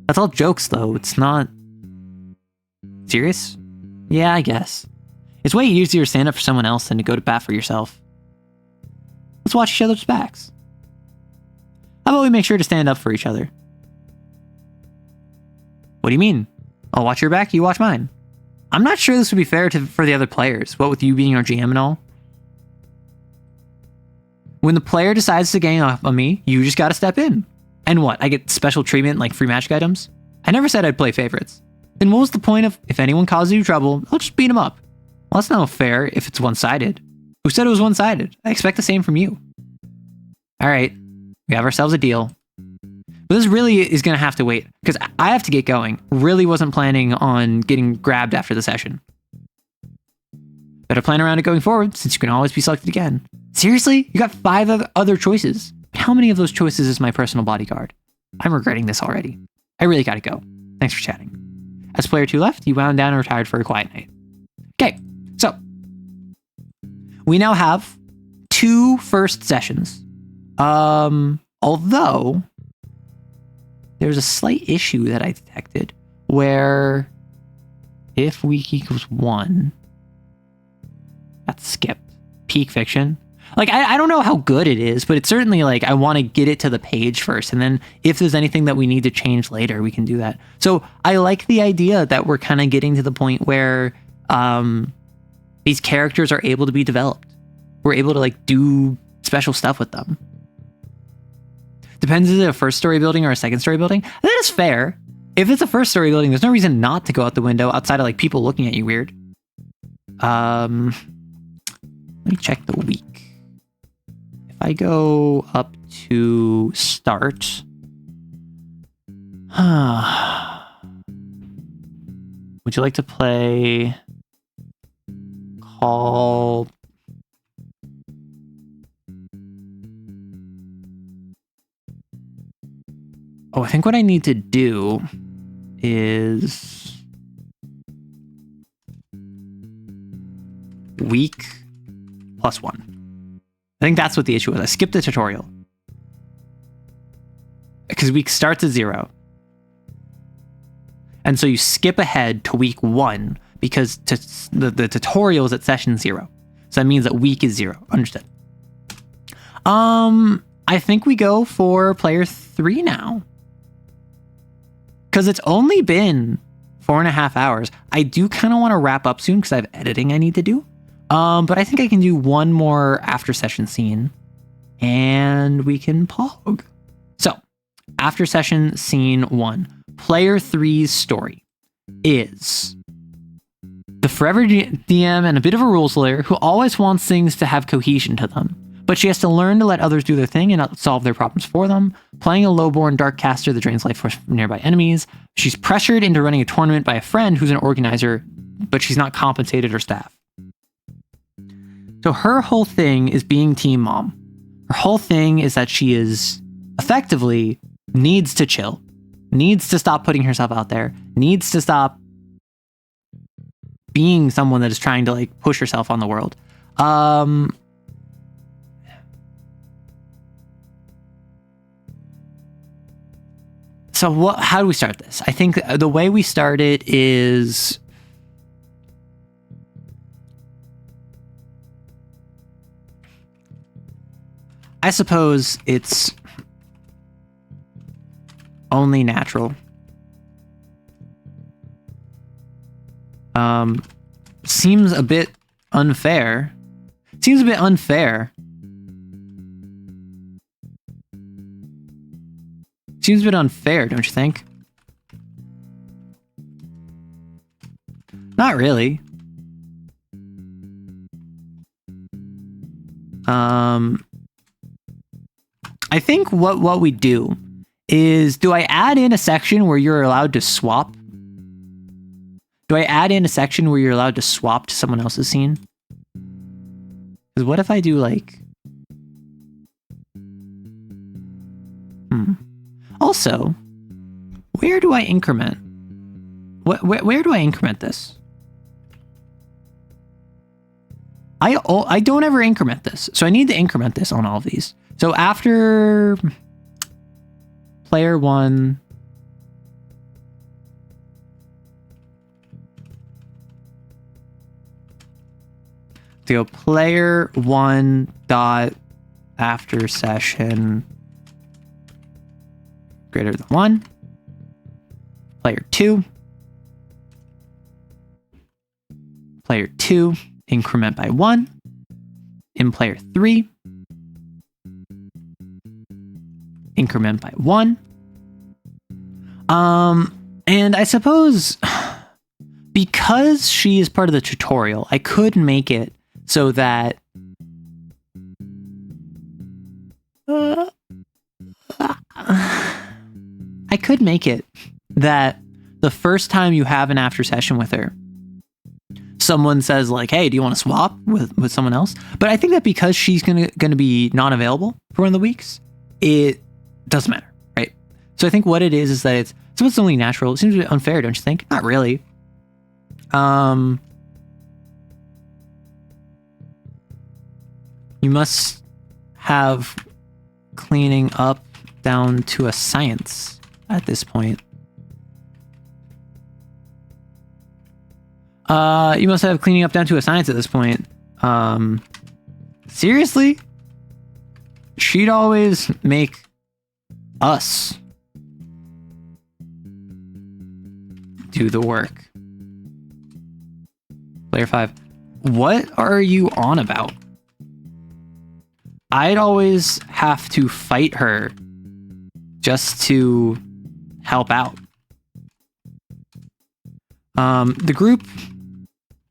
[SPEAKER 1] That's all jokes, though. It's not... Serious? Yeah, I guess. It's way easier to stand up for someone else than to go to bat for yourself. Let's watch each other's backs. How about we make sure to stand up for each other? What do you mean? I'll watch your back, you watch mine. I'm not sure this would be fair for the other players, what with you being our GM and all. When the player decides to gang up on me, you just gotta step in. And what, I get special treatment like free magic items? I never said I'd play favorites. Then what was the point of, if anyone causes you trouble, I'll just beat them up. Well, that's not fair if it's one-sided. Who said it was one-sided? I expect the same from you. Alright, we have ourselves a deal. But this really is going to have to wait, because I have to get going. Really wasn't planning on getting grabbed after the session. Better plan around it going forward, since you can always be selected again. Seriously? You got 5 other choices. How many of those choices is my personal bodyguard? I'm regretting this already. I really gotta go. Thanks for chatting. As player 2 left, you wound down and retired for a quiet night. Okay, so we now have 2 first sessions. Although there's a slight issue that I detected where if week equals 1, that's skipped. Peak fiction. Like, I don't know how good it is, but it's certainly like I want to get it to the page first. And then if there's anything that we need to change later, we can do that. So I like the idea that we're kind of getting to the point where these characters are able to be developed. We're able to like do special stuff with them. Depends if it's a first story building or a second story building. That is fair. If it's a first story building, there's no reason not to go out the window outside of like people looking at you weird. Let me check the week. If I go up to start, would you like to play call? Oh, I think what I need to do is week +1. I think that's what the issue was. I skipped the tutorial. Because week starts at 0. And so you skip ahead to week 1 because the tutorial is at session 0. So that means that week is 0. Understood. I think we go for player 3 now. Because it's only been 4.5 hours. I do kind of want to wrap up soon because I have editing I need to do. But I think I can do one more after session scene and we can pog. So, after session scene 1, player 3's story is the forever DM and a bit of a rules lawyer who always wants things to have cohesion to them, but she has to learn to let others do their thing and not solve their problems for them. Playing a lowborn dark caster that drains life force from nearby enemies. She's pressured into running a tournament by a friend who's an organizer, but she's not compensated her staff. So her whole thing is being team mom. Her whole thing is that she is effectively needs to chill, needs to stop putting herself out there, needs to stop being someone that is trying to like push herself on the world. So how do we start this? I think the way we start it is I suppose it's only natural. Seems a bit unfair. Seems a bit unfair. Seems a bit unfair, don't you think? Not really. I think what we do is, do I add in a section where you're allowed to swap? Do I add in a section where you're allowed to swap to someone else's scene? Because what if I do like... Also, where do I increment? Where do I increment this? I don't ever increment this, so I need to increment this on all of these. So after player 1, to go player 1 dot after session greater than 1, player 2 increment by 1 in player 3 increment by 1. And I suppose because she is part of the tutorial, I could make it so that I could make it that the first time you have an after session with her, someone says like, hey, do you want to swap with someone else? But I think that because she's gonna be non-available for one of the weeks, it doesn't matter, right? So I think what it is that it's only natural. It seems a bit unfair, don't you think? Not really. You must have cleaning up down to a science at this point. You must have cleaning up down to a science at this point. Seriously? She'd always make us do the work. Player 5. What are you on about? I'd always have to fight her just to help out. The group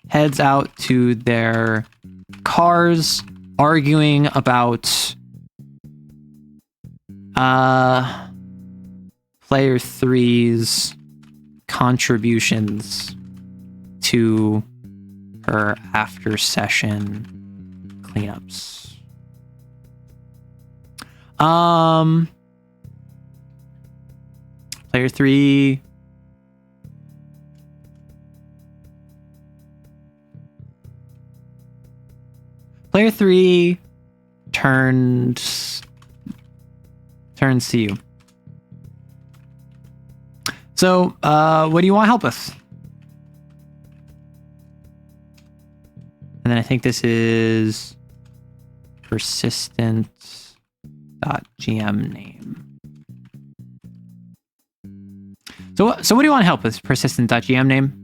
[SPEAKER 1] heads out to their cars, arguing about player 3's contributions to her after session cleanups. Player 3 turns to you. So, what do you want help with? And then I think this is persistent.gm name. So what do you want help with? Persistent.gm name?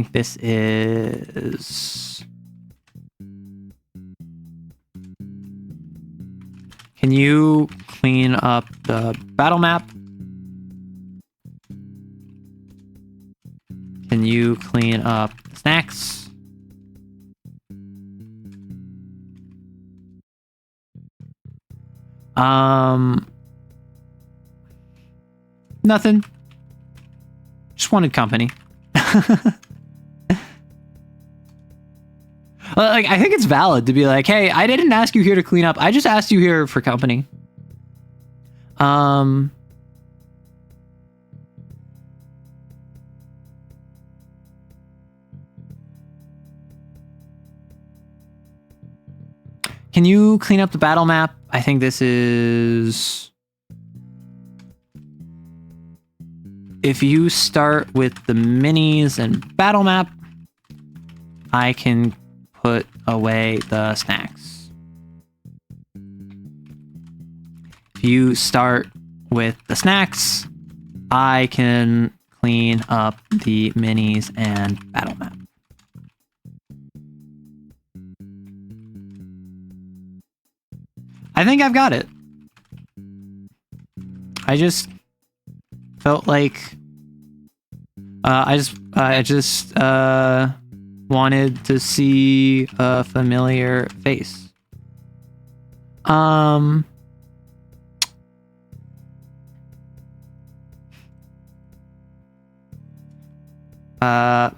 [SPEAKER 1] think this is... Can you clean up the battle map? Can you clean up snacks? Nothing. Just wanted company. Like, I think it's valid to be like, hey, I didn't ask you here to clean up. I just asked you here for company. Can you clean up the battle map? I think this is... If you start with the minis and battle map, I can put away the snacks. If you start with the snacks, I can clean up the minis and battle map. I think I've got it. I just felt like I just wanted to see a familiar face. I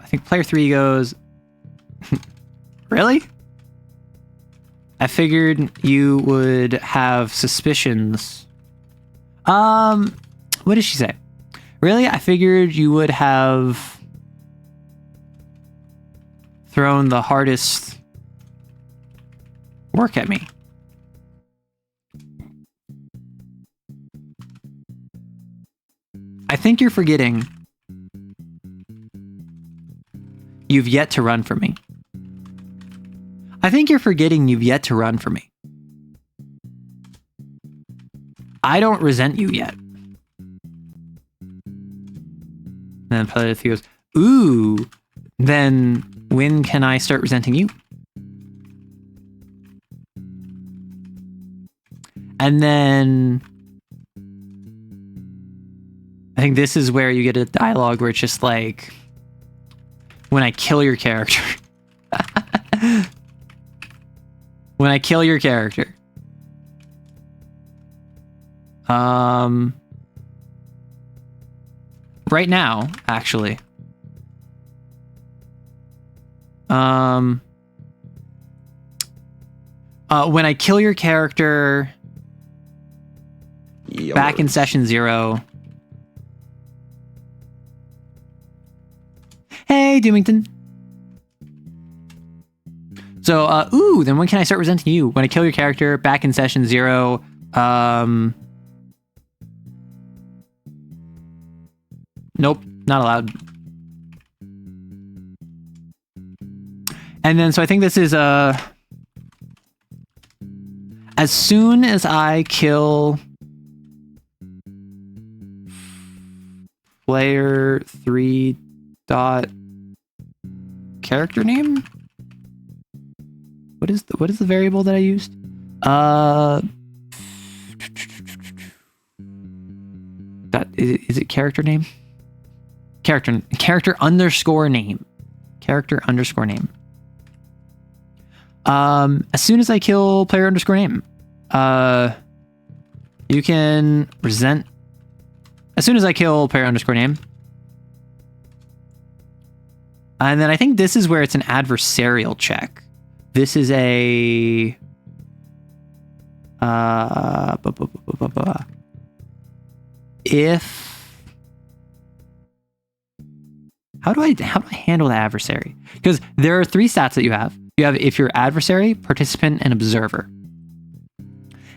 [SPEAKER 1] think player 3 goes, really? I figured you would have suspicions. What did she say? Really? I figured you would have thrown the hardest work at me. I think you're forgetting you've yet to run from me. I think you're forgetting you've yet to run from me. I don't resent you yet. And then player 3 goes, ooh, then when can I start resenting you? And then I think this is where you get a dialogue where it's just like, when I kill your character. When I kill your character. Right now, actually. When I kill your character back in session 0. Hey, Doomington. So, ooh, then when can I start resenting you? When I kill your character back in session 0. Nope, not allowed. And then, so I think this is, as soon as I kill player 3 dot character name? What is the variable that I used? That is it character name? Character underscore name. Character underscore name. As soon as I kill player underscore name, you can resent. As soon as I kill player underscore name. And then I think this is where it's an adversarial check. This is a if how do I handle the adversary? Because there are 3 stats that you have. You have if you're adversary, participant, and observer.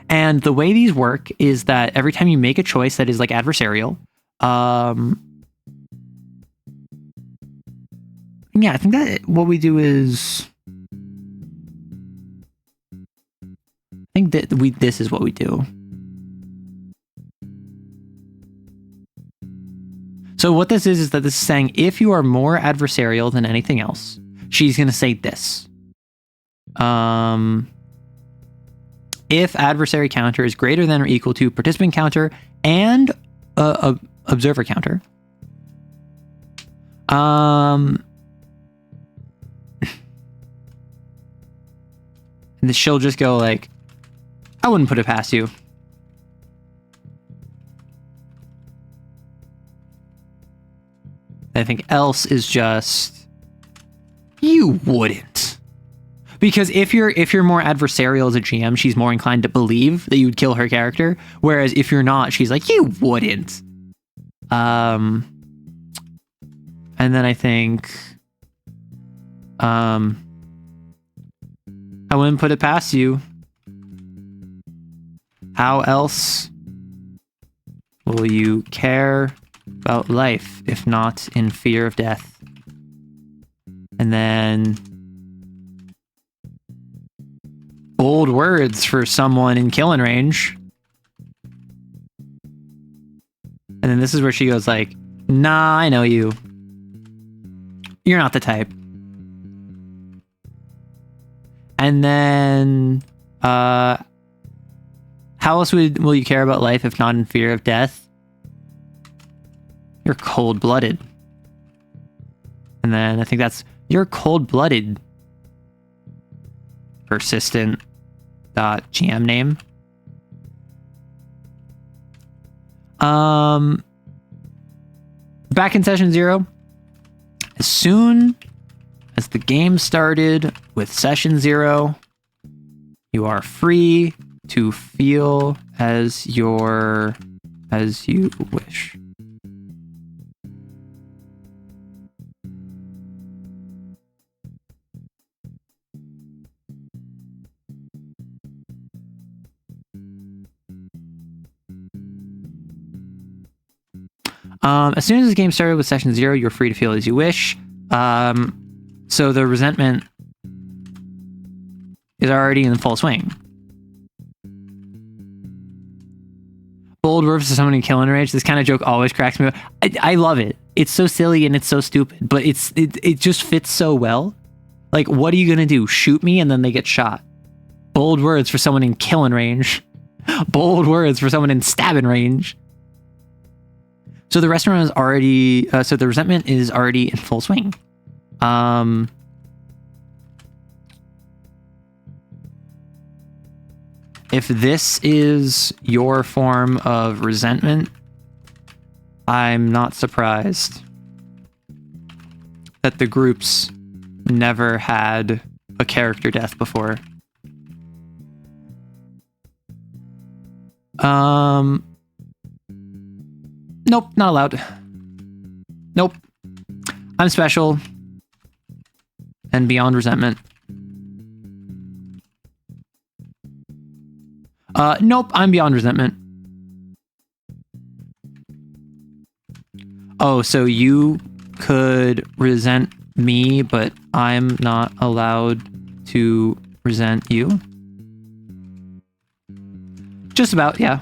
[SPEAKER 1] And the way these work is that every time you make a choice that is like adversarial, yeah, I think that what we do is, I think that this is what So what this is that this is saying if you are more adversarial than anything else, she's going to say this. If adversary counter is greater than or equal to participant counter and observer counter, and she'll just go like, I wouldn't put it past you. I think else is just, you wouldn't. Because if you're more adversarial as a GM, she's more inclined to believe that you would kill her character. Whereas if you're not, she's like, you wouldn't. And then I think, I wouldn't put it past you. How else will you care about life if not in fear of death? And then bold words for someone in killing range. And then this is where she goes like, nah, I know you. You're not the type. And then, how else will you care about life if not in fear of death? You're cold-blooded. And then I think that's, you're cold-blooded. Persistent.gm name. Back in session 0, as soon as the game started with session 0, you are free to feel as you wish. As soon as the game started with session 0, you're free to feel as you wish. So the resentment is already in full swing. Bold words to someone in killing rage. This kind of joke always cracks me up. I love it. It's so silly and it's so stupid, but it just fits so well. Like, what are you gonna do? Shoot me and then they get shot. Bold words for someone in killing range. Bold words for someone in stabbing range. So the restaurant is already, so the resentment is already in full swing. If this is your form of resentment, I'm not surprised that the groups never had a character death before. Nope, not allowed. Nope. I'm special. And beyond resentment. Nope, I'm beyond resentment. Oh, so you could resent me, but I'm not allowed to resent you? Just about, yeah.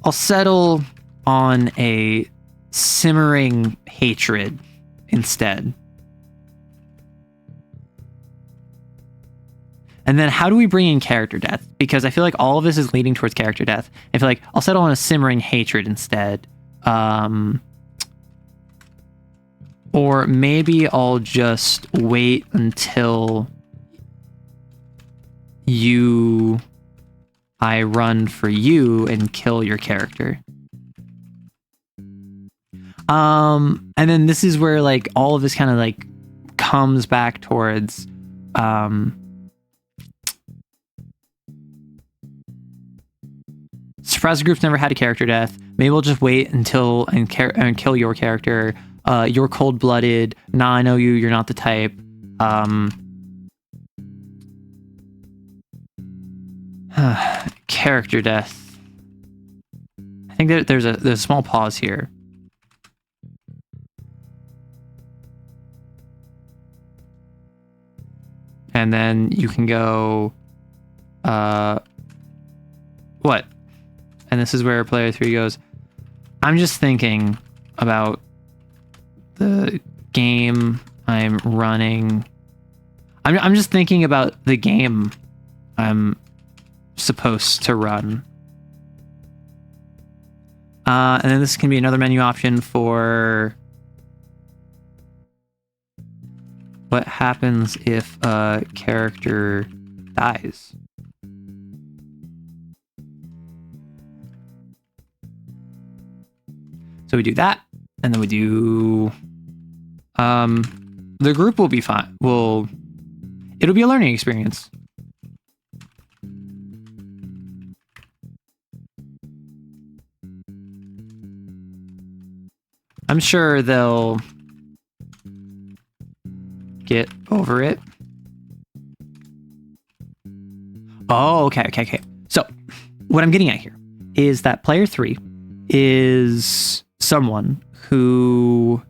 [SPEAKER 1] I'll settle on a simmering hatred instead. And then how do we bring in character death? Because I feel like all of this is leading towards character death. I feel like I'll settle on a simmering hatred instead. Or maybe I'll just wait until I run for you and kill your character. And then this is where like all of this kind of like comes back towards surprise groups never had a character death. Maybe we'll just wait until and kill your character. You're cold-blooded. Nah, I know you. You're not the type. Character death. I think there's a small pause here. And then you can go, what? And this is where player 3 goes, I'm just thinking about the game I'm running. I'm just thinking about the game I'm supposed to run. And then this can be another menu option for what happens if a character dies. So we do that, and then we do the group will be fine. It'll be a learning experience. I'm sure they'll get over it. Oh, okay. So what I'm getting at here is that player 3 is someone who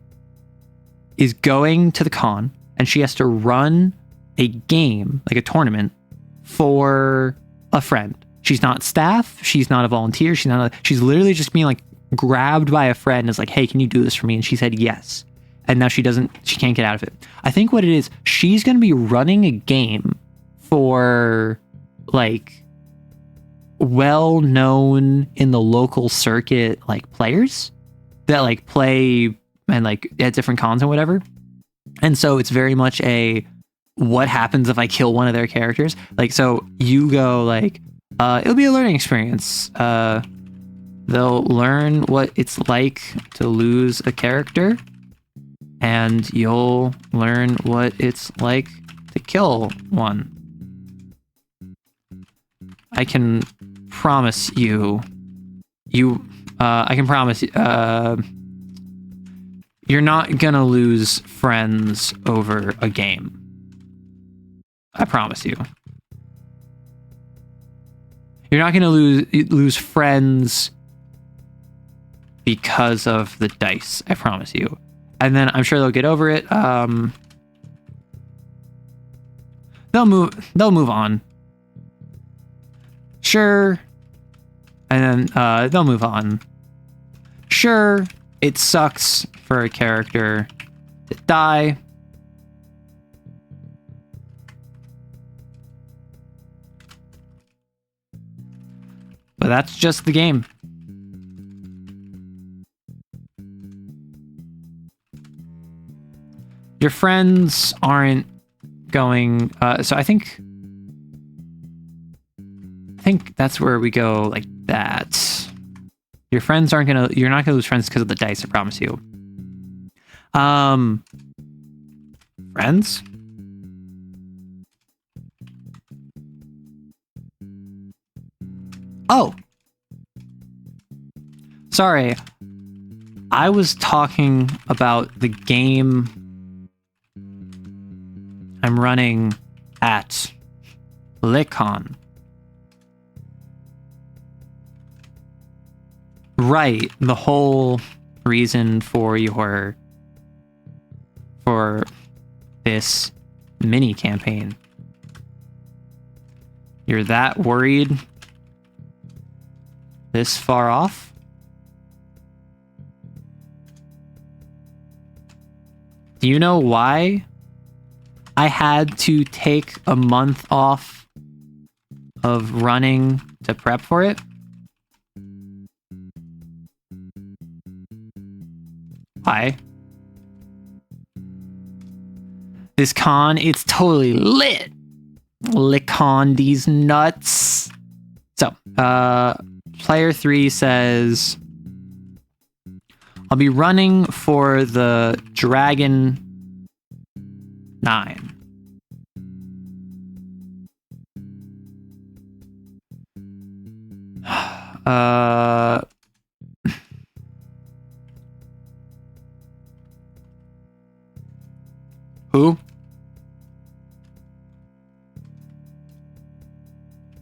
[SPEAKER 1] is going to the con, and she has to run a game, like a tournament, for a friend. She's not staff. She's not a volunteer. She's literally just being like grabbed by a friend and is like, hey, can you do this for me? And she said yes. And now she can't get out of it. I think what it is, she's going to be running a game for like well-known in the local circuit, like players that like play and like at different cons and whatever. And so it's very much a, what happens if I kill one of their characters? Like, so you go like, it'll be a learning experience. They'll learn what it's like to lose a character, and you'll learn what it's like to kill one. I can promise you, you're not gonna lose friends over a game. I promise you. You're not gonna lose friends because of the dice. I promise you. And then I'm sure they'll get over it. They'll move on. Sure. And then they'll move on. Sure, it sucks for a character to die. But that's just the game. Your friends aren't going, so I think that's where we go like that. Your friends you're not gonna lose friends because of the dice, I promise you. Friends? Oh! Sorry. I was talking about the game I'm running at LitCon. Right, the whole reason for this mini campaign. You're that worried this far off? Do you know why I had to take a month off of running to prep for it? Why? This con, it's totally lit. LitCon these nuts. So, player 3 says, I'll be running for the Dragon 9. Who?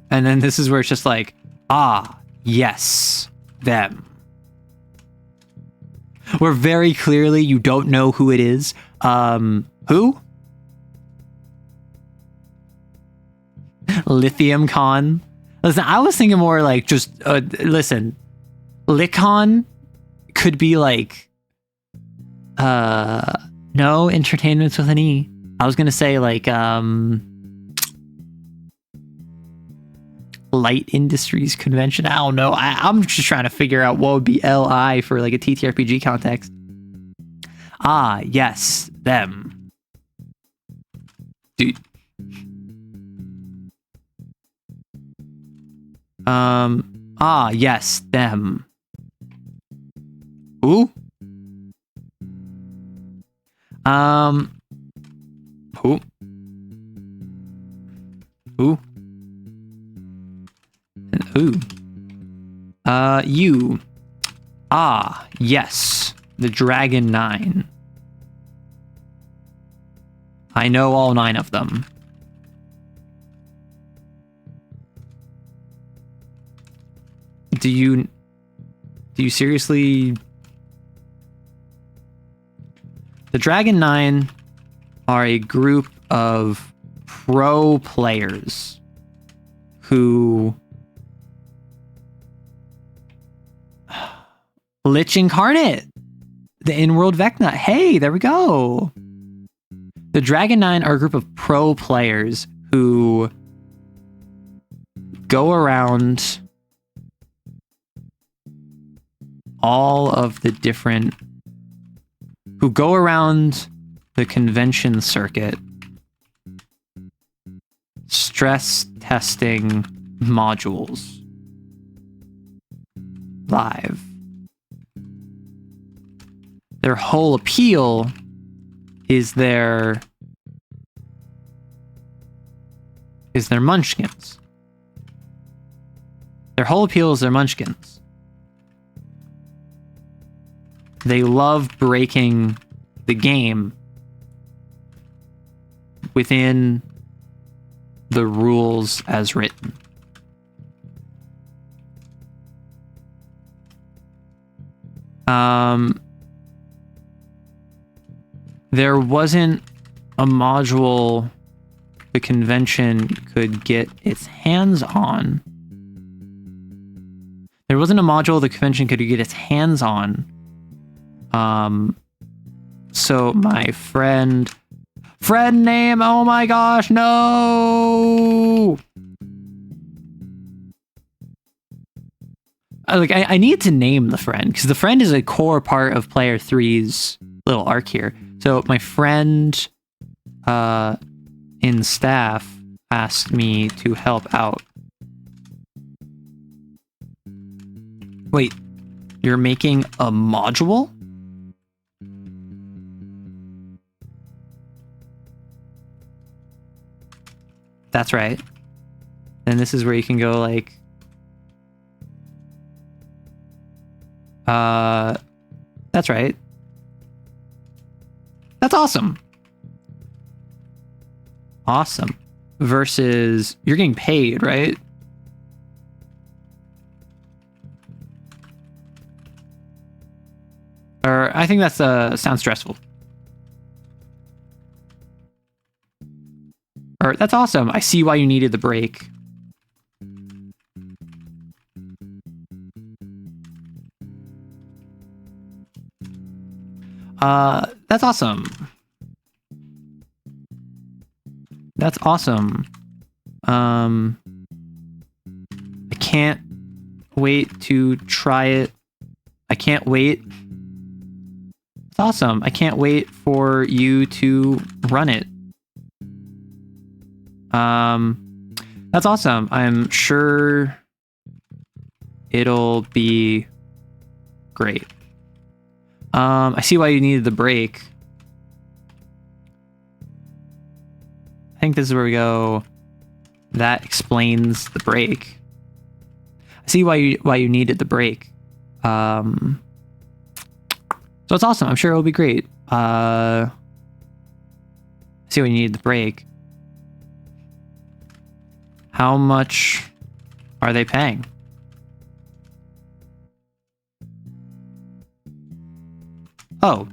[SPEAKER 1] And then this is where it's just like, ah, yes, them. Where very clearly you don't know who it is. Who? Lithium Con. Listen, I was thinking more like just listen. Licon could be like no entertainments with an E. I was gonna say like Light Industries Convention. I don't know. I'm just trying to figure out what would be LI for like a TTRPG context. Ah, yes, them. Dude. Ah, yes, them. Who? Who? Who? And who? You. Ah, yes. The Dragon 9. I know all 9 of them. Do you seriously... The Dragon 9 are a group of pro players who... Lich Incarnate! The in-world Vecna. Hey, there we go! The Dragon 9 are a group of pro players who go around all of the different... who go around the convention circuit stress testing modules live. Their whole appeal is their munchkins. Their whole appeal is their munchkins. They love breaking the game within the rules as written. There wasn't a module the convention could get its hands on. There wasn't a module the convention could get its hands on. So my friend name, oh my gosh, no! I need to name the friend, because the friend is a core part of player 3's little arc here. So my friend in staff asked me to help out. Wait, you're making a module? That's right. And this is where you can go like... that's right. That's awesome. Awesome. Versus, you're getting paid, right? Or, I think that's, sounds stressful. Or, that's awesome. I see why you needed the break. That's awesome. That's awesome. I can't wait to try it. I can't wait. It's awesome. I can't wait for you to run it. That's awesome. I'm sure it'll be great. I see why you needed the break. I think this is where we go. That explains the break. I see why you needed the break. So it's awesome. I'm sure it'll be great. I see why you needed the break. How much are they paying? Oh.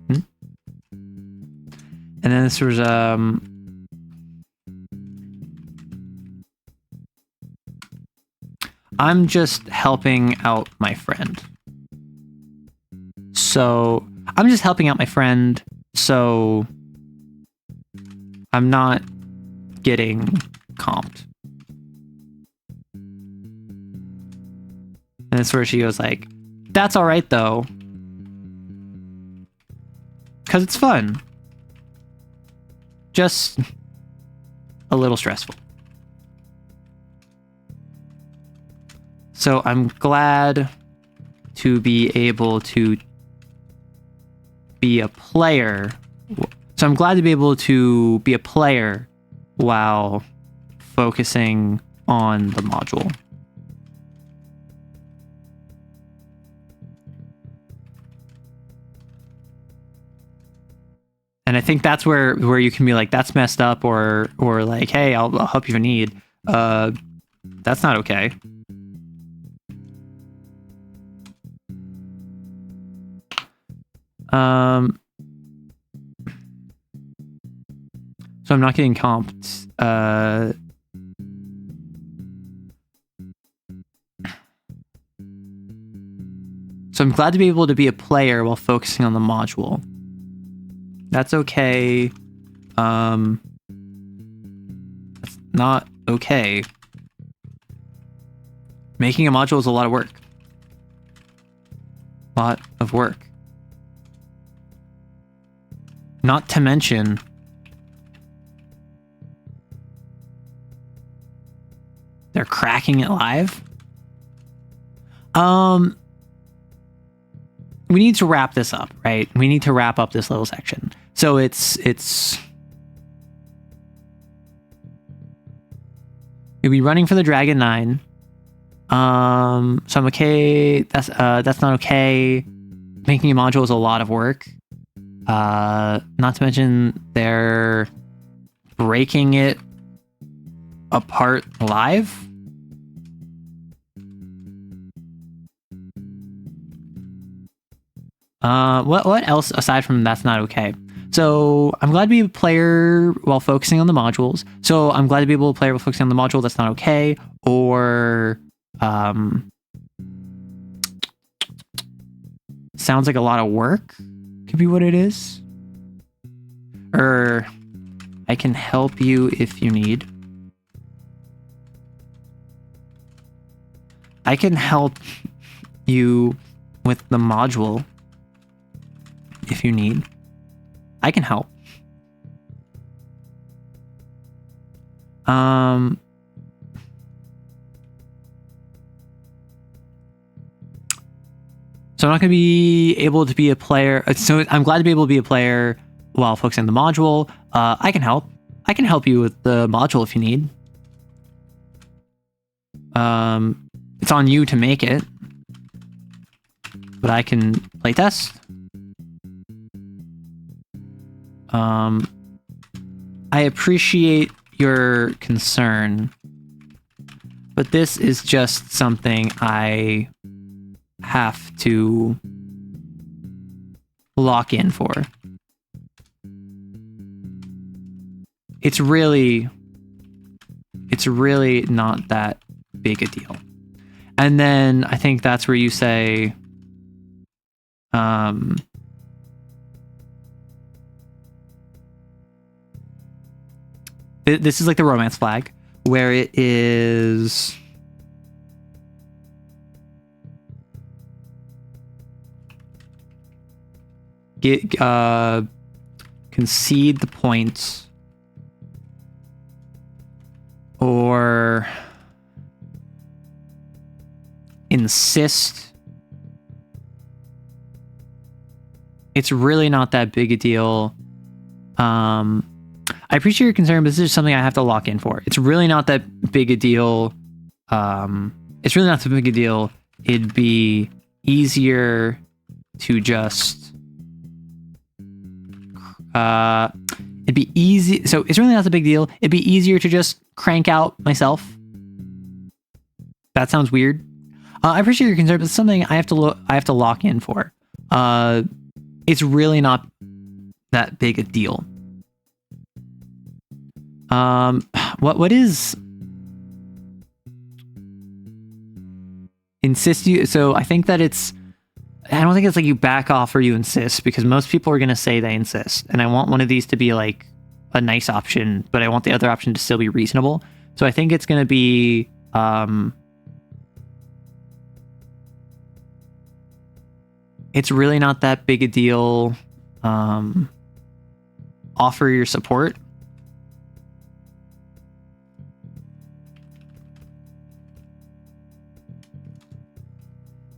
[SPEAKER 1] Hmm? this was I'm just helping out my friend. So I'm just helping out my friend, so I'm not getting comped. And that's where she goes like, that's all right though, because it's fun. Just a little stressful. So I'm glad to be able to be a player. So I'm glad to be able to be a player while focusing on the module. And I think that's where you can be like, that's messed up, or like, hey, I'll help you if you need. That's not okay. So I'm not getting comped. So I'm glad to be able to be a player while focusing on the module. That's okay. That's not okay. Making a module is a lot of work. Lot of work. Not to mention, they're cracking it live. We need to wrap this up, right? We need to wrap up this little section. So it's you'll be running for the Dragon 9. So I'm okay. That's not okay. Making a module is a lot of work. Not to mention they're breaking it apart live. What else aside from that's not okay? So I'm glad to be a player while focusing on the modules. So I'm glad to be able to play while focusing on the module. That's not okay. Or sounds like a lot of work. Could be what it is. Or I can help you if you need. I can help you with the module if you need. I can help. So I'm not going to be able to be a player. So I'm glad to be able to be a player while focusing on the module. I can help. I can help you with the module if you need. It's on you to make it, but I can playtest. I appreciate your concern, but this is just something I have to lock in for. It's really not that big a deal. And then I think that's where you say, this is like the romance flag, where it is concede the points, or insist. It's really not that big a deal. I appreciate your concern, but this is something I have to lock in for. It's really not that big a deal. It's really not so big a deal. It'd be easier to just... it'd be easy... So it's really not a big deal. It'd be easier to just crank out myself. That sounds weird. I appreciate your concern, but it's something I have to lock in for. It's really not that big a deal. What is insist you? So I think that it's, I don't think it's like you back off or you insist, because most people are going to say they insist. And I want one of these to be like a nice option, but I want the other option to still be reasonable. So I think it's going to be, it's really not that big a deal. Offer your support.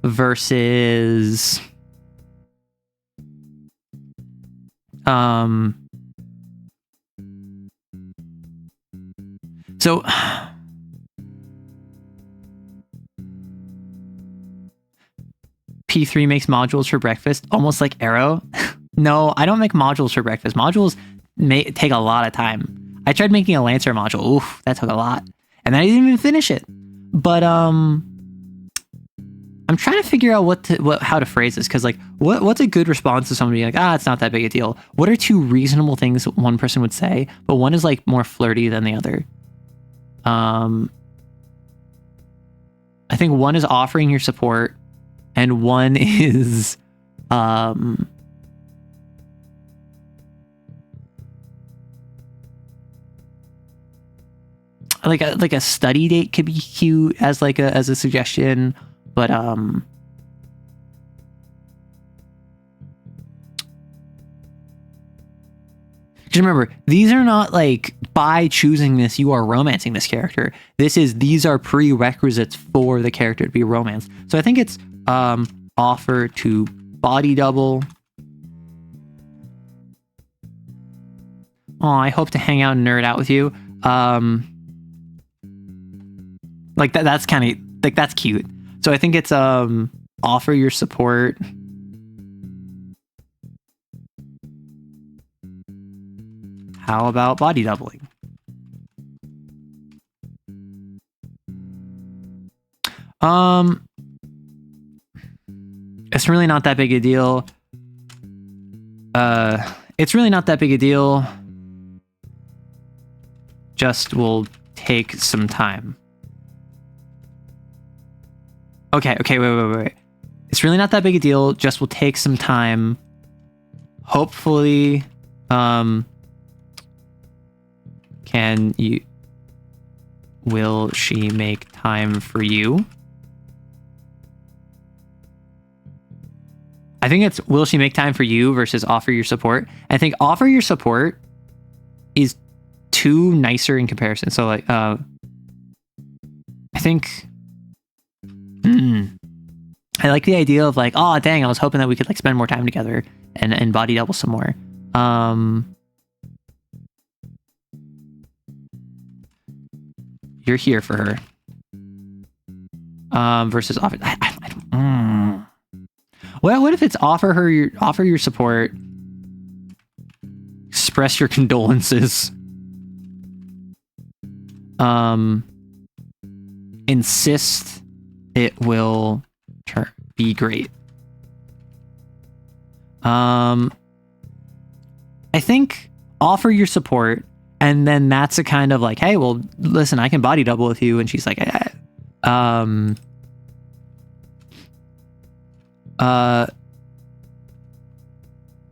[SPEAKER 1] Versus so P3 makes modules for breakfast, almost like Arrow. No, I don't make modules for breakfast. Modules take a lot of time. I tried making a Lancer module. Oof, that took a lot. And I didn't even finish it. But I'm trying to figure out how to phrase this, because like what's a good response to somebody like, it's not that big a deal. What are two reasonable things one person would say, but one is like more flirty than the other? I think one is offering your support, and one is like a study date could be cute as a suggestion. But just remember, these are not like by choosing this you are romancing this character. These are prerequisites for the character to be romanced. So I think it's offer to body double. Oh, I hope to hang out and nerd out with you. Like that's kind of like, that's cute. So I think it's offer your support. How about body doubling? It's really not that big a deal. It's really not that big a deal. Just will take some time. Okay, wait. It's really not that big a deal. Just will take some time. Hopefully, will she make time for you? I think it's will she make time for you versus offer your support. I think offer your support is too nicer in comparison. So like, I think, I like the idea of like, oh dang, I was hoping that we could like spend more time together and body double some more. You're here for her. Versus offer. What if it's offer your support, express your condolences, insist it will be great. I think offer your support, and then that's a kind of like, hey, well, listen, I can body double with you, and she's like, I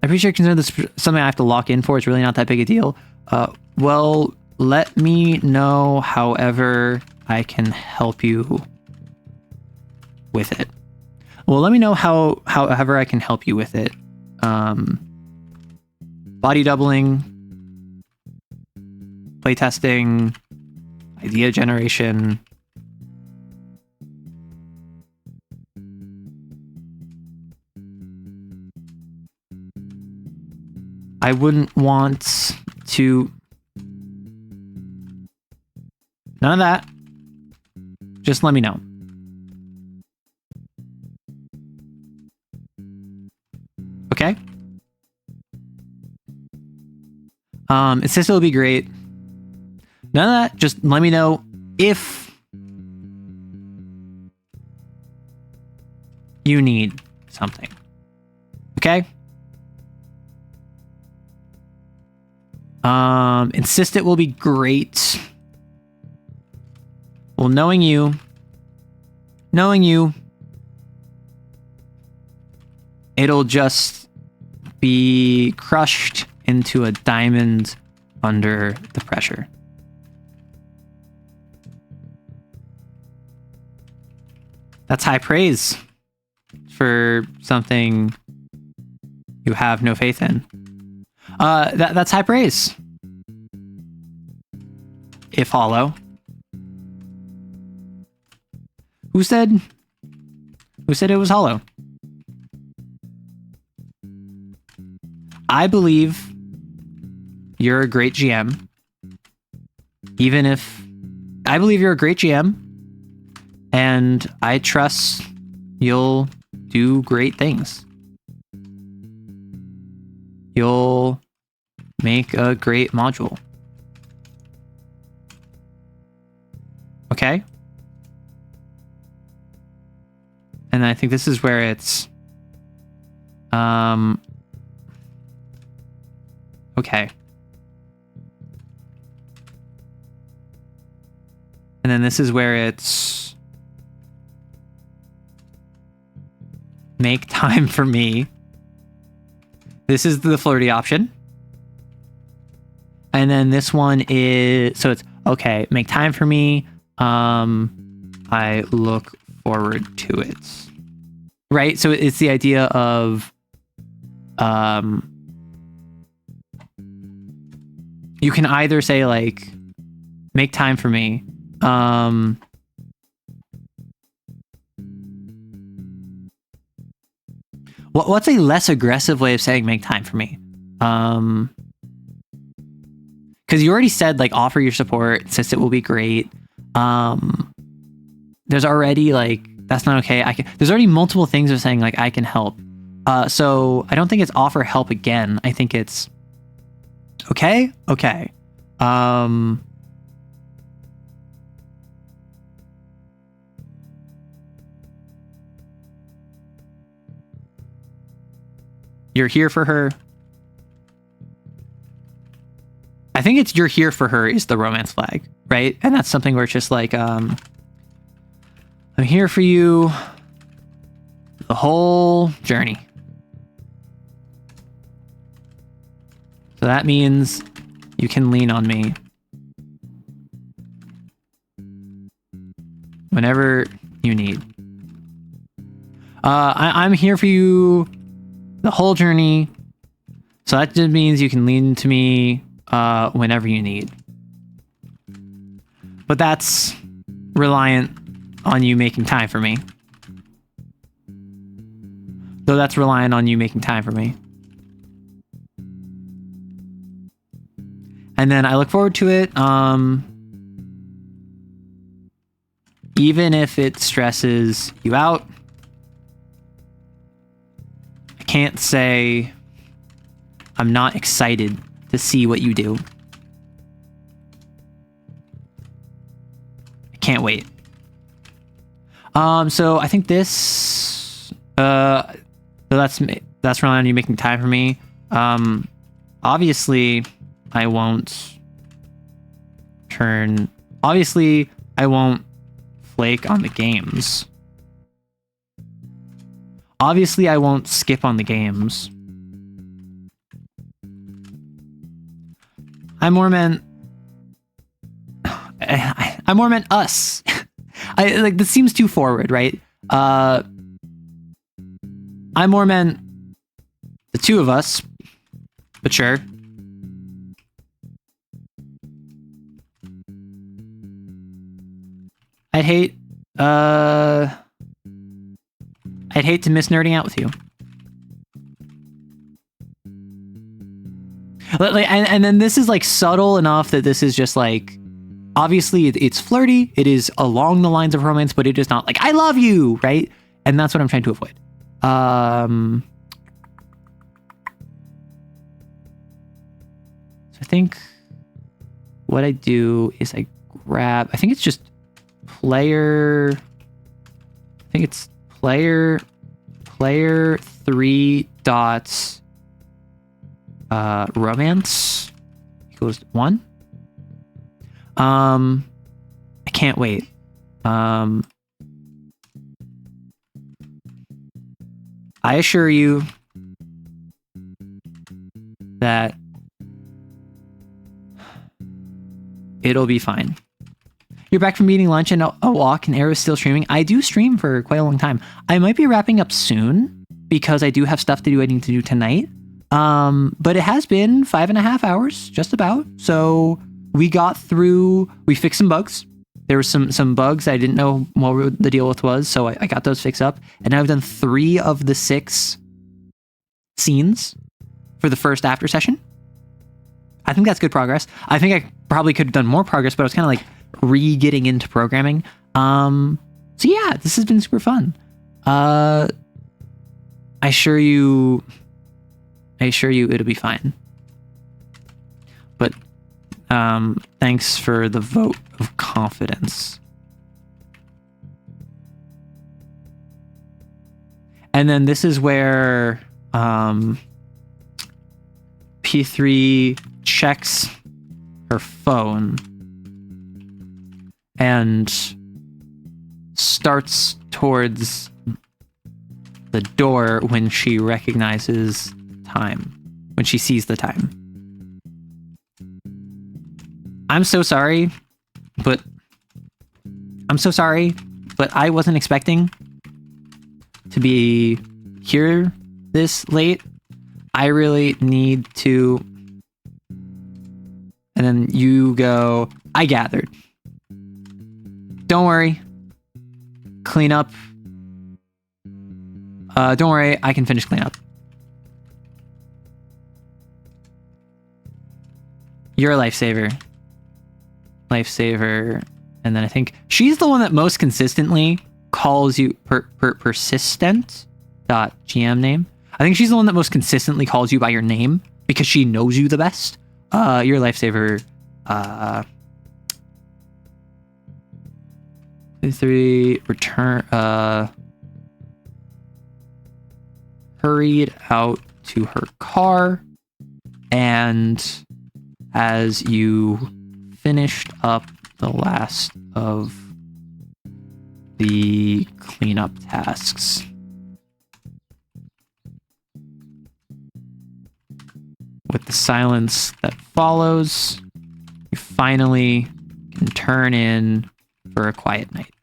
[SPEAKER 1] appreciate your concern. This is something I have to lock in for. It's really not that big a deal. Well, let me know however I can help you with it. Well, let me know however I can help you with it. Body doubling, playtesting, idea generation. I wouldn't want to... None of that. Just let me know. Okay? It says it'll be great. None of that. Just let me know if you need something. Okay? Insist it will be great. Well, knowing you, it'll just be crushed into a diamond under the pressure. That's high praise for something you have no faith in. That's high praise. If hollow. Who said it was hollow? I believe you're a great GM. I believe you're a great GM, and I trust you'll do great things. You'll make a great module. Okay? And I think this is where it's okay. And then this is where it's make time for me. This is the flirty option. And then this one is, so it's okay, make time for me. I look forward to it. Right? So it's the idea of you can either say like make time for me. What's a less aggressive way of saying make time for me? Because you already said like offer your support, insist it will be great. There's already like that's not okay. There's already multiple things of saying like I can help. So I don't think it's offer help again. I think it's okay. You're here for her. I think it's you're here for her is the romance flag, right? And that's something where it's just like, I'm here for you the whole journey. So that means you can lean on me whenever you need. I'm here for you the whole journey. So that just means you can lean to me whenever you need. But that's reliant on you making time for me. Though that's reliant on you making time for me. And then I look forward to it. Even if it stresses you out. I can't say I'm not excited to see what you do. I can't wait. So I think this, so that's relying on you making time for me. Obviously I won't flake on the games. Obviously I won't skip on the games. I more meant us. I like this seems too forward, right? I more meant the two of us, but sure. I'd hate to miss nerding out with you. Like, and then this is like subtle enough that this is just like, obviously it's flirty. It is along the lines of romance, but it is not like, I love you, right? And that's what I'm trying to avoid. So I think what I do is I think it's just player 3 dots romance equals 1. I can't wait. I assure you that it'll be fine. You're back from eating lunch and a walk, and Arrow's still streaming. I do stream for quite a long time. I might be wrapping up soon because I do have stuff to do I need to do tonight. But it has been 5.5 hours, just about. So we fixed some bugs. There were some bugs I didn't know what the deal with was, so I got those fixed up. And now I've done 3 of the 6 scenes for the first after session. I think that's good progress. I think I probably could have done more progress, but I was kind of like getting into programming. So yeah, this has been super fun. I assure you it'll be fine. But thanks for the vote of confidence. And then this is where P3 checks her phone and starts towards the door when she recognizes time, when she sees the time. I'm so sorry, but I wasn't expecting to be here this late. I really need to. And then you go, I gathered. Don't worry. Clean up. Don't worry, I can finish cleanup. You're a lifesaver. Lifesaver. And then I think she's the one that most consistently calls you persistent.gm name. I think she's the one that most consistently calls you by your name because she knows you the best. You're a lifesaver. 3 return hurried out to her car, and as you finished up the last of the cleanup tasks, with the silence that follows, you finally can turn in for a quiet night.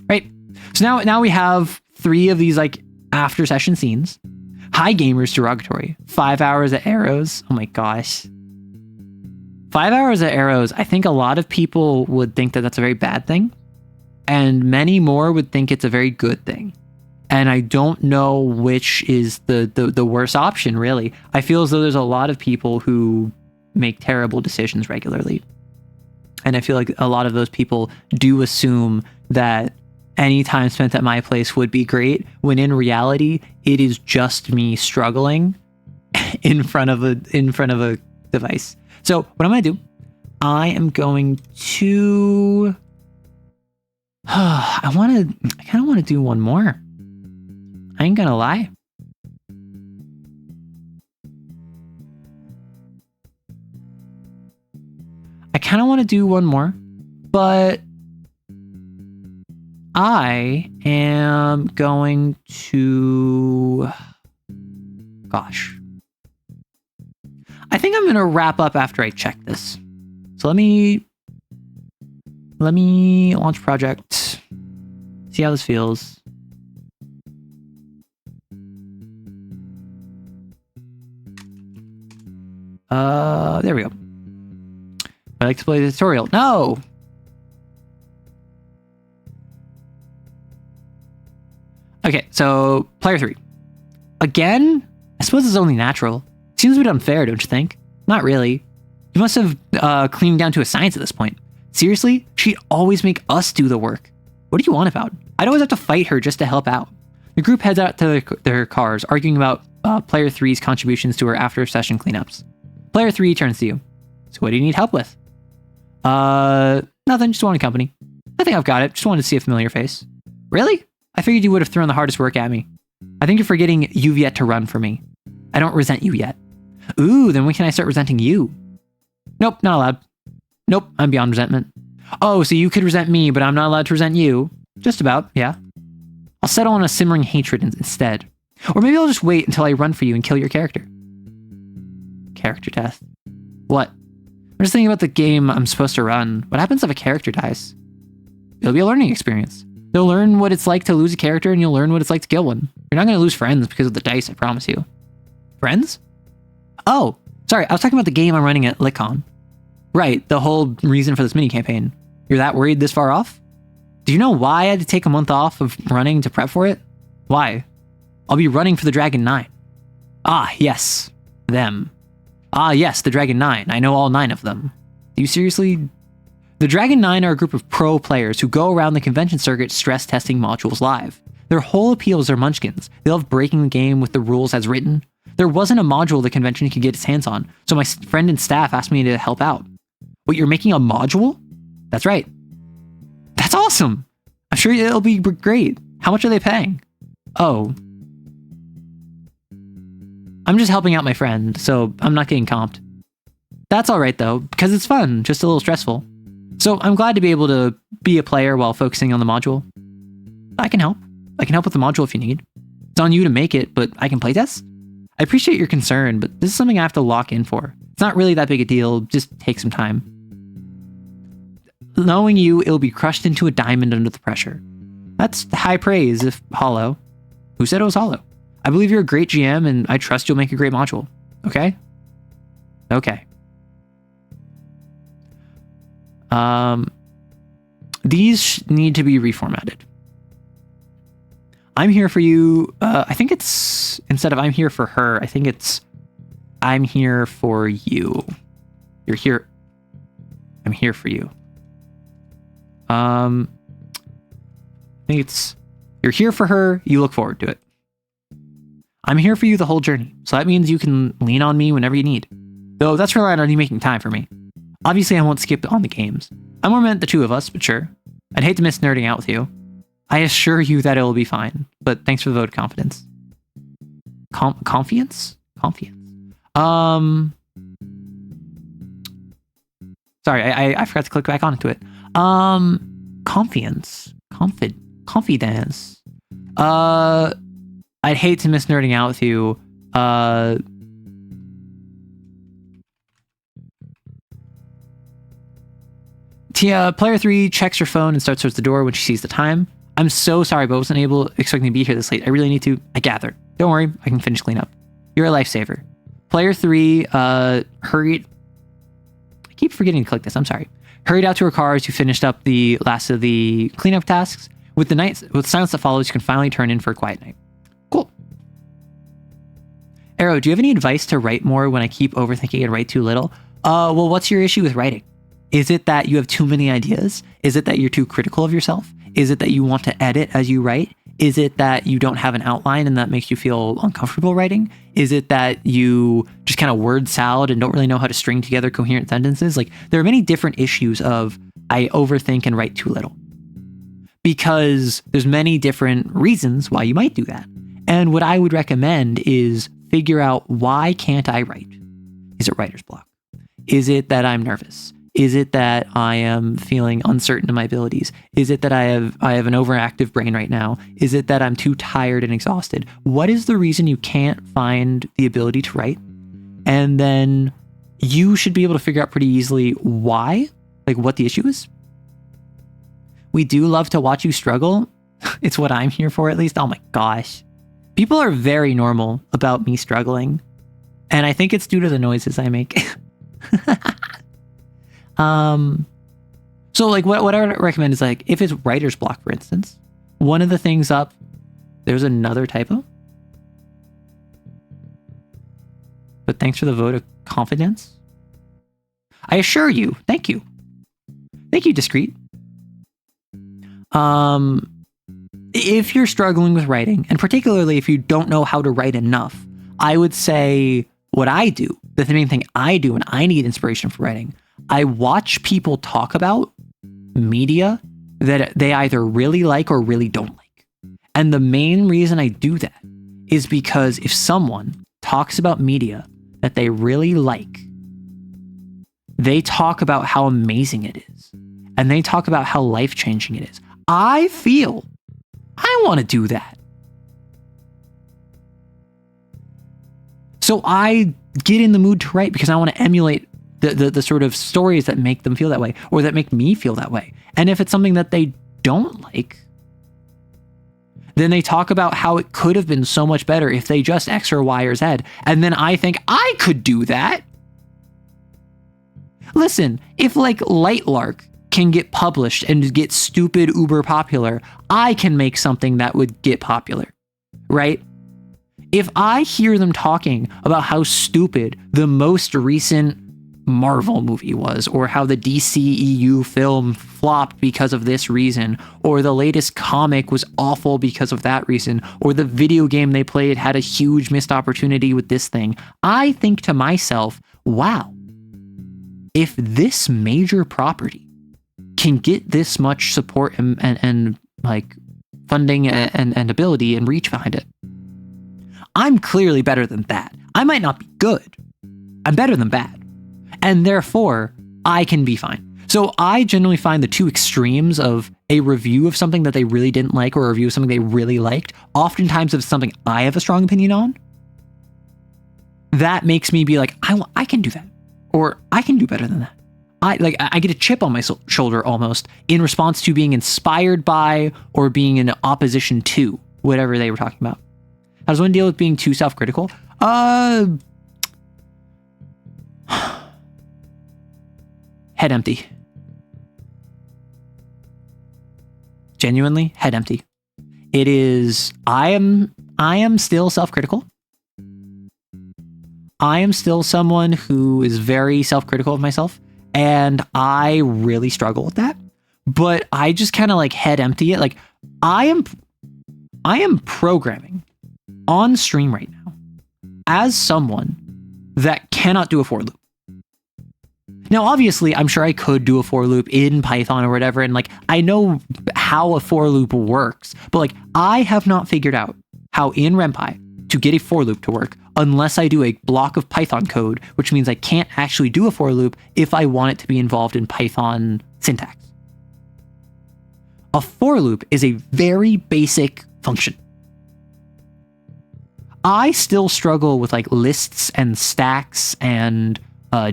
[SPEAKER 1] Right? So now we have 3 of these like after session scenes. Hi gamers derogatory. 5 hours at Arrows. Oh my gosh. 5 hours at Arrows. I think a lot of people would think that that's a very bad thing. And many more would think it's a very good thing. And I don't know which is the worst option, really. I feel as though there's a lot of people who make terrible decisions regularly. And I feel like a lot of those people do assume that any time spent at my place would be great, when in reality, it is just me struggling in front of a device. So what I'm going to do, I am going to... I kind of want to do one more. I ain't gonna lie. I kind of want to do one more, but I am going to... Gosh. I think I'm going to wrap up after I check this. So let me launch project. See how this feels. There we go. I like to play the tutorial. No! Okay, so player 3. Again, I suppose it's only natural. Seems a bit unfair, don't you think? Not really. You must have cleaned down to a science at this point. Seriously? She'd always make us do the work. What do you want about? I'd always have to fight her just to help out. The group heads out to their cars, arguing about player 3's contributions to her after-session cleanups. Player 3 turns to you. So what do you need help with? Nothing, just wanted company. I think I've got it. Just wanted to see a familiar face. Really? I figured you would have thrown the hardest work at me. I think you're forgetting you've yet to run for me. I don't resent you yet. Ooh, then when can I start resenting you? Nope, not allowed. Nope, I'm beyond resentment. Oh, so you could resent me, but I'm not allowed to resent you. Just about, yeah. I'll settle on a simmering hatred instead. Or maybe I'll just wait until I run for you and kill your character. Character death. What? I'm just thinking about the game I'm supposed to run. What happens if a character dies? It'll be a learning experience. You'll learn what it's like to lose a character, and you'll learn what it's like to kill one. You're not going to lose friends because of the dice, I promise you. Friends? Oh, sorry, I was talking about the game I'm running at LitCon. Right, the whole reason for this mini campaign. You're that worried this far off? Do you know why I had to take a month off of running to prep for it? Why? I'll be running for the Dragon 9. Ah, yes. Them. Ah, yes, the Dragon 9. I know all 9 of them. Do you seriously? The Dragon 9 are a group of pro players who go around the convention circuit stress testing modules live. Their whole appeal is their munchkins. They love breaking the game with the rules as written. There wasn't a module the convention could get its hands on, so my friend and staff asked me to help out. Wait, you're making a module? That's right. That's awesome! I'm sure it'll be great. How much are they paying? Oh. I'm just helping out my friend, so I'm not getting comped. That's alright though, because it's fun, just a little stressful. So I'm glad to be able to be a player while focusing on the module. I can help. I can help with the module if you need. It's on you to make it, but I can playtest? I appreciate your concern, but this is something I have to lock in for. It's not really that big a deal, just take some time. Knowing you, it'll be crushed into a diamond under the pressure. That's high praise if hollow. Who said it was hollow? I believe you're a great GM and I trust you'll make a great module. Okay? Okay. These need to be reformatted. I'm here for you. I think it's, instead of I'm here for her, I think it's I'm here for you. You're here. I'm here for you. I think it's you're here for her, you look forward to it. I'm here for you the whole journey, so that means you can lean on me whenever you need. Though that's relying on you making time for me. Obviously, I won't skip on the games. I more meant the two of us, but sure. I'd hate to miss nerding out with you. I assure you that it'll be fine, but thanks for the vote of confidence. Confiance? Sorry, I forgot to click back onto it. Confidence. I'd hate to miss nerding out with you. Player 3 checks her phone and starts towards the door when she sees the time. I'm so sorry, but I wasn't expecting to be here this late. I really need to. I gathered. Don't worry, I can finish clean up. You're a lifesaver. Player 3 hurried. I keep forgetting to click this. I'm sorry. Hurried out to her car as you finished up the last of the cleanup tasks. With the silence that follows, you can finally turn in for a quiet night. Cool. Arrow, do you have any advice to write more when I keep overthinking and write too little? Well, what's your issue with writing? Is it that you have too many ideas? Is it that you're too critical of yourself? Is it that you want to edit as you write? Is it that you don't have an outline and that makes you feel uncomfortable writing? Is it that you just kind of word salad and don't really know how to string together coherent sentences? Like, there are many different issues of I overthink and write too little. Because there's many different reasons why you might do that. And what I would recommend is figure out, why can't I write? Is it writer's block? Is it that I'm nervous? Is it that I am feeling uncertain of my abilities? Is it that I have an overactive brain right now? Is it that I'm too tired and exhausted? What is the reason you can't find the ability to write? And then you should be able to figure out pretty easily why, like what the issue is. We do love to watch you struggle. It's what I'm here for, at least. Oh my gosh. People are very normal about me struggling. And I think it's due to the noises I make. So like what I would recommend is, like, if it's writer's block, for instance, one of the things up, there's another typo. But thanks for the vote of confidence. I assure you. Thank you. Thank you, Discreet. If you're struggling with writing, and particularly if you don't know how to write enough, I would say what I do, the main thing I do when I need inspiration for writing, I watch people talk about media that they either really like or really don't like. And the main reason I do that is because if someone talks about media that they really like, they talk about how amazing it is. And they talk about how life-changing it is. I feel I want to do that. So I get in the mood to write because I want to emulate the sort of stories that make them feel that way, or that make me feel that way. And if it's something that they don't like, then they talk about how it could have been so much better if they just X or Y or Z. And then I think I could do that. Listen, if like Lightlark can get published and get stupid uber popular, I can make something that would get popular, right? If I hear them talking about how stupid the most recent Marvel movie was, or how the DCEU film flopped because of this reason, or the latest comic was awful because of that reason, or the video game they played had a huge missed opportunity with this thing, I think to myself, wow, if this major property can get this much support and like funding and ability and reach behind it, I'm clearly better than that. I might not be good. I'm better than bad. And therefore, I can be fine. So I generally find the two extremes of a review of something that they really didn't like or a review of something they really liked, oftentimes if it's something I have a strong opinion on, that makes me be like, I can do that. Or I can do better than that. I get a chip on my shoulder almost in response to being inspired by or being in opposition to whatever they were talking about. How does one deal with being too self-critical? Head empty. Genuinely, head empty. It is, I am still self-critical. I am still someone who is very self-critical of myself, and I really struggle with that. But I just kind of like head empty it. Like I am programming on stream right now as someone that cannot do a for loop. Now, obviously, I'm sure I could do a for loop in Python or whatever, and like I know how a for loop works, but like I have not figured out how in RenPy to get a for loop to work unless I do a block of Python code, which means I can't actually do a for loop if I want it to be involved in Python syntax. A for loop is a very basic function. I still struggle with like lists and stacks and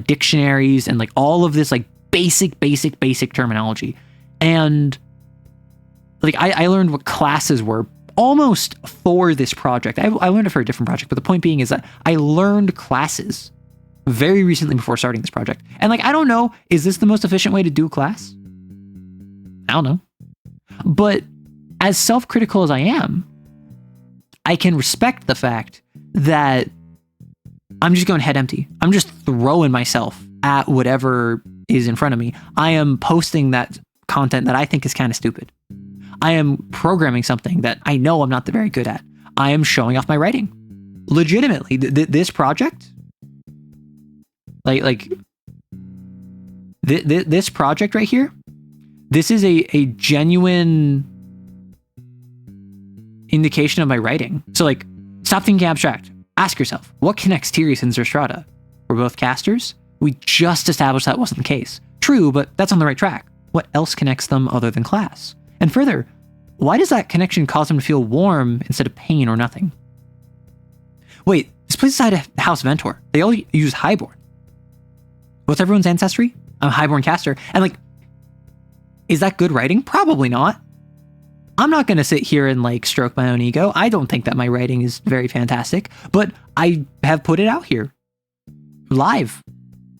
[SPEAKER 1] dictionaries and like all of this like basic terminology. And like I learned what classes were almost for this project. I learned it for a different project, but the point being is that I learned classes very recently before starting this project. And like, I don't know, is this the most efficient way to do a class? I don't know. But as self-critical as I am, I can respect the fact that I'm just going head empty. I'm just throwing myself at whatever is in front of me. I am posting that content that I think is kind of stupid. I am programming something that I know I'm not very good at. I am showing off my writing. Legitimately, this project, this project right here, this is a genuine indication of my writing. So like, stop thinking abstract. Ask yourself, what connects Tirius and Zerstrata? We're both casters? We just established that wasn't the case. True, but that's on the right track. What else connects them other than class? And further, why does that connection cause them to feel warm instead of pain or nothing? Wait, this place inside a House Ventor. They all use Highborn. What's everyone's ancestry? I'm a Highborn caster. And like, is that good writing? Probably not. I'm not going to sit here and like stroke my own ego. I don't think that my writing is very fantastic, but I have put it out here live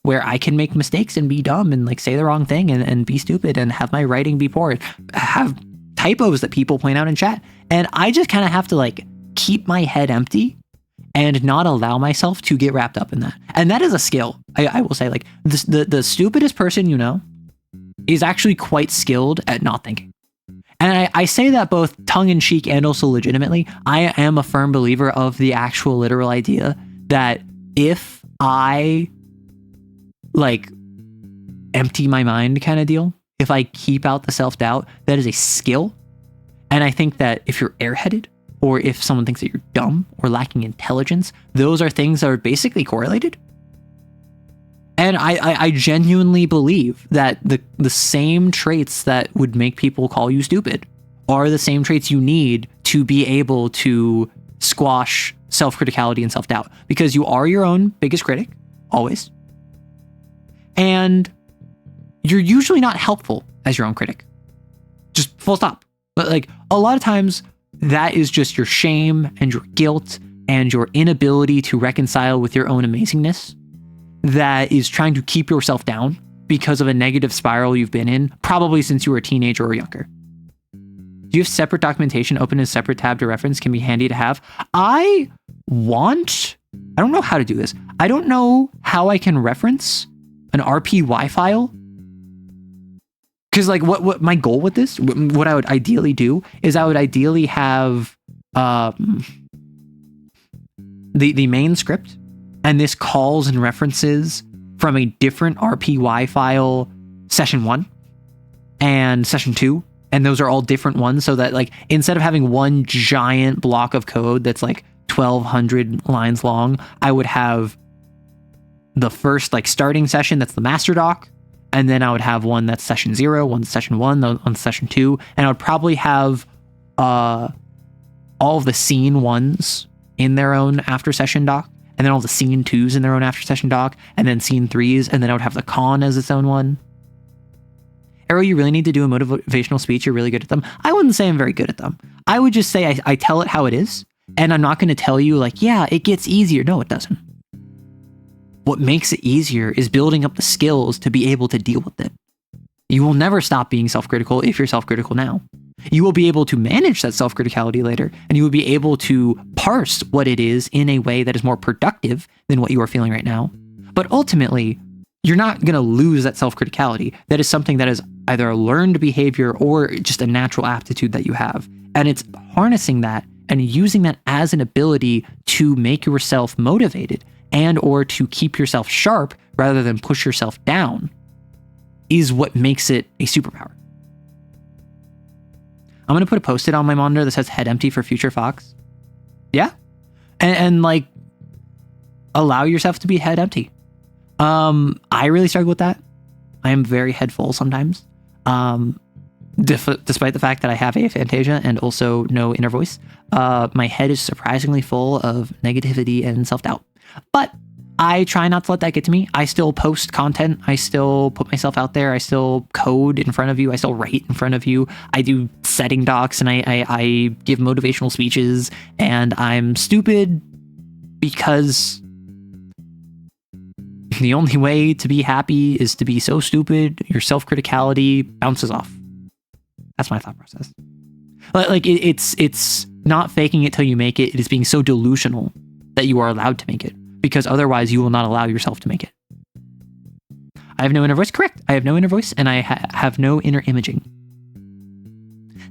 [SPEAKER 1] where I can make mistakes and be dumb and like say the wrong thing and be stupid and have my writing be poor, have typos that people point out in chat. And I just kind of have to like keep my head empty and not allow myself to get wrapped up in that. And that is a skill. I will say like the stupidest person, you know, is actually quite skilled at not thinking. And I say that both tongue-in-cheek and also legitimately. I am a firm believer of the actual literal idea that if I like empty my mind kind of deal, if I keep out the self-doubt, that is a skill. And I think that if you're airheaded or if someone thinks that you're dumb or lacking intelligence, those are things that are basically correlated. And I genuinely believe that the same traits that would make people call you stupid are the same traits you need to be able to squash self-criticality and self-doubt, because you are your own biggest critic, always. And you're usually not helpful as your own critic. Just full stop. But like a lot of times that is just your shame and your guilt and your inability to reconcile with your own amazingness that is trying to keep yourself down because of a negative spiral you've been in, probably since you were a teenager or younger. Do you have separate documentation open in a separate tab to reference? Can be handy to have. I don't know how to do this. I don't know how I can reference an RPY file. Because like what my goal with this, what I would ideally do is I would ideally have the main script, and this calls and references from a different RPY file, session 1 and session 2. And those are all different ones, so that like instead of having one giant block of code that's like 1,200 lines long, I would have the first like starting session that's the master doc, and then I would have one that's session 0, one session 1, one session 2, and I would probably have all of the scene 1s in their own after session doc, and then all the scene 2s in their own after session doc, and then scene 3s, and then I would have the con as its own one. Arrow, you really need to do a motivational speech. You're really good at them. I wouldn't say I'm very good at them. I would just say I tell it how it is, and I'm not going to tell you like, yeah, it gets easier. No, it doesn't. What makes it easier is building up the skills to be able to deal with it. You will never stop being self-critical if you're self-critical now. You will be able to manage that self-criticality later, and you will be able to parse what it is in a way that is more productive than what you are feeling right now. But ultimately, you're not going to lose that self-criticality. That is something that is either a learned behavior or just a natural aptitude that you have. And it's harnessing that and using that as an ability to make yourself motivated and or to keep yourself sharp rather than push yourself down is what makes it a superpower. I'm going to put a post-it on my monitor that says head empty for future Fox. Yeah. And like allow yourself to be head empty. I really struggle with that. I am very head full sometimes. Despite the fact that I have aphantasia and also no inner voice, my head is surprisingly full of negativity and self-doubt. But I try not to let that get to me. I still post content. I still put myself out there. I still code in front of you. I still write in front of you. I do setting docs, and I give motivational speeches, and I'm stupid because the only way to be happy is to be so stupid your self-criticality bounces off. That's my thought process. Like it's not faking it till you make it. It is being so delusional that you are allowed to make it, because otherwise you will not allow yourself to make it. I have no inner voice. Correct. I have no inner voice, and I have no inner imaging.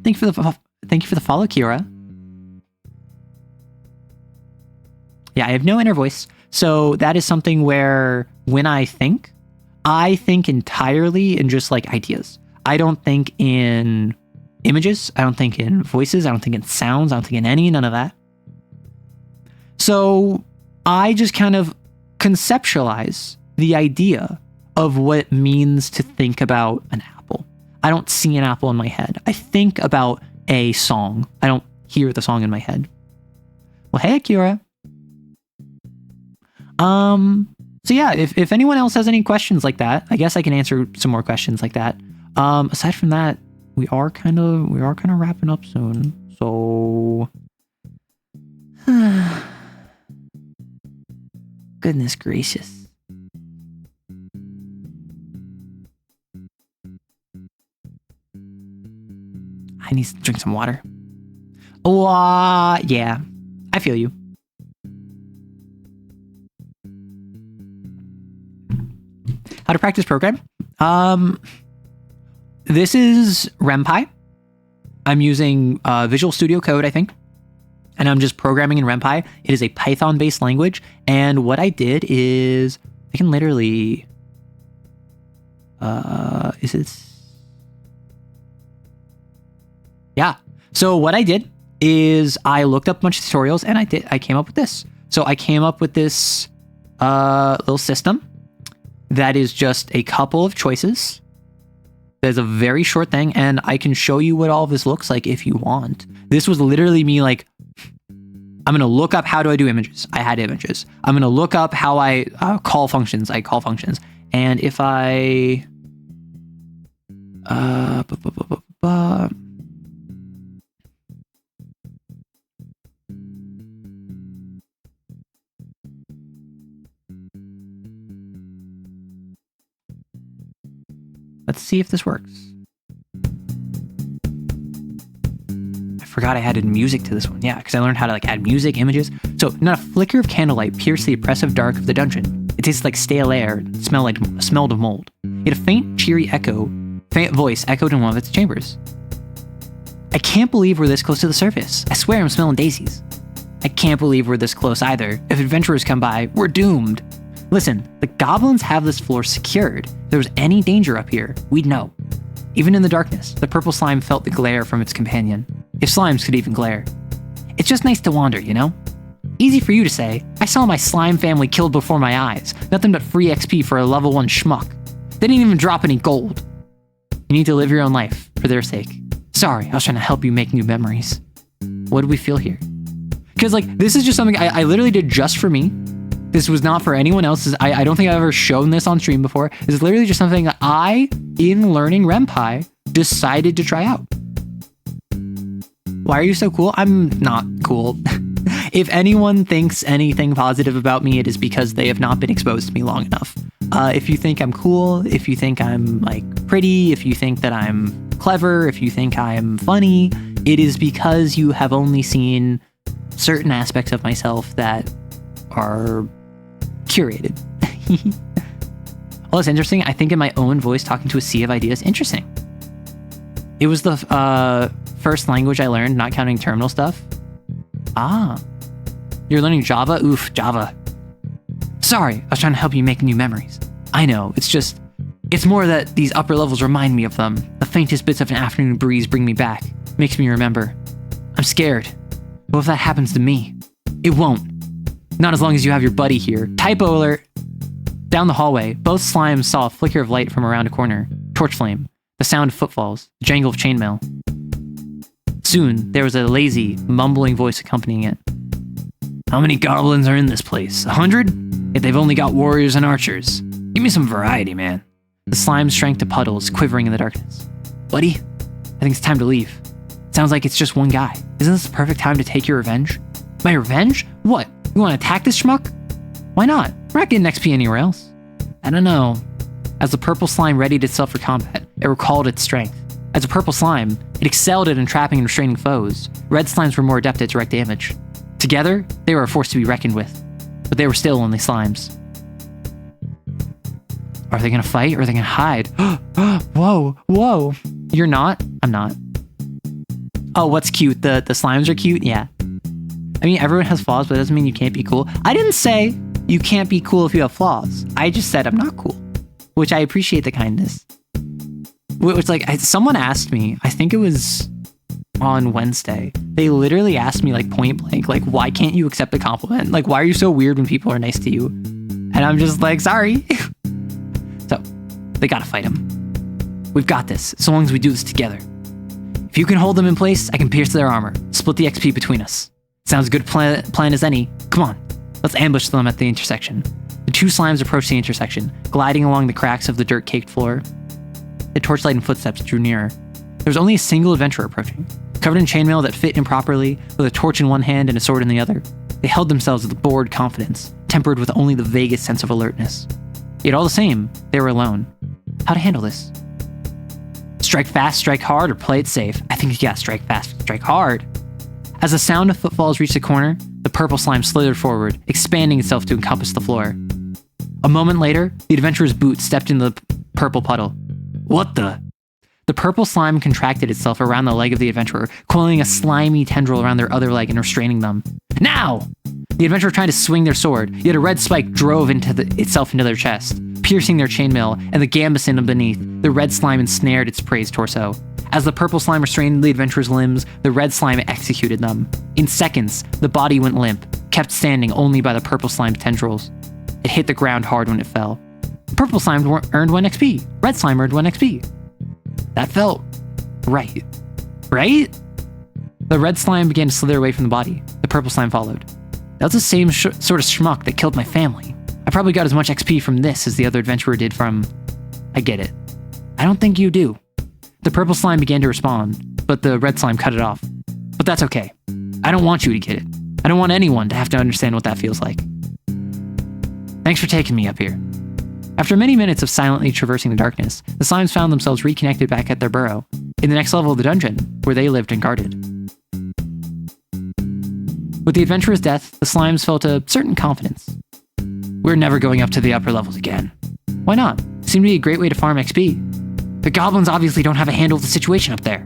[SPEAKER 1] Thank you for the follow, Kiora. Yeah, I have no inner voice. So that is something where when I think entirely in just like ideas. I don't think in images. I don't think in voices. I don't think in sounds. I don't think in none of that. So I just kind of conceptualize the idea of what it means to think about an apple. I don't see an apple in my head. I think about a song. I don't hear the song in my head. Well, hey, Akira. So yeah, if anyone else has any questions like that, I guess I can answer some more questions like that. Aside from that, we are kind of wrapping up soon. So goodness gracious. I need to drink some water. Oh, yeah. I feel you. How to practice program. This is RenPy. I'm using Visual Studio Code, I think. And I'm just programming in RenPy. It is a Python-based language. And what I did is I can literally... is it... Yeah. So what I did is I looked up a bunch of tutorials and I came up with this. So I came up with this little system that is just a couple of choices. There's a very short thing, and I can show you what all of this looks like if you want. This was literally me like, I'm going to look up how do I do images. I had images. I'm going to look up how I call functions. I call functions. And if I... Let's see if this works. I forgot I added music to this one. Yeah, because I learned how to like add music, images. So, not a flicker of candlelight pierced the oppressive dark of the dungeon. It tasted like stale air, smelled of mold. Yet a faint voice echoed in one of its chambers. I can't believe we're this close to the surface. I swear I'm smelling daisies. I can't believe we're this close either. If adventurers come by, we're doomed. Listen, the goblins have this floor secured. If there was any danger up here, we'd know. Even in the darkness, the purple slime felt the glare from its companion. If slimes could even glare. It's just nice to wander, you know? Easy for you to say. I saw my slime family killed before my eyes. Nothing but free XP for a level 1 schmuck. They didn't even drop any gold. You need to live your own life, for their sake. Sorry, I was trying to help you make new memories. What do we feel here? Because, like, this is just something I literally did just for me. This was not for anyone else. I don't think I've ever shown this on stream before. This is literally just something that I, in learning Ren'Py, decided to try out. Why are you so cool? I'm not cool. If anyone thinks anything positive about me, it is because they have not been exposed to me long enough. If you think I'm cool, if you think I'm like pretty, if you think that I'm clever, if you think I'm funny, it is because you have only seen certain aspects of myself that are curated. Well, it's interesting. I think in my own voice talking to a sea of ideas, interesting. It was the first language I learned, not counting terminal stuff. Ah. You're learning Java? Oof, Java. Sorry, I was trying to help you make new memories. I know, it's more that these upper levels remind me of them. The faintest bits of an afternoon breeze bring me back. Makes me remember. I'm scared. What if that happens to me? It won't. Not as long as you have your buddy here. Typo alert! Down the hallway, both slimes saw a flicker of light from around a corner. Torch flame. The sound of footfalls. The jangle of chainmail. Soon, there was a lazy, mumbling voice accompanying it. How many goblins are in this place? 100? Yet they've only got warriors and archers. Give me some variety, man. The slimes shrank to puddles, quivering in the darkness. Buddy, I think it's time to leave. Sounds like it's just one guy. Isn't this the perfect time to take your revenge? My revenge? What? You want to attack this schmuck? Why not? We're not getting XP anywhere else. I don't know. As the purple slime readied itself for combat, it recalled its strength. As a purple slime, it excelled at entrapping and restraining foes. Red slimes were more adept at direct damage. Together, they were a force to be reckoned with. But they were still only slimes. Are they gonna fight or are they gonna hide? Whoa, whoa. You're not? I'm not. Oh, what's cute? The slimes are cute? Yeah. I mean, everyone has flaws, but it doesn't mean you can't be cool. I didn't say you can't be cool if you have flaws. I just said I'm not cool, which I appreciate the kindness. Which, like, someone asked me, I think it was on Wednesday, they literally asked me, like, point blank, like, why can't you accept a compliment? Like, why are you so weird when people are nice to you? And I'm just like, sorry. So, they gotta fight him. We've got this, so long as we do this together. If you can hold them in place, I can pierce their armor. Split the XP between us. Sounds a good plan as any. Come on, let's ambush them at the intersection. The two slimes approached the intersection, gliding along the cracks of the dirt-caked floor. The torchlight and footsteps drew nearer. There was only a single adventurer approaching, covered in chainmail that fit improperly, with a torch in one hand and a sword in the other. They held themselves with bored confidence, tempered with only the vaguest sense of alertness. Yet all the same, they were alone. How to handle this? Strike fast, strike hard, or play it safe? I think you gotta strike fast, strike hard. As the sound of footfalls reached the corner, the purple slime slithered forward, expanding itself to encompass the floor. A moment later, the adventurer's boot stepped into the purple puddle. What the? The purple slime contracted itself around the leg of the adventurer, coiling a slimy tendril around their other leg and restraining them. Now! The adventurer tried to swing their sword, yet a red spike drove itself into their chest, piercing their chainmail and the gambeson beneath. The red slime ensnared its prey's torso. As the purple slime restrained the adventurer's limbs, the red slime executed them. In seconds, the body went limp, kept standing only by the purple slime's tendrils. It hit the ground hard when it fell. Purple slime earned 1 XP. Red slime earned 1 XP. That felt right. Right? The red slime began to slither away from the body. The purple slime followed. That was the same sort of schmuck that killed my family. I probably got as much XP from this as the other adventurer did from... I get it. I don't think you do. The purple slime began to respond, but the red slime cut it off. But that's okay. I don't want you to get it. I don't want anyone to have to understand what that feels like. Thanks for taking me up here. After many minutes of silently traversing the darkness, the slimes found themselves reconnected back at their burrow, in the next level of the dungeon, where they lived and guarded. With the adventurer's death, the slimes felt a certain confidence. We're never going up to the upper levels again. Why not? It seemed to be a great way to farm XP. The goblins obviously don't have a handle of the situation up there.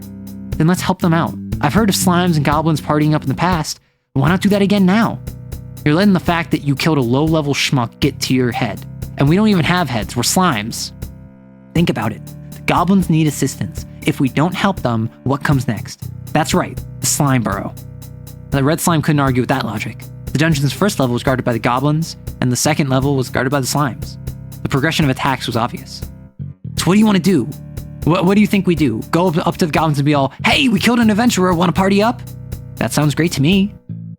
[SPEAKER 1] Then let's help them out. I've heard of slimes and goblins partying up in the past. Why not do that again now? You're letting the fact that you killed a low-level schmuck get to your head. And we don't even have heads, we're slimes. Think about it. The goblins need assistance. If we don't help them, what comes next? That's right, the slime burrow. The red slime couldn't argue with that logic. The dungeon's first level was guarded by the goblins, and the second level was guarded by the slimes. The progression of attacks was obvious. So what do you want to do? What do you think we do? Go up to the goblins and be all, hey, we killed an adventurer, want to party up? That sounds great to me.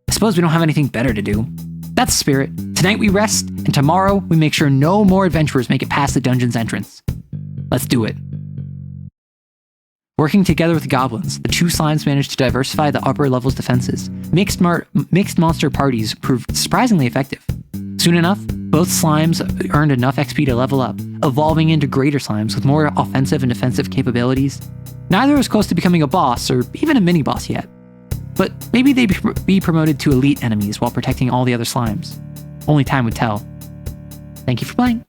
[SPEAKER 1] I suppose we don't have anything better to do. That's the spirit. Tonight we rest, and tomorrow we make sure no more adventurers make it past the dungeon's entrance. Let's do it. Working together with the goblins, the two slimes managed to diversify the upper level's defenses. Mixed monster parties proved surprisingly effective. Soon enough, both slimes earned enough XP to level up, evolving into greater slimes with more offensive and defensive capabilities. Neither was close to becoming a boss or even a mini-boss yet. But maybe they'd be promoted to elite enemies while protecting all the other slimes. Only time would tell. Thank you for playing.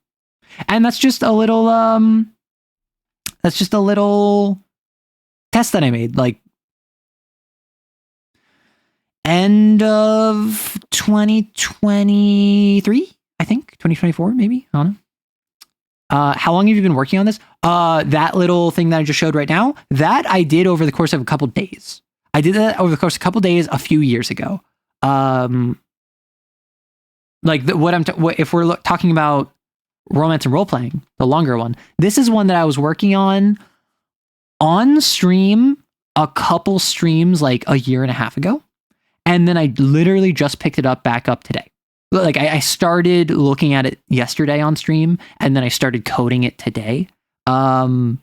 [SPEAKER 1] And that's just a little, test that I made, like, end of 2023, I think, 2024, maybe, I don't know. How long have you been working on this? That little thing that I just showed right now, that I did over the course of a couple days. I did that over the course of a couple days a few years ago. Like if we're talking about romance and role playing, the longer one, this is one that I was working on stream a couple streams like a year and a half ago. And then I literally just picked it back up today. Like I started looking at it yesterday on stream, and then I started coding it today. It's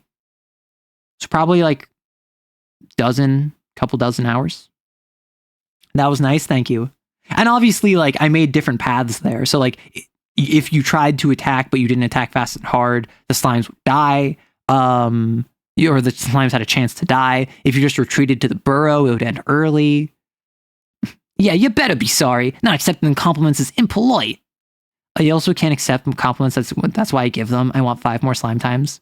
[SPEAKER 1] probably like couple dozen hours. That was nice, thank you. And obviously, like, I made different paths there. So like, if you tried to attack but you didn't attack fast and hard, the slimes would die. Or the slimes had a chance to die. If you just retreated to the burrow, it would end early. Yeah, you better be sorry. Not accepting compliments is impolite. You also can't accept compliments. That's why I give them. I want 5 more slime times.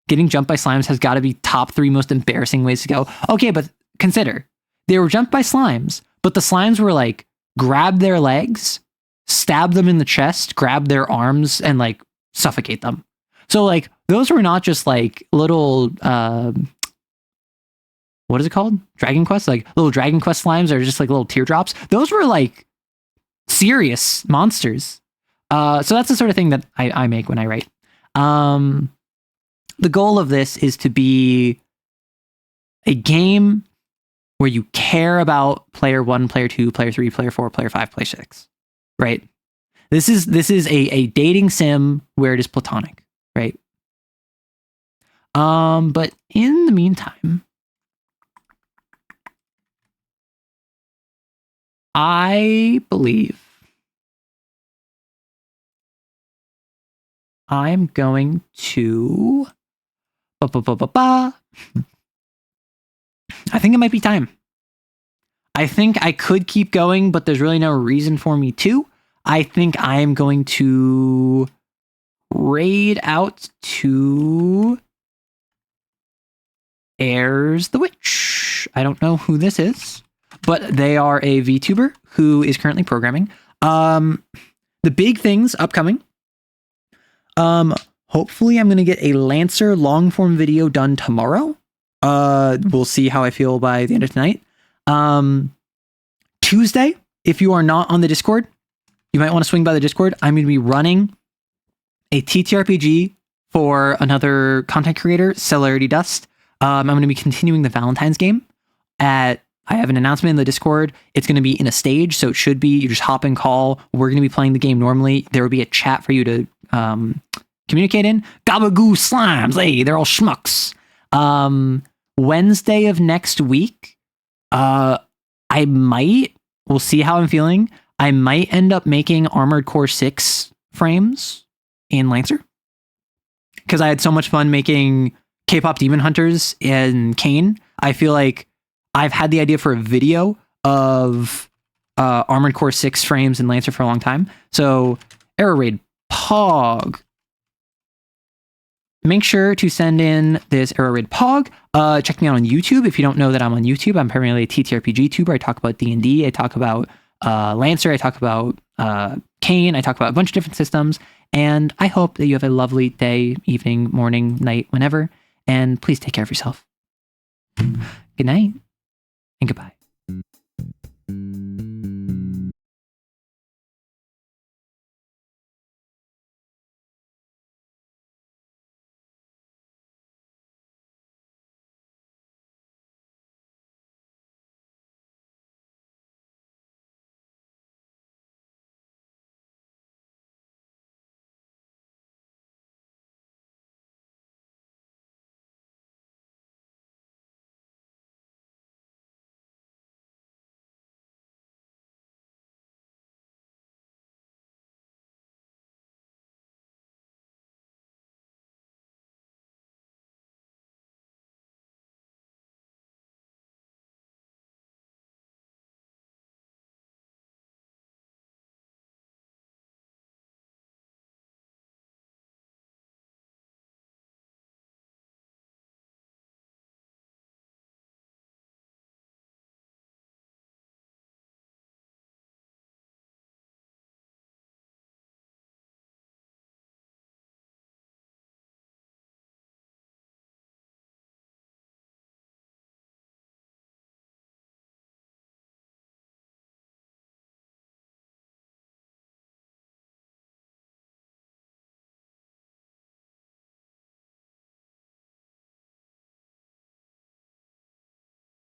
[SPEAKER 1] Getting jumped by slimes has got to be top 3 most embarrassing ways to go. Okay, but consider, they were jumped by slimes, but the slimes were like, grab their legs, stab them in the chest, grab their arms, and like suffocate them. So like, those were not just like little, what is it called? Dragon Quest? Like little Dragon Quest slimes are just like little teardrops. Those were like serious monsters. So that's the sort of thing that I make when I write. The goal of this is to be a game where you care about player 1, player 2, player 3, player 4, player 5, player 6, right? This is a dating sim where it is platonic, right? But in the meantime, I believe I'm going to I think it might be time. I think I could keep going, but there's really no reason for me to. I think I am going to raid out to Airs the Witch. I don't know who this is, but they are a VTuber who is currently programming. The big things upcoming. Hopefully I'm going to get a Lancer long form video done tomorrow. We'll see how I feel by the end of tonight. Tuesday, if you are not on the Discord, you might want to swing by the Discord. I'm going to be running a TTRPG for another content creator, Celerity Dust. I'm going to be continuing the Valentine's game. I have an announcement in the Discord. It's going to be in a stage, so it should be, you just hop and call. We're going to be playing the game normally. There will be a chat for you to communicate in. Gabagoo slimes, hey, they're all schmucks. Wednesday of next week, we'll see how I'm feeling. I might end up making Armored Core 6 frames in Lancer, because I had so much fun making K-pop Demon Hunters in Kane. I feel like I've had the idea for a video of Armored Core 6 frames in Lancer for a long time. So, Error Raid Pog. Make sure to send in this Error Raid Pog. Check me out on YouTube. If you don't know that I'm on YouTube, I'm primarily a TTRPG tuber. I talk about D&D. I talk about Lancer. I talk about Kane. I talk about a bunch of different systems. And I hope that you have a lovely day, evening, morning, night, whenever. And please take care of yourself. Good night and goodbye.